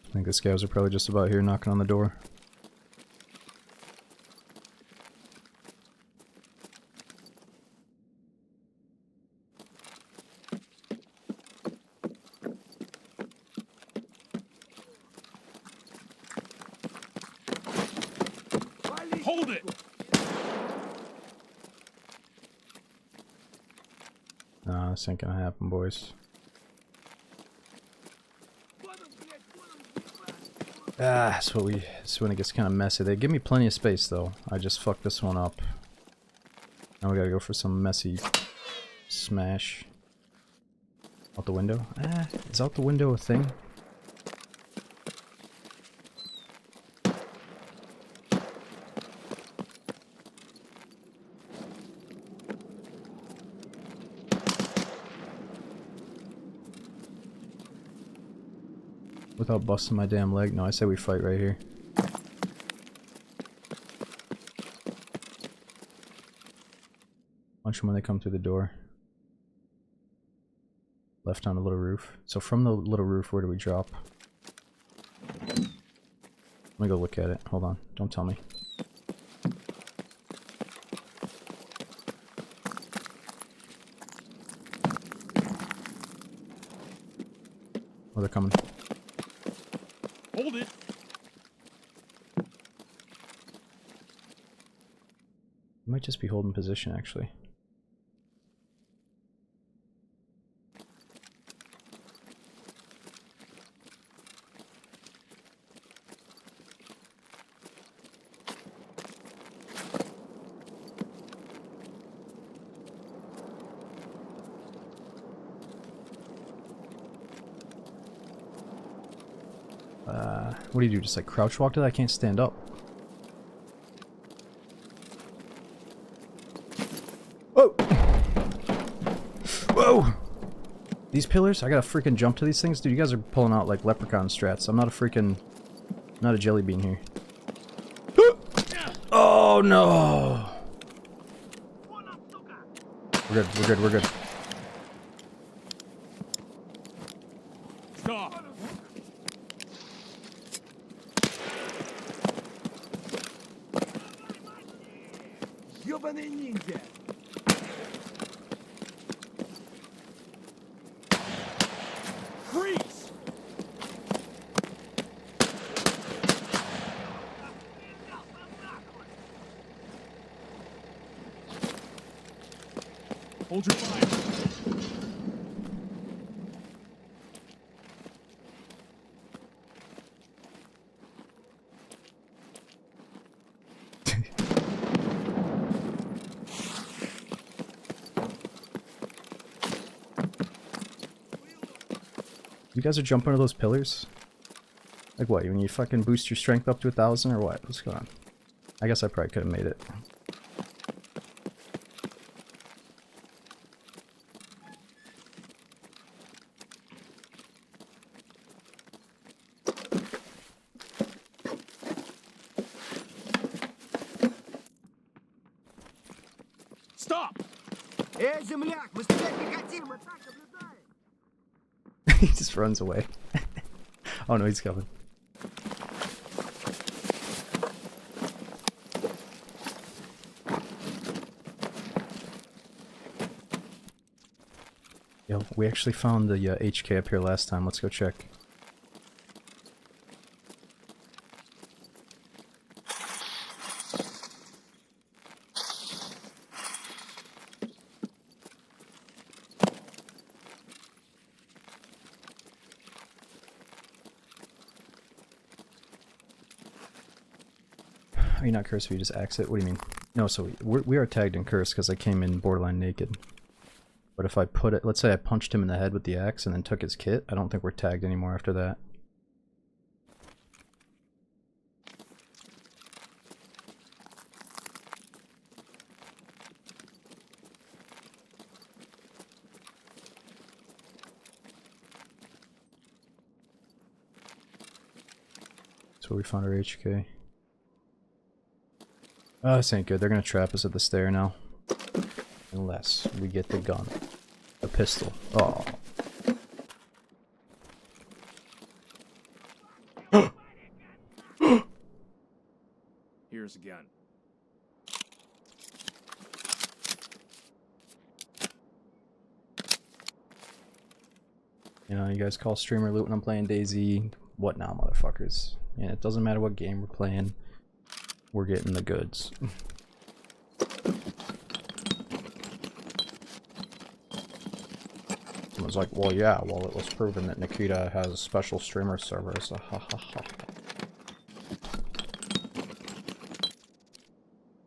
I think the scavs are probably just about here knocking on the door. Hold it! Nah, this ain't gonna happen, boys. Ah, that's when it gets kind of messy. They give me plenty of space though. I just fucked this one up. Now we gotta go for some messy smash. Out the window? Ah, is out the window a thing? Without busting my damn leg? No, I say we fight right here. Punch them when they come through the door. Left on the little roof. So from the little roof, where do we drop? Let me go look at it. Hold on. Don't tell me. Oh, they're coming. Hold it! Might just be holding position, actually. What do you do? Just like crouch walk to that? I can't stand up. Whoa! Whoa! These pillars? I gotta freaking jump to these things? Dude, you guys are pulling out like leprechaun strats. I'm not a freaking... not a jelly bean here. Oh no! We're good, we're good, we're good. Stop! Ёбаный ниндзя! Freeze! Hold your fire. You guys are jumping over those pillars? Like what, when you fucking boost your strength up to 1,000 or what? What's going on? I guess I probably could have made it. Stop! Земляк, мы стрелять не хотим, мы так наблюдаем! He just runs away. Oh no, he's coming. Yo, we actually found the HK up here last time. Let's go check. Are you not cursed if you just axe it? What do you mean? No, so we are tagged and cursed because I came in borderline naked. But if I put it, let's say I punched him in the head with the axe and then took his kit, I don't think we're tagged anymore after that. So we found our HK. Oh, this ain't good. They're gonna trap us at the stair now. Unless we get the gun. The pistol. Oh. Here's a gun. You know, you guys call streamer loot when I'm playing DayZ. What now, motherfuckers? Yeah, it doesn't matter what game we're playing. We're getting the goods. Someone's like, well, yeah, well, it was proven that Nikita has special streamer servers. Ha ha ha.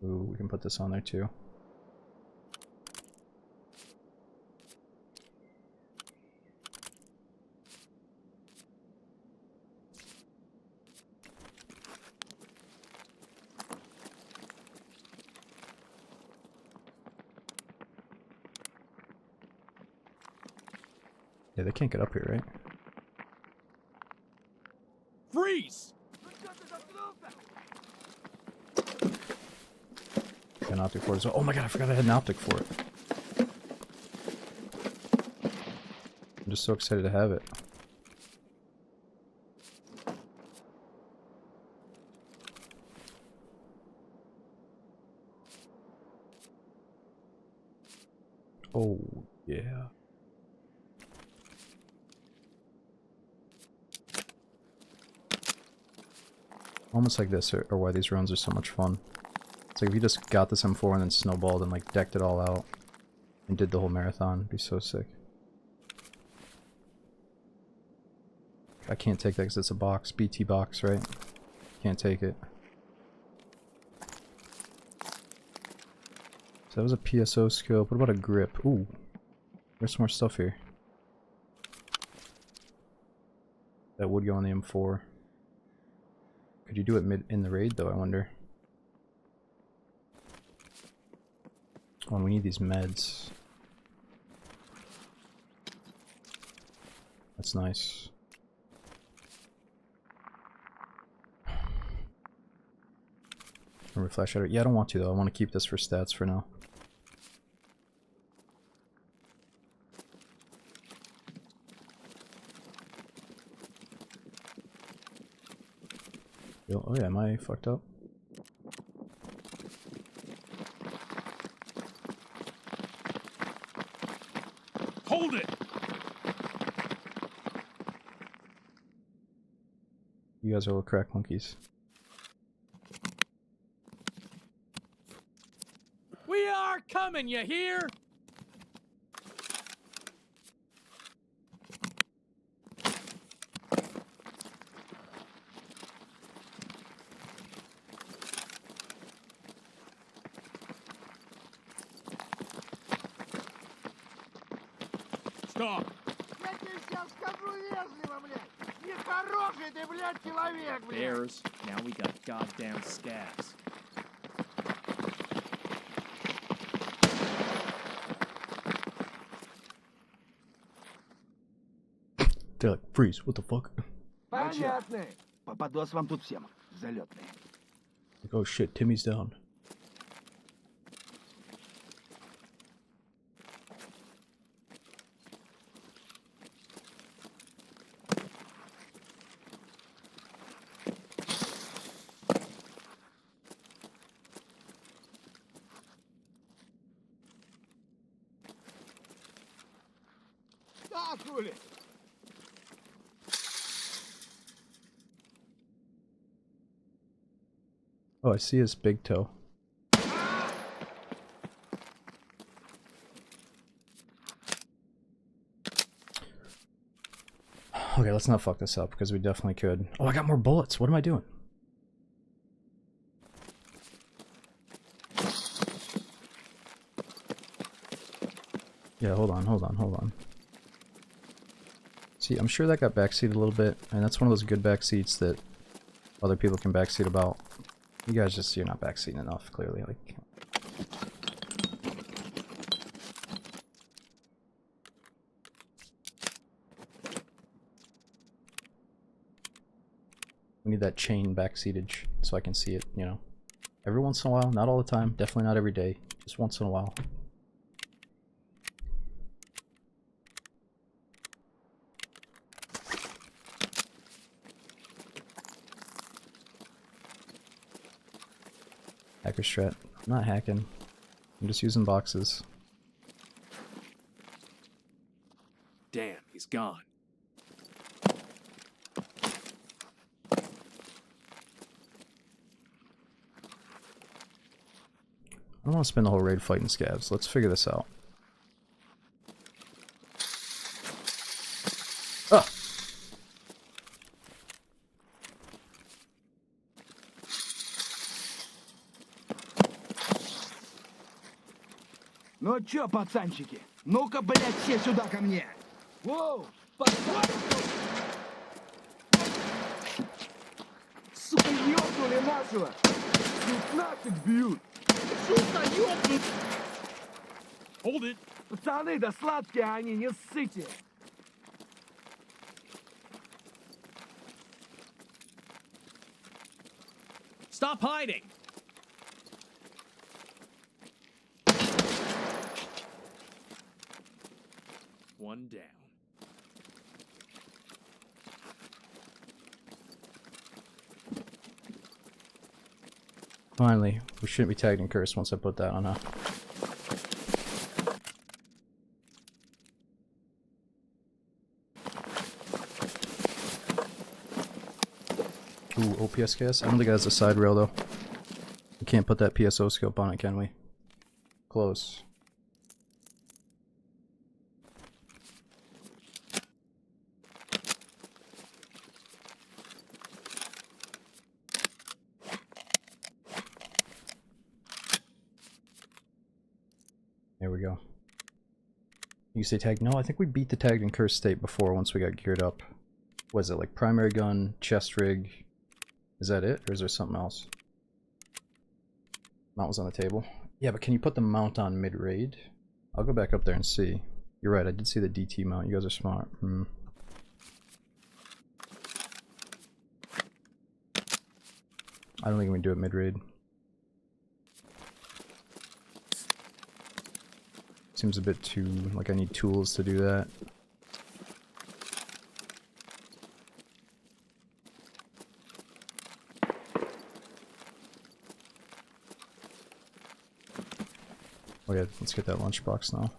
Ooh, we can put this on there too. Yeah, they can't get up here, right? Freeze! Got an optic for it as well. Oh my god, I forgot I had an optic for it. I'm just so excited to have it. Oh, yeah. Moments like this are why these runs are so much fun. It's like if you just got this M4 and then snowballed and like decked it all out and did the whole marathon, it'd be so sick. I can't take that because it's a box. BT box, right? Can't take it. So that was a PSO scope. What about a grip? Ooh. There's some more stuff here. That would go on the M4. Could you do it in the raid though, I wonder? Oh, and we need these meds. That's nice. Remember flash out. Yeah, I don't want to though. I want to keep this for stats for now. Oh yeah, am I fucked up? Hold it! You guys are little crack monkeys. We are coming, you hear? Stop! Я тебе сейчас скажу вежливо, блядь! Нехороший ты, блядь, человек, блядь! Bears. Now we got goddamn scabs. They're like, freeze, what the fuck? Понятно. Попадос вам тут всем. Залетные. Like, oh shit, Timmy's down. Да, хули! Oh, I see his big toe. Okay, let's not fuck this up because we definitely could. Oh, I got more bullets. What am I doing? Yeah, hold on. See, I'm sure that got backseated a little bit, and that's one of those good backseats that other people can backseat about. You guys just, you're not backseating enough, clearly. Like, we need that chain backseatage so I can see it, you know. Every once in a while, not all the time, definitely not every day, just once in a while. Hacker strat. I'm not hacking. I'm just using boxes. Damn, he's gone. I don't want to spend the whole raid fighting scavs. Let's figure this out. Ah! Ну чё, пацанчики? Ну-ка, блядь, все сюда ко мне! Воу! Пацан! Сука, ёбнули нашего! Тут нафиг бьют! Сука, ёбнут! Hold it! Пацаны, да сладкие они, не ссыте! Stop hiding! One down. Finally, we shouldn't be tagged and cursed once I put that on, huh? Ooh, OPS gas? I don't think it has a side rail though. We can't put that PSO scope on it, can we? Close. There we go. You say tag? No, I think we beat the tagged and cursed state before once we got geared up. Was it like primary gun, chest rig? Is that it? Or is there something else? Mount was on the table. Yeah, but can you put the mount on mid-raid? I'll go back up there and see. You're right, I did see the DT mount. You guys are smart. I don't think we can do it mid-raid. Seems a bit too, like I need tools to do that. Oh yeah, let's get that lunchbox now.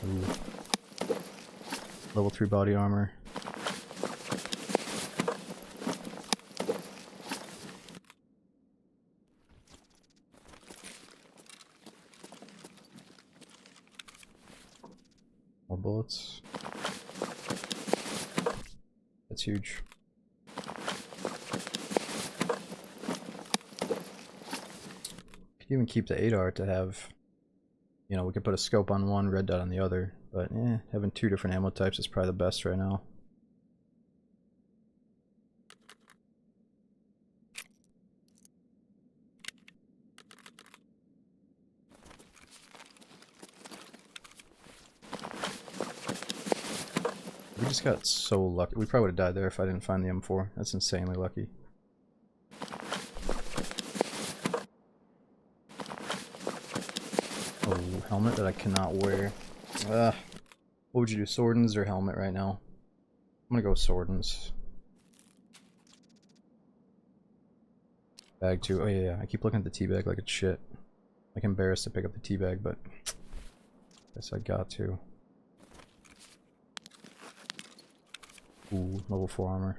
Ooh. Level 3 body armor. More bullets. That's huge. Could even keep the 8R to have, you know, we could put a scope on one, red dot on the other, but having two different ammo types is probably the best right now. We just got so lucky. We probably would have died there if I didn't find the M4. That's insanely lucky. Oh, helmet that I cannot wear. What would you do, Swordens or helmet right now? I'm gonna go Swordens. Bag too. Oh yeah, I keep looking at the tea bag like it's shit. Like embarrassed to pick up the tea bag, but guess I got to. Ooh, level 4 armor.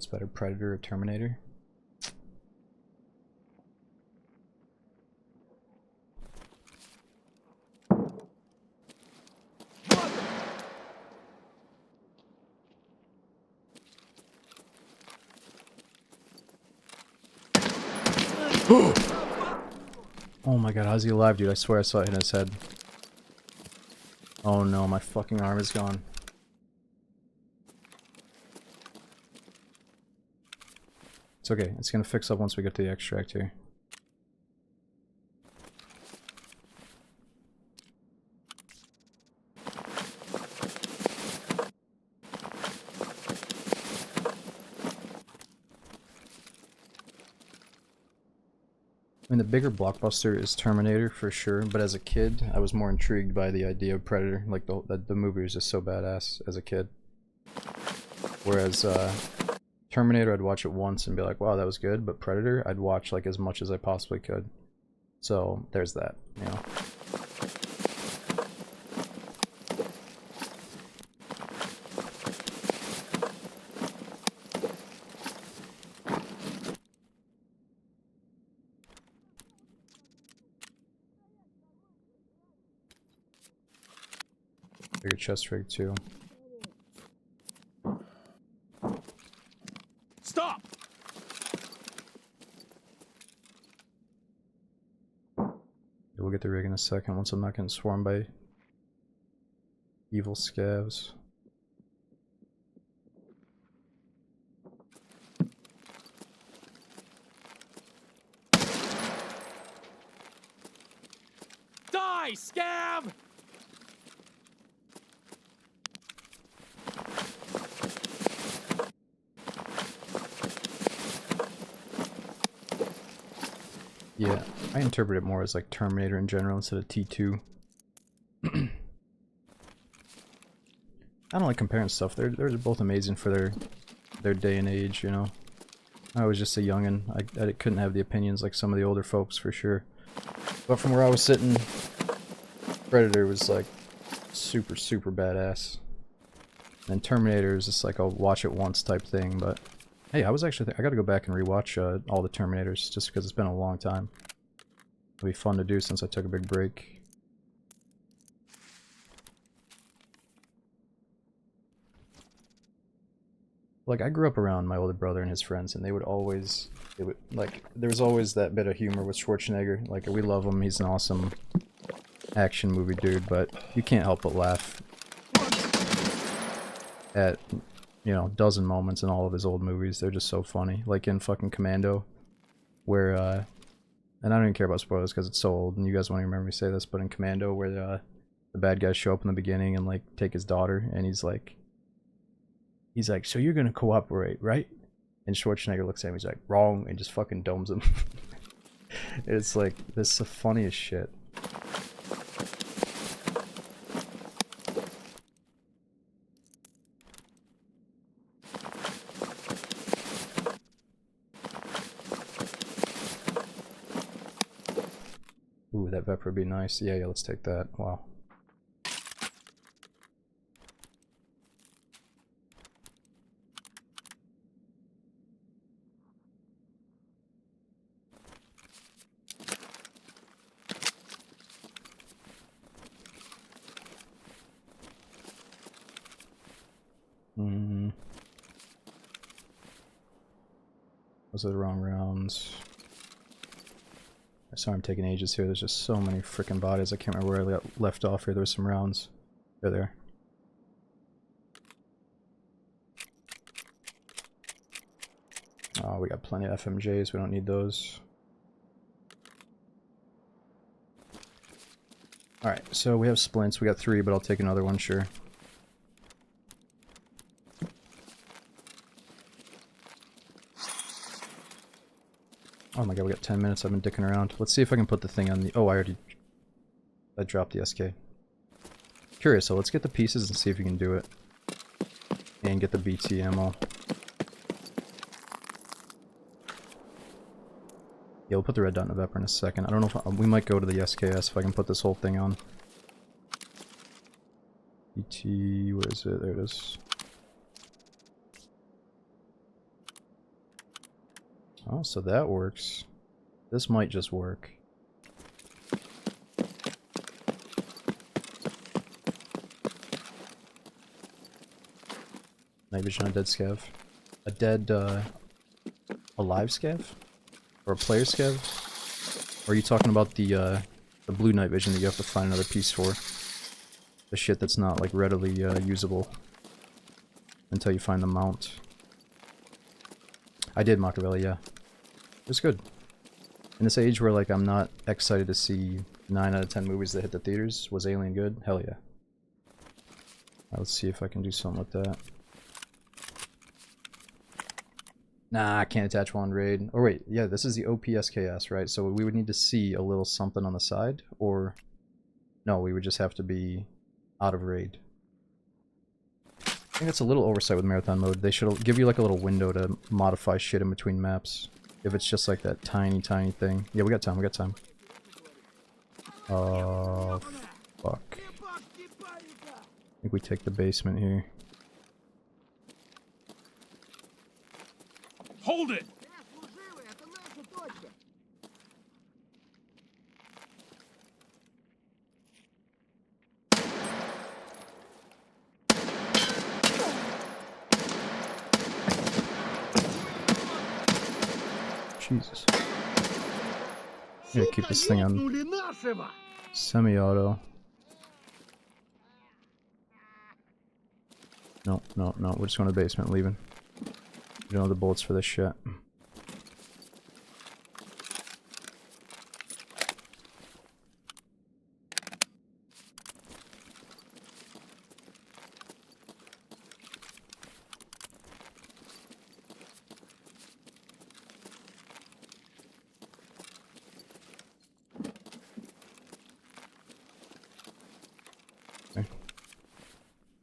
What's better, Predator or Terminator? Oh my god, how's he alive, dude? I swear I saw it hit his head. Oh no, my fucking arm is gone. It's okay, it's gonna fix up once we get to the extract here. I mean, the bigger blockbuster is Terminator for sure, but as a kid, I was more intrigued by the idea of Predator. Like, the movie was just so badass as a kid. Whereas, Terminator, I'd watch it once and be like, wow, that was good, but Predator, I'd watch, like, as much as I possibly could. So, there's that, you know. Bigger chest rig too. Stop! We'll get the rig in a second once I'm not getting swarmed by evil scavs. Die, scav! Yeah, I interpret it more as like Terminator in general instead of T2. I don't like comparing stuff. They're both amazing for their day and age, you know. I was just a youngin'. I couldn't have the opinions like some of the older folks for sure. But from where I was sitting, Predator was like super badass. And Terminator is just like a watch it once type thing, but hey, I was actually I gotta go back and rewatch all the Terminators just because it's been a long time. It'll be fun to do since I took a big break. Like, I grew up around my older brother and his friends, and there was always that bit of humor with Schwarzenegger. Like, we love him, he's an awesome action movie dude, but you can't help but laugh at, you know, dozen moments in all of his old movies. They're just so funny. Like in fucking Commando, where, and I don't even care about spoilers because it's so old and you guys won't even remember me say this, but in Commando, where the bad guys show up in the beginning and, like, take his daughter, and he's like, so you're gonna cooperate, right? And Schwarzenegger looks at him, he's like, wrong, and just fucking domes him. It's like, this is the funniest shit. Ooh, that Vepr would be nice. Yeah, let's take that. Wow. Those are the wrong rounds. Sorry I'm taking ages here. There's just so many freaking bodies. I can't remember where I left off here. There were some rounds. They're there. Oh, we got plenty of FMJs. We don't need those. Alright, so we have splints. We got 3, but I'll take another one, sure. Oh my god, we got 10 minutes. I've been dicking around. Let's see if I can put the thing on the... Oh, I dropped the SK. Curious, so let's get the pieces and see if we can do it. And get the BT ammo. Yeah, we'll put the red dot in the Vepr in a second. I don't know if we might go to the SKS if I can put this whole thing on. BT, where is it? There it is. Oh, so that works. This might just work. Night vision on a dead scav. A dead, alive scav? Or a player scav? Or are you talking about the blue night vision that you have to find another piece for? The shit that's not, like, readily, usable until you find the mount. I did Machiavelli, yeah. It was good. In this age where, like, I'm not excited to see 9 out of 10 movies that hit the theaters, was Alien good? Hell yeah. Let's see if I can do something with that. Nah, I can't attach one raid. Or wait, yeah, this is the OPSKS, right? So we would need to see a little something on the side, or... No, we would just have to be out of raid. I think that's a little oversight with marathon mode. They should give you like a little window to modify shit in between maps. If it's just like that tiny thing. Yeah, we got time, we got time. Oh, fuck. I think we take the basement here. Hold it! Jesus. I'm gonna keep this thing on semi-auto. No, no, no, we're just going to the basement, leaving. We don't have the bullets for this shit. Okay.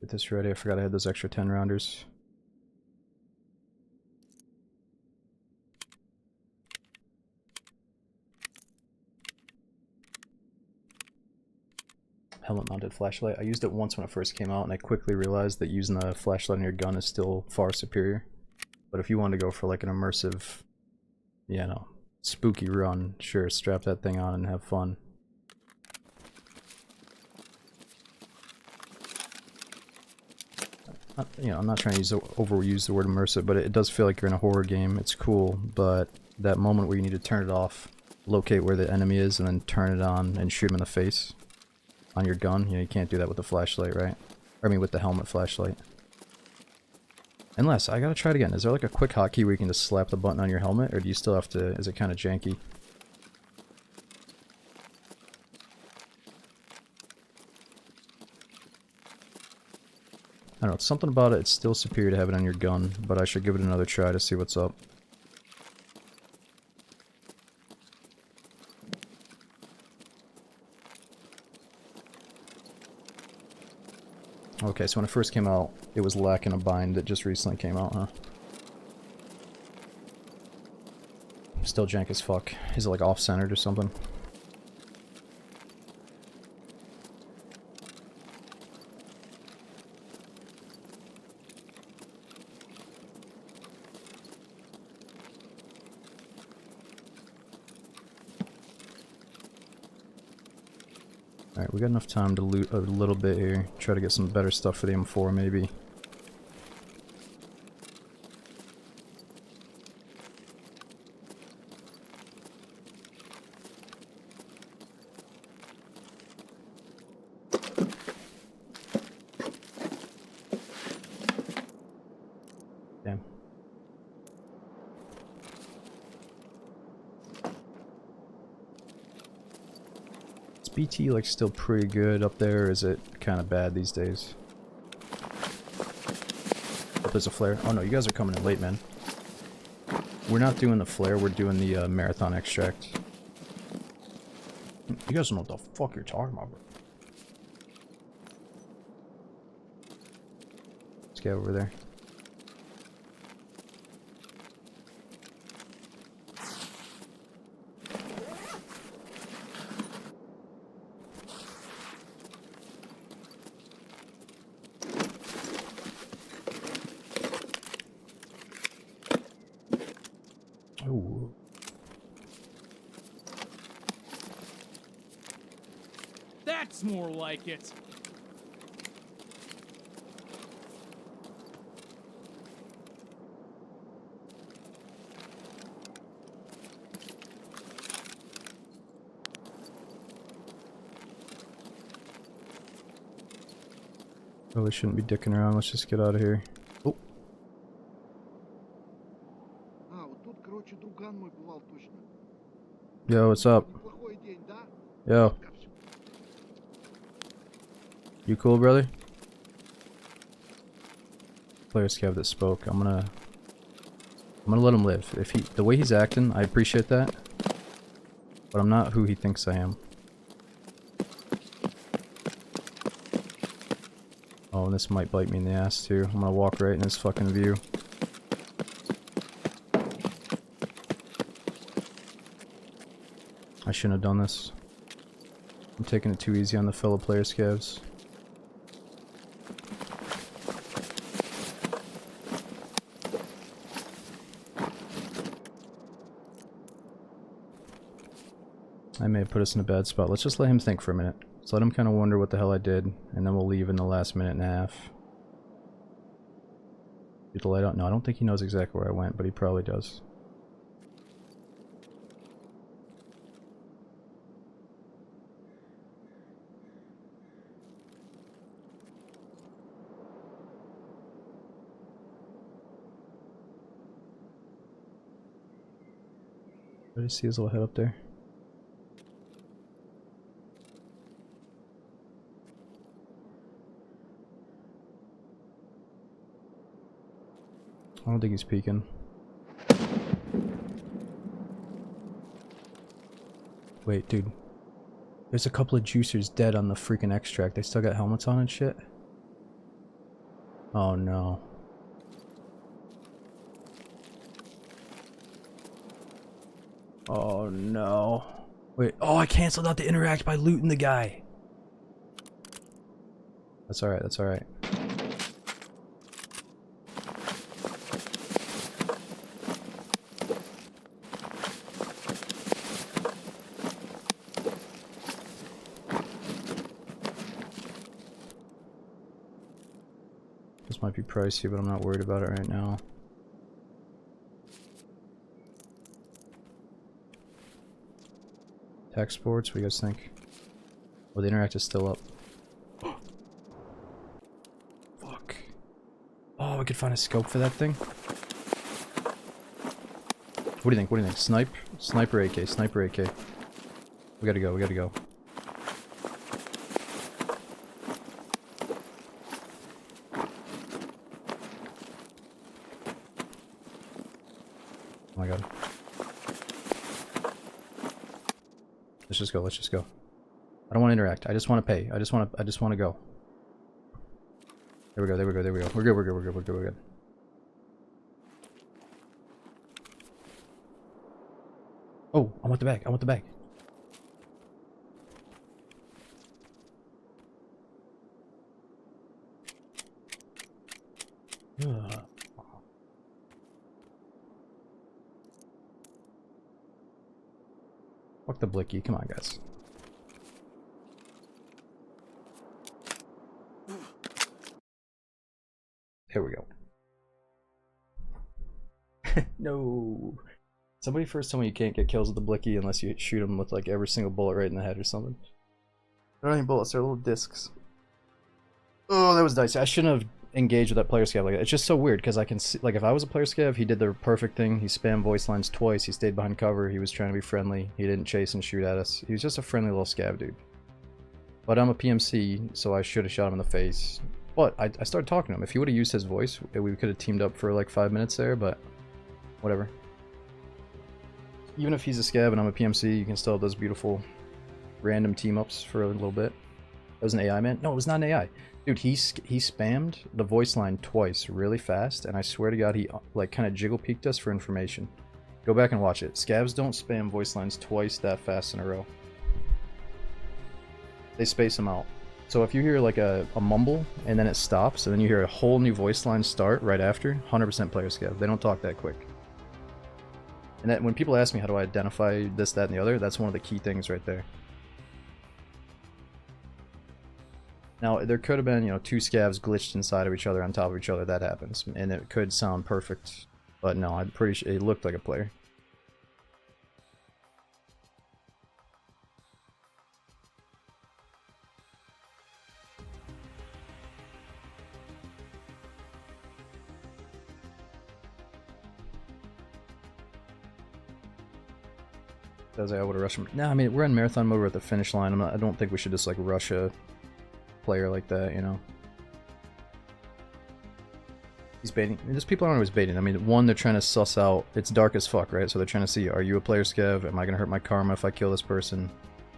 Get this ready, I forgot I had those extra 10 rounders. Helmet mounted flashlight. I used it once when it first came out and I quickly realized that using the flashlight on your gun is still far superior. But if you want to go for like an immersive, you know, spooky run, sure, strap that thing on and have fun. You know, I'm not trying to overuse the word immersive, but it does feel like you're in a horror game. It's cool, but that moment where you need to turn it off, locate where the enemy is, and then turn it on and shoot him in the face on your gun, you know, you can't do that with the flashlight, right? Or, I mean, with the helmet flashlight. Unless, I gotta try it again. Is there like a quick hotkey where you can just slap the button on your helmet, or do you still have to, is it kind of janky? I don't know, something about it, it's still superior to have it on your gun, but I should give it another try to see what's up. Okay, so when it first came out, it was lacking a bind that just recently came out, huh? Still jank as fuck. Is it like off-centered or something? Alright, we got enough time to loot a little bit here. Try to get some better stuff for the M4, maybe. Damn. BT like still pretty good up there, or is it kind of bad these days? Oh, there's a flare. Oh no, you guys are coming in late, man. We're not doing the flare, we're doing the marathon extract. You guys don't know what the fuck you're talking about, bro. Let's get over there. Ooh. That's more like it. Probably shouldn't be dicking around. Let's just get out of here. Oh, А, вот тут, короче, друган мой бывал точно. yo, what's up? Неплохой день, да? Yo, Ка всё. you cool, brother? Player scav that spoke. I'm gonna let him live. If the way he's acting, I appreciate that. But I'm not who he thinks I am. Oh, and this might bite me in the ass too. I'm gonna walk right in his fucking view. I shouldn't have done this. I'm taking it too easy on the fellow player scavs. I may have put us in a bad spot. Let's just let him think for a minute. Let's let him kind of wonder what the hell I did, and then we'll leave in the last minute and a half. Get the light out? No, I don't think he knows exactly where I went, but he probably does. Did I see his little head up there? I don't think he's peeking. Wait, dude. There's a couple of juicers dead on the freaking extract. They still got helmets on and shit. Oh no. Oh no. Wait, oh, I canceled out the interact by looting the guy. That's alright, that's alright. This might be pricey, but I'm not worried about it right now. Tech sports, what do you guys think? Oh, the interact is still up. Fuck. Oh, we could find a scope for that thing. What do you think? What do you think? Snipe? Sniper AK, sniper AK. We gotta go, we gotta go. Oh my god. Let's just go, let's just go. I don't want to interact. I just want to pay. I just want to go. There we go, there we go, there we go. We're good, we're good, we're good, we're good, we're good. Oh, I want the bag, I want the bag. Ugh. Fuck the blicky, come on guys. Here we go. No. Somebody first told me you can't get kills with the blicky unless you shoot them with like every single bullet right in the head or something. They're not even bullets, they're little discs. Oh, that was dicey. I shouldn't have engaged with that player scav like that. It's just so weird because I can see, like, if I was a player scav, he did the perfect thing. He spammed voice lines twice. He stayed behind cover. He was trying to be friendly. He didn't chase and shoot at us. He was just a friendly little scav dude. But I'm a PMC, so I should have shot him in the face. But I started talking to him. If he would have used his voice, we could have teamed up for like 5 minutes there, but whatever. Even if he's a scav and I'm a PMC, you can still have those beautiful random team-ups for a little bit. That was an AI, man? No, it was not an AI. Dude, he spammed the voice line twice really fast, and I swear to God, he like kind of jiggle peeked us for information. Go back and watch it. Scavs don't spam voice lines twice that fast in a row. They space them out. So if you hear like a mumble, and then it stops, and then you hear a whole new voice line start right after, 100% player scav. They don't talk that quick. And that when people ask me how do I identify this, that, and the other, that's one of the key things right there. Now, there could have been, you know, two scavs glitched inside of each other on top of each other. That happens. And it could sound perfect. But no, I'm pretty sure it looked like a player. As I would have rushed him. No, I mean, we're in marathon mode, we're at the finish line. I don't think we should just, like, rush a player like that, you know? He's baiting. Just people aren't always baiting. I mean, one, they're trying to suss out. It's dark as fuck, right? So they're trying to see, are you a player scav? Am I going to hurt my karma if I kill this person?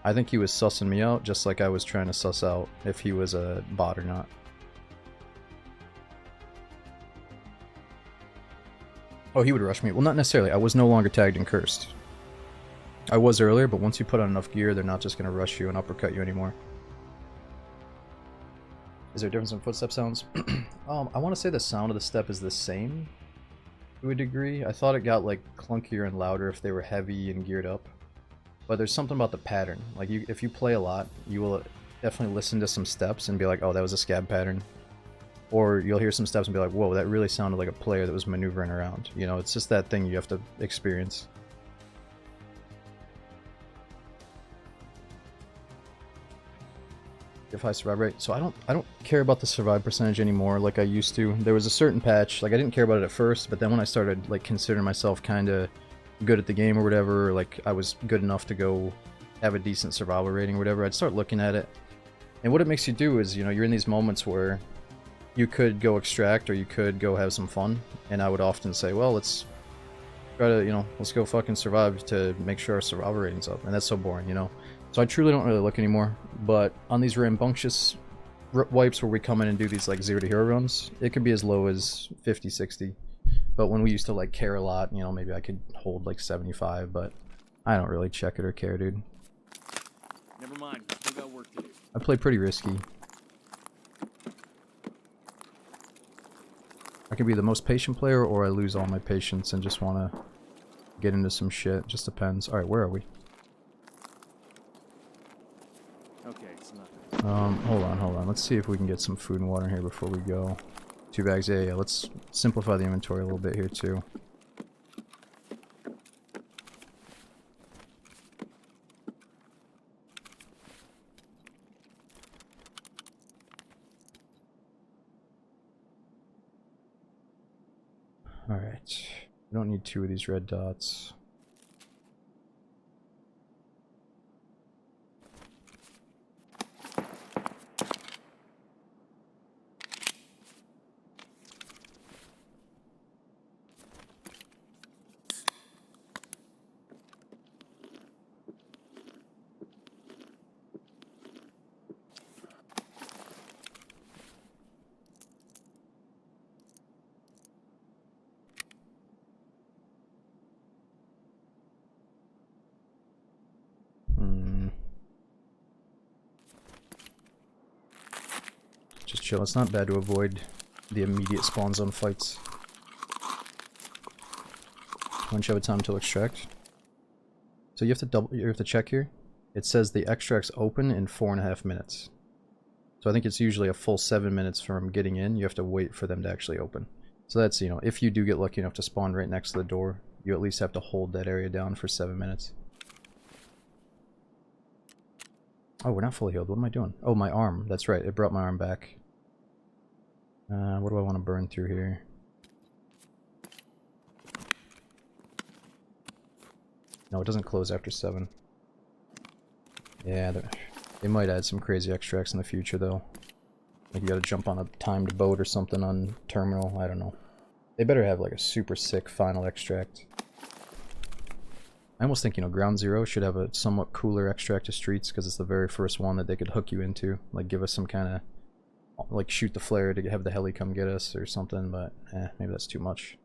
I think he was sussing me out, just like I was trying to suss out if he was a bot or not. Oh, he would rush me. Well, not necessarily. I was no longer tagged and cursed. I was earlier, but once you put on enough gear, they're not just going to rush you and uppercut you anymore. Is there a difference in footstep sounds? I want to say the sound of the step is the same to a degree. I thought it got like clunkier and louder if they were heavy and geared up. But there's something about the pattern. Like if you play a lot, you will definitely listen to some steps and be like, oh, that was a scab pattern. Or you'll hear some steps and be like, whoa, that really sounded like a player that was maneuvering around. You know, it's just that thing you have to experience. High survive rate. So I don't care about the survive percentage anymore like I used to. There was a certain patch, like I didn't care about it at first, but then when I started like considering myself kind of good at the game or whatever, like I was good enough to go have a decent survival rating or whatever, I'd start looking at it. And what it makes you do is, you know, you're in these moments where you could go extract or you could go have some fun, and I would often say, well, let's try to, you know, let's go fucking survive to make sure our survival rating's up. And that's so boring, you know. So I truly don't really look anymore, but on these rambunctious wipes where we come in and do these like 0 to hero runs, it could be as low as 50, 60. But when we used to like care a lot, you know, maybe I could hold like 75, but I don't really check it or care, dude. Never mind, still got work to do. I play pretty risky. I can be the most patient player, or I lose all my patience and just want to get into some shit. Just depends. Alright, where are we? Okay, it's nothing. Hold on. Let's see if we can get some food and water in here before we go. 2 bags, yeah. Let's simplify the inventory a little bit here, too. Alright. We don't need 2 of these red dots. Just chill. It's not bad to avoid the immediate spawn zone fights. Once you have a time to extract. So you have to check here. It says the extract's open in 4.5 minutes. So I think it's usually a full 7 minutes from getting in. You have to wait for them to actually open. So that's, you know, if you do get lucky enough to spawn right next to the door, you at least have to hold that area down for 7 minutes. Oh, we're not fully healed. What am I doing? Oh, my arm. That's right. It brought my arm back. What do I want to burn through here? No, it doesn't close after 7. Yeah, they might add some crazy extracts in the future, though. Like you gotta jump on a timed boat or something on terminal. I don't know. They better have like a super sick final extract. I almost think, you know, Ground Zero should have a somewhat cooler extract of streets because it's the very first one that they could hook you into. Like give us some kind of, like shoot the flare to have the heli come get us or something, but maybe that's too much.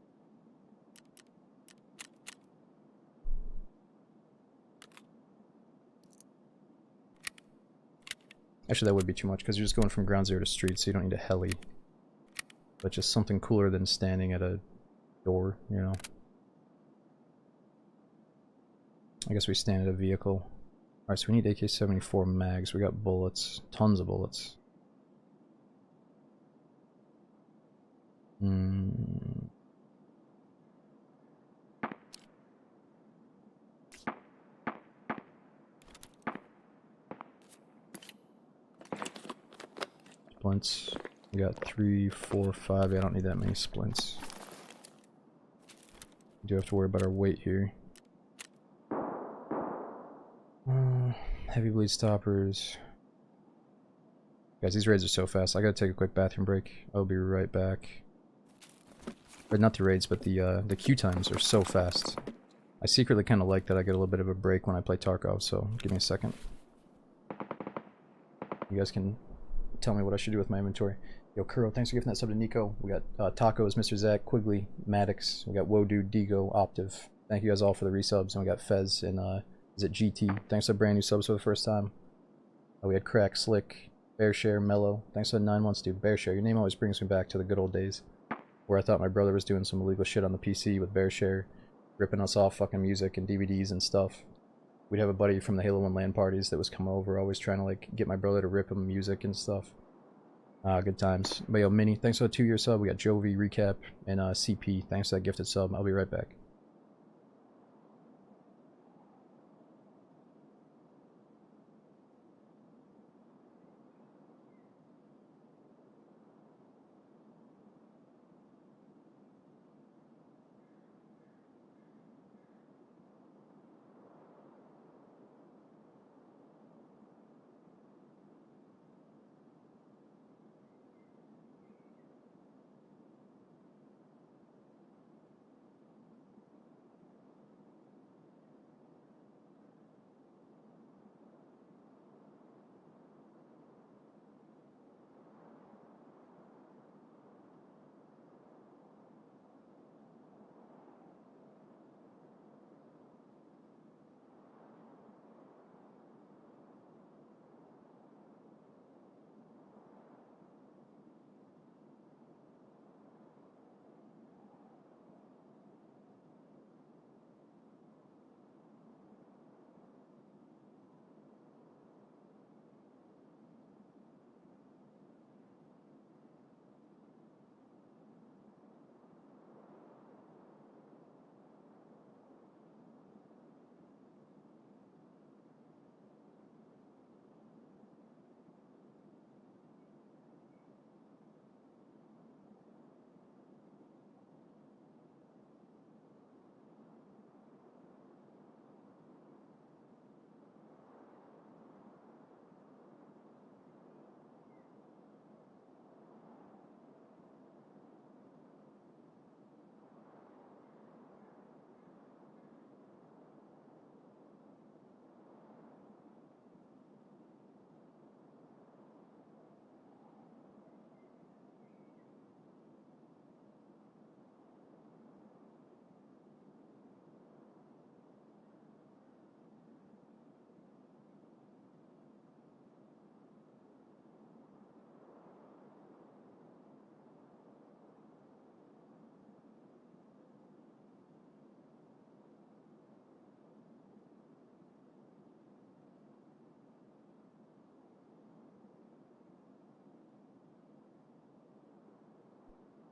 Actually, that would be too much because you're just going from Ground Zero to streets, so you don't need a heli. But just something cooler than standing at a door, you know. I guess we stand at a vehicle. Alright, so we need AK-74 mags. We got bullets. Tons of bullets. Splints. We got 3, 4, 5. I don't need that many splints. We do have to worry about our weight here. Heavy bleed stoppers. Guys, these raids are so fast. I gotta take a quick bathroom break. I'll be right back. Or not the raids, but the queue times are so fast. I secretly kind of like that I get a little bit of a break when I play Tarkov, so give me a second. You guys can tell me what I should do with my inventory. Yo, Kuro, thanks for gifting that sub to Nico. We got Tacos, Mr. Zach, Quigley, Maddox. We got Wodu, Digo, Optiv. Thank you guys all for the resubs. And we got Fez and is it GT? Thanks for brand new subs for the first time. We had Crack, Slick, Bearshare, Mellow. Thanks for the 9 months, dude. Bearshare, your name always brings me back to the good old days where I thought my brother was doing some illegal shit on the PC with Bearshare, ripping us off fucking music and DVDs and stuff. We'd have a buddy from the Halo 1 LAN parties that was coming over, always trying to like get my brother to rip him music and stuff. Good times. But yo, Mini, thanks for the 2-year sub. We got Jovi, Recap, and CP. Thanks for that gifted sub. I'll be right back.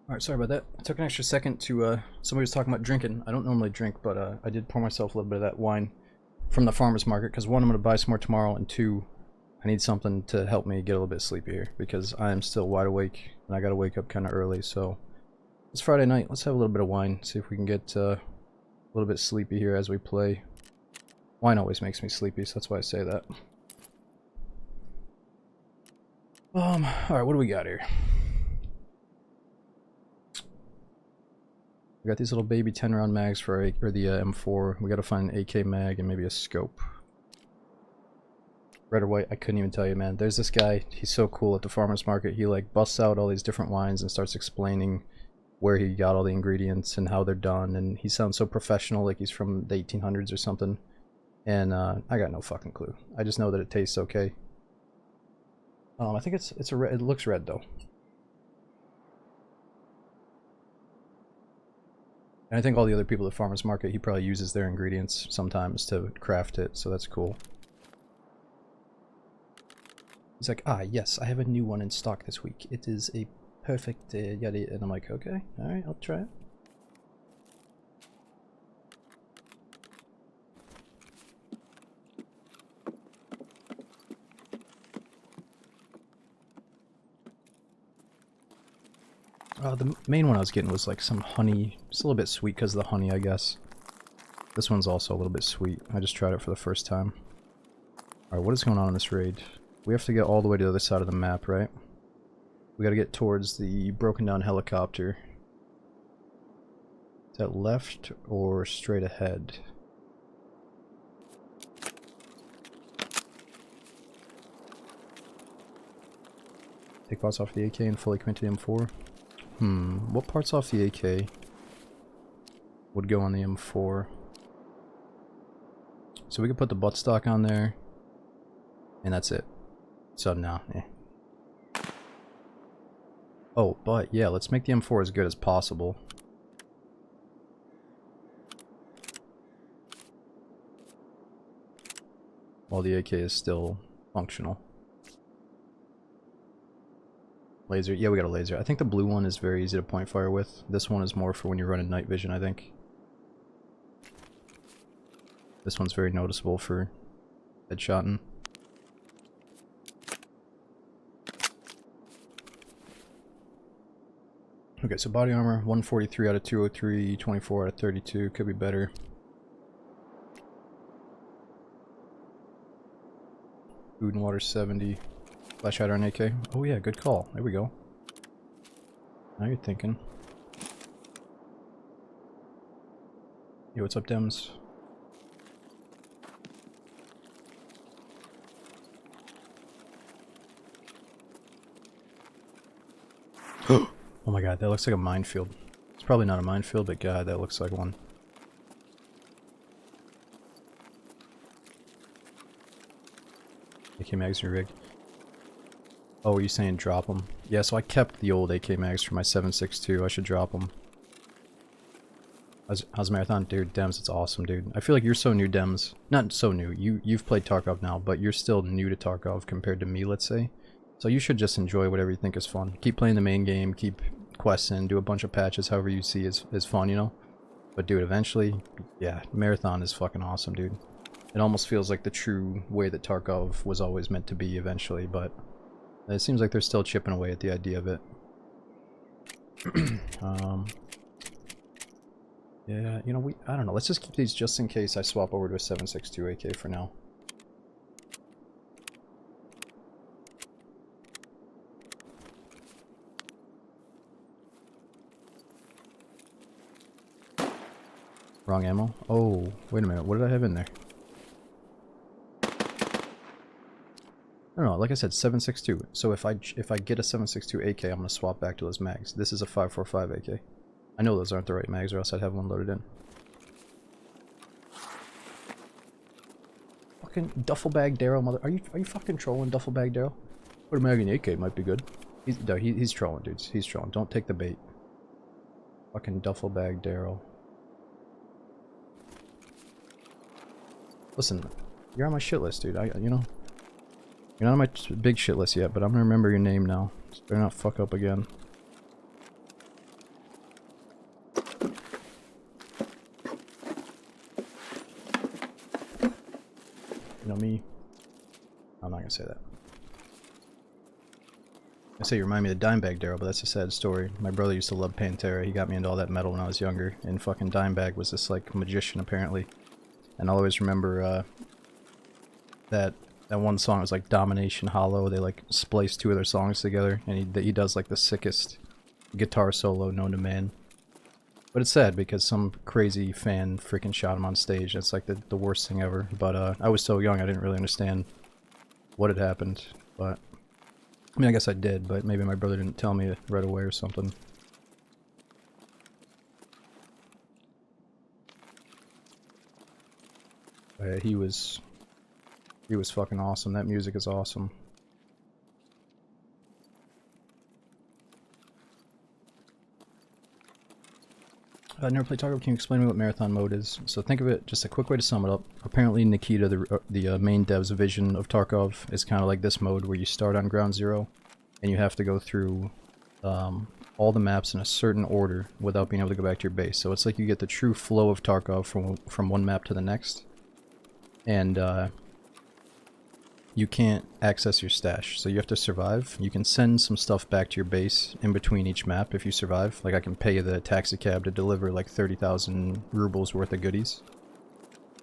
Alright, sorry about that. I took an extra second to, somebody was talking about drinking. I don't normally drink, but I did pour myself a little bit of that wine from the farmer's market, because 1, I'm going to buy some more tomorrow, and 2, I need something to help me get a little bit sleepy here, because I am still wide awake, and I got to wake up kind of early, so it's Friday night. Let's have a little bit of wine, see if we can get a little bit sleepy here as we play. Wine always makes me sleepy, so that's why I say that. Alright, what do we got here? We got these little baby 10-round mags for the M4. We got to find an AK mag and maybe a scope. Red or white, I couldn't even tell you, man. There's this guy, he's so cool at the farmer's market. He like busts out all these different wines and starts explaining where he got all the ingredients and how they're done, and he sounds so professional, like he's from the 1800s or something. And I got no fucking clue. I just know that it tastes okay. I think it's a red. It looks red though. And I think all the other people at Farmer's Market, he probably uses their ingredients sometimes to craft it, so that's cool. He's like, ah, yes, I have a new one in stock this week. It is a perfect yeti. And I'm like, okay, alright, I'll try it. The main one I was getting was like some honey. It's a little bit sweet because of the honey, I guess. This one's also a little bit sweet. I just tried it for the first time. Alright, what is going on in this raid? We have to get all the way to the other side of the map, right? We gotta get towards the broken down helicopter. Is that left or straight ahead? Take parts off the AK and fully commit to the M4. What parts off the AK would go on the M4? So we could put the buttstock on there, and that's it. So no, Oh, but yeah, let's make the M4 as good as possible. While the AK is still functional. Laser, yeah, we got a laser. I think the blue one is very easy to point fire with. This one is more for when you're running night vision, I think. This one's very noticeable for headshotting. Okay, so body armor, 143 out of 203, 24 out of 32, could be better. Food and water 70. Flash hider on AK. Oh yeah, good call. There we go. Now you're thinking. Yo, what's up, Dems? Oh my god, that looks like a minefield. It's probably not a minefield, but god, that looks like one. AK mags are rigged. Oh, are you saying drop them? Yeah, so I kept the old AK mags for my 7.62. I should drop them. How's Marathon? Dude, Dems, it's awesome, dude. I feel like you're so new, Dems. Not so new. You've played Tarkov now, but you're still new to Tarkov compared to me, let's say. So you should just enjoy whatever you think is fun. Keep playing the main game, keep questing, do a bunch of patches, however you see is fun, you know? But dude, eventually, yeah, Marathon is fucking awesome, dude. It almost feels like the true way that Tarkov was always meant to be eventually, but it seems like they're still chipping away at the idea of it. Yeah, you know, I don't know, let's just keep these just in case I swap over to a 7.62 AK for now. Wrong ammo? Oh, wait a minute, what did I have in there? I don't know, like I said, 7.62. So if I get a 7.62 AK, I'm gonna swap back to those mags. This is a 5.45 AK. I know those aren't the right mags, or else I'd have one loaded in. Fucking duffel bag Daryl, mother. Are you fucking trolling, duffel bag Daryl? Put a mag in the AK might be good. He's trolling, dudes. He's trolling. Don't take the bait. Fucking duffel bag Daryl. Listen, you're on my shit list, dude. You know. You're not on my big shit list yet, but I'm gonna remember your name now. Just better not fuck up again. You know me? I'm not gonna say that. I say you remind me of Dimebag Daryl, but that's a sad story. My brother used to love Pantera. He got me into all that metal when I was younger, and fucking Dimebag was this like magician apparently. And I'll always remember that one song was like Domination Hollow. They like spliced two of their songs together, and he does like the sickest guitar solo known to man. But it's sad because some crazy fan freaking shot him on stage. It's like the worst thing ever. But I was so young I didn't really understand what had happened. But I mean, I guess I did, but maybe my brother didn't tell me right away or something. He was fucking awesome. That music is awesome. Never played Tarkov. Can you explain to me what marathon mode is? So think of it, just a quick way to sum it up. Apparently Nikita, the main dev's vision of Tarkov, is kind of like this mode where you start on ground zero, and you have to go through all the maps in a certain order without being able to go back to your base. So it's like you get the true flow of Tarkov from one map to the next, and you can't access your stash, so you have to survive. You can send some stuff back to your base in between each map if you survive. Like I can pay the taxi cab to deliver like 30,000 rubles worth of goodies,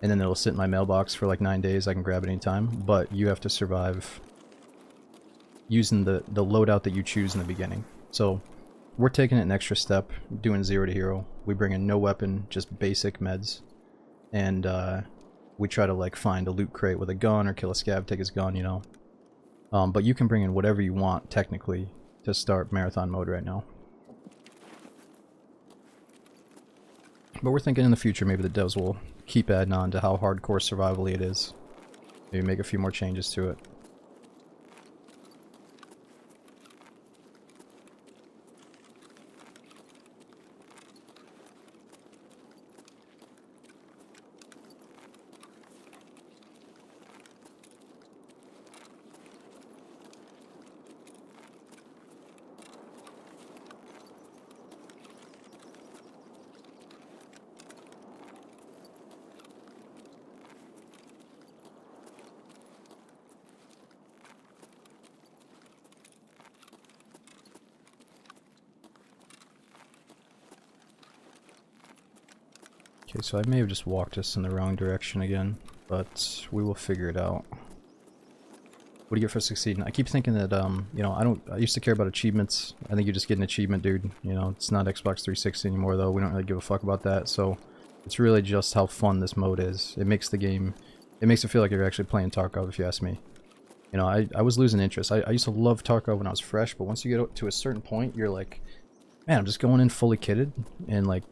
and then it'll sit in my mailbox for like 9 days. I can grab it anytime, but you have to survive using the loadout that you choose in the beginning. So we're taking it an extra step, doing 0 to hero. We bring in no weapon, just basic meds, and we try to like find a loot crate with a gun or kill a scav, take his gun, you know. But you can bring in whatever you want technically to start marathon mode right now. But we're thinking in the future maybe the devs will keep adding on to how hardcore survivally it is. Maybe make a few more changes to it. Okay, so I may have just walked us in the wrong direction again, but we will figure it out. What do you get for succeeding? I keep thinking that, you know, I used to care about achievements. I think you just get an achievement, dude. You know, it's not Xbox 360 anymore, though. We don't really give a fuck about that, so it's really just how fun this mode is. It makes the game, it makes it feel like you're actually playing Tarkov, if you ask me. You know, I was losing interest. I used to love Tarkov when I was fresh, but once you get to a certain point, you're like, man, I'm just going in fully kitted, and like,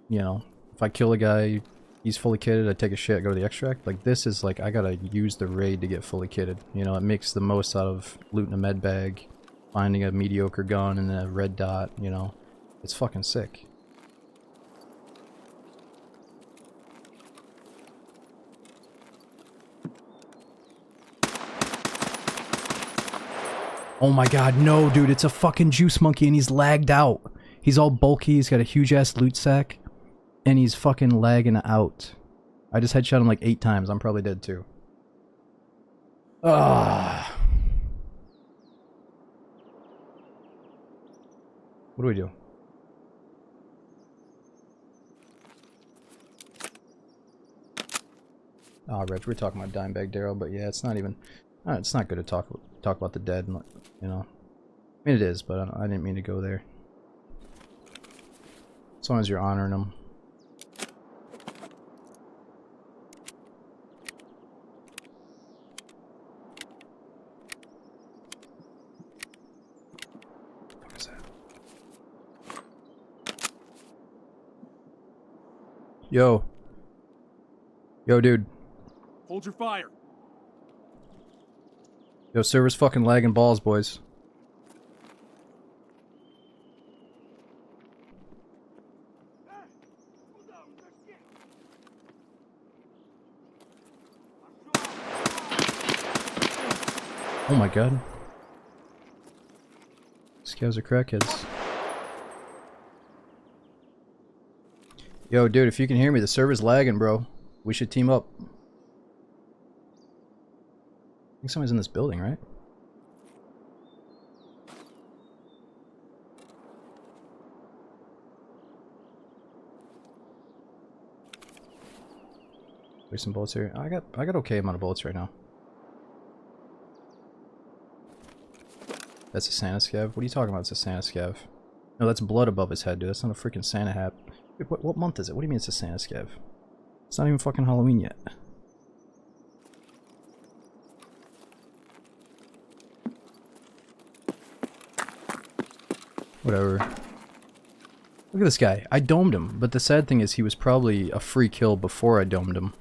you know, if I kill a guy, he's fully kitted, I take a shit, go to the extract. Like, this is like, I gotta use the raid to get fully kitted. You know, it makes the most out of looting a med bag, finding a mediocre gun and a red dot, you know. It's fucking sick. Oh my god, no, dude, it's a fucking juice monkey and he's lagged out. He's all bulky, he's got a huge ass loot sack, and he's fucking lagging out. I just headshot him like 8 times, I'm probably dead too. Ah. What do we do? Ah, Rich, we're talking about Dimebag Daryl, but yeah, it's not even... it's not good to talk about the dead, you know. I mean, it is, but I didn't mean to go there. As long as you're honoring them. What is that? Yo. Yo, dude. Hold your fire. Yo, server's fucking lagging balls, boys. Oh my god. These guys are crackheads. Yo, dude, if you can hear me, the server's lagging, bro. We should team up. I think someone's in this building, right? There's some bullets here. I got okay amount of bullets right now. That's a Santa scav? What are you talking about? It's a Santa scav. No, that's blood above his head, dude. That's not a freaking Santa hat. Wait, what month is it? What do you mean it's a Santa scav? It's not even fucking Halloween yet. Whatever. Look at this guy. I domed him, but the sad thing is he was probably a free kill before I domed him.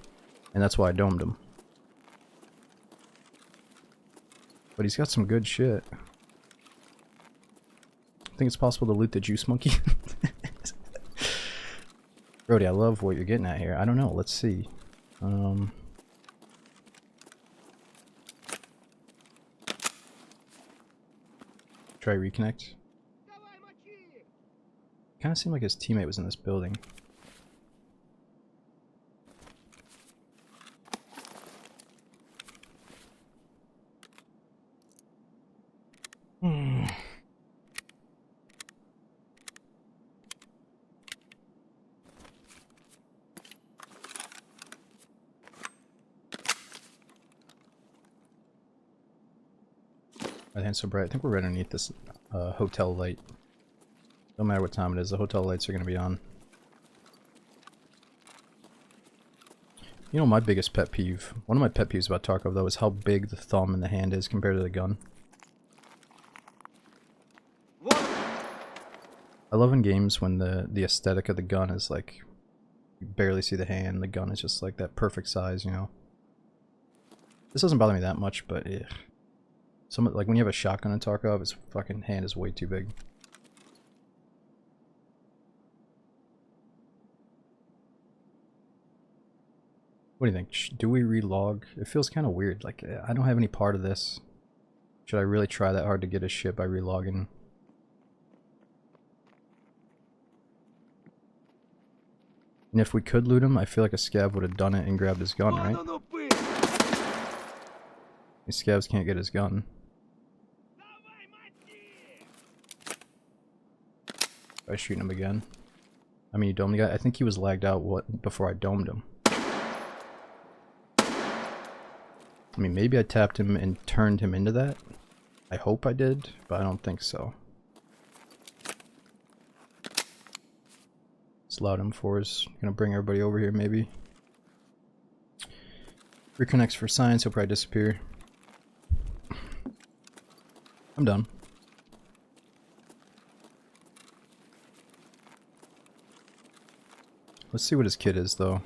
And that's why I domed him. But he's got some good shit. I think it's possible to loot the juice monkey. Brody, I love what you're getting at here. I don't know. Let's see. Try reconnect. Kind of seemed like his teammate was in this building. I think it's so bright. I think we're right underneath this hotel light. No matter what time it is, the hotel lights are going to be on. You know, my biggest pet peeve, one of my pet peeves about Tarkov though, is how big the thumb and the hand is compared to the gun. I love in games when the aesthetic of the gun is like, you barely see the hand, the gun is just like that perfect size, you know. This doesn't bother me that much, but ugh. Like when you have a shotgun in Tarkov, his fucking hand is way too big. What do you think? Do we relog? It feels kind of weird. Like, I don't have any part of this. Should I really try that hard to get his shit by relogging? And if we could loot him, I feel like a scav would have done it and grabbed his gun, right? These scavs can't get his gun. Try shooting him again. I mean, you domed the guy. I think he was lagged out before I domed him. I mean, maybe I tapped him and turned him into that. I hope I did, but I don't think so. Loud M4 is gonna bring everybody over here, maybe. Reconnects for science, he'll probably disappear. I'm done. Let's see what his kit is, though.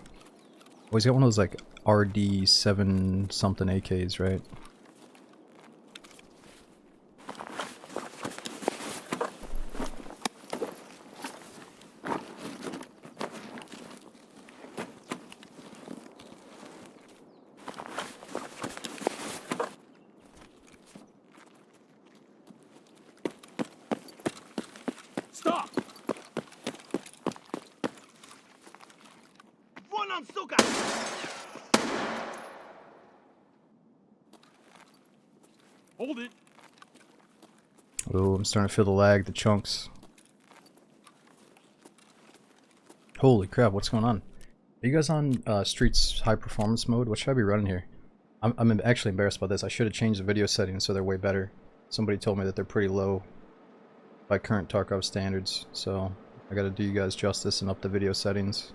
Oh, he's got one of those, like, RD7 something AKs, right? Stop! Вон он, сука! Hold it. Oh, I'm starting to feel the lag, the chunks. Holy crap, what's going on? Are you guys on Streets high performance mode? What should I be running here? I'm actually embarrassed about this. I should have changed the video settings so they're way better. Somebody told me that they're pretty low by current Tarkov standards, so I gotta do you guys justice and up the video settings.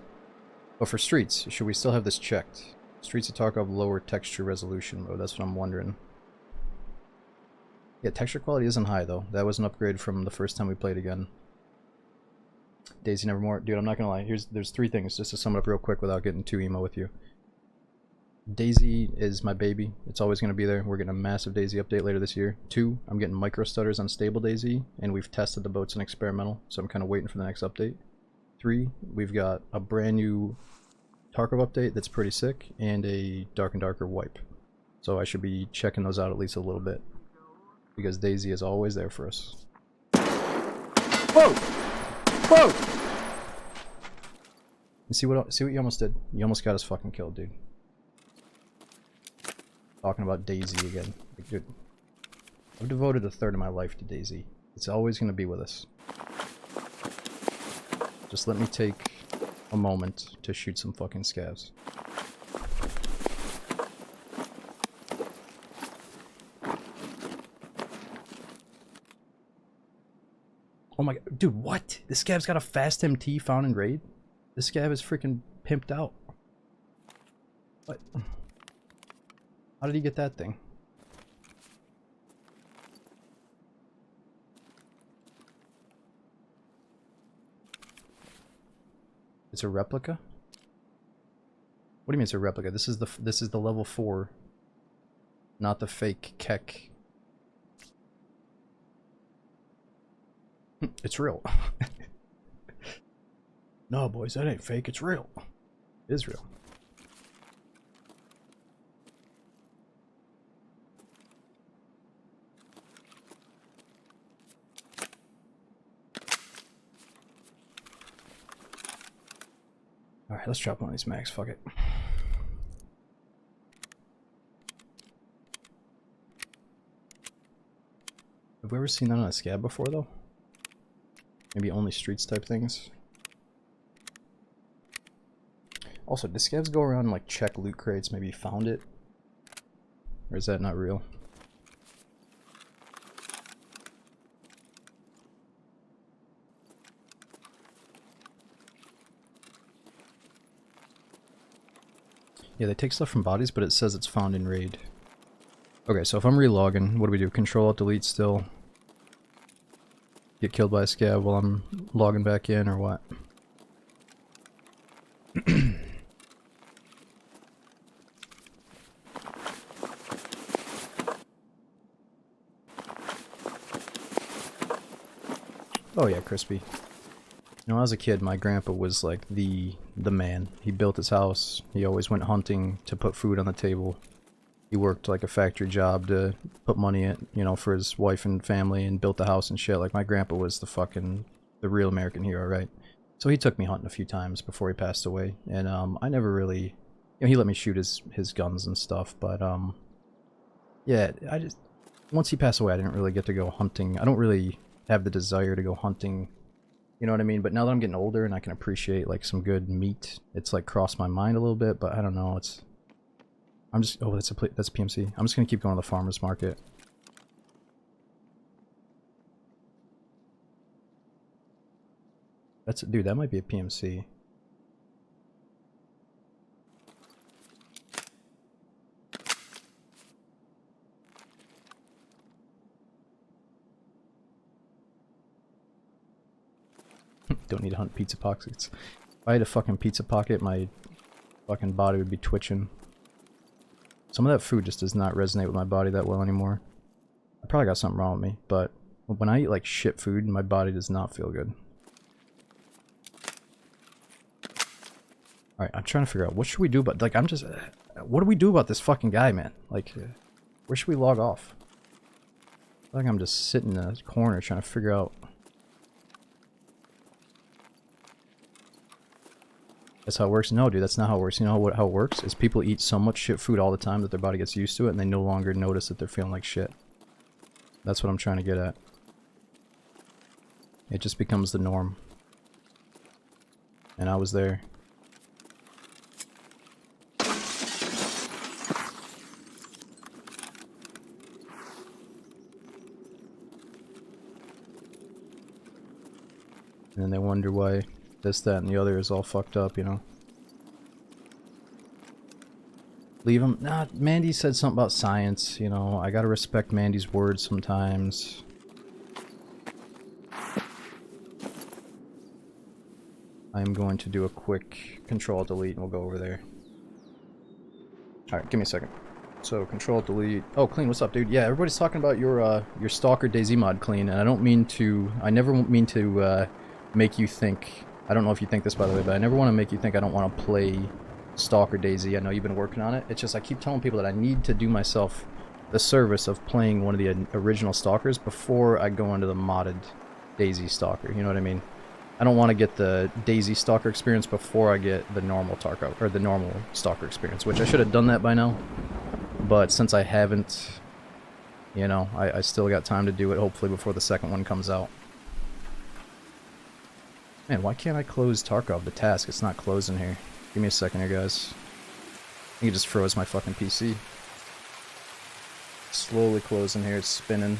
But for Streets, should we still have this checked? Streets of Tarkov lower texture resolution mode, that's what I'm wondering. Yeah, texture quality isn't high though. That was an upgrade from the first time we played again. Daisy Nevermore. Dude, I'm not gonna lie. There's three things, just to sum it up real quick without getting too emo with you. Daisy is my baby. It's always going to be there. We're getting a massive Daisy update later this year. 2, I'm getting micro stutters on stable Daisy, and we've tested the boats in experimental, so I'm kind of waiting for the next update. 3, we've got a brand new Tarkov update that's pretty sick, and a Dark and Darker wipe. So I should be checking those out at least a little bit, because Daisy is always there for us. Whoa! Whoa! And see what you almost did? You almost got us fucking killed, dude. Talking about Daisy again. Like, dude, I've devoted a third of my life to Daisy. It's always going to be with us. Just let me take a moment to shoot some fucking scavs. Oh my god, dude, what? This scav's got a fast MT found in raid? This scav is freaking pimped out. What? How did he get that thing? It's a replica? What do you mean it's a replica? This is the level 4, not the fake Keck. It's real. No, boys, that ain't fake. It's real. It is real. Alright, let's drop one of these mags. Fuck it. Have we ever seen that on a scab before, though? Maybe only streets type things? Also, do scabs go around and like check loot crates, maybe found it? Or is that not real? Yeah, they take stuff from bodies, but it says it's found in raid. Okay, so if I'm relogging, what do we do? Control Alt Delete still? Get killed by a scab while I'm logging back in, or what? Oh yeah, Crispy. You know, as a kid, my grandpa was like the man. He built his house. He always went hunting to put food on the table. He worked like a factory job to put money in, you know, for his wife and family, and built the house and shit. Like, my grandpa was the real American hero, right? So he took me hunting a few times before he passed away, and I never really, you know, he let me shoot his guns and stuff, but yeah, once he passed away, I didn't really get to go hunting. I don't really have the desire to go hunting, you know what I mean? But now that I'm getting older and I can appreciate like some good meat, it's like crossed my mind a little bit, but I don't know, I'm just, oh, that's PMC. I'm just gonna keep going to the farmer's market. Dude, that might be a PMC. Don't need to hunt pizza pockets. If I had a fucking pizza pocket, my fucking body would be twitching. Some of that food just does not resonate with my body that well anymore. I probably got something wrong with me, but when I eat like shit food, my body does not feel good. Alright, I'm trying to figure out what should we do about, like, what do we do about this fucking guy, man? Like, where should we log off? I feel like I'm just sitting in a corner trying to figure out. That's how it works? No, dude, that's not how it works. You know how it works? Is people eat so much shit food all the time that their body gets used to it, and they no longer notice that they're feeling like shit. That's what I'm trying to get at. It just becomes the norm. And I was there. And then they wonder why this, that, and the other is all fucked up, you know? Leave him. Nah, Mandy said something about science, you know? I gotta respect Mandy's words sometimes. I'm going to do a quick Control-Delete and we'll go over there. Alright, give me a second. So, Control-Delete. Oh, Clean, what's up, dude? Yeah, everybody's talking about your Stalker DayZ mod, Clean, and I never mean to, make you think, I don't know if you think this by the way, but I never want to make you think I don't want to play Stalker DayZ. I know you've been working on it. It's just I keep telling people that I need to do myself the service of playing one of the original Stalkers before I go into the modded DayZ Stalker. You know what I mean? I don't want to get the DayZ Stalker experience before I get the normal Tarkov, or the normal Stalker experience, which I should have done that by now. But since I haven't, you know, I still got time to do it, hopefully before the second one comes out. Man, why can't I close Tarkov, the task? It's not closing here. Give me a second here, guys. I think it just froze my fucking PC. Slowly closing here, it's spinning.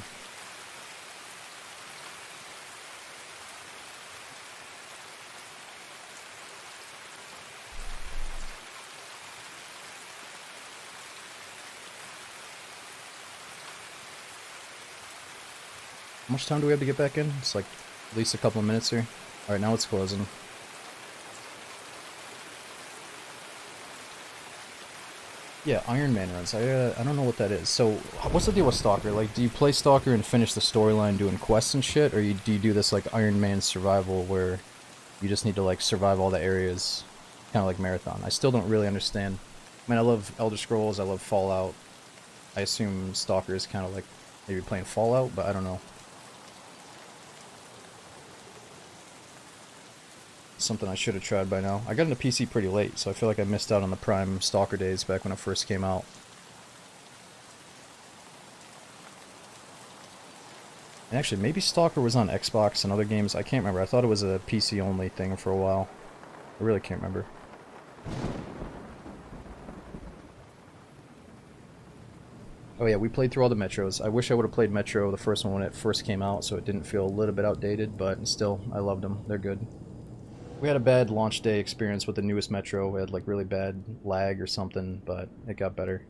How much time do we have to get back in? It's like at least a couple of minutes here. Alright, now it's closing. Yeah, Iron Man runs. I don't know what that is. So, what's the deal with Stalker? Like, do you play Stalker and finish the storyline doing quests and shit? Or do you do this, like, Iron Man survival where You just need to like survive all the areas, kind of like Marathon. I still don't really understand. I mean, I love Elder Scrolls, I love Fallout. I assume Stalker is kind of like maybe playing Fallout, but I don't know. Something I should have tried by now. I got into PC pretty late, so I feel like I missed out on the prime Stalker days back when it first came out. And actually, maybe Stalker was on Xbox and other games. I can't remember. I thought it was a PC only thing for a while. I really can't remember. Oh yeah, we played through all the Metros. I wish I would have played Metro, the first one, when it first came out, so it didn't feel a little bit outdated, but still, I loved them. They're good. We had a bad launch day experience with the newest Metro. We had like really bad lag or something, but it got better.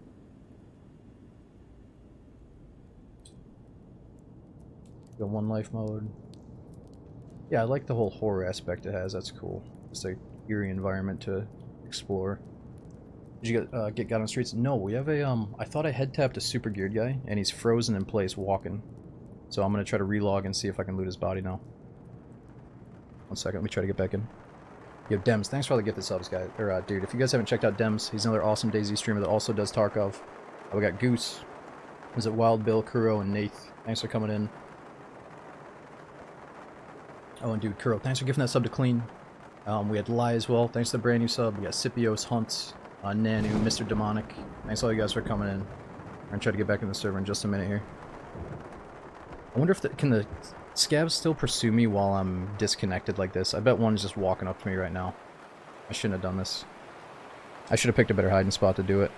The one life mode. Yeah, I like the whole horror aspect it has. That's cool. It's a eerie environment to explore. Did you get God on the Streets? No, we have a I thought I head tapped a super geared guy, and he's frozen in place walking. So I'm gonna try to relog and see if I can loot his body now. 1 second, let me try to get back in. Yo, Dems, thanks for all the gifted subs, guys. Or, dude, if you guys haven't checked out Dems, he's another awesome DayZ streamer that also does Tarkov. We got Goose. Is it Wild Bill, Kuro, and Nath? Thanks for coming in. Oh, and dude, Kuro, thanks for giving that sub to Clean. We had Lai as well. Thanks to the brand new sub. We got Scipios, Hunt, Nanu, Mr. Demonic. Thanks all you guys for coming in. We're gonna try to get back in the server in just a minute here. I wonder if can the scavs still pursue me while I'm disconnected like this? I bet one's just walking up to me right now. I shouldn't have done this. I should have picked a better hiding spot to do it.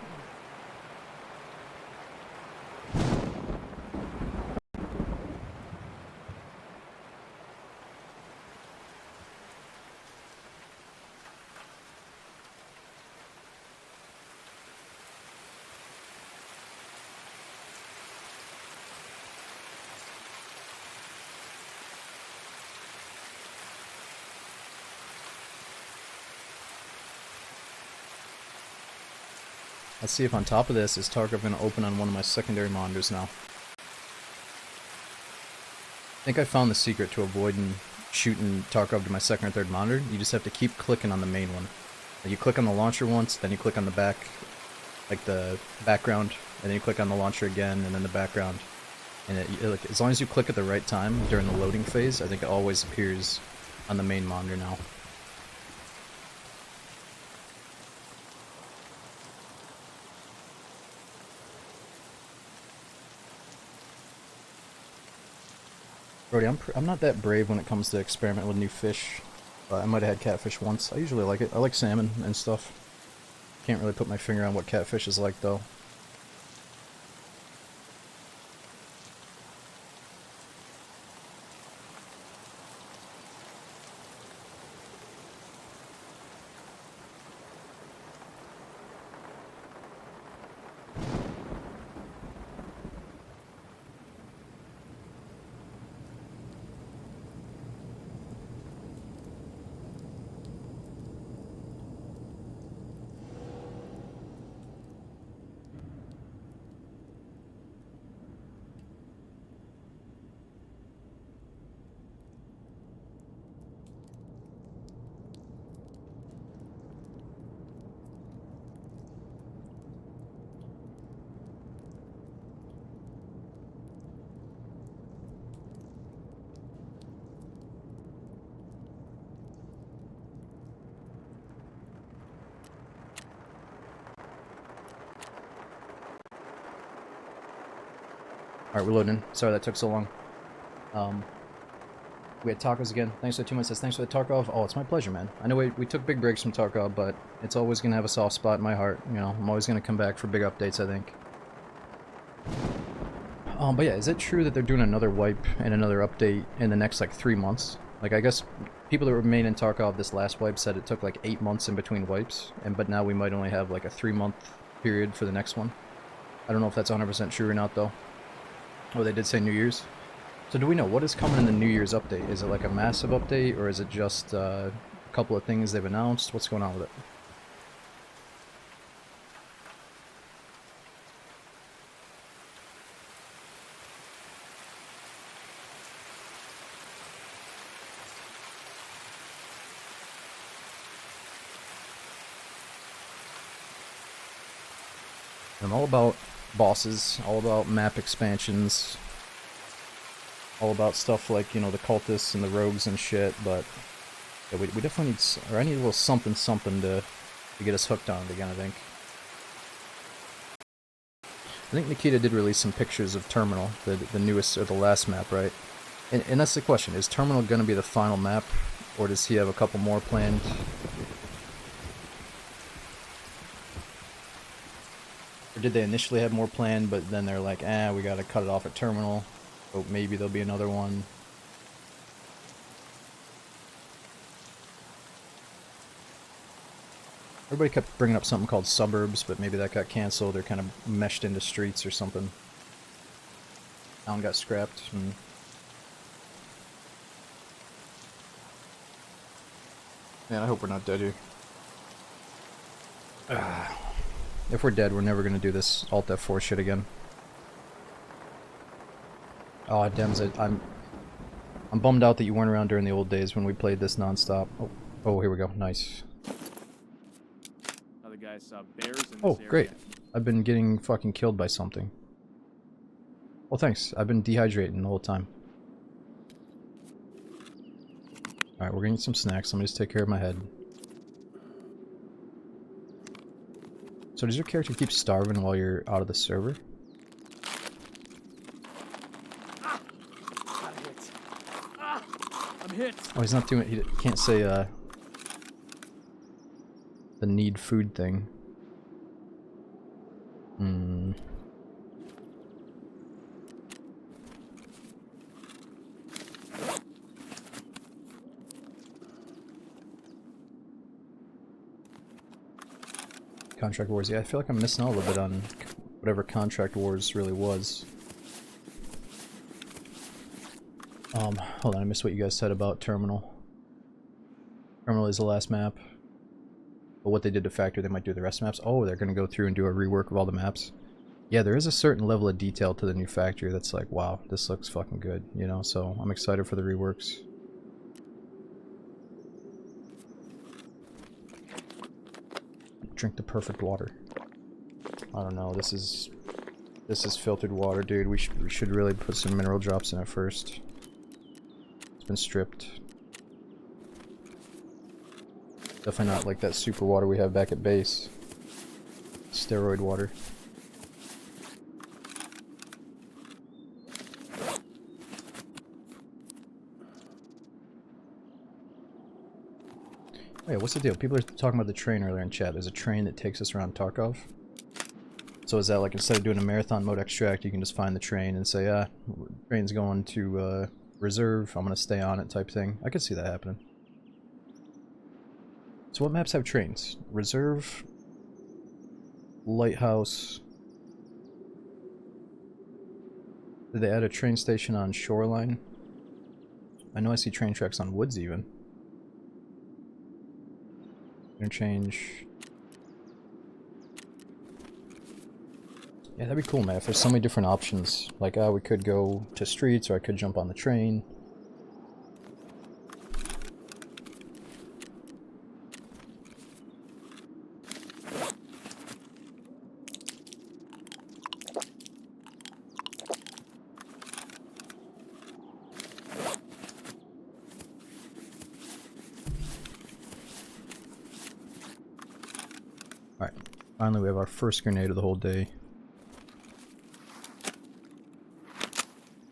Let's see if on top of this, is Tarkov going to open on one of my secondary monitors now. I think I found the secret to avoiding shooting Tarkov to my second or third monitor. You just have to keep clicking on the main one. You click on the launcher once, then you click on the back, like the background, and then you click on the launcher again, and then the background. And like, as long as you click at the right time during the loading phase, I think it always appears on the main monitor now. Brody, I'm not that brave when it comes to experimenting with new fish. I might have had catfish once. I usually like it. I like salmon and stuff. Can't really put my finger on what catfish is like, though. Alright, we're loading. Sorry that took so long. We had tacos again. Thanks for the 2 months. Thanks for the Tarkov. Oh, it's my pleasure, man. I know we took big breaks from Tarkov, but it's always going to have a soft spot in my heart. You know, I'm always going to come back for big updates, I think. But yeah, is it true that they're doing another wipe and another update in the next, like, 3 months? Like, I guess people that remain in Tarkov this last wipe said it took, like, 8 months in between wipes, but now we might only have, like, a 3-month period for the next one. I don't know if that's 100% true or not, though. Oh, they did say New Year's. So do we know what is coming in the New Year's update? Is it like a massive update, or is it just a couple of things they've announced? What's going on with it? I'm all about bosses, all about map expansions, all about stuff like, you know, the cultists and the rogues and shit, but yeah, we definitely need, or I need a little something to get us hooked on it again, I think. I think Nikita did release some pictures of Terminal, the newest, or the last map, right? And that's the question, is Terminal going to be the final map, or does he have a couple more planned? Or did they initially have more planned, but then they're like, we gotta cut it off at Terminal, so maybe there'll be another one. Everybody kept bringing up something called Suburbs, but maybe that got cancelled or kind of meshed into Streets or something. Town got scrapped. Man, I hope we're not dead here. If we're dead, we're never gonna do this Alt F4 shit again. Oh, damn it! I'm bummed out that you weren't around during the old days when we played this non-stop. Oh, here we go. Nice. Other guys saw bears in this Oh, area. great. I've been getting fucking killed by something. Well, thanks. I've been dehydrating the whole time. Alright, we're gonna get some snacks. Let me just take care of my head. So does your character keep starving while you're out of the server? I'm hit. Oh, he's not doing it. He can't say, the need food thing. Contract Wars. Yeah, I feel like I'm missing out a little bit on whatever Contract Wars really was. Hold on, I missed what you guys said about Terminal. Terminal is the last map. But what they did to Factory, they might do the rest of the maps. Oh, they're gonna go through and do a rework of all the maps. Yeah, there is a certain level of detail to the new Factory that's like, wow, this looks fucking good, you know, so I'm excited for the reworks. Drink the perfect water. I don't know, this is filtered water, dude. We should really put some mineral drops in it first. It's been stripped. Definitely not like that super water we have back at base. Steroid water. Oh yeah, what's the deal? People are talking about the train earlier in chat. There's a train that takes us around Tarkov. So is that like, instead of doing a marathon mode extract, you can just find the train and say, train's going to reserve, I'm gonna stay on it type thing. I could see that happening. So what maps have trains? Reserve, Lighthouse. Did they add a train station on Shoreline? I know I see train tracks on Woods even. Interchange. Yeah, that'd be cool, man. If there's so many different options, like, we could go to Streets, or I could jump on the train. Alright, finally we have our first grenade of the whole day.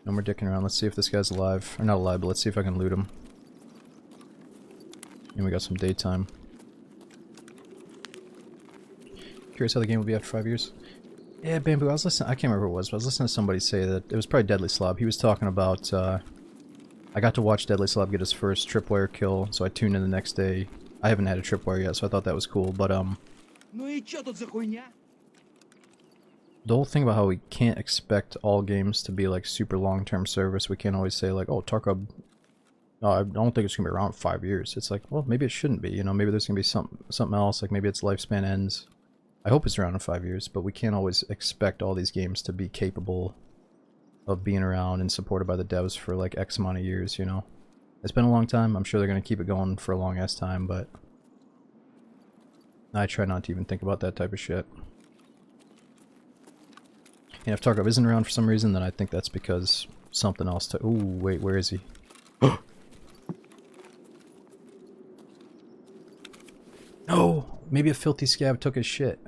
No more dicking around. Let's see if this guy's alive. Or not alive, but let's see if I can loot him. And we got some daytime. Curious how the game will be after 5 years. Yeah, Bamboo, I was listening, I can't remember who it was, but I was listening to somebody say that, it was probably Deadly Slob. He was talking about, I got to watch Deadly Slob get his first tripwire kill, so I tuned in the next day. I haven't had a tripwire yet, so I thought that was cool, but, the whole thing about how we can't expect all games to be like super long-term service, we can't always say like, oh, Tarkov, I don't think it's gonna be around 5 years. It's like, well, maybe it shouldn't be, you know, maybe there's gonna be something else, like maybe its lifespan ends. I hope it's around in 5 years, but we can't always expect all these games to be capable of being around and supported by the devs for like X amount of years, you know. It's been a long time, I'm sure they're gonna keep it going for a long ass time, but I try not to even think about that type of shit. And if Tarkov isn't around for some reason, then I think that's because something else to— ooh, wait, where is he? No! Maybe a filthy scab took his shit.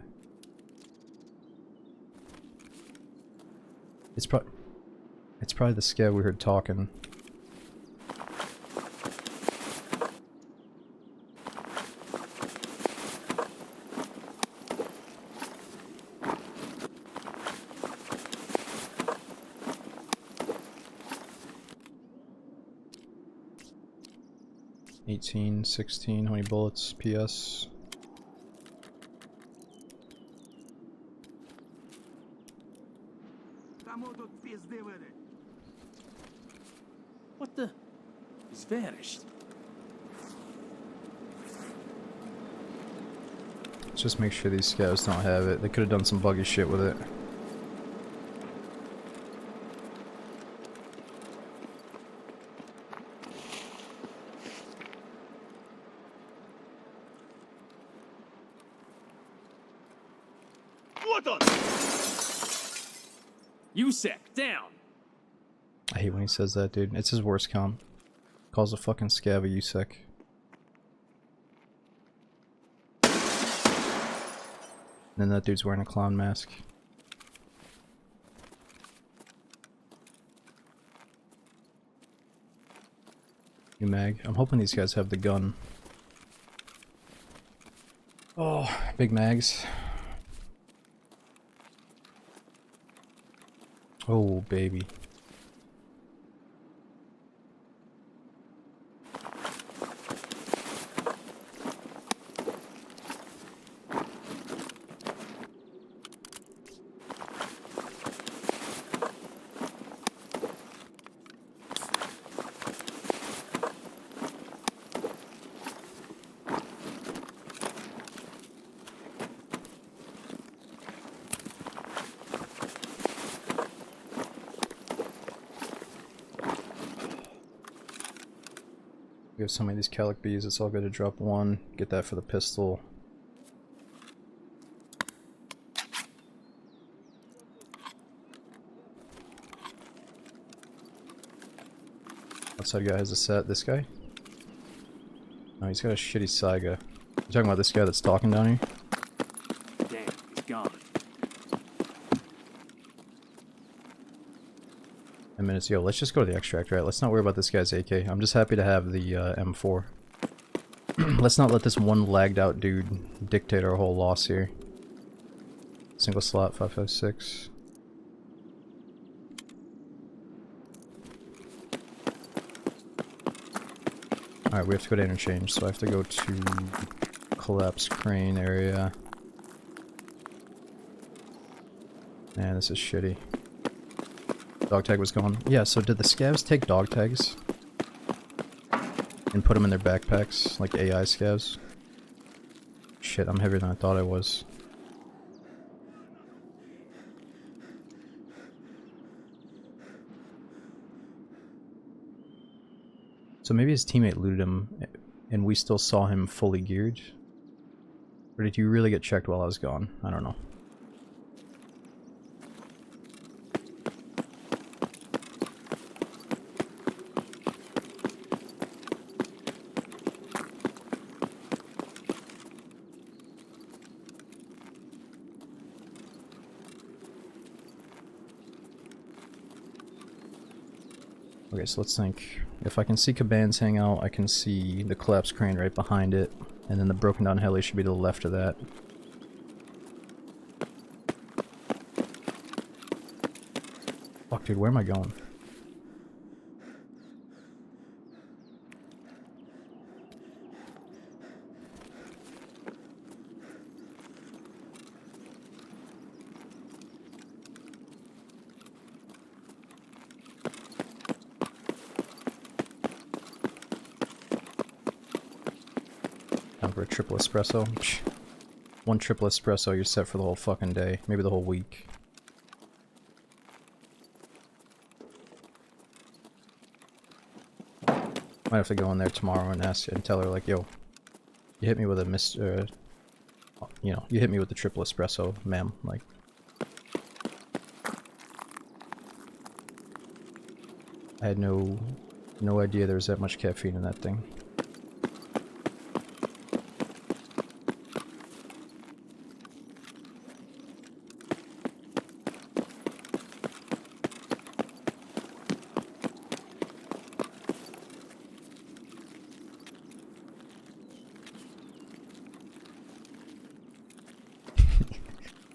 It's probably the scab we heard talking. $18, $16, how many bullets? PS. What the? He's vanished. Let's just make sure these scabs don't have it. They could have done some buggy shit with it. USEC, down! I hate when he says that, dude. It's his worst comp. Calls a fucking scab a USEC. And then that dude's wearing a clown mask. New mag. I'm hoping these guys have the gun. Oh, big mags. Oh, baby. We have so many of these Calic bees, it's all good to drop one. Get that for the pistol. Outside guy has a set. This guy? No, he's got a shitty Saiga. You talking about this guy that's talking down here? Damn, he's gone. 10 minutes. Yo, let's just go to the extract, right? Let's not worry about this guy's AK. I'm just happy to have the M4. Let's not let this one lagged out dude dictate our whole loss here. Single slot, 556. Alright, we have to go to interchange, so I have to go to collapse crane area. Man, this is shitty. Dog tag was gone. Yeah, so did the scavs take dog tags? And put them in their backpacks, like AI scavs? Shit, I'm heavier than I thought I was. So maybe his teammate looted him, and we still saw him fully geared? Or did you really get checked while I was gone? I don't know. Okay, so let's think. If I can see Cabans hang out, I can see the collapsed crane right behind it, and then the broken down heli should be to the left of that. Fuck, dude, where am I going? Time for a triple espresso. Psh. One triple espresso, you're set for the whole fucking day. Maybe the whole week. Might have to go in there tomorrow and ask and tell her, like, yo, you hit me with a you know, you hit me with the triple espresso, ma'am. Like, I had no idea there was that much caffeine in that thing.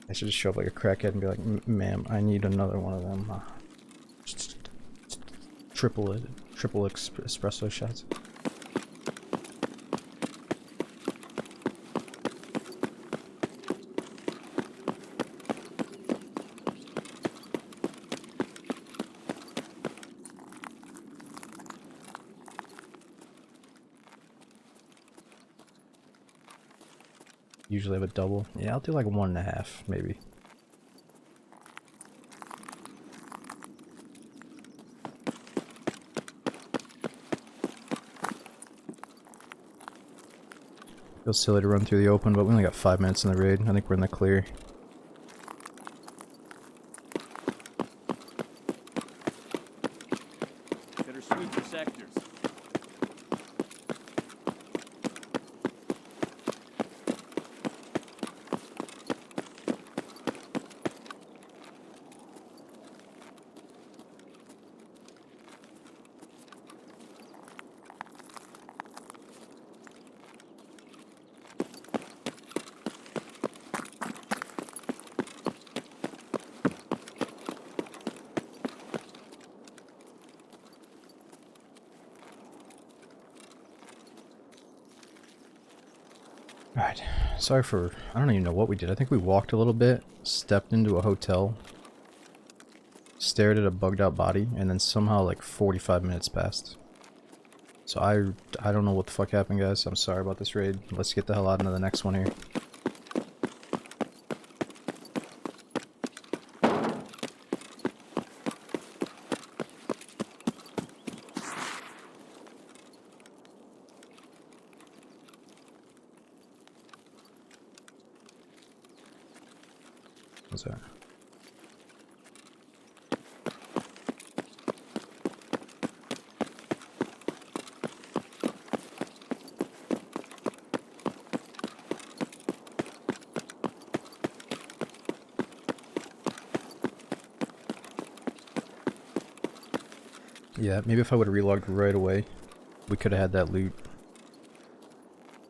I should just show up like a crackhead and be like, ma'am, I need another one of them. Triple espresso shots. Usually have a double. Yeah, I'll do like 1.5, maybe. Feels silly to run through the open, but we only got 5 minutes in the raid. I think we're in the clear. Better sweep your sectors. Alright, sorry for... I don't even know what we did. I think we walked a little bit, stepped into a hotel, stared at a bugged out body, and then somehow like 45 minutes passed. So I don't know what the fuck happened, guys. I'm sorry about this raid. Let's get the hell out into the next one here. What's that? Yeah, maybe if I would have relogged right away, we could have had that loot.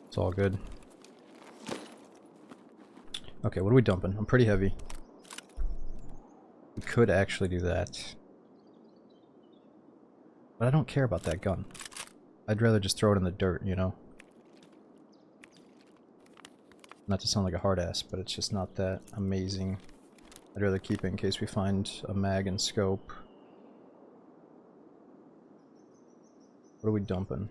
It's all good. Okay, what are we dumping? I'm pretty heavy. We could actually do that. But I don't care about that gun. I'd rather just throw it in the dirt, you know? Not to sound like a hard ass, but it's just not that amazing. I'd rather keep it in case we find a mag and scope. What are we dumping?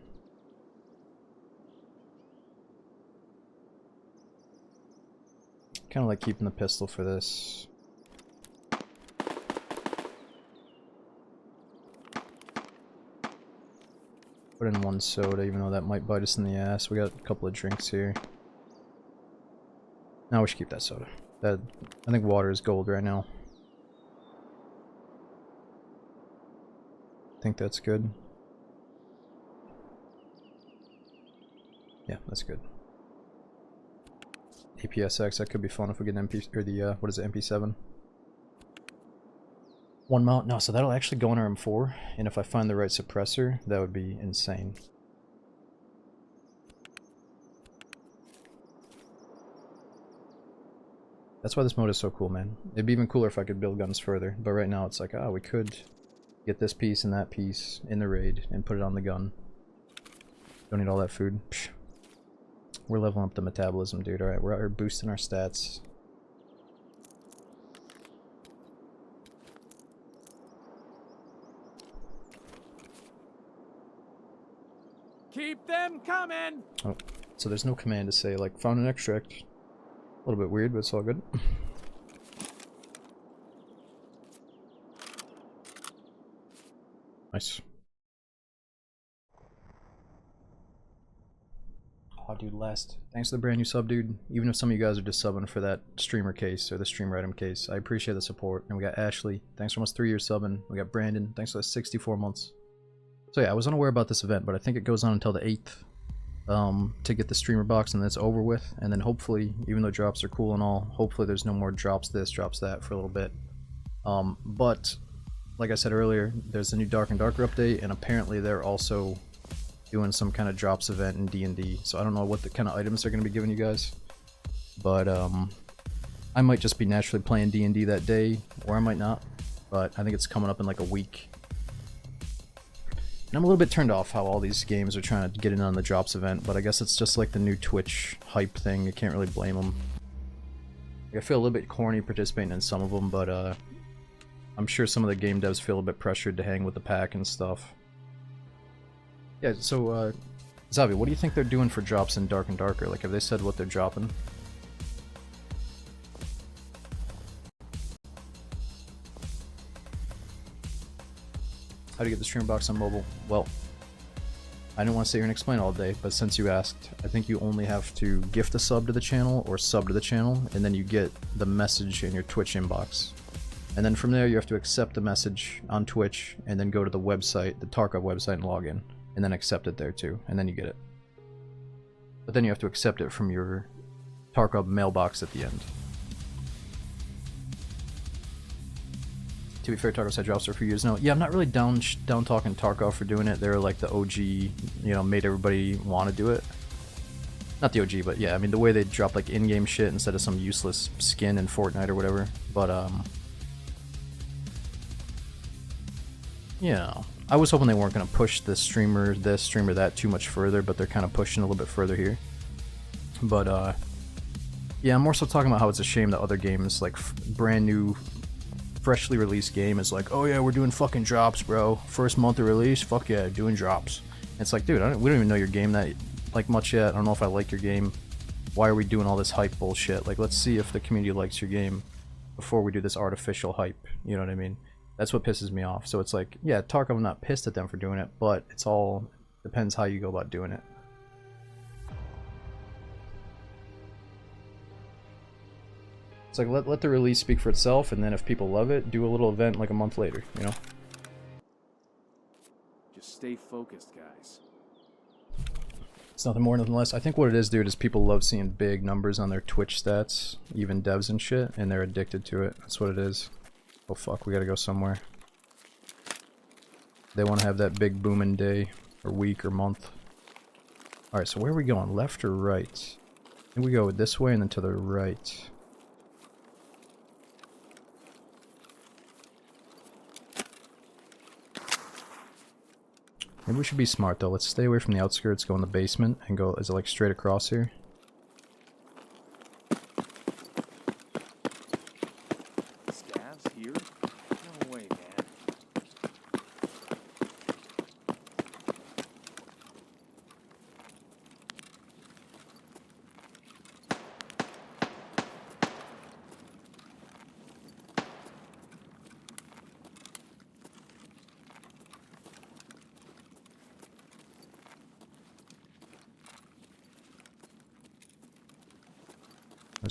Kind of like keeping the pistol for this. Put in 1 soda, even though that might bite us in the ass. We got a couple of drinks here. No, we should keep that soda. I think water is gold right now. I think that's good. Yeah, that's good. APSX, that could be fun if we get an MP, or the, what is it, MP7? 1 mount? No, so that'll actually go on our M4, and if I find the right suppressor, that would be insane. That's why this mode is so cool, man. It'd be even cooler if I could build guns further, but right now it's like, we could get this piece and that piece in the raid and put it on the gun. Don't need all that food. Psh. We're leveling up the metabolism, dude. Alright, we're out here boosting our stats. Keep them coming! Oh, so there's no command to say, like, found an extract. A little bit weird, but it's all good. Nice. Oh, dude, last. Thanks for the brand new sub, dude. Even if some of you guys are just subbing for that streamer case or the streamer item case, I appreciate the support. And we got Ashley. Thanks for almost 3 years subbing. We got Brandon. Thanks for the 64 months. So yeah, I was unaware about this event, but I think it goes on until the 8th to get the streamer box, and then it's over with. And then hopefully, even though drops are cool and all, hopefully there's no more drops this, drops that for a little bit. But like I said earlier, there's a new Dark and Darker update, and apparently they're also doing some kind of drops event in D&D. So I don't know what the kind of items they're going to be giving you guys, but I might just be naturally playing D&D that day, or I might not. But I think it's coming up in like a week. And I'm a little bit turned off how all these games are trying to get in on the drops event, but I guess it's just like the new Twitch hype thing. You can't really blame them. I feel a little bit corny participating in some of them, but I'm sure some of the game devs feel a bit pressured to hang with the pack and stuff. Yeah, so, Zavi, what do you think they're doing for drops in Dark and Darker? Like, have they said what they're dropping? How to get the stream box on mobile? Well, I don't want to sit here and explain all day, but since you asked, I think you only have to gift a sub to the channel or sub to the channel, and then you get the message in your Twitch inbox. And then from there, you have to accept the message on Twitch, and then go to the website, the Tarkov website, and log in. And then accept it there too, and then you get it. But then you have to accept it from your Tarkov mailbox at the end. To be fair, Tarkov's had drops for a few years now. Yeah, I'm not really down talking Tarkov for doing it. They're like the OG, you know, made everybody want to do it. Not the OG, but yeah, I mean the way they drop like in-game shit instead of some useless skin in Fortnite or whatever. But yeah, I was hoping they weren't going to push the streamer this, streamer that too much further, but they're kind of pushing a little bit further here. But yeah, I'm more so talking about how it's a shame that other games, like brand new, freshly released game is like, oh yeah, we're doing fucking drops, bro. First month of release, fuck yeah, doing drops. And it's like, dude, we don't even know your game that like much yet. I don't know if I like your game. Why are we doing all this hype bullshit? Like, let's see if the community likes your game before we do this artificial hype. You know what I mean? That's what pisses me off. So it's like, yeah, Tarkov, I'm not pissed at them for doing it, but it's all depends how you go about doing it. It's like, let the release speak for itself, and then if people love it, do a little event like a month later, you know? Just stay focused, guys. It's nothing more, nothing less. I think what it is, dude, is people love seeing big numbers on their Twitch stats, even devs and shit, and they're addicted to it. That's what it is. Oh fuck, we gotta go somewhere. They want to have that big booming day, or week, or month. Alright, so where are we going? Left or right? I think we go this way and then to the right. Maybe we should be smart though. Let's stay away from the outskirts, go in the basement, and go, is it like straight across here? Scavs here? No way, man.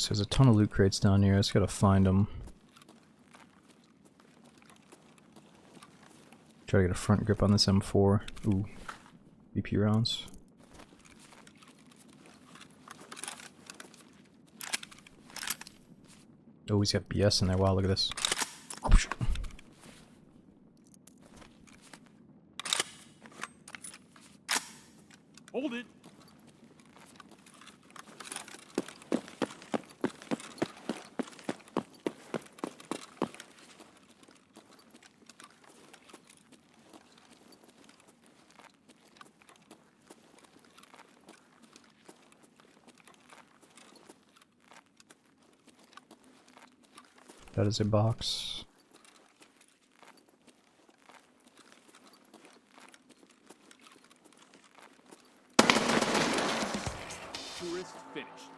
There's a ton of loot crates down here. I just gotta find them. Try to get a front grip on this M4. Ooh, BP rounds. Oh, he's got BS in there. Wow, look at this. Oh, shit. Hold it! That is a box. Tourist finished.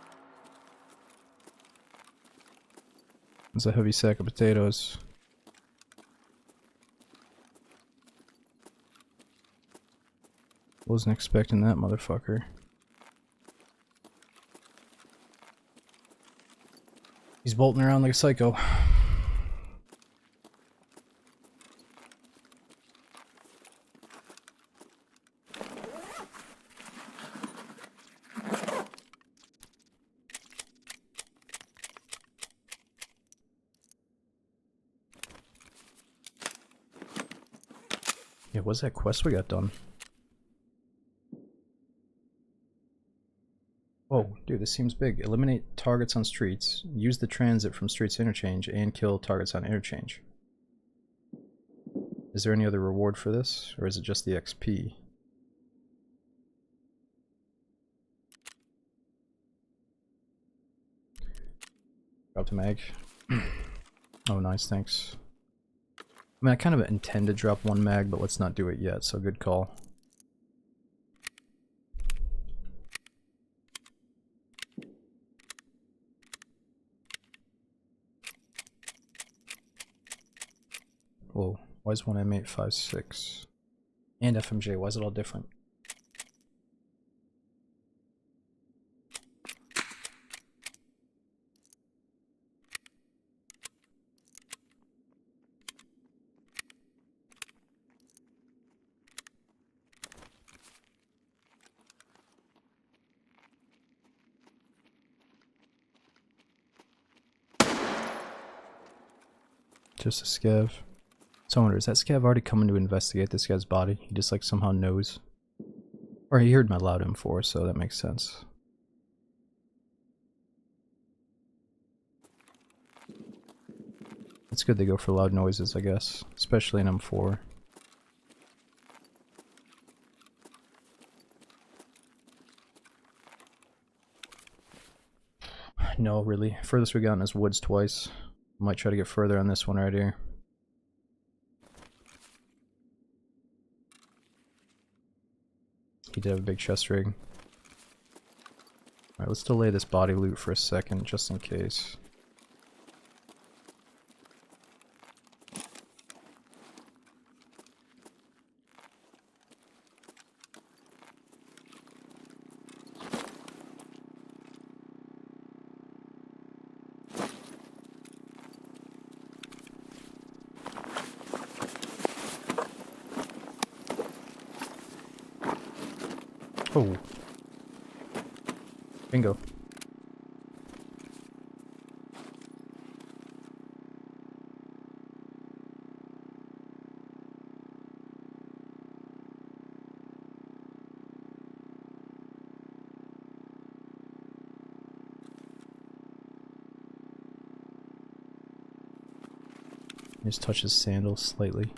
There's a heavy sack of potatoes. Wasn't expecting that motherfucker. He's bolting around like a psycho. Yeah, what's that quest we got done? Oh, dude, this seems big. Eliminate targets on streets, use the transit from streets to interchange, and kill targets on interchange. Is there any other reward for this, or is it just the XP? Drop the mag. Oh, nice, thanks. I mean, I kind of intend to drop one mag, but let's not do it yet, so good call. Whoa, why is one M856? And FMJ, why is it all different? Just a scav. So I wonder, is that scav already coming to investigate this guy's body? He just like somehow knows. Or he heard my loud M4, so that makes sense. It's good they go for loud noises, I guess. Especially in M4. No, really. Furthest we got in is woods twice. Might try to get further on this one right here. He did have a big chest rig. Alright, let's delay this body loot for a second, just in case. Oh. Bingo. Just touch his sandals slightly.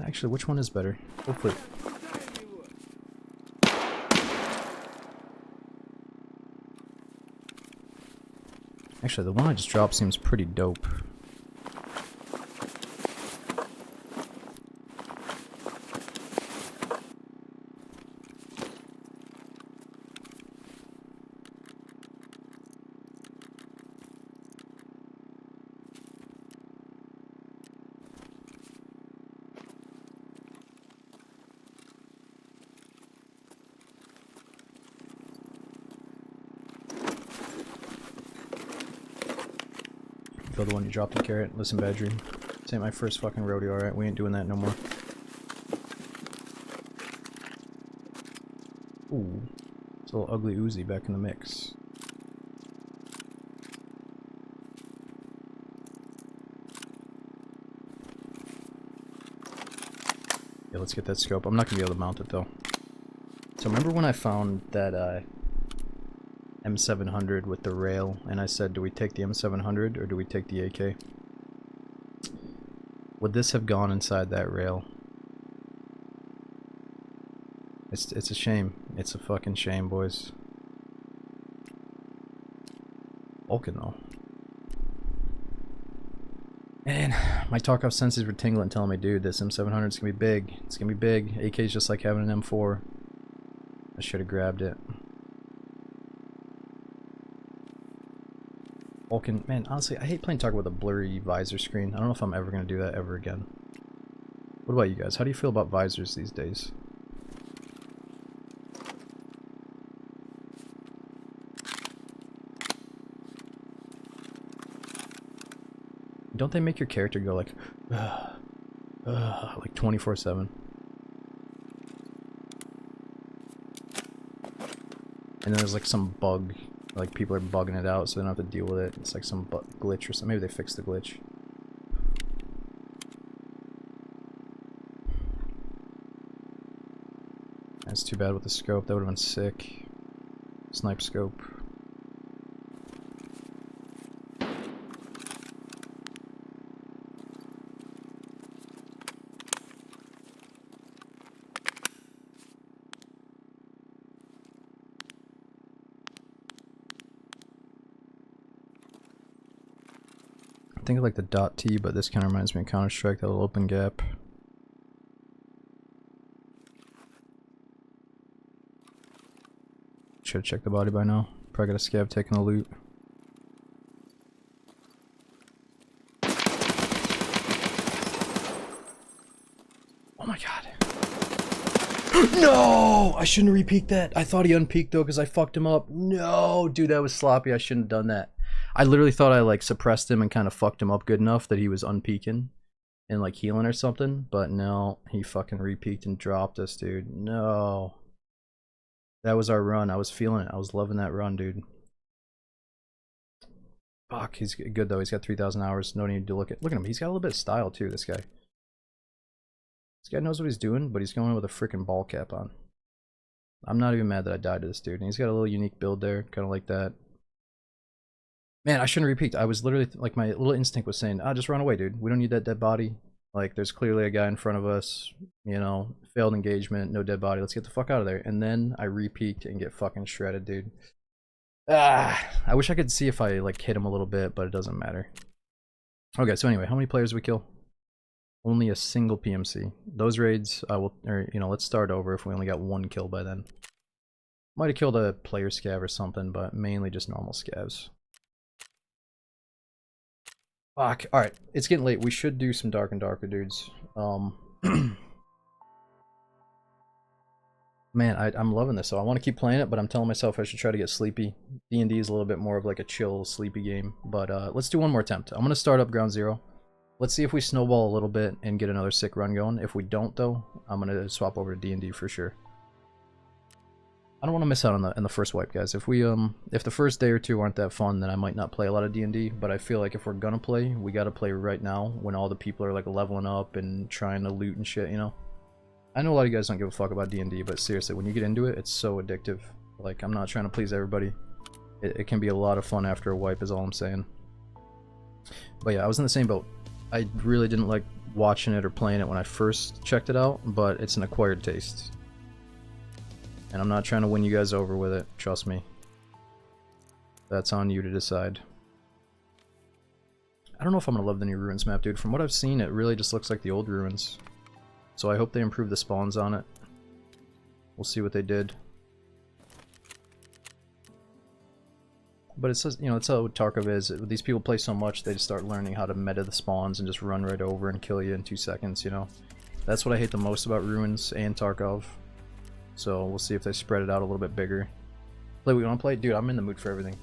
Actually, which one is better? Hopefully. Actually, the one I just dropped seems pretty dope. Feel the one you dropped in Carrot. Listen, Bad Dream. This ain't my first fucking rodeo, alright? We ain't doing that no more. Ooh. It's a little ugly Uzi back in the mix. Yeah, let's get that scope. I'm not gonna be able to mount it though. So remember when I found that M700 with the rail, and I said, do we take the M700 or do we take the AK? Would this have gone inside that rail? It's a shame. It's a fucking shame, boys. Vulcan though. And my Tarkov senses were tingling, telling me, dude, this M700 is gonna be big. It's gonna be big. AK is just like having an M4. I should have grabbed it. Vulcan, man, honestly, I hate playing Tarkov with a blurry visor screen. I don't know if I'm ever gonna do that ever again. What about you guys? How do you feel about visors these days? Don't they make your character go like 24/7? And then there's like some bug, like people are bugging it out, so they don't have to deal with it. It's like some glitch or something. Maybe they fixed the glitch. That's too bad with the scope. That would have been sick. Snipe scope. Think of like the .T, but this kind of reminds me of Counter-Strike, that little open gap. Should have checked the body by now. Probably got a scav taking the loot. Oh my god. No! I shouldn't have repeaked that. I thought he unpeaked though because I fucked him up. No! Dude, that was sloppy. I shouldn't have done that. I literally thought I like suppressed him and kind of fucked him up good enough that he was unpeaking and like healing or something, but no, he fucking repeaked and dropped us, dude. No. That was our run. I was feeling it. I was loving that run, dude. Fuck, he's good though. He's got 3,000 hours. No need to look at him. He's got a little bit of style too, this guy. This guy knows what he's doing, but he's going with a freaking ball cap on. I'm not even mad that I died to this dude. And he's got a little unique build there, kind of like that. Man, I shouldn't have repeaked. I was literally, like, my little instinct was saying, ah, just run away, dude. We don't need that dead body. Like, there's clearly a guy in front of us, you know, failed engagement, no dead body. Let's get the fuck out of there. And then I repeaked and get fucking shredded, dude. Ah, I wish I could see if I, like, hit him a little bit, but it doesn't matter. Okay, so anyway, how many players did we kill? Only a single PMC. Those raids, I will, or, you know, let's start over if we only got one kill by then. Might have killed a player scav or something, but mainly just normal scavs. Fuck. Alright, it's getting late. We should do some Dark and Darker, dudes. Man, I'm loving this, so I want to keep playing it, but I'm telling myself I should try to get sleepy. D&D is a little bit more of like a chill, sleepy game, but let's do one more attempt. I'm going to start up Ground Zero. Let's see if we snowball a little bit and get another sick run going. If we don't, though, I'm going to swap over to D&D for sure. I don't want to miss out on the first wipe, guys. If we if the first day or two aren't that fun, then I might not play a lot of D&D. But I feel like if we're gonna play, we gotta play right now when all the people are like leveling up and trying to loot and shit. You know. I know a lot of you guys don't give a fuck about D&D, but seriously, when you get into it, it's so addictive. Like, I'm not trying to please everybody. It can be a lot of fun after a wipe, is all I'm saying. But yeah, I was in the same boat. I really didn't like watching it or playing it when I first checked it out, but it's an acquired taste. And I'm not trying to win you guys over with it, trust me. That's on you to decide. I don't know if I'm gonna love the new Ruins map, dude. From what I've seen, it really just looks like the old Ruins. So I hope they improve the spawns on it. We'll see what they did. But it's just, you know, it's how Tarkov is. These people play so much, they just start learning how to meta the spawns and just run right over and kill you in 2 seconds, you know? That's what I hate the most about Ruins and Tarkov. So we'll see if they spread it out a little bit bigger. Play what you want to play? Dude, I'm in the mood for everything.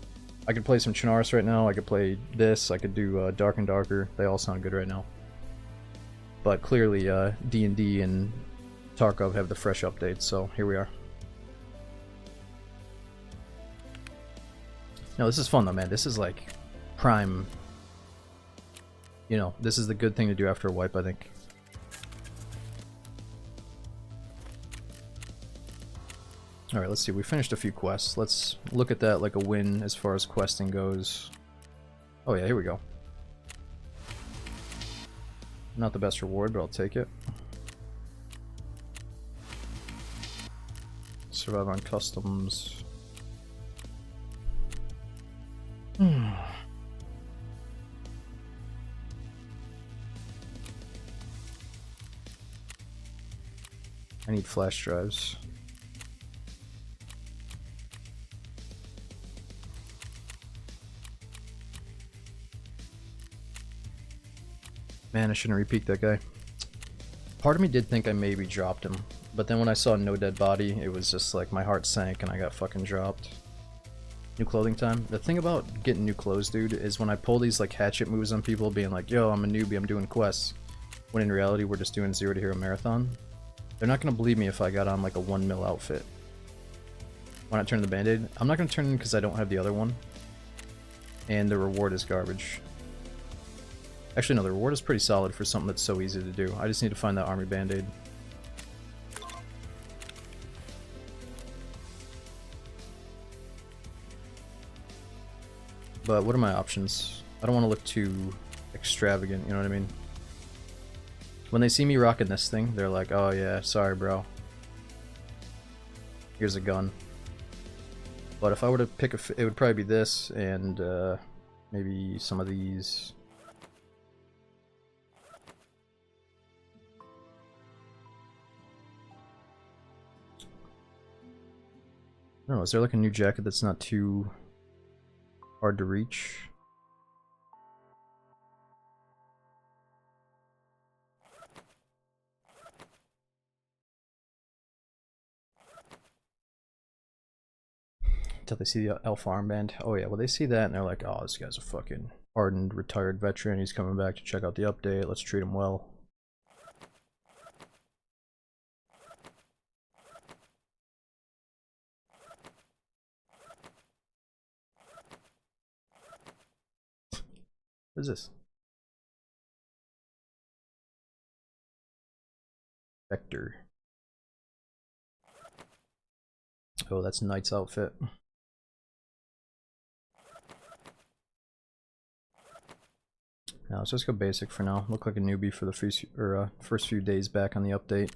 I could play some Chernarus right now, I could play this, I could do Dark and Darker. They all sound good right now. But clearly D&D and Tarkov have the fresh updates, so here we are. No, this is fun though, man. This is like prime, you know, this is the good thing to do after a wipe, I think. Alright, let's see. We finished a few quests. Let's look at that like a win as far as questing goes. Oh yeah, here we go. Not the best reward, but I'll take it. Survive on customs. I need flash drives. Man, I shouldn't repeat that guy. Part of me did think I maybe dropped him, but then when I saw no dead body, it was just like my heart sank and I got fucking dropped. New clothing time. The thing about getting new clothes, dude, is when I pull these like hatchet moves on people, being like, yo, I'm a newbie, I'm doing quests, when in reality we're just doing 0 to hero marathon, they're not gonna believe me if I got on like a 1 mil outfit. Why not turn the band-aid? I'm not gonna turn in because I don't have the other one. And the reward is garbage. Actually no, the reward is pretty solid for something that's so easy to do. I just need to find that army band-aid. But what are my options? I don't want to look too extravagant, you know what I mean? When they see me rocking this thing, they're like, oh yeah, sorry bro. Here's a gun. But if I were to pick it would probably be this and maybe some of these. I don't know, is there like a new jacket that's not too hard to reach? Until they see the Alpha armband. Oh yeah, well they see that and they're like, oh, this guy's a fucking hardened retired veteran. He's coming back to check out the update. Let's treat him well. What is this? Vector. Oh, that's Knight's outfit. Now let's just go basic for now. Look like a newbie for the first few days back on the update.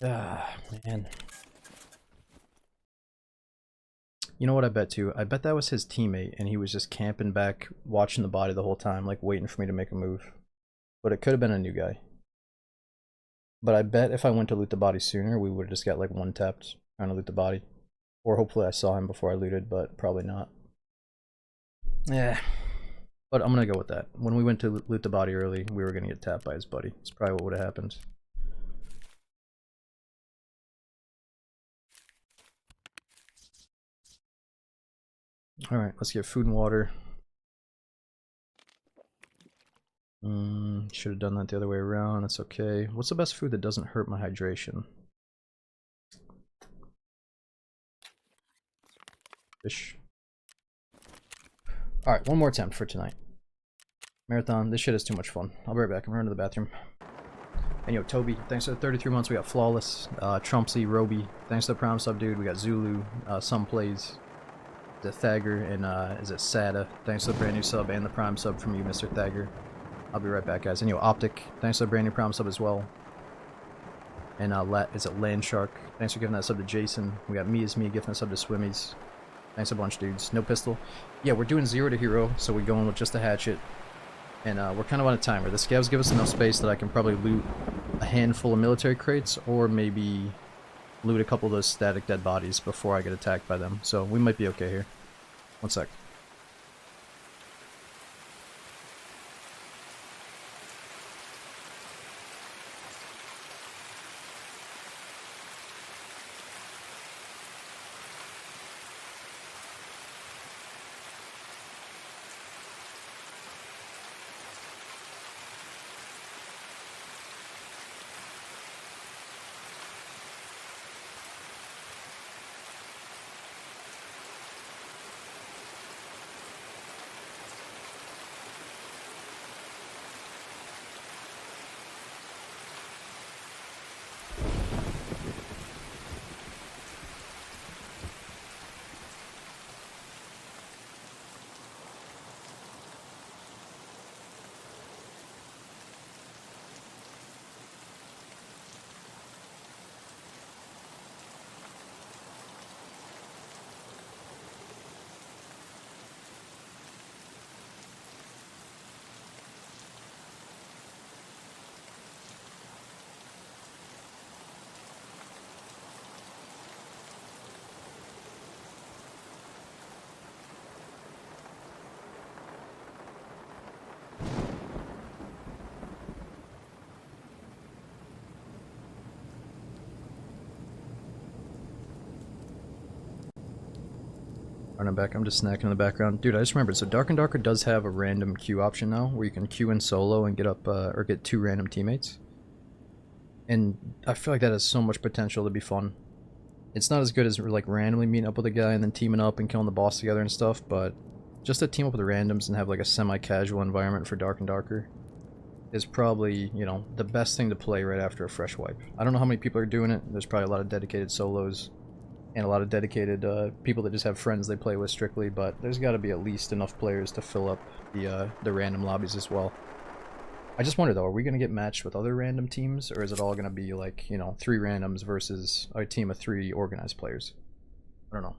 Ah, man. You know what I bet too? I bet that was his teammate and he was just camping back, watching the body the whole time, like waiting for me to make a move. But it could have been a new guy. But I bet if I went to loot the body sooner, we would have just got like one tapped trying to loot the body. Or hopefully I saw him before I looted, but probably not. Yeah. But I'm gonna go with that. When we went to loot the body early, we were gonna get tapped by his buddy. It's probably what would have happened. Alright, let's get food and water. Should have done that the other way around. That's okay. What's the best food that doesn't hurt my hydration? Fish. Alright, one more attempt for tonight. Marathon. This shit is too much fun. I'll be right back. I'm running to the bathroom. And yo, Toby, thanks for the 33 months. We got Flawless, Trumpsy, Roby. Thanks to the Prime sub, dude. We got Zulu, Some Plays, the Thagger, and is it Sada? Thanks to the brand new sub and the Prime sub from you, Mr. Thagger. I'll be right back, guys. And yo, Optic, thanks to the brand new Prime sub as well. And is it Land Shark? Thanks for giving that sub to Jason. We got Me Is Me giving that sub to Swimmies. Thanks a bunch, dudes. No pistol. Yeah, we're doing 0 to hero, so we're going with just a hatchet. And we're kind of on a timer. The scavs give us enough space that I can probably loot a handful of military crates, or maybe loot a couple of those static dead bodies before I get attacked by them. So we might be okay here. One sec. Running back, I'm just snacking in the background. Dude, I just remembered, so Dark and Darker does have a random queue option now, where you can queue in solo and get up, or get 2 random teammates. And I feel like that has so much potential to be fun. It's not as good as like randomly meeting up with a guy and then teaming up and killing the boss together and stuff, but just to team up with the randoms and have like a semi-casual environment for Dark and Darker is probably, you know, the best thing to play right after a fresh wipe. I don't know how many people are doing it. There's probably a lot of dedicated solos and a lot of dedicated people that just have friends they play with strictly, but there's got to be at least enough players to fill up the random lobbies as well. I just wonder though, are we going to get matched with other random teams, or is it all going to be like, you know, 3 randoms versus a team of 3 organized players? I don't know.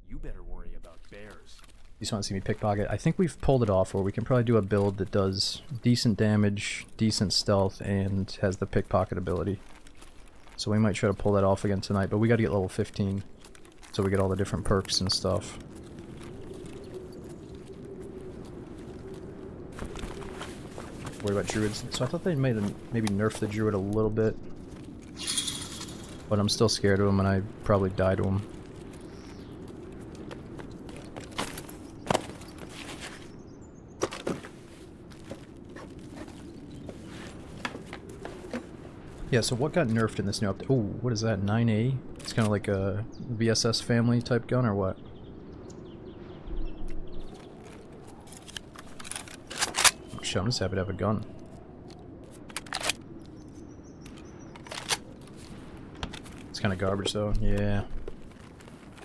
You better worry about bears. You just want to see me pickpocket? I think we've pulled it off, or we can probably do a build that does decent damage, decent stealth, and has the pickpocket ability. So we might try to pull that off again tonight, but we got to get level 15 so we get all the different perks and stuff. What about druids? So I thought they maybe nerf the druid a little bit, but I'm still scared of him, and I probably die to him. Yeah, so what got nerfed in this new update? Oh, what is that, 9A? It's kind of like a VSS family type gun, or what? Oh, shit, I'm just happy to have a gun. It's kind of garbage, though. Yeah.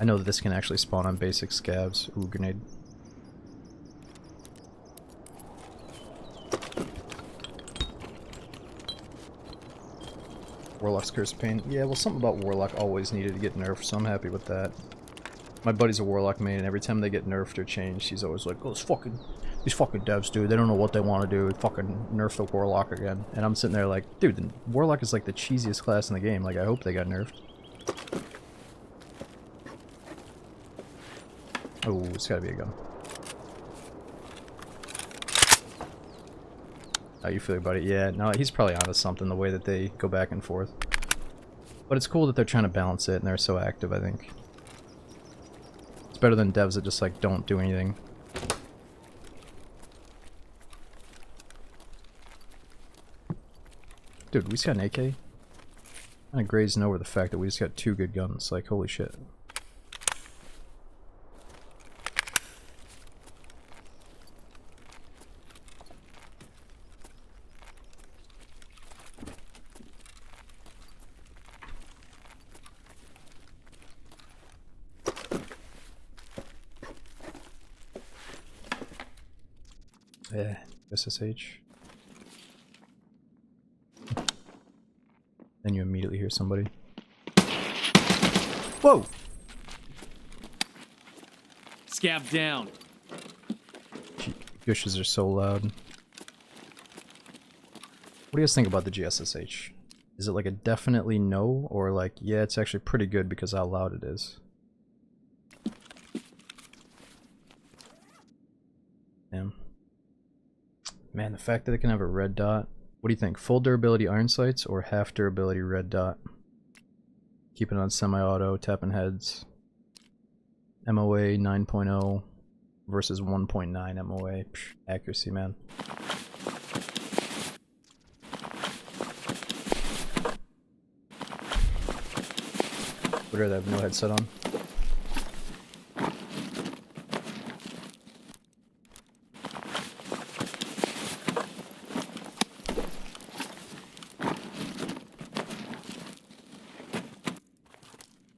I know that this can actually spawn on basic scavs. Ooh, grenade. Warlock's Curse of Pain. Yeah, well, something about Warlock always needed to get nerfed, so I'm happy with that. My buddy's a Warlock main, and every time they get nerfed or changed, he's always like, oh, these fucking devs, dude, they don't know what they want to do. Fucking nerf the Warlock again. And I'm sitting there like, dude, the Warlock is like the cheesiest class in the game. Like, I hope they got nerfed. Oh, it's gotta be a gun. How you feel about it? Yeah, no, he's probably onto something, the way that they go back and forth. But it's cool that they're trying to balance it and they're so active, I think. It's better than devs that just, like, don't do anything. Dude, we just got an AK? Kinda grazing over the fact that we just got 2 good guns. Like, holy shit. Yeah, SSH. Then you immediately hear somebody. Whoa! Scav down. Gee, gushes are so loud. What do you guys think about the GSSH? Is it like a definitely no, or like, yeah, it's actually pretty good because how loud it is? Damn. Man, the fact that it can have a red dot. What do you think? Full durability iron sights or half durability red dot? Keeping it on semi-auto, tapping heads. MOA 9.0 versus 1.9 MOA. Psh, accuracy, man. Would rather have no headset on.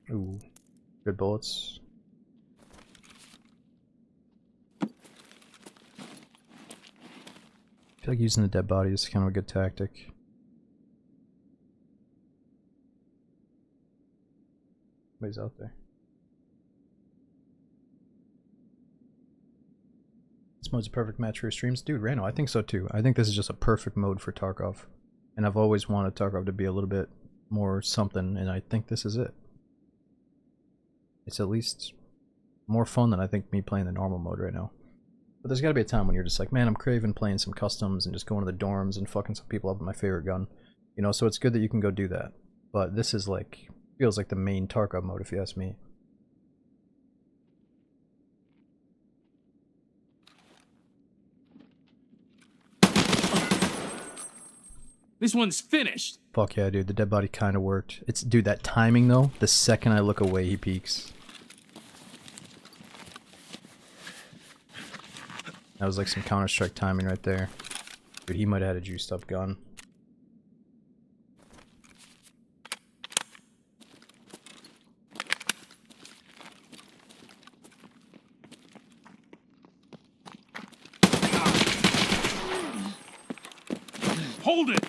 Ooh, good bullets. I feel like using the dead body is kind of a good tactic. Somebody's out there. This mode's a perfect match for your streams. Dude, Rano, I think so too. I think this is just a perfect mode for Tarkov. And I've always wanted Tarkov to be a little bit more something, and I think this is it. It's at least more fun than I think me playing the normal mode right now. But there's gotta be a time when you're just like, man, I'm craving playing some customs and just going to the dorms and fucking some people up with my favorite gun. You know, so it's good that you can go do that. But this is like, feels like the main Tarkov mode if you ask me. This one's finished. Fuck yeah, dude. The dead body kind of worked. It's dude, that timing though. The second I look away, he peeks. That was like some Counter-Strike timing right there. Dude, he might have had a juiced up gun. Hold it.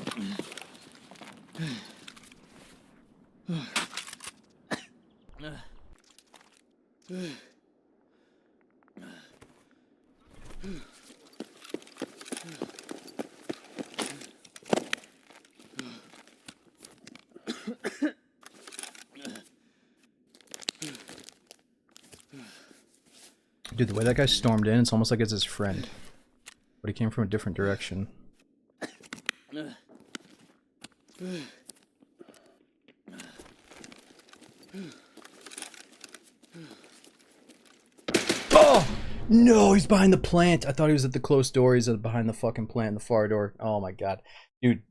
Dude, the way that guy stormed in, it's almost like it's his friend. But he came from a different direction. Oh! No, he's behind the plant. I thought he was at the closed door. He's behind the fucking plant in the far door. Oh my god. Dude,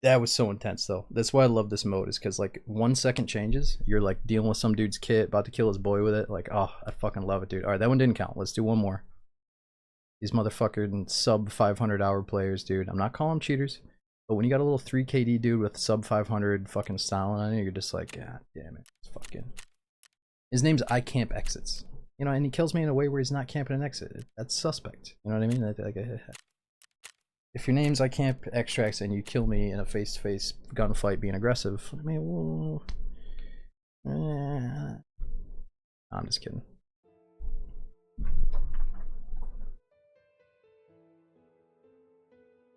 that was so intense though. That's why I love this mode, is because like 1 second changes, you're like dealing with some dude's kit, about to kill his boy with it. Like, oh, I fucking love it, dude. Alright, that one didn't count. Let's do one more. These motherfucking sub 500 hour players, dude. I'm not calling them cheaters, but when you got a little 3 KD dude with sub 500 fucking style on it, you're just like, god damn it. It's fucking. His name's I Camp Exits. You know, and he kills me in a way where he's not camping an exit. That's suspect. You know what I mean? Like, if your name's I Camp Extracts and you kill me in a face-to-face gunfight being aggressive, I mean, well, I'm just kidding.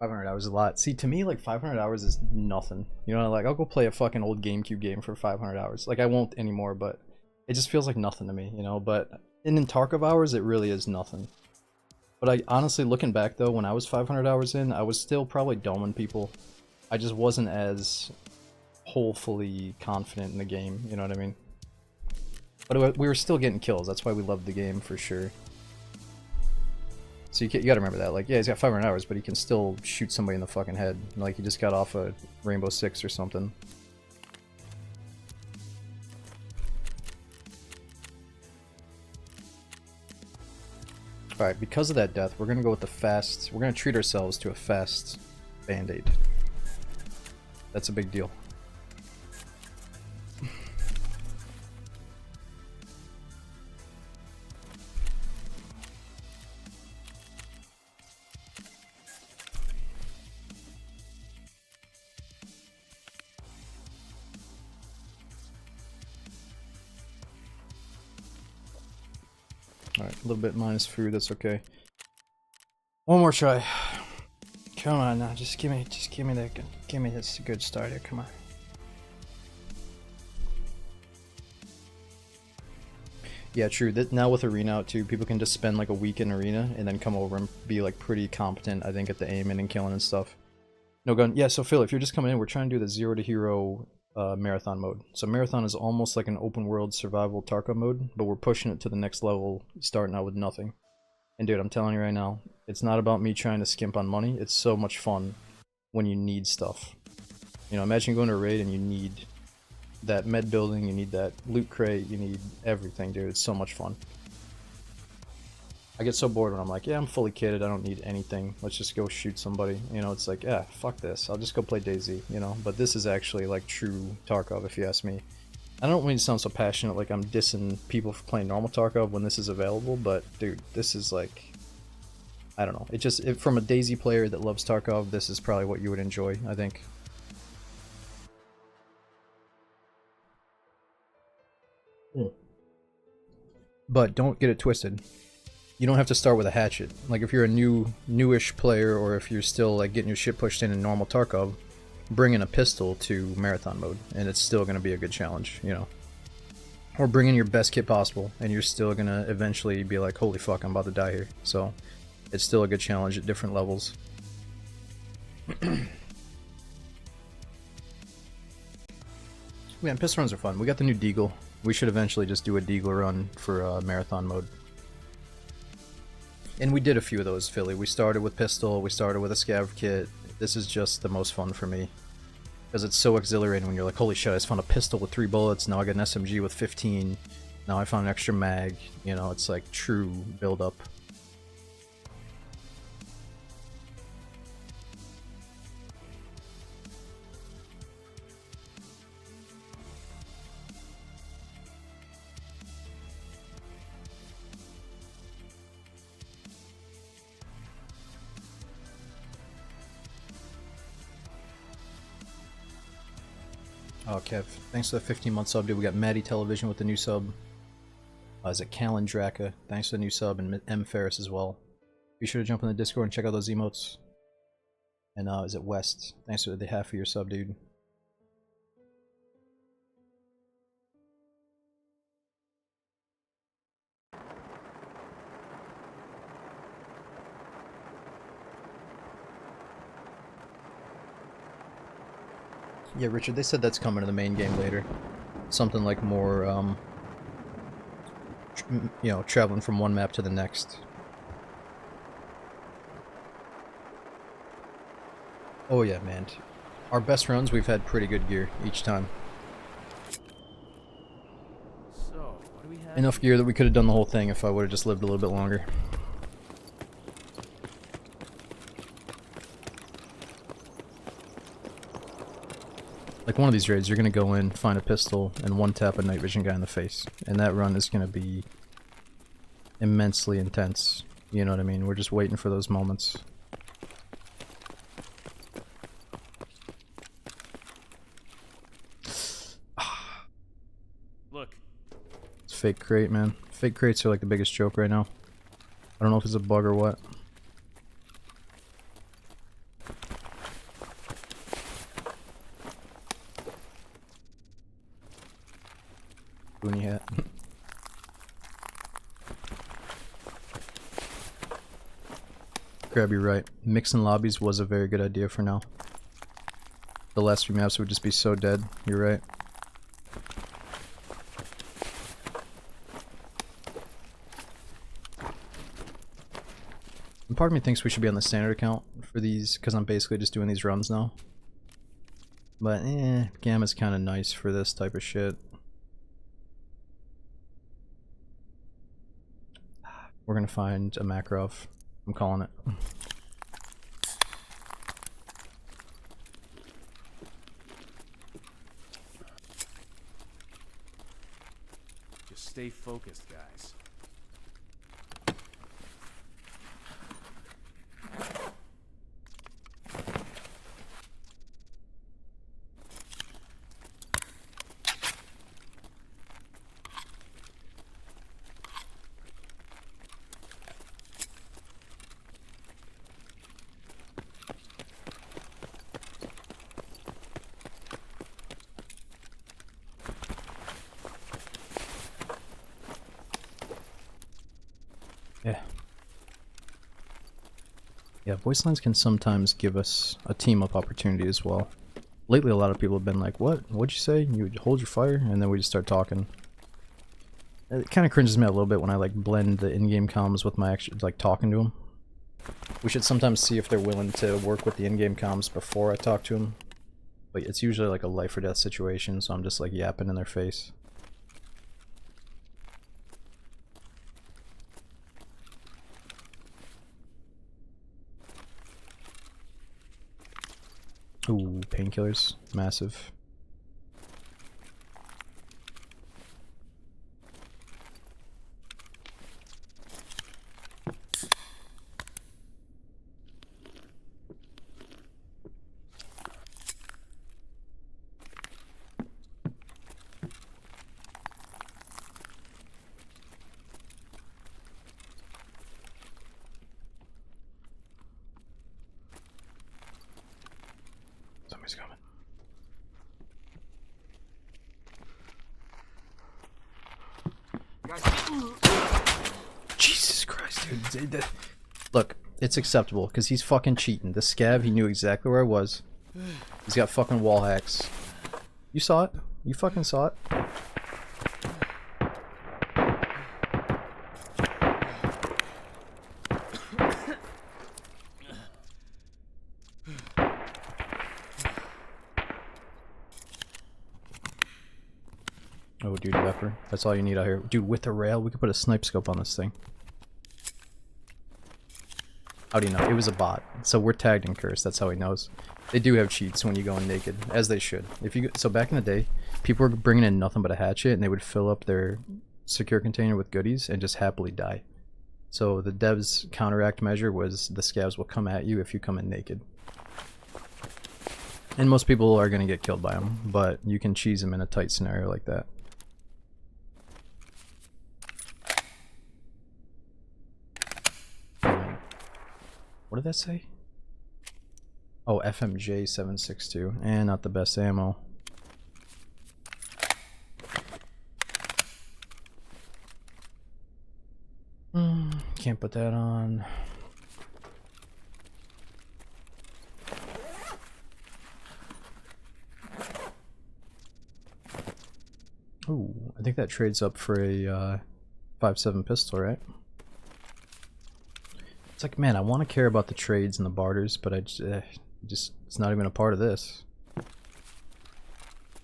$500 is a lot. See, to me, like 500 hours is nothing. You know, like I'll go play a fucking old GameCube game for 500 hours. Like I won't anymore, but it just feels like nothing to me, you know. But in Tarkov hours, it really is nothing. But I honestly, looking back though, when I was 500 hours in, I was still probably doming people. I just wasn't as wholefully confident in the game, you know what I mean? But we were still getting kills. That's why we loved the game for sure. So you gotta remember that. Like, yeah, he's got 500 hours, but he can still shoot somebody in the fucking head. Like, he just got off a Rainbow Six or something. Alright, because of that death, we're gonna go with the fast. We're gonna treat ourselves to a fast band-aid. That's a big deal. Alright, a little bit minus food, that's okay. One more try. Come on now, just give me that good, give me this good start here, come on. Yeah, true. That now with Arena out too, people can just spend like a week in Arena and then come over and be like pretty competent, I think, at the aiming and killing and stuff. No gun. Yeah, so Phil, if you're just coming in, we're trying to do the 0 to hero marathon mode. So marathon is almost like an open world survival Tarkov mode, but we're pushing it to the next level, starting out with nothing. And dude, I'm telling you right now, it's not about me trying to skimp on money. It's so much fun when you need stuff. You know, imagine going to a raid and you need that med building, you need that loot crate, you need everything, dude. It's so much fun. I get so bored when I'm like, yeah, I'm fully kitted, I don't need anything. Let's just go shoot somebody. You know, it's like, yeah, fuck this. I'll just go play DayZ, you know? But this is actually like true Tarkov, if you ask me. I don't mean to sound so passionate like I'm dissing people for playing normal Tarkov when this is available, but dude, this is like, I don't know. It just, from a DayZ player that loves Tarkov, this is probably what you would enjoy, I think. But don't get it twisted. You don't have to start with a hatchet. Like if you're a newish player, or if you're still like getting your shit pushed in normal Tarkov, bring in a pistol to marathon mode, and it's still going to be a good challenge, you know. Or bring in your best kit possible, and you're still going to eventually be like, holy fuck, I'm about to die here. So it's still a good challenge at different levels. Man, pistol runs are fun. We got the new Deagle. We should eventually just do a Deagle run for marathon mode. And we did a few of those, Philly. We started with pistol, we started with a scav kit. This is just the most fun for me. Because it's so exhilarating when you're like, holy shit, I just found a pistol with 3 bullets, now I got an SMG with 15, now I found an extra mag, you know, it's like true build-up. Oh, Kev, thanks for the 15-month sub, dude. We got Maddie Television with the new sub. Is it Callan Draka? Thanks for the new sub, and M. Ferris as well. Be sure to jump in the Discord and check out those emotes. And is it West? Thanks for the half of your sub, dude. Yeah, Richard, they said that's coming to the main game later. Something like more, you know, traveling from one map to the next. Oh yeah, man. Our best runs, we've had pretty good gear each time. So, what do we have? Enough gear that we could have done the whole thing if I would have just lived a little bit longer. Like one of these raids, you're gonna go in, find a pistol, and one tap a night vision guy in the face. And that run is gonna be immensely intense. You know what I mean? We're just waiting for those moments. Look, It's fake crate, man. Fake crates are like the biggest joke right now. I don't know if it's a bug or what. Boonie hat. Grab, you're right. Mixing lobbies was a very good idea for now. The last few maps would just be so dead. You're right. And part of me thinks we should be on the standard account for these, because I'm basically just doing these runs now. But Gamma's kind of nice for this type of shit. We're gonna find a Makarov. I'm calling it. just stay focused, guys. Yeah. Yeah, voice lines can sometimes give us a team-up opportunity as well. Lately, a lot of people have been like, what? What'd you say? You would hold your fire? And then we just start talking. It kind of cringes me out a little bit when I, like, blend the in-game comms with my actual, like, talking to them. We should sometimes see if they're willing to work with the in-game comms before I talk to them. But it's usually, like, a life-or-death situation, so I'm just, like, yapping in their face. Ooh, painkillers. Massive. Somebody's coming. Jesus Christ, dude. Look, it's acceptable, because he's fucking cheating. The scav, he knew exactly where I was. He's got fucking wall hacks. You saw it? You fucking saw it? Oh, dude, leper. That's all you need out here. Dude, with the rail, we could put a snipe scope on this thing. How do you know? It was a bot. So we're tagged and cursed. That's how he knows. They do have cheats when you go in naked, as they should. So back in the day, people were bringing in nothing but a hatchet, and they would fill up their secure container with goodies and just happily die. So the devs' counteract measure was the scavs will come at you if you come in naked. And most people are going to get killed by them, but you can cheese them in a tight scenario like that. What did that say? Oh, FMJ 762, and not the best ammo. Can't put that on. Ooh, I think that trades up for a 5.7 pistol, right? It's like, man, I want to care about the trades and the barters, but I just it's not even a part of this. It'd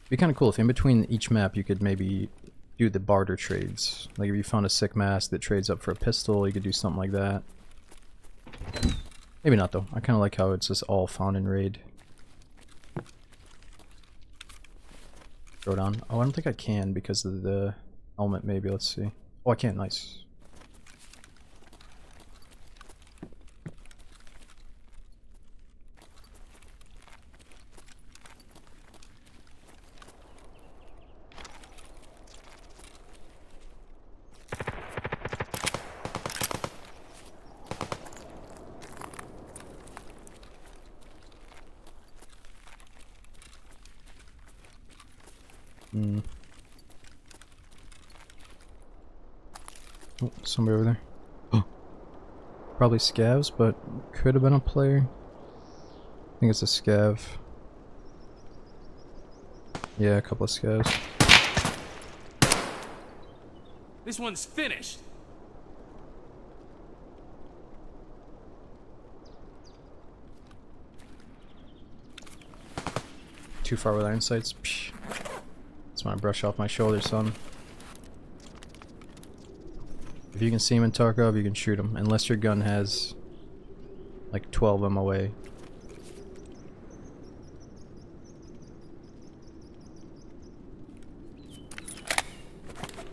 be kind of cool if in between each map you could maybe do the barter trades. Like if you found a sick mask that trades up for a pistol, you could do something like that. Maybe not though. I kind of like how it's just all found in raid. Throw it on. Oh, I don't think I can because of the helmet. Maybe, let's see. Oh, I can. Nice. Oh, somebody over there. Oh. Probably scavs, but could have been a player. I think it's a scav. Yeah, a couple of scavs. This one's finished. Too far with iron sights. Psh. That's when I brush off my shoulder, son. If you can see him in Tarkov, you can shoot him, unless your gun has like 12 MOA. And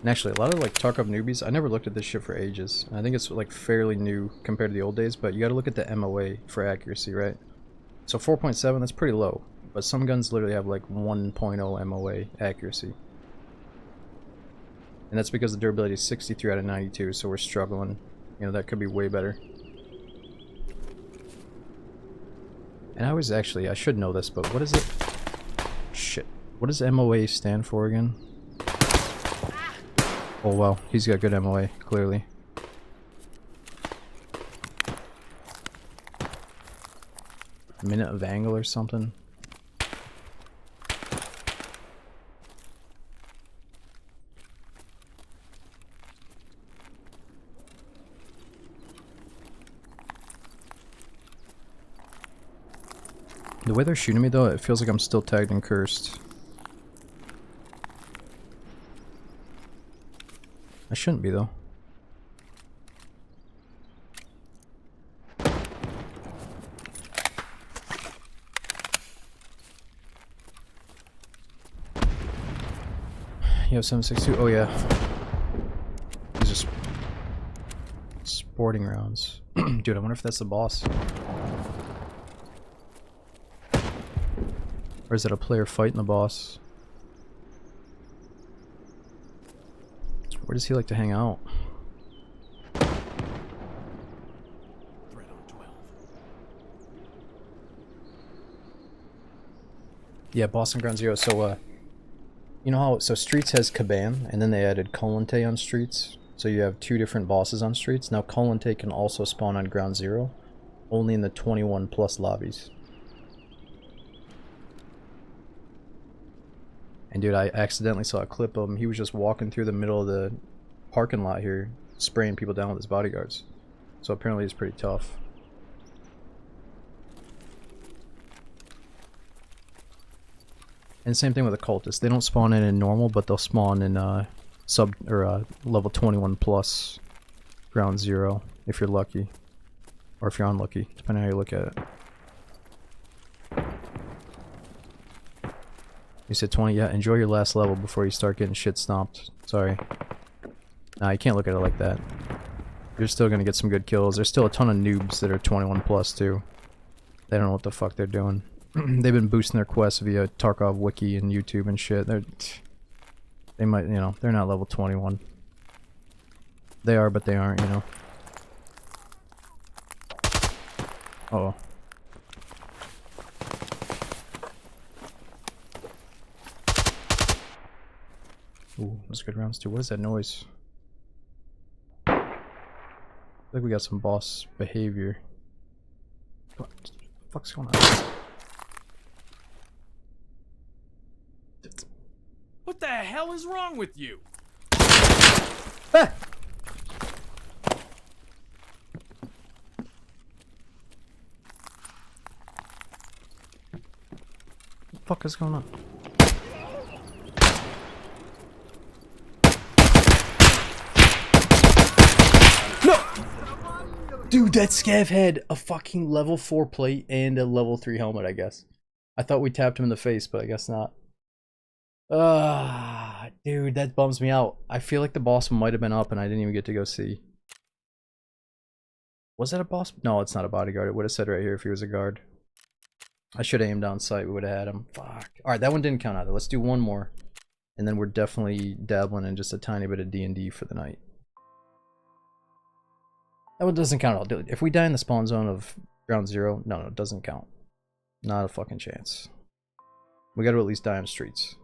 actually, a lot of like Tarkov newbies, I never looked at this shit for ages. I think it's like fairly new compared to the old days, but you gotta look at the MOA for accuracy, right? So 4.7, that's pretty low, but some guns literally have like 1.0 MOA accuracy. And that's because the durability is 63 out of 92, so we're struggling. You know, that could be way better. And I was actually, I should know this, but what is it? Shit. What does MOA stand for again? Oh well, he's got good MOA, clearly. Minute of angle or something? The way they're shooting me though, it feels like I'm still tagged and cursed. I shouldn't be though. You have 7.62? Oh yeah. These are sporting rounds. Dude, I wonder if that's the boss. Or is it a player fighting the boss? Where does he like to hang out? Threat on 12. Yeah, boss on Ground Zero. So, you know how, so Streets has Caban, and then they added Colante on Streets. So you have two different bosses on Streets. Now Colante can also spawn on Ground Zero, only in the 21 plus lobbies. And dude, I accidentally saw a clip of him. He was just walking through the middle of the parking lot here, spraying people down with his bodyguards. So apparently he's pretty tough. And same thing with the cultists. They don't spawn in normal, but they'll spawn in level 21 plus ground 0 if you're lucky, or if you're unlucky, depending on how you look at it. You said 20. Yeah, enjoy your last level before you start getting shit stomped. Sorry. Nah, you can't look at it like that. You're still gonna get some good kills. There's still a ton of noobs that are 21 plus too. They don't know what the fuck they're doing. They've been boosting their quests via Tarkov wiki and YouTube and shit. They might, you know, they're not level 21. They are, but they aren't, you know. Uh oh. Ooh, that's good rounds too. What is that noise? I think we got some boss behavior. What the fuck's going on? What the hell is wrong with you? Ah! What the fuck is going on? Dude, that scav had a fucking level 4 plate and a level 3 helmet, I guess. I thought we tapped him in the face, but I guess not. Dude, that bums me out. I feel like the boss might have been up and I didn't even get to go see. Was that a boss? No, it's not a bodyguard. It would have said right here if he was a guard. I should have aimed on sight. We would have had him. Fuck. Alright, that one didn't count either. Let's do one more. And then we're definitely dabbling in just a tiny bit of D&D for the night. That one doesn't count at all. If we die in the spawn zone of ground 0, no, it doesn't count. Not a fucking chance. We gotta at least die on the streets.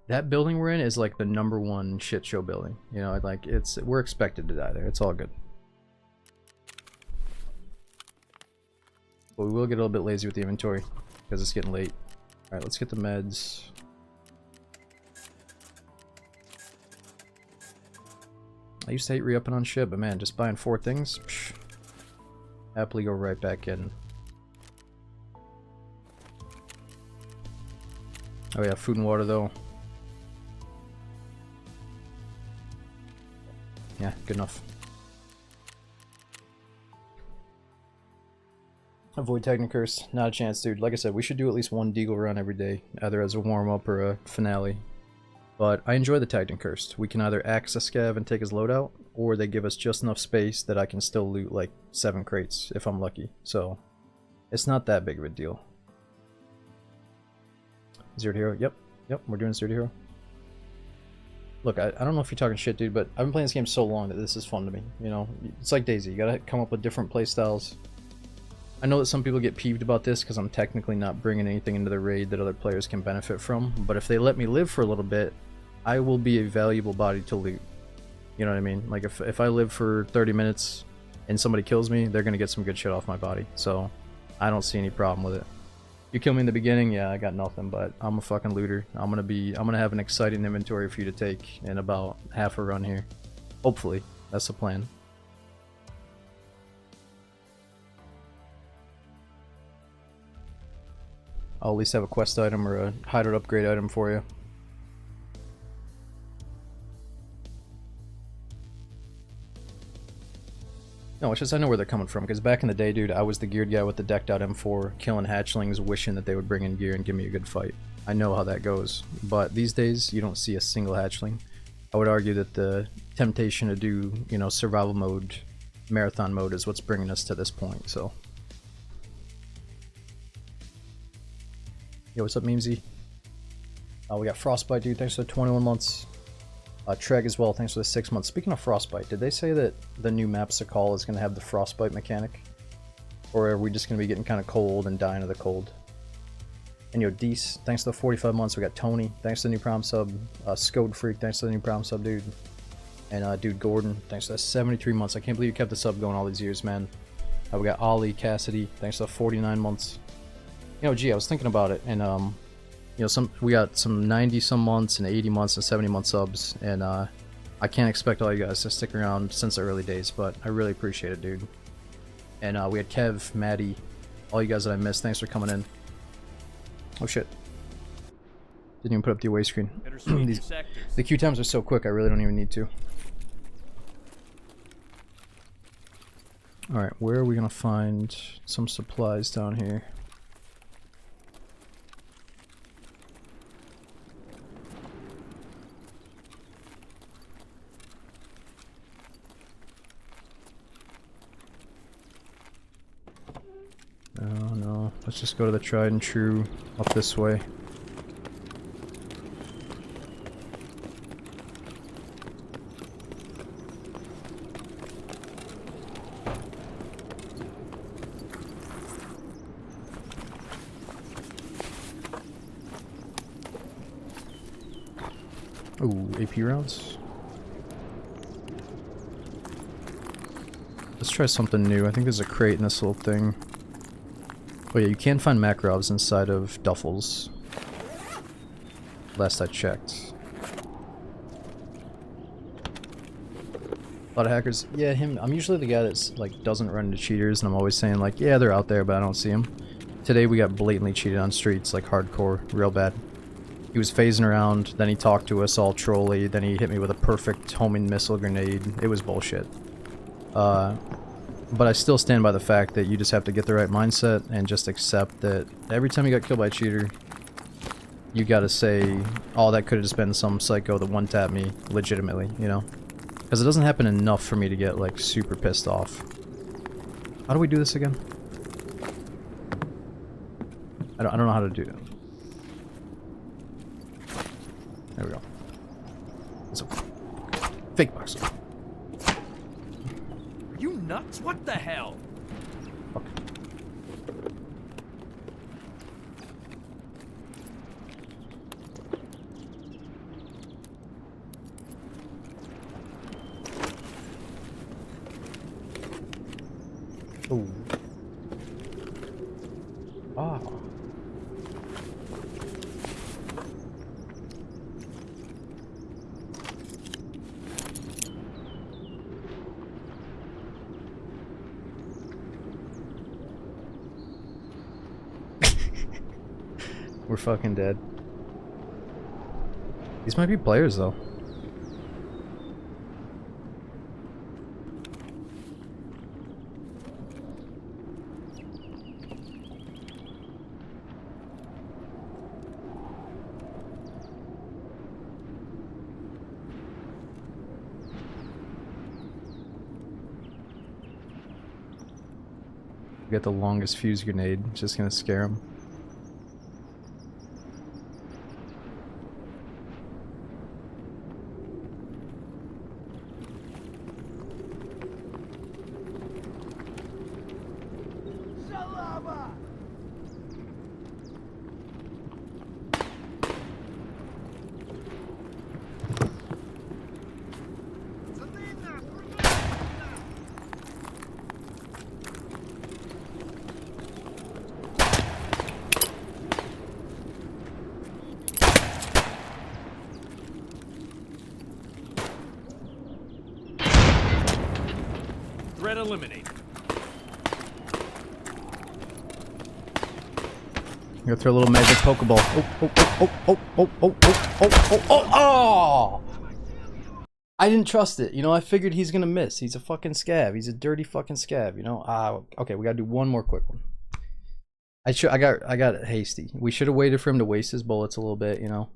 That building we're in is like the #1 shit show building. You know, like we're expected to die there. It's all good. But we will get a little bit lazy with the inventory because it's getting late. Alright, let's get the meds. I used to hate re-upping on shit, but man, just buying 4 things, psh, happily go right back in. Oh yeah, food and water though. Yeah, good enough. Avoid Technicurse, not a chance, dude. Like I said, we should do at least 1 Deagle run every day, either as a warm-up or a finale. But I enjoy the Technicurse. We can either axe a scav and take his loadout, or they give us just enough space that I can still loot like 7 crates if I'm lucky. So it's not that big of a deal. Zero to hero. Yep, we're doing 0 to hero. Look, I don't know if you're talking shit, dude, but I've been playing this game so long that this is fun to me. You know, it's like DayZ. You gotta come up with different playstyles. I know that some people get peeved about this because I'm technically not bringing anything into the raid that other players can benefit from, but if they let me live for a little bit, I will be a valuable body to loot. You know what I mean? Like, if I live for 30 minutes and somebody kills me, they're gonna get some good shit off my body. So, I don't see any problem with it. You kill me in the beginning, yeah, I got nothing, but I'm a fucking looter. I'm gonna have an exciting inventory for you to take in about half a run here. Hopefully, that's the plan. I'll at least have a quest item or a hideout upgrade item for you. No, it's just I know where they're coming from, because back in the day, dude, I was the geared guy with the decked out M4, killing hatchlings, wishing that they would bring in gear and give me a good fight. I know how that goes, but these days, you don't see a single hatchling. I would argue that the temptation to do, you know, survival mode, marathon mode is what's bringing us to this point, so. Yo, what's up, Memesy? We got Frostbite, dude, thanks for the 21 months. Treg as well, thanks for the 6 months. Speaking of Frostbite, did they say that the new map Sakal is going to have the Frostbite mechanic? Or are we just going to be getting kind of cold and dying of the cold? And yo, Deece, thanks to the 45 months. We got Tony, thanks to the new Prom sub. Scode Freak, thanks to the new Prom sub, dude. And dude, Gordon, thanks to the 73 months. I can't believe you kept the sub going all these years, man. We got Ollie, Cassidy, thanks to the 49 months. You know, gee, I was thinking about it, and you know, we got some 90 some months and 80 months and 70 month subs, and I can't expect all you guys to stick around since the early days, but I really appreciate it, dude. And we had Kev, Maddie, All you guys that I missed, thanks for coming in. Oh shit. Didn't even put up the away screen. Better sweep your These, sectors. the queue times are so quick, I really don't even need to. Alright, where are we gonna find some supplies down here? Oh no, let's just go to the tried and true up this way. Ooh, AP rounds. Let's try something new. I think there's a crate in this little thing. Oh yeah, you can find Makarovs inside of duffels. Last I checked. A lot of hackers. Yeah, him. I'm usually the guy that's like doesn't run into cheaters, and I'm always saying like, yeah, they're out there, but I don't see them. Today we got blatantly cheated on streets, like hardcore, real bad. He was phasing around, then he talked to us all trolly, then he hit me with a perfect homing missile grenade. It was bullshit. But I still stand by the fact that you just have to get the right mindset and just accept that every time you got killed by a cheater, you gotta say, oh, that could have just been some psycho that one-tapped me legitimately, you know? Because it doesn't happen enough for me to get, like, super pissed off. How do we do this again? I don't know how to do it. There we go. It's a fake box. You nuts? What the hell? Fuck. Oh. Ah. We're fucking dead. These might be players though. Get the longest fuse grenade, it's just gonna scare him. Шалава! Пацаны, нахуй! Threat eliminated. I'm gonna throw a little magic Pokeball. Oh! I didn't trust it. You know, I figured he's gonna miss. He's a fucking scab. He's a dirty fucking scab. You know. Okay, we gotta do one more quick one. I got hasty. We should have waited for him to waste his bullets a little bit. You know.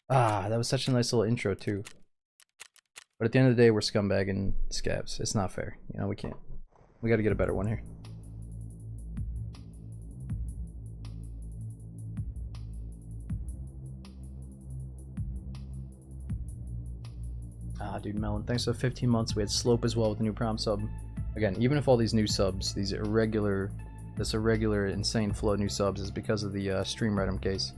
That was such a nice little intro too. But at the end of the day, we're scumbagging scabs. It's not fair. You know, we can't. We gotta get a better one here. Dude, Melon, thanks for 15 months. We had Slope as well with the new Prom sub. Again, even if all these new subs, this irregular, insane flow of new subs is because of the stream Redem case.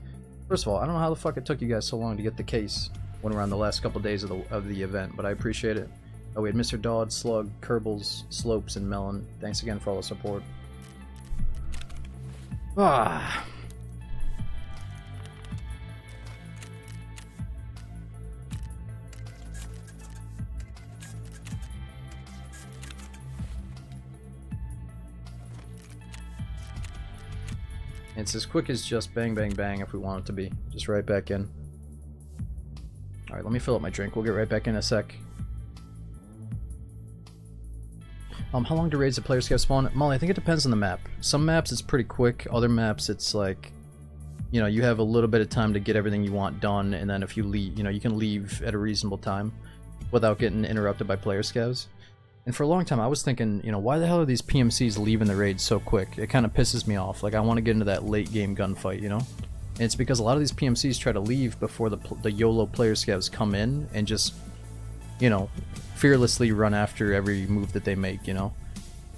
First of all, I don't know how the fuck it took you guys so long to get the case when around the last couple days of the event, but I appreciate it. We had Mr. Dodd, Slug, Kerbals, Slopes, and Melon. Thanks again for all the support. It's as quick as just bang, bang, bang if we want it to be. Just right back in. Alright, let me fill up my drink. We'll get right back in a sec. How long do raids the players get spawn? Molly, I think it depends on the map. Some maps it's pretty quick. Other maps it's like, you know, you have a little bit of time to get everything you want done, and then if you leave, you know, you can leave at a reasonable time without getting interrupted by player scavs. And for a long time I was thinking, you know, why the hell are these PMCs leaving the raid so quick? It kind of pisses me off. Like, I want to get into that late game gunfight, you know? And it's because a lot of these PMCs try to leave before the YOLO player scavs come in and just, you know, fearlessly run after every move that they make, you know?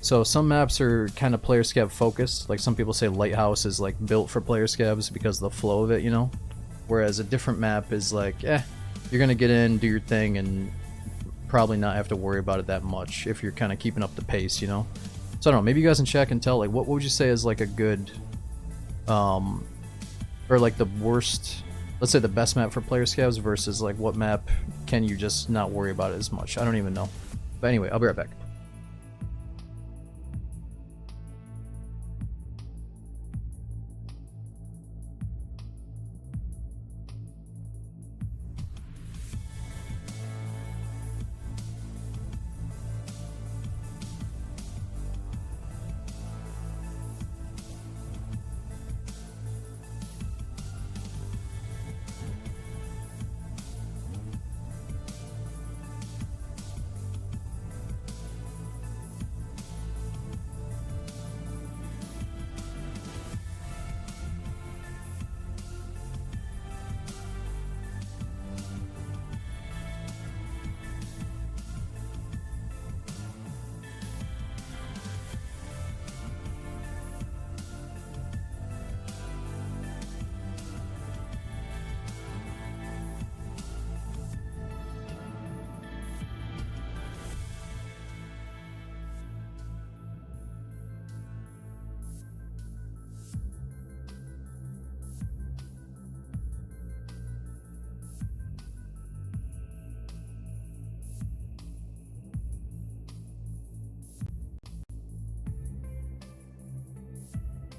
So some maps are kind of player scav focused. Like, some people say Lighthouse is like built for player scavs because of the flow of it, you know? Whereas a different map is like, you're gonna get in, do your thing, and probably not have to worry about it that much if you're kind of keeping up the pace, you know? So I don't know, maybe you guys in chat can tell, like, what would you say is like a good, or like the worst, let's say the best map for player scavs versus like what map can you just not worry about it as much? I don't even know. But anyway, I'll be right back.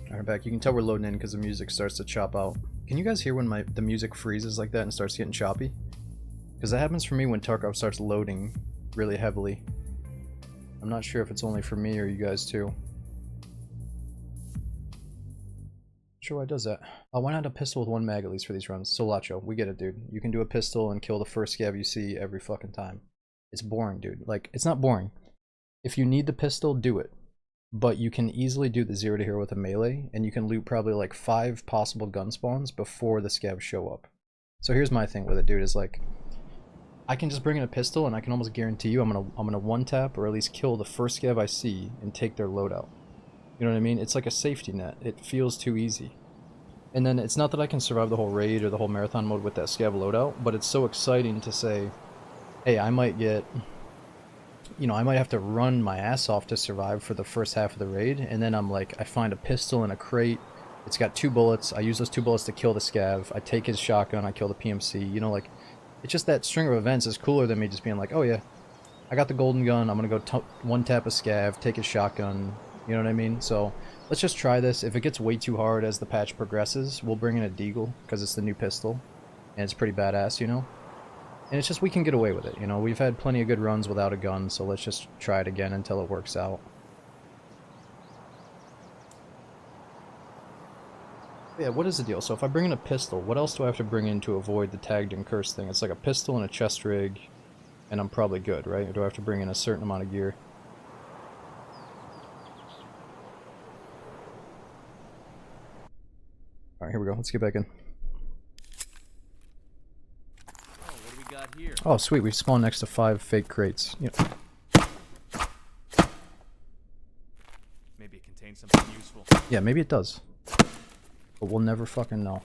Alright, back. You can tell we're loading in because the music starts to chop out. Can you guys hear when the music freezes like that and starts getting choppy? Because that happens for me when Tarkov starts loading really heavily. I'm not sure if it's only for me or you guys too. Sure, why it does that? Why not a pistol with one mag at least for these runs? Solacho, we get it, dude. You can do a pistol and kill the first scav you see every fucking time. It's boring, dude. Like, it's not boring. If you need the pistol, do it. But you can easily do the 0 to hero with a melee, and you can loot probably like 5 possible gun spawns before the scavs show up. So here's my thing with it, dude, is like, I can just bring in a pistol and I can almost guarantee you I'm gonna one tap or at least kill the first scav I see and take their loadout. You know what I mean? It's like a safety net. It feels too easy. And then it's not that I can survive the whole raid or the whole marathon mode with that scav loadout, but it's so exciting to say, hey, I might get, you know, I might have to run my ass off to survive for the first half of the raid, and then I'm like, I find a pistol in a crate, it's got 2 bullets, I use those 2 bullets to kill the scav, I take his shotgun, I kill the PMC, you know, like, it's just that string of events is cooler than me just being like, oh yeah, I got the golden gun, I'm gonna go one tap a scav, take his shotgun, you know what I mean? So, let's just try this. If it gets way too hard as the patch progresses, we'll bring in a deagle, because it's the new pistol, and it's pretty badass, you know? And it's just, we can get away with it, you know? We've had plenty of good runs without a gun, so let's just try it again until it works out. Yeah, what is the deal? So if I bring in a pistol, what else do I have to bring in to avoid the tagged and cursed thing? It's like a pistol and a chest rig, and I'm probably good, right? Or do I have to bring in a certain amount of gear? Alright, here we go. Let's get back in. Oh, what do we got here? Oh, sweet. We spawned next to 5 fake crates. Yeah. Maybe it contains something useful. Yeah, maybe it does. But we'll never fucking know.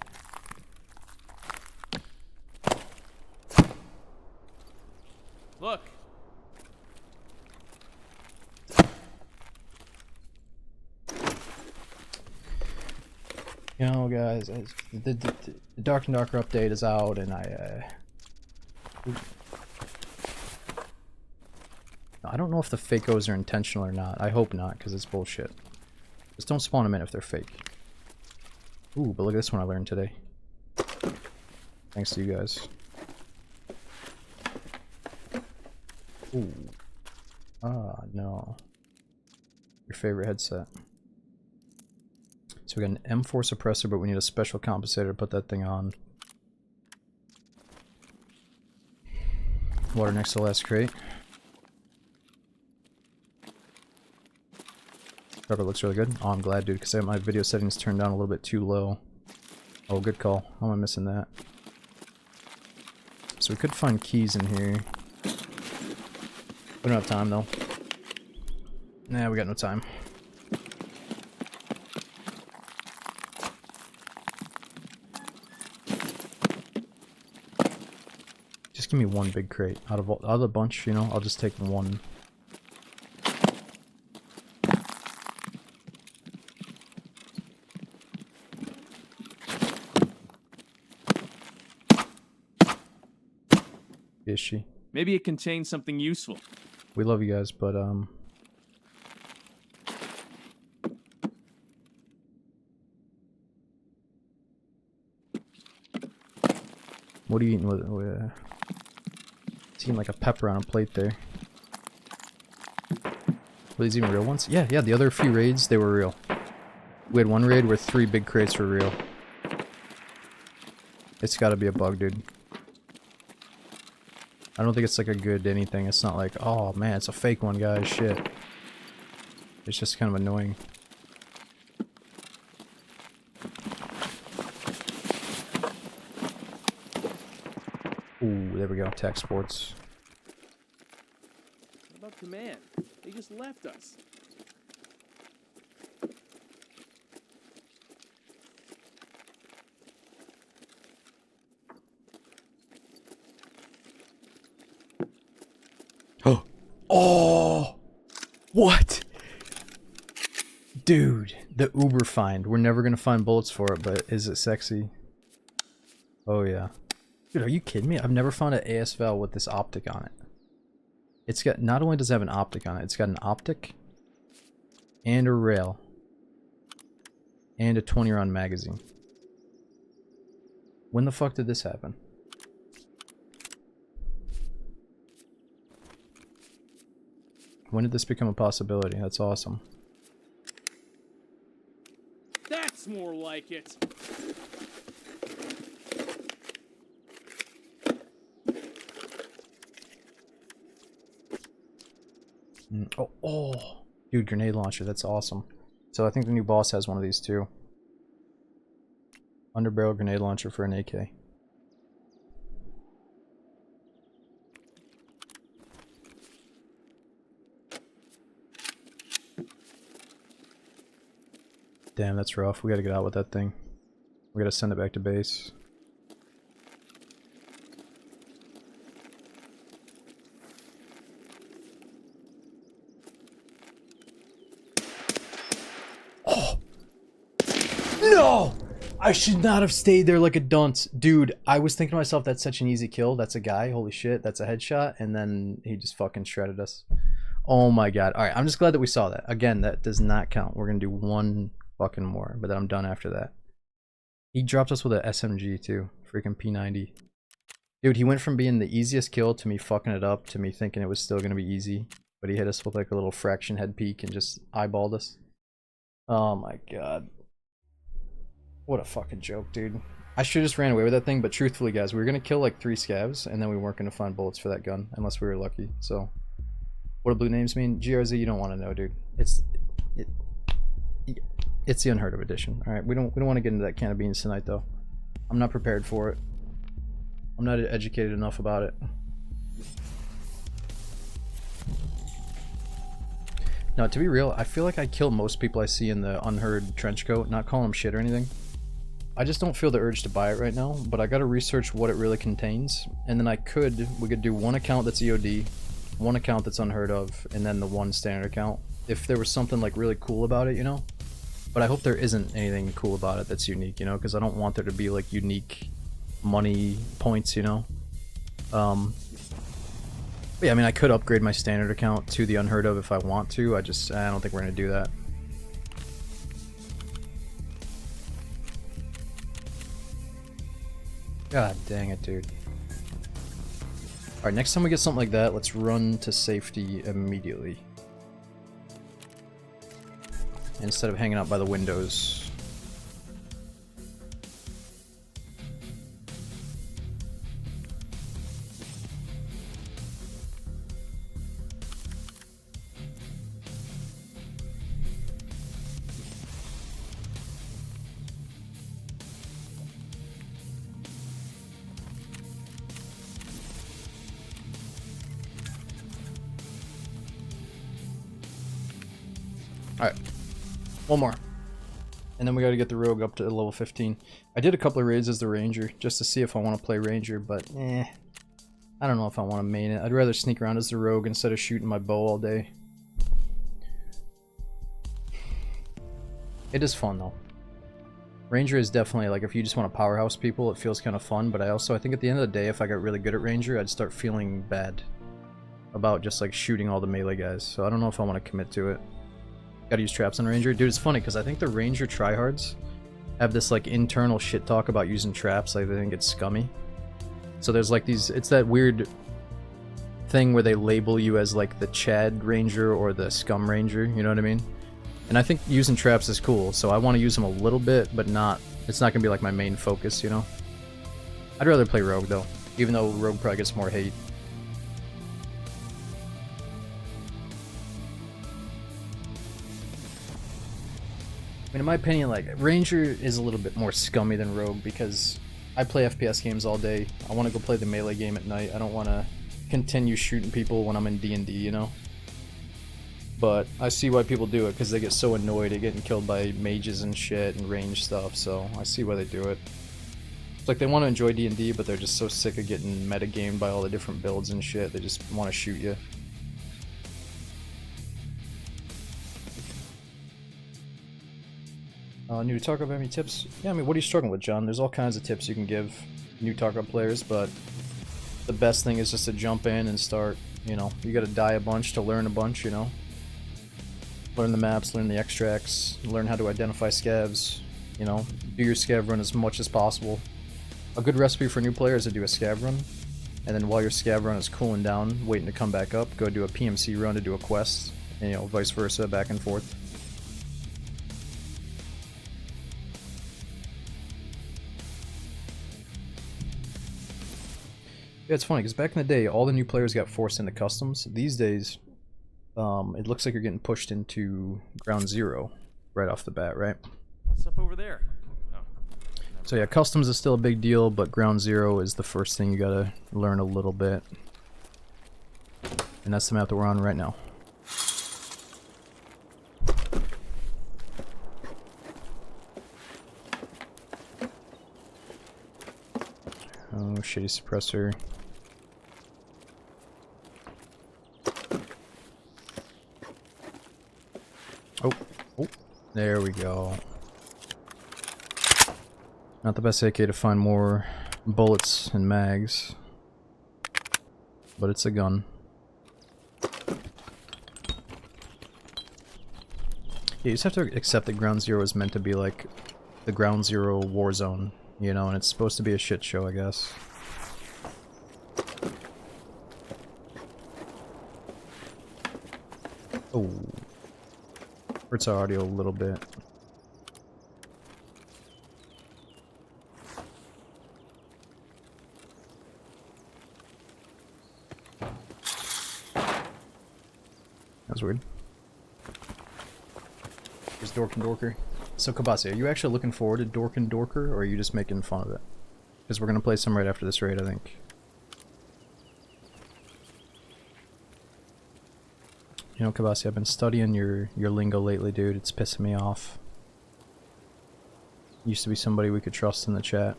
Look! You know, guys, the Dark and Darker update is out, and I don't know if the fakos are intentional or not. I hope not, because it's bullshit. Just don't spawn them in if they're fake. Ooh, but look at this one I learned today. Thanks to you guys. Ooh. Ah, no. Your favorite headset. So we got an M4 suppressor, but we need a special compensator to put that thing on. Water next to the last crate. Rubber looks really good. Oh, I'm glad, dude, because I have my video settings turned down a little bit too low. Oh, good call. How am I missing that? So we could find keys in here. We don't have time, though. Nah, we got no time. Just give me one big crate. Out of the bunch, you know, I'll just take one. Is she? Maybe it contains something useful. We love you guys, but what are you eating with it? It's eating like a pepper on a plate there. Were these even real ones? Yeah, the other few raids, they were real. We had one raid where 3 big crates were real. It's gotta be a bug, dude. I don't think it's like a good anything. It's not like, oh man, it's a fake one, guys. Shit. It's just kind of annoying. Ooh, there we go. Tech sports. What about command? They just left us. Oh! What? Dude, the Uber find. We're never gonna find bullets for it, but is it sexy? Oh yeah. Dude, are you kidding me? I've never found an AS valve with this optic on it. It's got, not only does it have an optic on it, it's got an optic and a rail and a 20-round magazine. When the fuck did this happen? When did this become a possibility? That's awesome. That's more like it. Oh, dude, grenade launcher. That's awesome. So I think the new boss has one of these too. Underbarrel grenade launcher for an AK. Damn, that's rough. We gotta get out with that thing. We gotta send it back to base. Oh! No! I should not have stayed there like a dunce. Dude, I was thinking to myself, that's such an easy kill. That's a guy. Holy shit, that's a headshot. And then he just fucking shredded us. Oh my god. Alright, I'm just glad that we saw that. Again, that does not count. We're gonna do one fucking more, but then I'm done after that. He dropped us with a SMG too. Freaking P90. Dude, he went from being the easiest kill to me fucking it up to me thinking it was still gonna be easy. But he hit us with like a little fraction head peek and just eyeballed us. Oh my god. What a fucking joke, dude. I should have just ran away with that thing, but truthfully guys, we were gonna kill like 3 scavs and then we weren't gonna find bullets for that gun unless we were lucky. So what do blue names mean? GRZ, you don't want to know, dude. It's the unheard of edition. Alright, we don't want to get into that can of beans tonight though. I'm not prepared for it. I'm not educated enough about it. Now, to be real, I feel like I kill most people I see in the unheard trench coat, not calling them shit or anything. I just don't feel the urge to buy it right now, but I gotta research what it really contains, and then we could do one account that's EOD, one account that's unheard of, and then the one standard account. If there was something like really cool about it, you know? But I hope there isn't anything cool about it that's unique, you know? Because I don't want there to be like unique money points, you know? But yeah, I mean, I could upgrade my standard account to the unheard of if I want to. I don't think we're gonna do that. God dang it, dude. Alright, next time we get something like that, let's run to safety immediately. Instead of hanging out by the windows. Alright. One more. And then we gotta get the rogue up to level 15. I did a couple of raids as the ranger, just to see if I want to play ranger, but I don't know if I want to main it. I'd rather sneak around as the rogue instead of shooting my bow all day. It is fun though. Ranger is definitely, like, if you just want to powerhouse people, it feels kind of fun, but I think at the end of the day, if I got really good at ranger, I'd start feeling bad about just like shooting all the melee guys, so I don't know if I want to commit to it. Gotta use traps on ranger. Dude, it's funny because I think the ranger tryhards have this like internal shit talk about using traps. Like, they think it's scummy. So there's like these, it's that weird thing where they label you as like the Chad ranger or the scum ranger, you know what I mean? And I think using traps is cool, so I want to use them a little bit, but not, it's not gonna be like my main focus, you know? I'd rather play rogue though, even though rogue probably gets more hate. I mean, in my opinion, like, ranger is a little bit more scummy than rogue because I play FPS games all day. I want to go play the melee game at night. I don't want to continue shooting people when I'm in D&D, you know? But I see why people do it because they get so annoyed at getting killed by mages and shit and range stuff, so I see why they do it. It's like they want to enjoy D&D, but they're just so sick of getting metagamed by all the different builds and shit, they just want to shoot you. New to Tarkov, have any tips? Yeah, I mean, what are you struggling with, John? There's all kinds of tips you can give new Tarkov players, but the best thing is just to jump in and start, you know, you gotta die a bunch to learn a bunch, you know? Learn the maps, learn the extracts, learn how to identify scavs, you know? Do your scav run as much as possible. A good recipe for new players is to do a scav run, and then while your scav run is cooling down, waiting to come back up, go do a PMC run to do a quest, and, you know, vice versa, back and forth. Yeah, it's funny because back in the day, all the new players got forced into customs. These days, it looks like you're getting pushed into ground zero right off the bat, right? What's up over there? Oh. So yeah, customs is still a big deal, but ground zero is the first thing you gotta learn a little bit. And that's the map that we're on right now. Oh, shitty suppressor. Oh, there we go. Not the best AK to find more bullets and mags, but it's a gun. Yeah, you just have to accept that Ground Zero is meant to be like the Ground Zero war zone, you know, and it's supposed to be a shit show, I guess. Oh. Hurts our audio a little bit. That's weird. Here's Dork and Dorker. So Kabasi, are you actually looking forward to Dork and Dorker, or are you just making fun of it? Because we're gonna play some right after this raid, I think. You know, Kabasi, I've been studying your lingo lately, dude. It's pissing me off. Used to be somebody we could trust in the chat.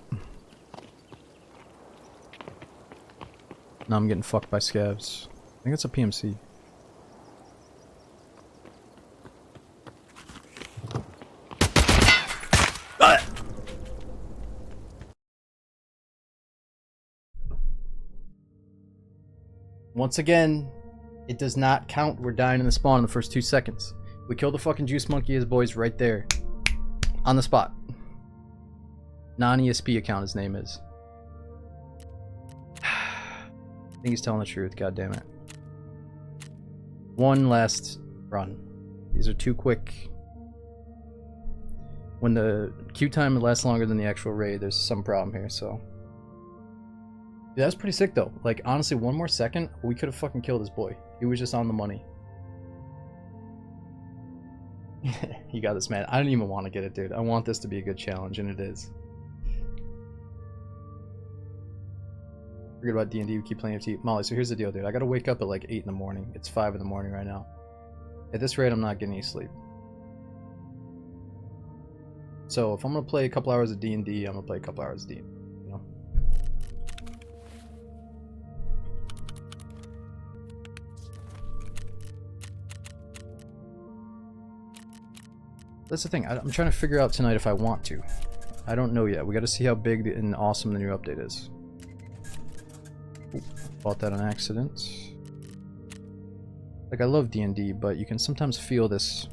Now I'm getting fucked by scavs. I think it's a PMC. Once again, it does not count. We're dying in the spawn in the first 2 seconds. We killed the fucking juice monkey, his boys, right there. On the spot. Non-ESP account, his name is. think he's telling the truth, god damn it. One last run. These are too quick. When the queue time lasts longer than the actual raid, there's some problem here, so. Yeah, that's pretty sick though. Like, honestly, one more second, we could have fucking killed this boy. He was just on the money. You got this, man. I don't even want to get it, dude. I want this to be a good challenge, and it is. Forget about D&D, we keep playing FT. Molly, so here's the deal, dude. I gotta wake up at like 8 in the morning. It's 5 in the morning right now. At this rate, I'm not getting any sleep. So if I'm gonna play a couple hours of D&D, I'm gonna play a couple hours of D&D, you know? That's the thing. I'm trying to figure out tonight if I want to. I don't know yet. We gotta see how big and awesome the new update is. Ooh, bought that on accident. Like, I love D&D, but you can sometimes feel this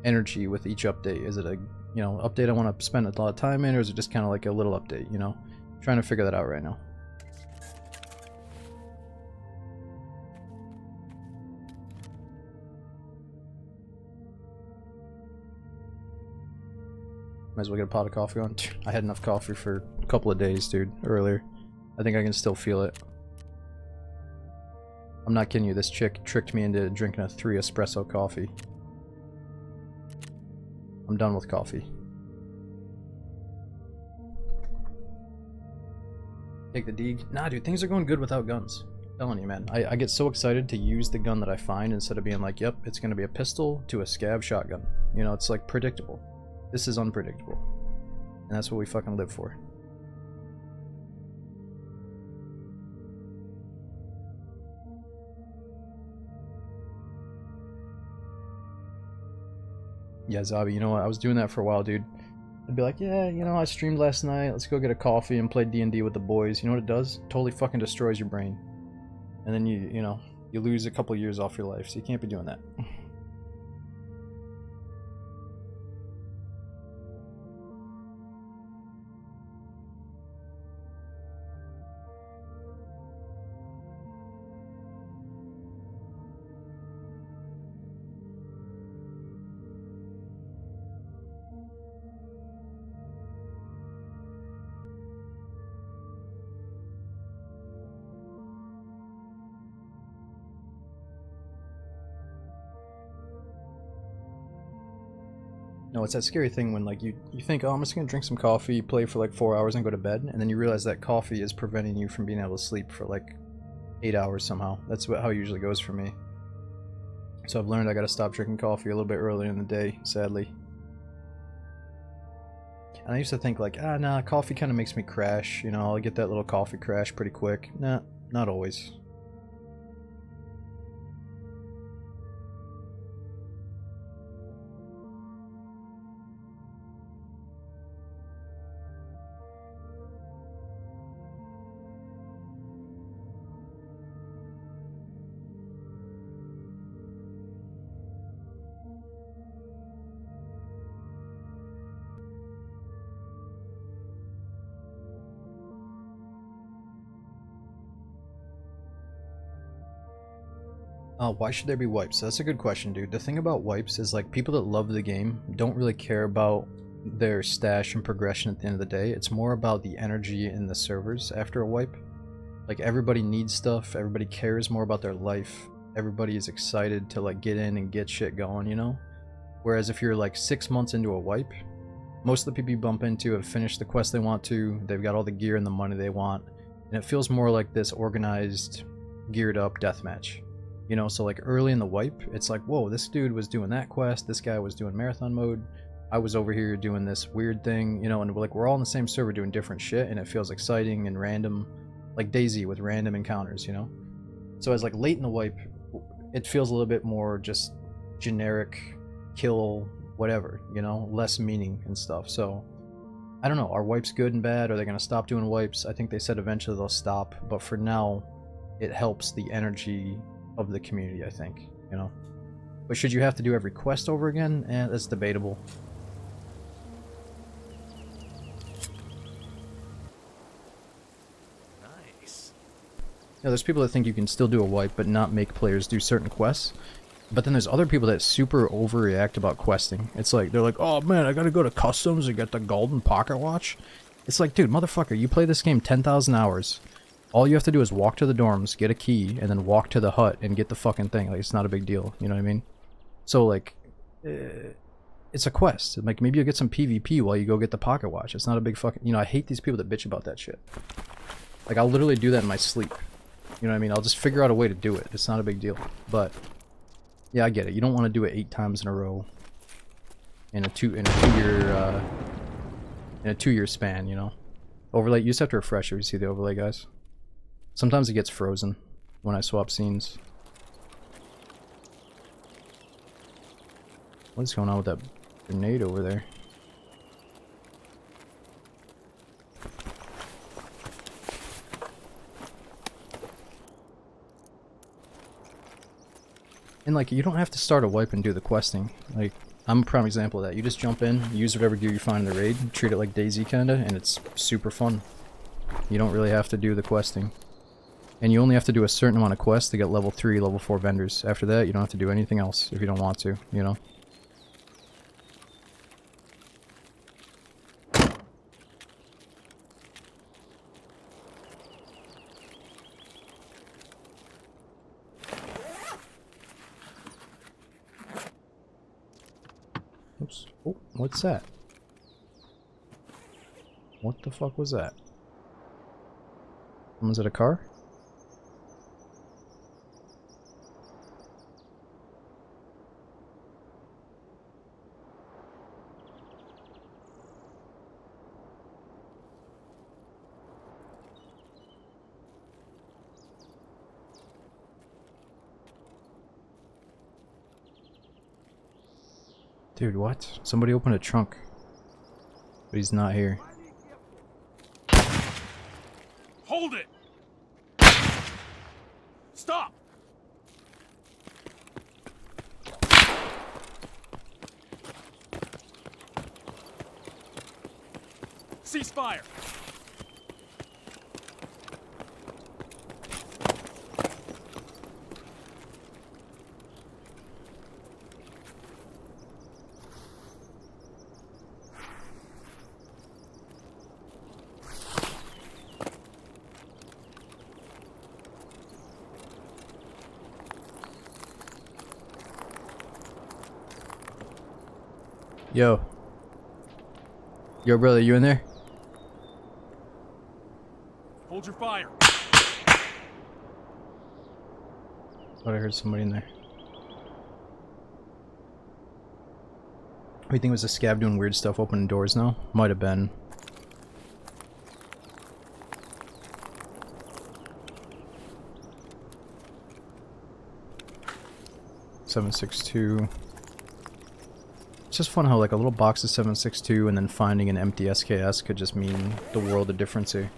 energy with each update. Is it a, you know, update I want to spend a lot of time in, or is it just kind of like a little update, you know? I'm trying to figure that out right now. Might as well get a pot of coffee on. I had enough coffee for a couple of days, dude, earlier. I think I can still feel it. I'm not kidding you, this chick tricked me into drinking a 3 espresso coffee. I'm done with coffee. Take the Deeg. Nah, dude, things are going good without guns. I'm telling you, man. I get so excited to use the gun that I find instead of being like, yep, it's going to be a pistol to a scav shotgun. You know, it's like predictable. This is unpredictable. And that's what we fucking live for. Yeah, Zabi, you know what? I was doing that for a while, dude. I'd be like, yeah, you know, I streamed last night. Let's go get a coffee and play D&D with the boys. You know what it does? Totally fucking destroys your brain. And then you know, you lose a couple years off your life, so you can't be doing that. No, it's that scary thing when like you think, oh, I'm just gonna drink some coffee, play for like 4 hours and go to bed, and then you realize that coffee is preventing you from being able to sleep for like 8 hours somehow. That's how it usually goes for me. So I've learned I gotta stop drinking coffee a little bit earlier in the day, sadly. And I used to think like, nah, coffee kind of makes me crash, you know, I'll get that little coffee crash pretty quick. Nah, not always. Why should there be wipes? That's a good question, dude. The thing about wipes is like people that love the game don't really care about their stash and progression at the end of the day. It's more about the energy in the servers after a wipe. Like everybody needs stuff, everybody cares more about their life, everybody is excited to like get in and get shit going, you know? Whereas if you're like 6 months into a wipe, most of the people you bump into have finished the quest they want to, they've got all the gear and the money they want, and it feels more like this organized, geared up deathmatch. You know, so like early in the wipe, it's like, whoa, this dude was doing that quest, this guy was doing marathon mode, I was over here doing this weird thing, you know, and like we're all in the same server doing different shit, and it feels exciting and random, like DayZ with random encounters, you know? So as like late in the wipe, it feels a little bit more just generic, kill, whatever, you know, less meaning and stuff. So I don't know, are wipes good and bad? Are they going to stop doing wipes? I think they said eventually they'll stop, but for now, it helps the energy of the community, I think, you know? But should you have to do every quest over again? That's debatable. Nice. Yeah, there's people that think you can still do a wipe but not make players do certain quests. But then there's other people that super overreact about questing. It's like, they're like, oh man, I gotta go to customs and get the golden pocket watch. It's like, dude, motherfucker, you play this game 10,000 hours. All you have to do is walk to the dorms, get a key, and then walk to the hut and get the fucking thing. Like, it's not a big deal, you know what I mean? So, like, it's a quest. Like, maybe you'll get some PvP while you go get the pocket watch. It's not a big fucking... You know, I hate these people that bitch about that shit. Like, I'll literally do that in my sleep. You know what I mean? I'll just figure out a way to do it. It's not a big deal. But... yeah, I get it. You don't want to do it 8 times in a row in a two-year span, you know. Overlay, you just have to refresh if you see the overlay, guys. Sometimes it gets frozen when I swap scenes. What's going on with that grenade over there? And like, you don't have to start a wipe and do the questing. Like, I'm a prime example of that. You just jump in, use whatever gear you find in the raid, treat it like DayZ kinda, and it's super fun. You don't really have to do the questing. And you only have to do a certain amount of quests to get level 3, level 4 vendors. After that, you don't have to do anything else if you don't want to, you know? Oops. Oh, what's that? What the fuck was that? Was it a car? Dude, what? Somebody opened a trunk. But he's not here. Hold it! Stop! Ceasefire! Yo. Yo, brother, you in there? Hold your fire. Thought I heard somebody in there. What do you think it was a scab doing weird stuff opening doors now? Might have been. $762. It's just fun how like a little box of 762 and then finding an empty SKS could just mean the world of difference here.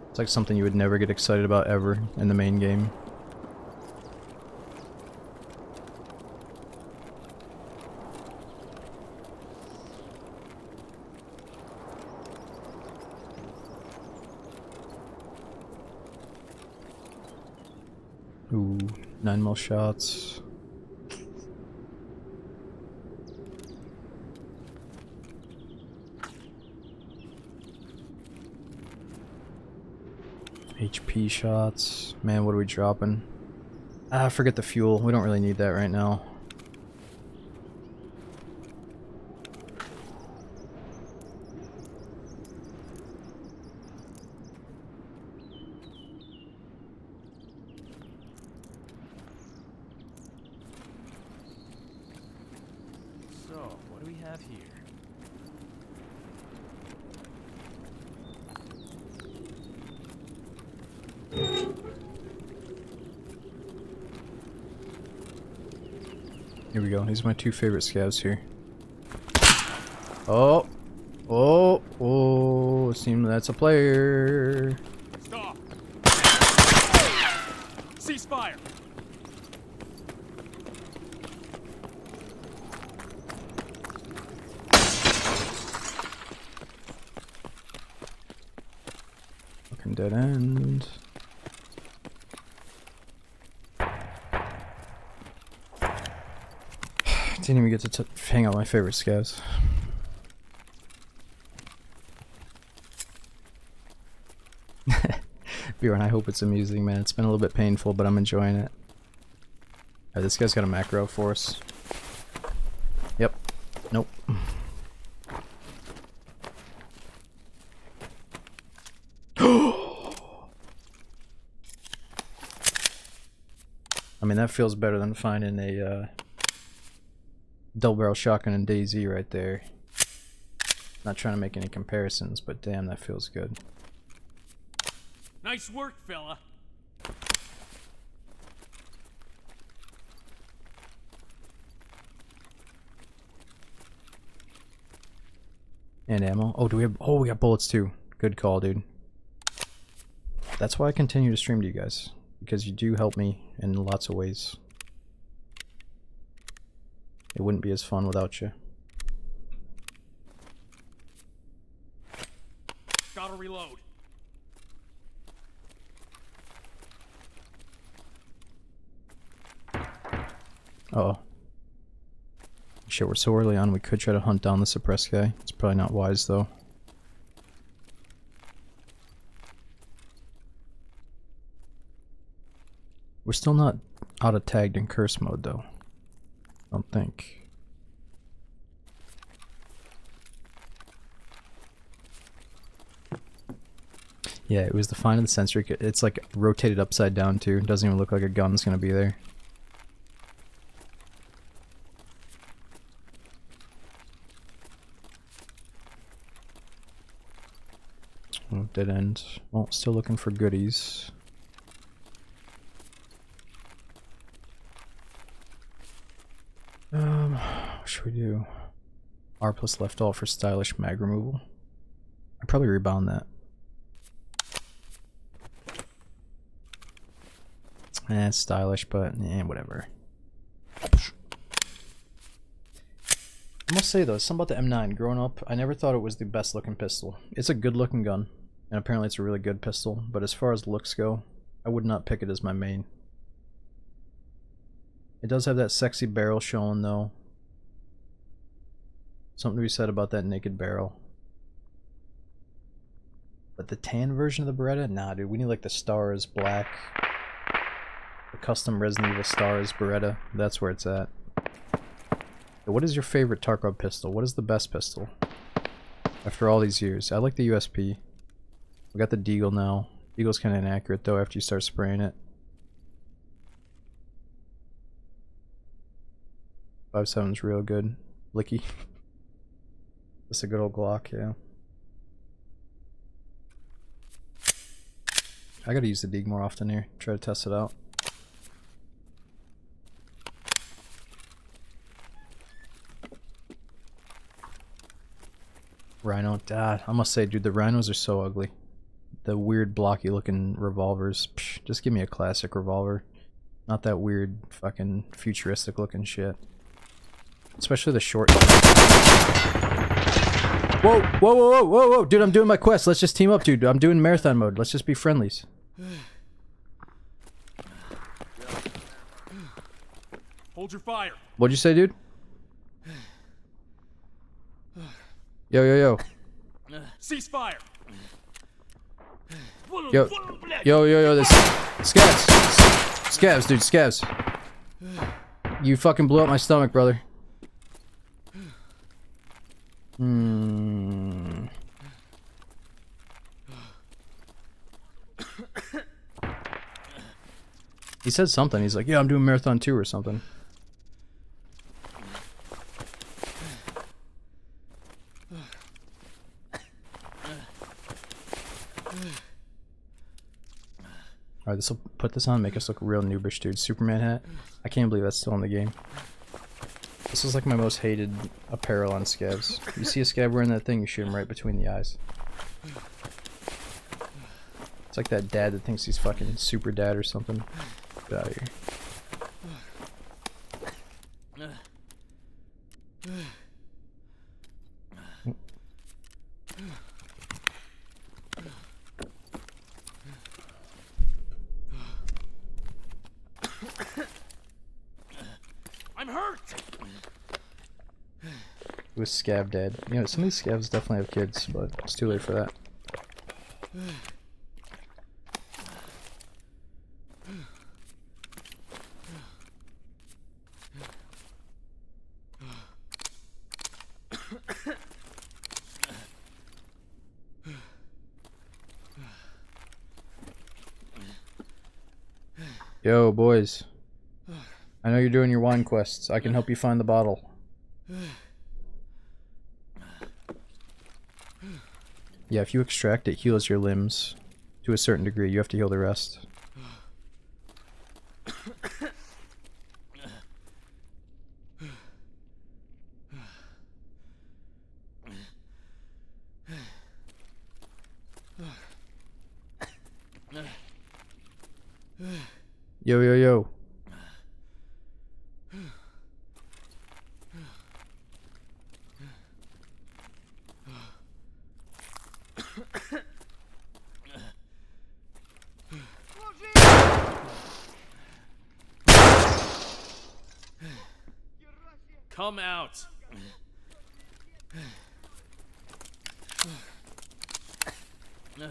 It's like something you would never get excited about ever in the main game. Ooh, 9mm shots. HP shots. Man, what are we dropping? Ah, forget the fuel. We don't really need that right now. So, what do we have here? Here we go. These are my 2 favorite scavs here. Oh! Oh! Oh! It seems that's a player! Stop! Ceasefire! Fucking dead end. Didn't even get to hang out my favorite scavs. Bjorn, I hope it's amusing, man. It's been a little bit painful, but I'm enjoying it. Alright, this guy's got a macro for us. Yep. Nope. I mean, that feels better than finding a double barrel shotgun in DayZ right there. Not trying to make any comparisons, but damn, that feels good. Nice work, fella. And ammo. Oh, do we have? Oh, we got bullets too. Good call, dude. That's why I continue to stream to you guys, because you do help me in lots of ways. It wouldn't be as fun without you. Gotta reload. Uh-oh. Shit, we're so early on, we could try to hunt down the suppressed guy. It's probably not wise, though. We're still not out of tagged in curse mode, though. I don't think. Yeah, it was the find of the sensor. It's like rotated upside down, too. It doesn't even look like a gun's gonna be there. Oh, dead end. Well, still looking for goodies. What should we do? R plus left alt for stylish mag removal. I'd probably rebound that. It's stylish, but whatever. I must say though, something about the M9. Growing up, I never thought it was the best looking pistol. It's a good looking gun, and apparently it's a really good pistol, but as far as looks go, I would not pick it as my main. It does have that sexy barrel showing though. Something to be said about that naked barrel. But the tan version of the Beretta? Nah, dude, we need like the stars black. The custom Resident Evil stars Beretta. That's where it's at. What is your favorite Tarkov pistol? What is the best pistol? After all these years. I like the USP. We got the Deagle now. Deagle's kind of inaccurate though after you start spraying it. 5.7's real good. Licky. Just a good old Glock, yeah. I gotta use the Deagle more often here. Try to test it out. Rhino, dad. I must say, dude, the rhinos are so ugly. The weird blocky looking revolvers. Psh, just give me a classic revolver. Not that weird fucking futuristic looking shit. Especially the short. Whoa, whoa, whoa, whoa, whoa, whoa, dude, I'm doing my quest. Let's just team up, dude. I'm doing marathon mode. Let's just be friendlies. Hold your fire. What'd you say, dude? Yo, yo, yo. Cease fire. Yo, yo, yo, yo, this. Scavs. Scavs, dude, scavs. You fucking blew up my stomach, brother. He said something. He's like, yeah, I'm doing marathon 2 or something. Alright, this will put this on, make us look real noobish, dude. Superman hat. I can't believe that's still in the game. This is like my most hated apparel on scavs. You see a scav wearing that thing, you shoot him right between the eyes. It's like that dad that thinks he's fucking super dad or something. Get out of here. It was Scav dead. You know, some of these Scavs definitely have kids, but it's too late for that. Yo, boys. I know you're doing your wine quests. I can help you find the bottle. Yeah, if you extract, it heals your limbs to a certain degree. You have to heal the rest. Yo, yo, yo. Come out. I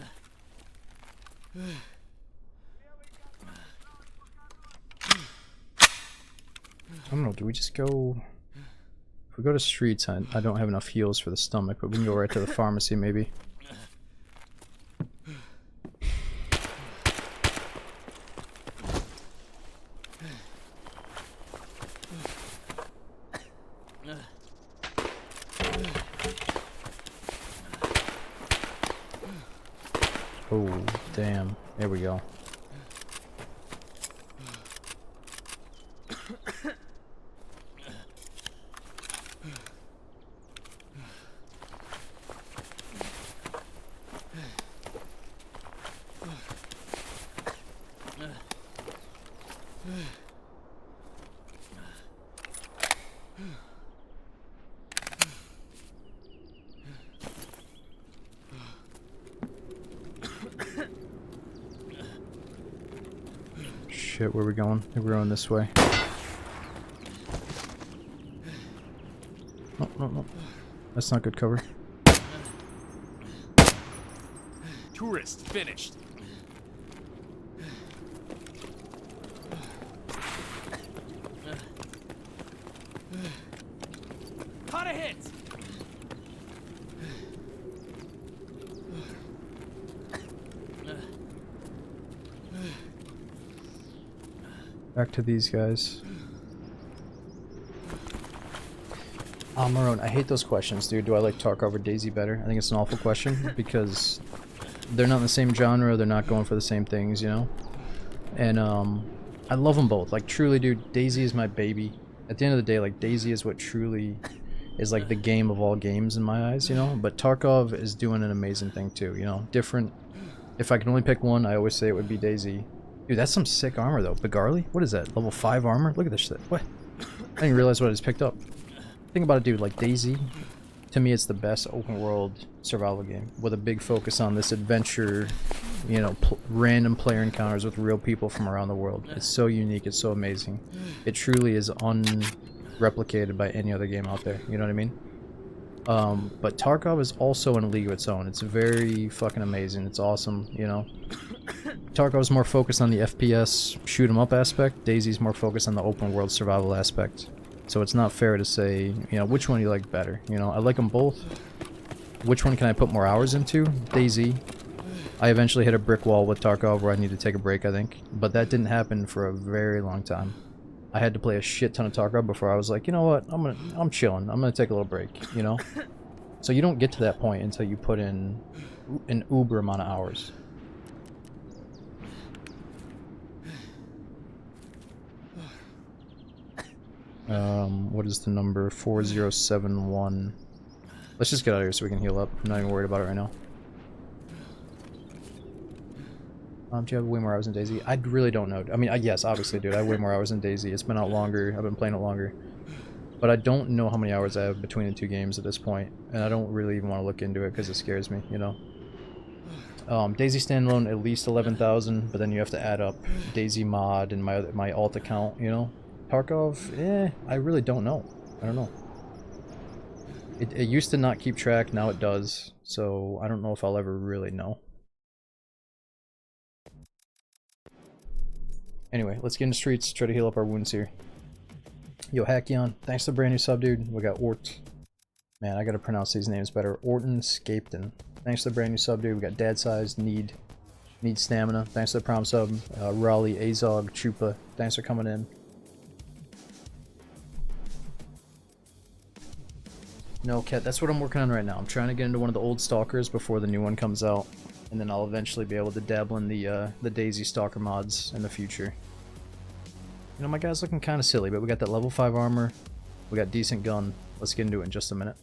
don't know, do we just go... If we go to streets, I don't have enough heals for the stomach, but we can go right to the pharmacy maybe. Oh, damn. There we go. Shit, where are we going? I think we're going this way. No, no, no. That's not good cover. Tourist finished. Caught a hit. Back to these guys. Maroon, I hate those questions, dude. Do I like Tarkov or DayZ better? I think it's an awful question because they're not in the same genre, they're not going for the same things, you know? And, I love them both. Like, truly, dude, DayZ is my baby. At the end of the day, like, DayZ is what truly is, like, the game of all games in my eyes, you know? But Tarkov is doing an amazing thing, too, you know? Different. If I can only pick one, I always say it would be DayZ. Dude, that's some sick armor, though. Begarli? What is that? Level 5 armor? Look at this shit. What? I didn't realize what I just picked up. Think about it, dude. Like, DayZ, to me, it's the best open-world survival game with a big focus on this adventure, you know, random player encounters with real people from around the world. It's so unique. It's so amazing. It truly is unreplicated by any other game out there. You know what I mean? But Tarkov is also in a league of its own. It's very fucking amazing. It's awesome, you know? Tarkov is more focused on the FPS shoot 'em up aspect. DayZ's more focused on the open world survival aspect. So it's not fair to say, you know, which one you like better. You know, I like them both. Which one can I put more hours into? DayZ. I eventually hit a brick wall with Tarkov where I need to take a break, I think. But that didn't happen for a very long time. I had to play a shit ton of Tarkov before I was like, you know what, I'm chilling. I'm gonna take a little break, you know? So you don't get to that point until you put in an uber amount of hours. What is the number? 4071. Let's just get out of here so we can heal up. I'm not even worried about it right now. Do you have way more hours in DayZ? I really don't know. I mean, yes, obviously, dude. I have way more hours in DayZ. It's been out longer. I've been playing it longer. But I don't know how many hours I have between the two games at this point. And I don't really even want to look into it because it scares me, you know? DayZ standalone, at least 11,000. But then you have to add up DayZ mod and my alt account, you know? Tarkov, I really don't know. I don't know. It used to not keep track, now it does. So I don't know if I'll ever really know. Anyway, let's get in the streets, try to heal up our wounds here. Yo, Hackion, thanks for the brand new sub, dude. We got Ort. Man, I gotta pronounce these names better. Orton Scapton. Thanks for the brand new sub, dude. We got Dad Size, Need Stamina. Thanks for the prom sub. Raleigh, Azog, Chupa. Thanks for coming in. No, Cat, that's what I'm working on right now. I'm trying to get into one of the old Stalkers before the new one comes out. And then I'll eventually be able to dabble in the Daisy Stalker mods in the future. You know, my guy's looking kind of silly, but we got that level 5 armor. We got decent gun. Let's get into it in just a minute.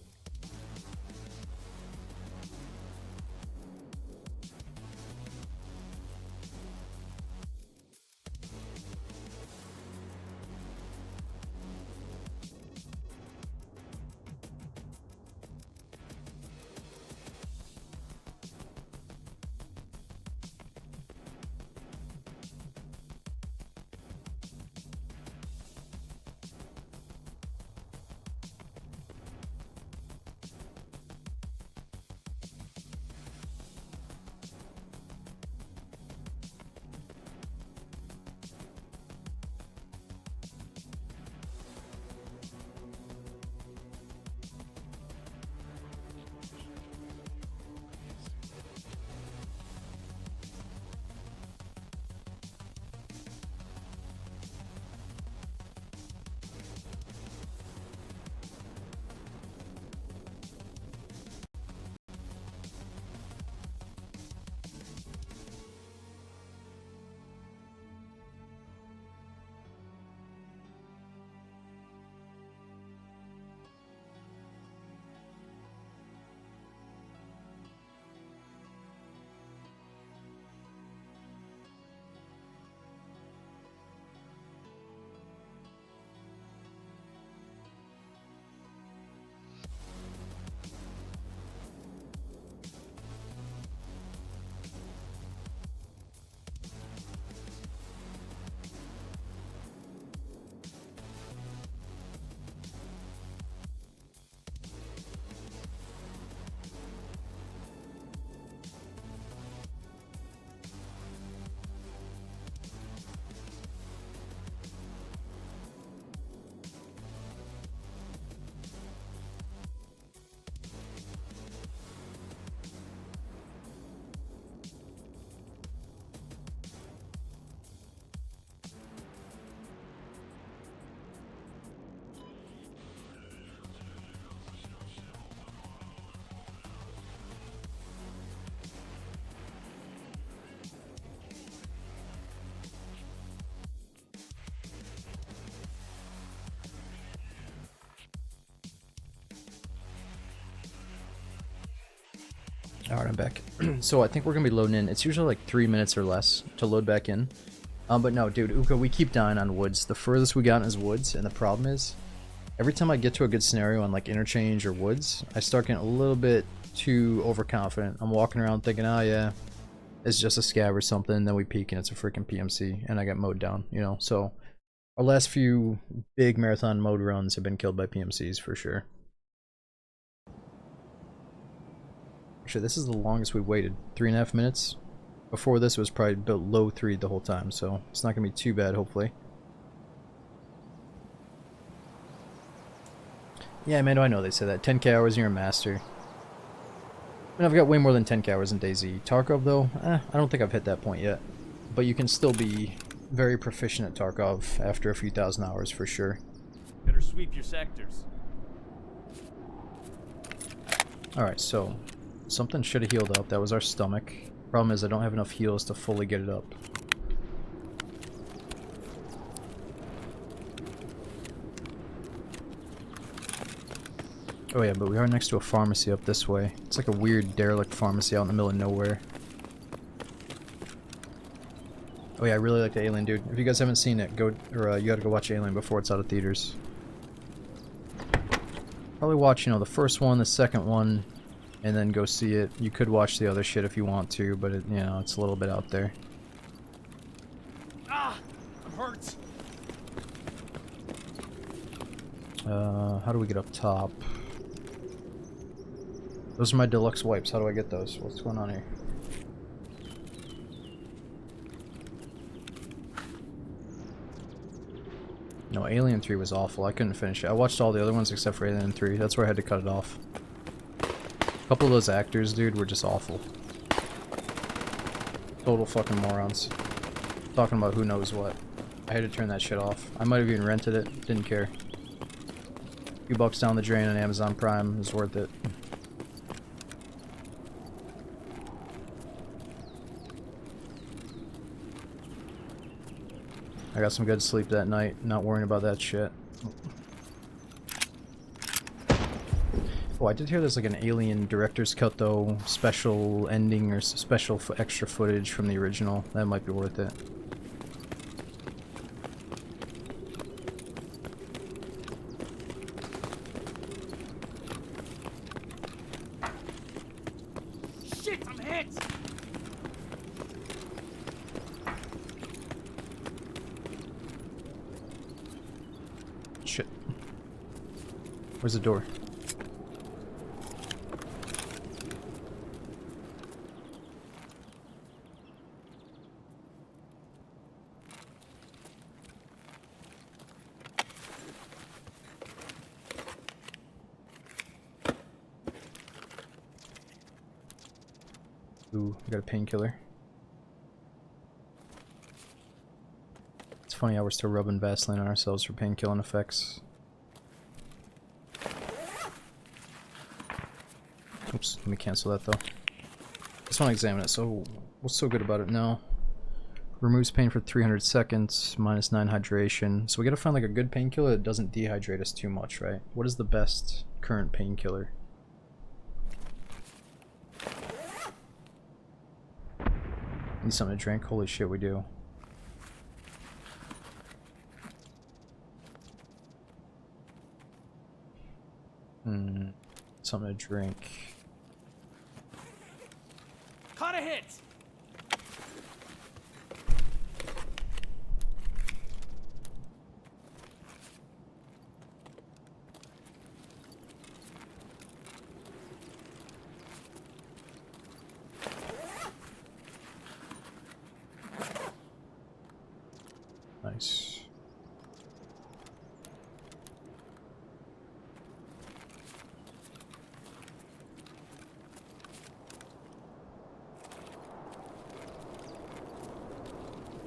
Alright, I'm back. So I think we're gonna be loading in. It's usually like 3 minutes or less to load back in. But no, dude, Uka, we keep dying on woods. The furthest we got is woods, and the problem is, every time I get to a good scenario on like interchange or woods, I start getting a little bit too overconfident. I'm walking around thinking, oh yeah, it's just a scab or something, then we peek and it's a freaking PMC, and I got mowed down, you know? So, our last few big marathon mode runs have been killed by PMCs for sure. Actually, this is the longest we've waited. 3.5 minutes. Before this, it was probably below 3 the whole time, so it's not going to be too bad, hopefully. Yeah, man, I know they say that. 10k hours and you're a master. I mean, I've got way more than 10k hours in DayZ. Tarkov, though, I don't think I've hit that point yet. But you can still be very proficient at Tarkov after a few thousand hours, for sure. Better sweep your sectors. Alright, so something should have healed up. That was our stomach. Problem is I don't have enough heals to fully get it up. Oh yeah, but we are next to a pharmacy up this way. It's like a weird derelict pharmacy out in the middle of nowhere. Oh yeah, I really like the Alien, dude. If you guys haven't seen it, go, or you gotta go watch Alien before it's out of theaters. Probably watch, you know, the first one, the second one, and then go see it. You could watch the other shit if you want to, but it, you know, it's a little bit out there. Ah! I'm hurt! How do we get up top? Those are my deluxe wipes. How do I get those? What's going on here? No, Alien 3 was awful. I couldn't finish it. I watched all the other ones except for Alien 3. That's where I had to cut it off. A couple of those actors, dude, were just awful. Total fucking morons. Talking about who knows what. I had to turn that shit off. I might have even rented it. Didn't care. A few bucks down the drain on Amazon Prime is worth it. I got some good sleep that night, not worrying about that shit. Oh, I did hear there's like an Alien director's cut though, special ending or special extra footage from the original. That might be worth it. Shit, I'm hit! Shit. Where's the door? Ooh, I got a painkiller. It's funny how we're still rubbing Vaseline on ourselves for painkilling effects. Oops, let me cancel that though. Just want to examine it. So, what's so good about it now? Removes pain for 300 seconds, minus 9 hydration. So we gotta find like a good painkiller that doesn't dehydrate us too much, right? What is the best current painkiller? Need something to drink? Holy shit, we do. Something to drink. Caught a hit! Nice.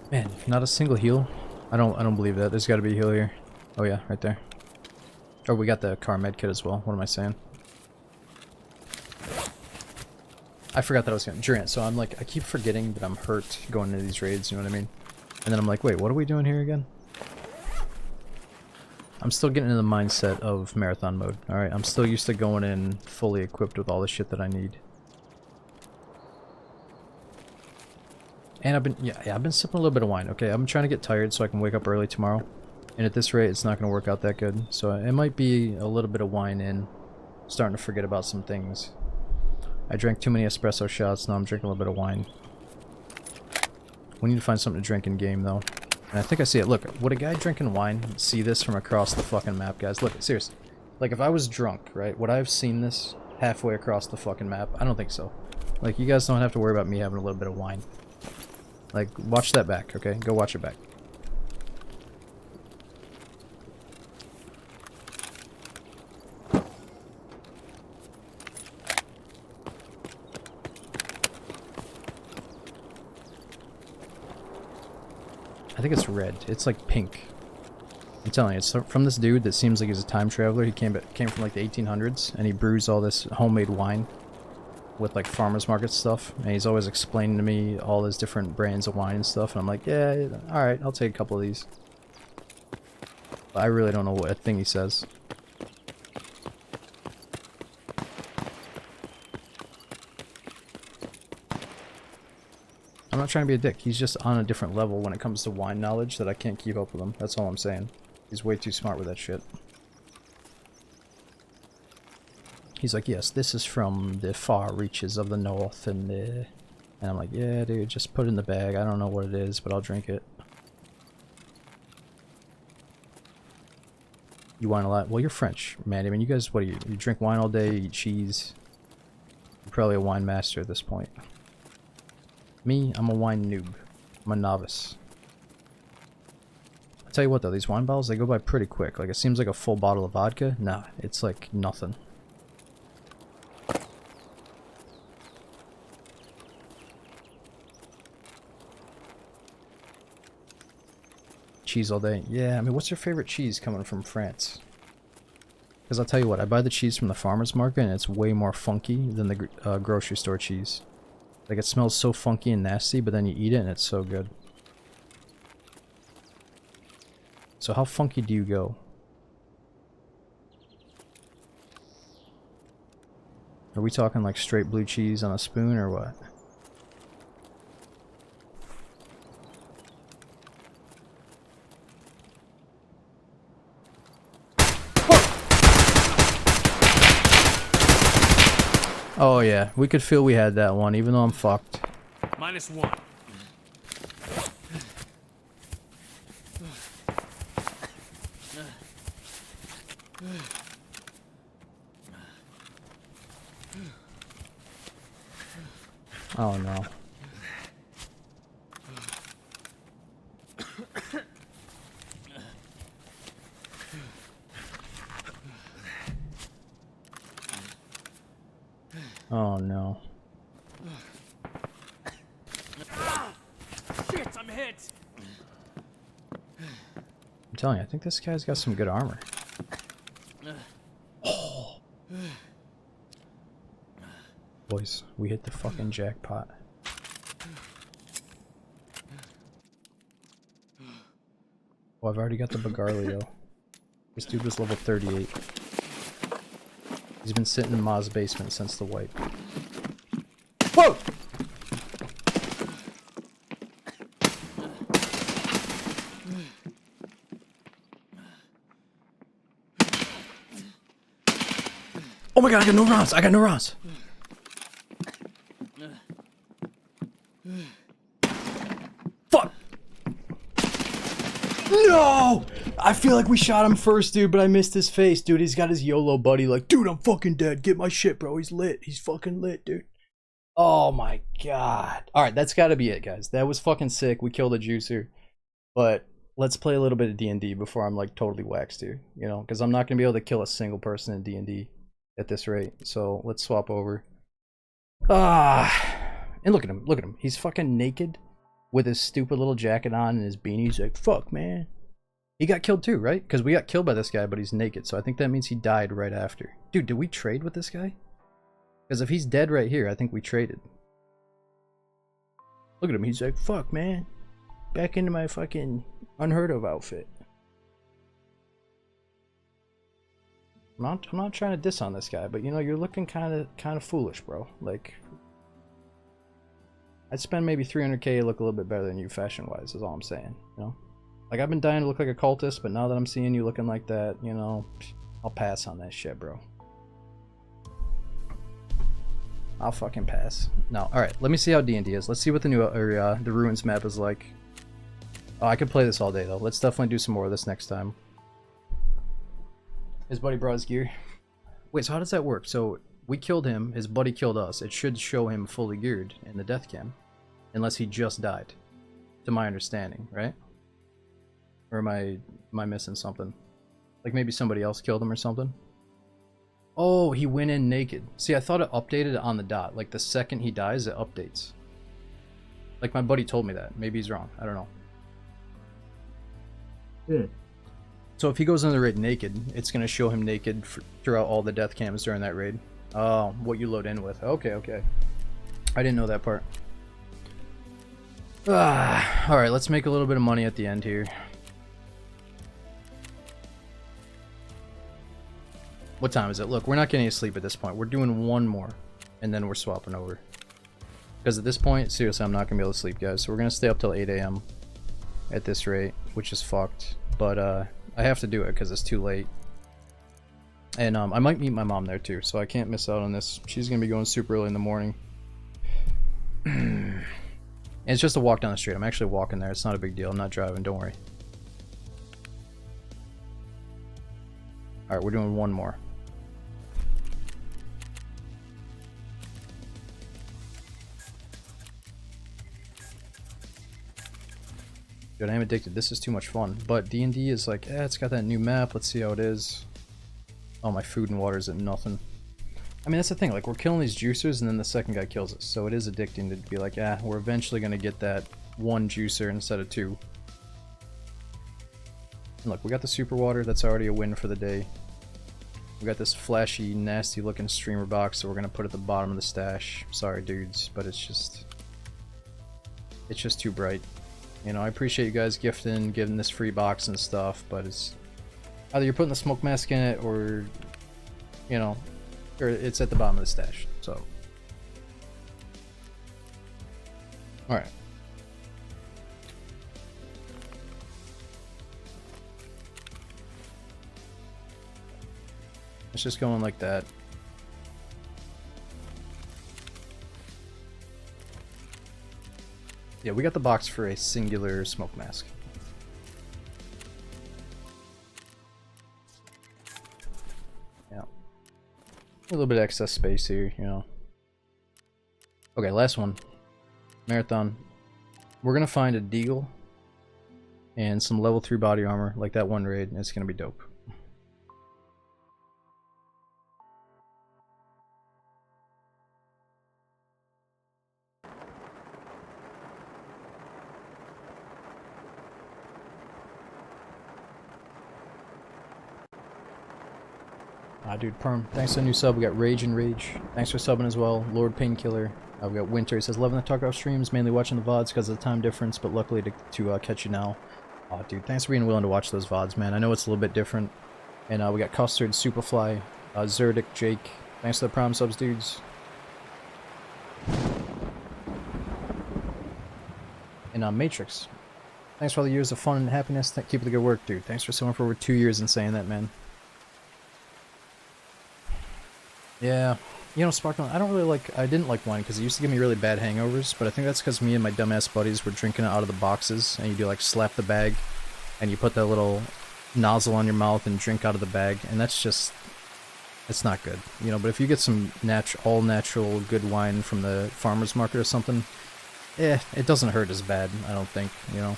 Man, not a single heal. I don't believe that. There's got to be a heal here. Oh yeah, right there. Oh, we got the car med kit as well. What am I saying? I forgot that I was getting Durant. So I'm like, I keep forgetting that I'm hurt going into these raids. You know what I mean? And then I'm like, wait, what are we doing here again? I'm still getting into the mindset of marathon mode. All right, I'm still used to going in fully equipped with all the shit that I need. And I've been sipping a little bit of wine. Okay, I'm trying to get tired so I can wake up early tomorrow. And at this rate, it's not going to work out that good. So it might be a little bit of wine in. Starting to forget about some things. I drank too many espresso shots. Now I'm drinking a little bit of wine. We need to find something to drink in game though. And I think I see it. Look, would a guy drinking wine see this from across the fucking map, guys? Look, seriously. Like if I was drunk, right? Would I have seen this halfway across the fucking map? I don't think so. Like you guys don't have to worry about me having a little bit of wine. Like, watch that back, okay? Go watch it back. I think it's red. It's like pink. I'm telling you, it's from this dude that seems like he's a time traveler. He came from like the 1800s, and he brews all this homemade wine with like farmers market stuff, and he's always explaining to me all his different brands of wine and stuff, and I'm like, yeah, alright, I'll take a couple of these. But I really don't know what a thing he says. I'm not trying to be a dick, he's just on a different level when it comes to wine knowledge that I can't keep up with him. That's all I'm saying. He's way too smart with that shit. He's like, yes, this is from the far reaches of the north, and I'm like, yeah, dude, just put it in the bag. I don't know what it is, but I'll drink it. You wine a lot? Well, you're French, man. I mean, you guys, what do you drink wine all day, you eat cheese. probably a wine master at this point. Me, I'm a wine noob. I'm a novice. I'll tell you what though, these wine bottles, they go by pretty quick. Like, it seems like a full bottle of vodka. Nah, it's like nothing. Cheese all day. Yeah, I mean, what's your favorite cheese coming from France? Because I'll tell you what, I buy the cheese from the farmer's market and it's way more funky than the grocery store cheese. Like, it smells so funky and nasty, but then you eat it and it's so good. So how funky do you go? Are we talking like straight blue cheese on a spoon or what? Oh yeah, we could feel we had that one, even though I'm fucked. -1. Oh no. Oh no. Shit, I'm hit. I'm telling you, I think this guy's got some good armor. Oh. Boys, we hit the fucking jackpot. Oh, I've already got the Bagarlio. This dude was level 38. He's been sitting in Ma's basement since the wipe. Whoa! Oh my god, I got no rounds! I got no rounds! Fuck! No! I feel like we shot him first, dude, but I missed his face. Dude, he's got his YOLO buddy like, dude, I'm fucking dead. Get my shit, bro. He's lit. He's fucking lit, dude. Oh my god. Alright, that's gotta be it, guys. That was fucking sick. We killed a juicer. But let's play a little bit of D&D before I'm like totally waxed, dude. You know, because I'm not gonna be able to kill a single person in D&D at this rate. So let's swap over. And look at him. Look at him. He's fucking naked with his stupid little jacket on and his beanie. He's like, fuck, man. He got killed too, right? Because we got killed by this guy, but he's naked. So I think that means he died right after. Dude, did we trade with this guy? Because if he's dead right here, I think we traded. Look at him. He's like, fuck, man. Back into my fucking unheard of outfit. I'm not trying to diss on this guy, but you know, you're looking kind of foolish, bro. Like, I'd spend maybe 300k to look a little bit better than you fashion-wise, is all I'm saying, you know? Like, I've been dying to look like a cultist, but now that I'm seeing you looking like that, you know, I'll pass on that shit, bro. I'll fucking pass. No, alright, let me see how D&D is. Let's see what the new, the Ruins map is like. Oh, I could play this all day, though. Let's definitely do some more of this next time. His buddy brought his gear. Wait, so how does that work? So, we killed him, his buddy killed us. It should show him fully geared in the death cam. Unless he just died. To my understanding, right? Or am I missing something? Like maybe somebody else killed him or something? Oh, he went in naked. See, I thought it updated on the dot. Like the second he dies, it updates. Like my buddy told me that. Maybe he's wrong. I don't know. Yeah. So if he goes into the raid naked, it's going to show him naked throughout all the death cams during that raid. Oh, what you load in with. Okay, okay. I didn't know that part. Alright, let's make a little bit of money at the end here. What time is it? Look, we're not getting any sleep at this point. We're doing one more, and then we're swapping over. Because at this point, seriously, I'm not going to be able to sleep, guys. So we're going to stay up till 8 a.m. at this rate, which is fucked. But I have to do it because it's too late. And I might meet my mom there too, so I can't miss out on this. She's going to be going super early in the morning. And it's just a walk down the street. I'm actually walking there. It's not a big deal. I'm not driving. Don't worry. Alright, we're doing one more. Dude, I am addicted. This is too much fun. But D&D is like, it's got that new map. Let's see how it is. Oh, my food and water is at nothing. I mean, that's the thing. Like, we're killing these juicers, and then the second guy kills us. So it is addicting to be like, we're eventually going to get that one juicer instead of two. And look, we got the super water. That's already a win for the day. We got this flashy, nasty-looking streamer box that we're going to put at the bottom of the stash. Sorry, dudes, but it's just too bright. You know, I appreciate you guys giving this free box and stuff, but it's either you're putting the smoke mask in it or, you know, or it's at the bottom of the stash. So, all right. It's just going like that. Yeah, we got the box for a singular smoke mask. Yeah. A little bit of excess space here, you know. Okay, last one. Marathon. We're gonna find a deagle and some level 3 body armor, like that one raid, and it's gonna be dope. Dude, Perm, thanks for the new sub. We got Rage and Rage. Thanks for subbing as well. Lord Painkiller. We got Winter. He says, loving the Tarkov streams, mainly watching the VODs because of the time difference, but luckily to catch you now. Dude, thanks for being willing to watch those VODs, man. I know it's a little bit different. And we got Custard, Superfly, Zerdic, Jake. Thanks for the Prime subs, dudes. And Matrix. Thanks for all the years of fun and happiness. Keep up the good work, dude. Thanks for someone for over 2 years and saying that, man. Yeah, you know, Sparkling, I didn't like wine because it used to give me really bad hangovers, but I think that's because me and my dumbass buddies were drinking it out of the boxes, and you do like slap the bag, and you put that little nozzle on your mouth and drink out of the bag, and that's just, it's not good, you know. But if you get some all natural good wine from the farmer's market or something, it doesn't hurt as bad, I don't think, you know.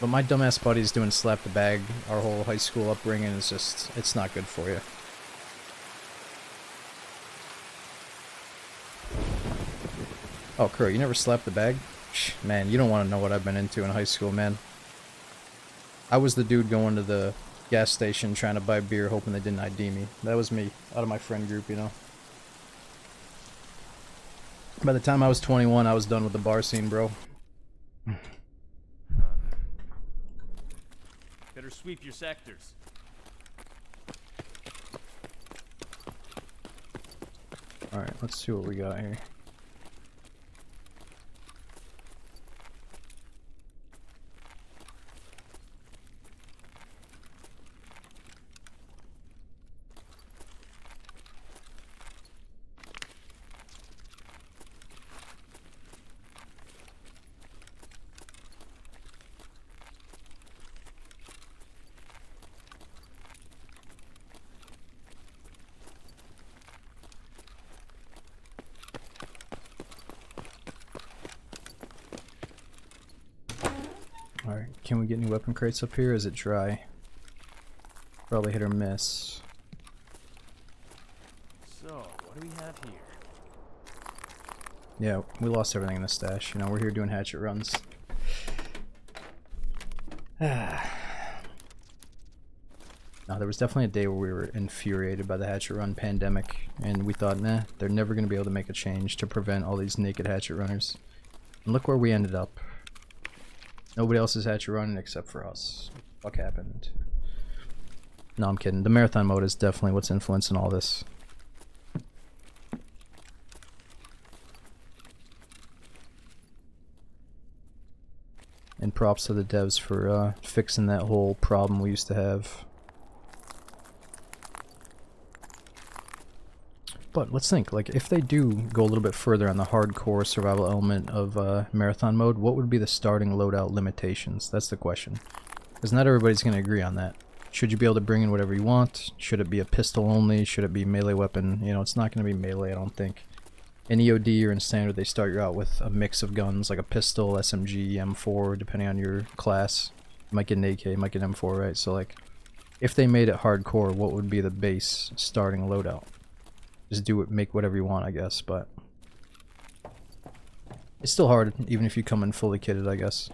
But my dumbass buddies doing slap the bag our whole high school upbringing is just, it's not good for you. Oh, Kuro, you never slapped the bag? Man, you don't want to know what I've been into in high school, man. I was the dude going to the gas station trying to buy beer hoping they didn't ID me. That was me, out of my friend group, you know. By the time I was 21, I was done with the bar scene, bro. Better sweep your sectors. Alright, let's see what we got here. Alright, can we get any weapon crates up here? Is it dry? Probably hit or miss. So, what do we have here? Yeah, we lost everything in the stash. You know, we're here doing hatchet runs. Now, there was definitely a day where we were infuriated by the hatchet run pandemic, and we thought, nah, they're never going to be able to make a change to prevent all these naked hatchet runners. And look where we ended up. Nobody else is hatchet running except for us. What happened? No, I'm kidding. The marathon mode is definitely what's influencing all this. And props to the devs for fixing that whole problem we used to have. But let's think, like, if they do go a little bit further on the hardcore survival element of marathon mode, what would be the starting loadout limitations? That's the question. Because not everybody's going to agree on that. Should you be able to bring in whatever you want? Should it be a pistol only? Should it be melee weapon? You know, it's not going to be melee, I don't think. In EOD or in standard, they start you out with a mix of guns, like a pistol, SMG, M4, depending on your class. You might get an AK, you might get M4, right? So like, if they made it hardcore, what would be the base starting loadout? Just do it, make whatever you want, I guess, but it's still hard, even if you come in fully kitted, I guess.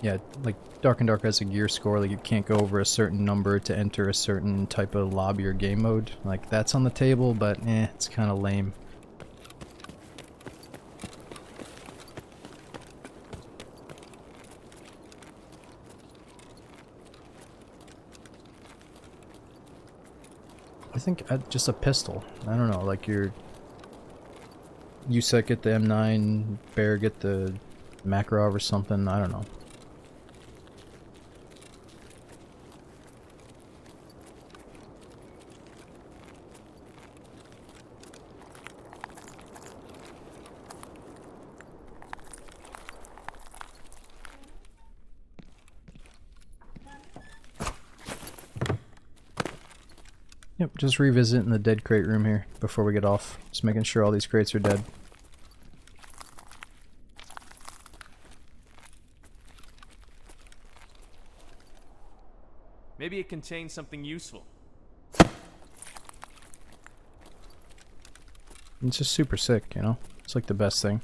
Yeah, like Dark and Dark has a gear score, like you can't go over a certain number to enter a certain type of lobby or game mode. Like that's on the table, but it's kind of lame. I think just a pistol. I don't know, like you set get the M9, Bear get the Makarov or something, I don't know. Yep, just revisiting the dead crate room here before we get off. Just making sure all these crates are dead. Maybe it contains something useful. It's just super sick, you know? It's like the best thing.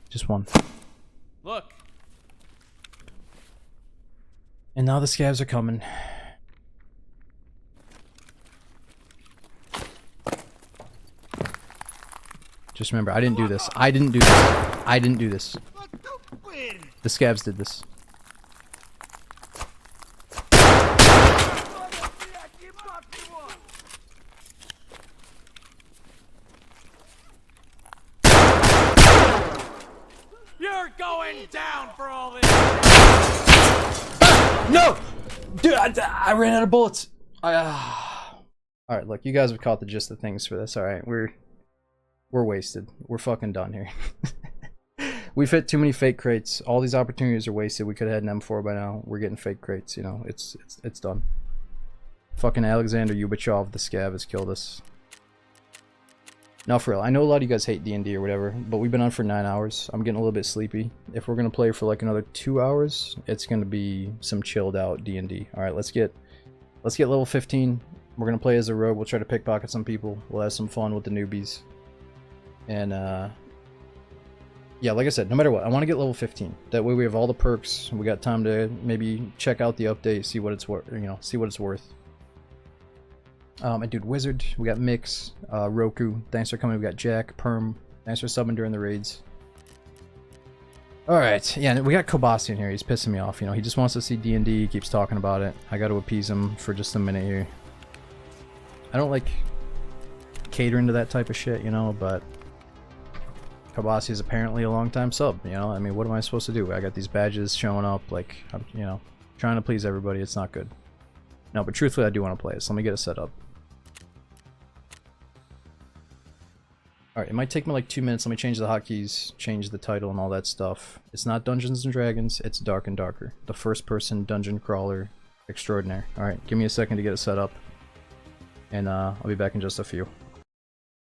Just one. Look. And now the scavs are coming. Just remember, I didn't do this. I didn't do this. I didn't do this. The scavs did this. You're going down for all this. No! Dude, I ran out of bullets. Alright, look, you guys have caught the gist of things for this. Alright, we're wasted. We're fucking done here. We've hit too many fake crates. All these opportunities are wasted. We could have had an M4 by now. We're getting fake crates, you know. It's done. Fucking Alexander Yubachov, the scav, has killed us. Now for real, I know a lot of you guys hate D&D or whatever, but we've been on for 9 hours. I'm getting a little bit sleepy. If we're gonna play for like another 2 hours, it's gonna be some chilled out D&D. All right, let's get level 15. We're gonna play as a rogue. We'll try to pickpocket some people. We'll have some fun with the newbies. And yeah, like I said, no matter what, I want to get level 15. That way we have all the perks. We got time to maybe check out the update, see what it's worth. You know, see what it's worth. And dude, Wizard, we got Mix, Roku, thanks for coming. We got Jack, Perm, thanks for subbing during the raids. Alright, yeah, we got Kobasi in here. He's pissing me off, you know. He just wants to see D&D, he keeps talking about it. I got to appease him for just a minute here. I don't like catering to that type of shit, you know, but Kobasi is apparently a long-time sub, you know. I mean, what am I supposed to do? I got these badges showing up, like, I'm, you know, trying to please everybody. It's not good. No, but truthfully, I do want to play it, so let me get it set up. Alright, it might take me like 2 minutes. Let me change the hotkeys, change the title and all that stuff. It's not Dungeons and Dragons, it's Dark and Darker. The first person dungeon crawler extraordinaire. Alright, give me a second to get it set up. And I'll be back in just a few.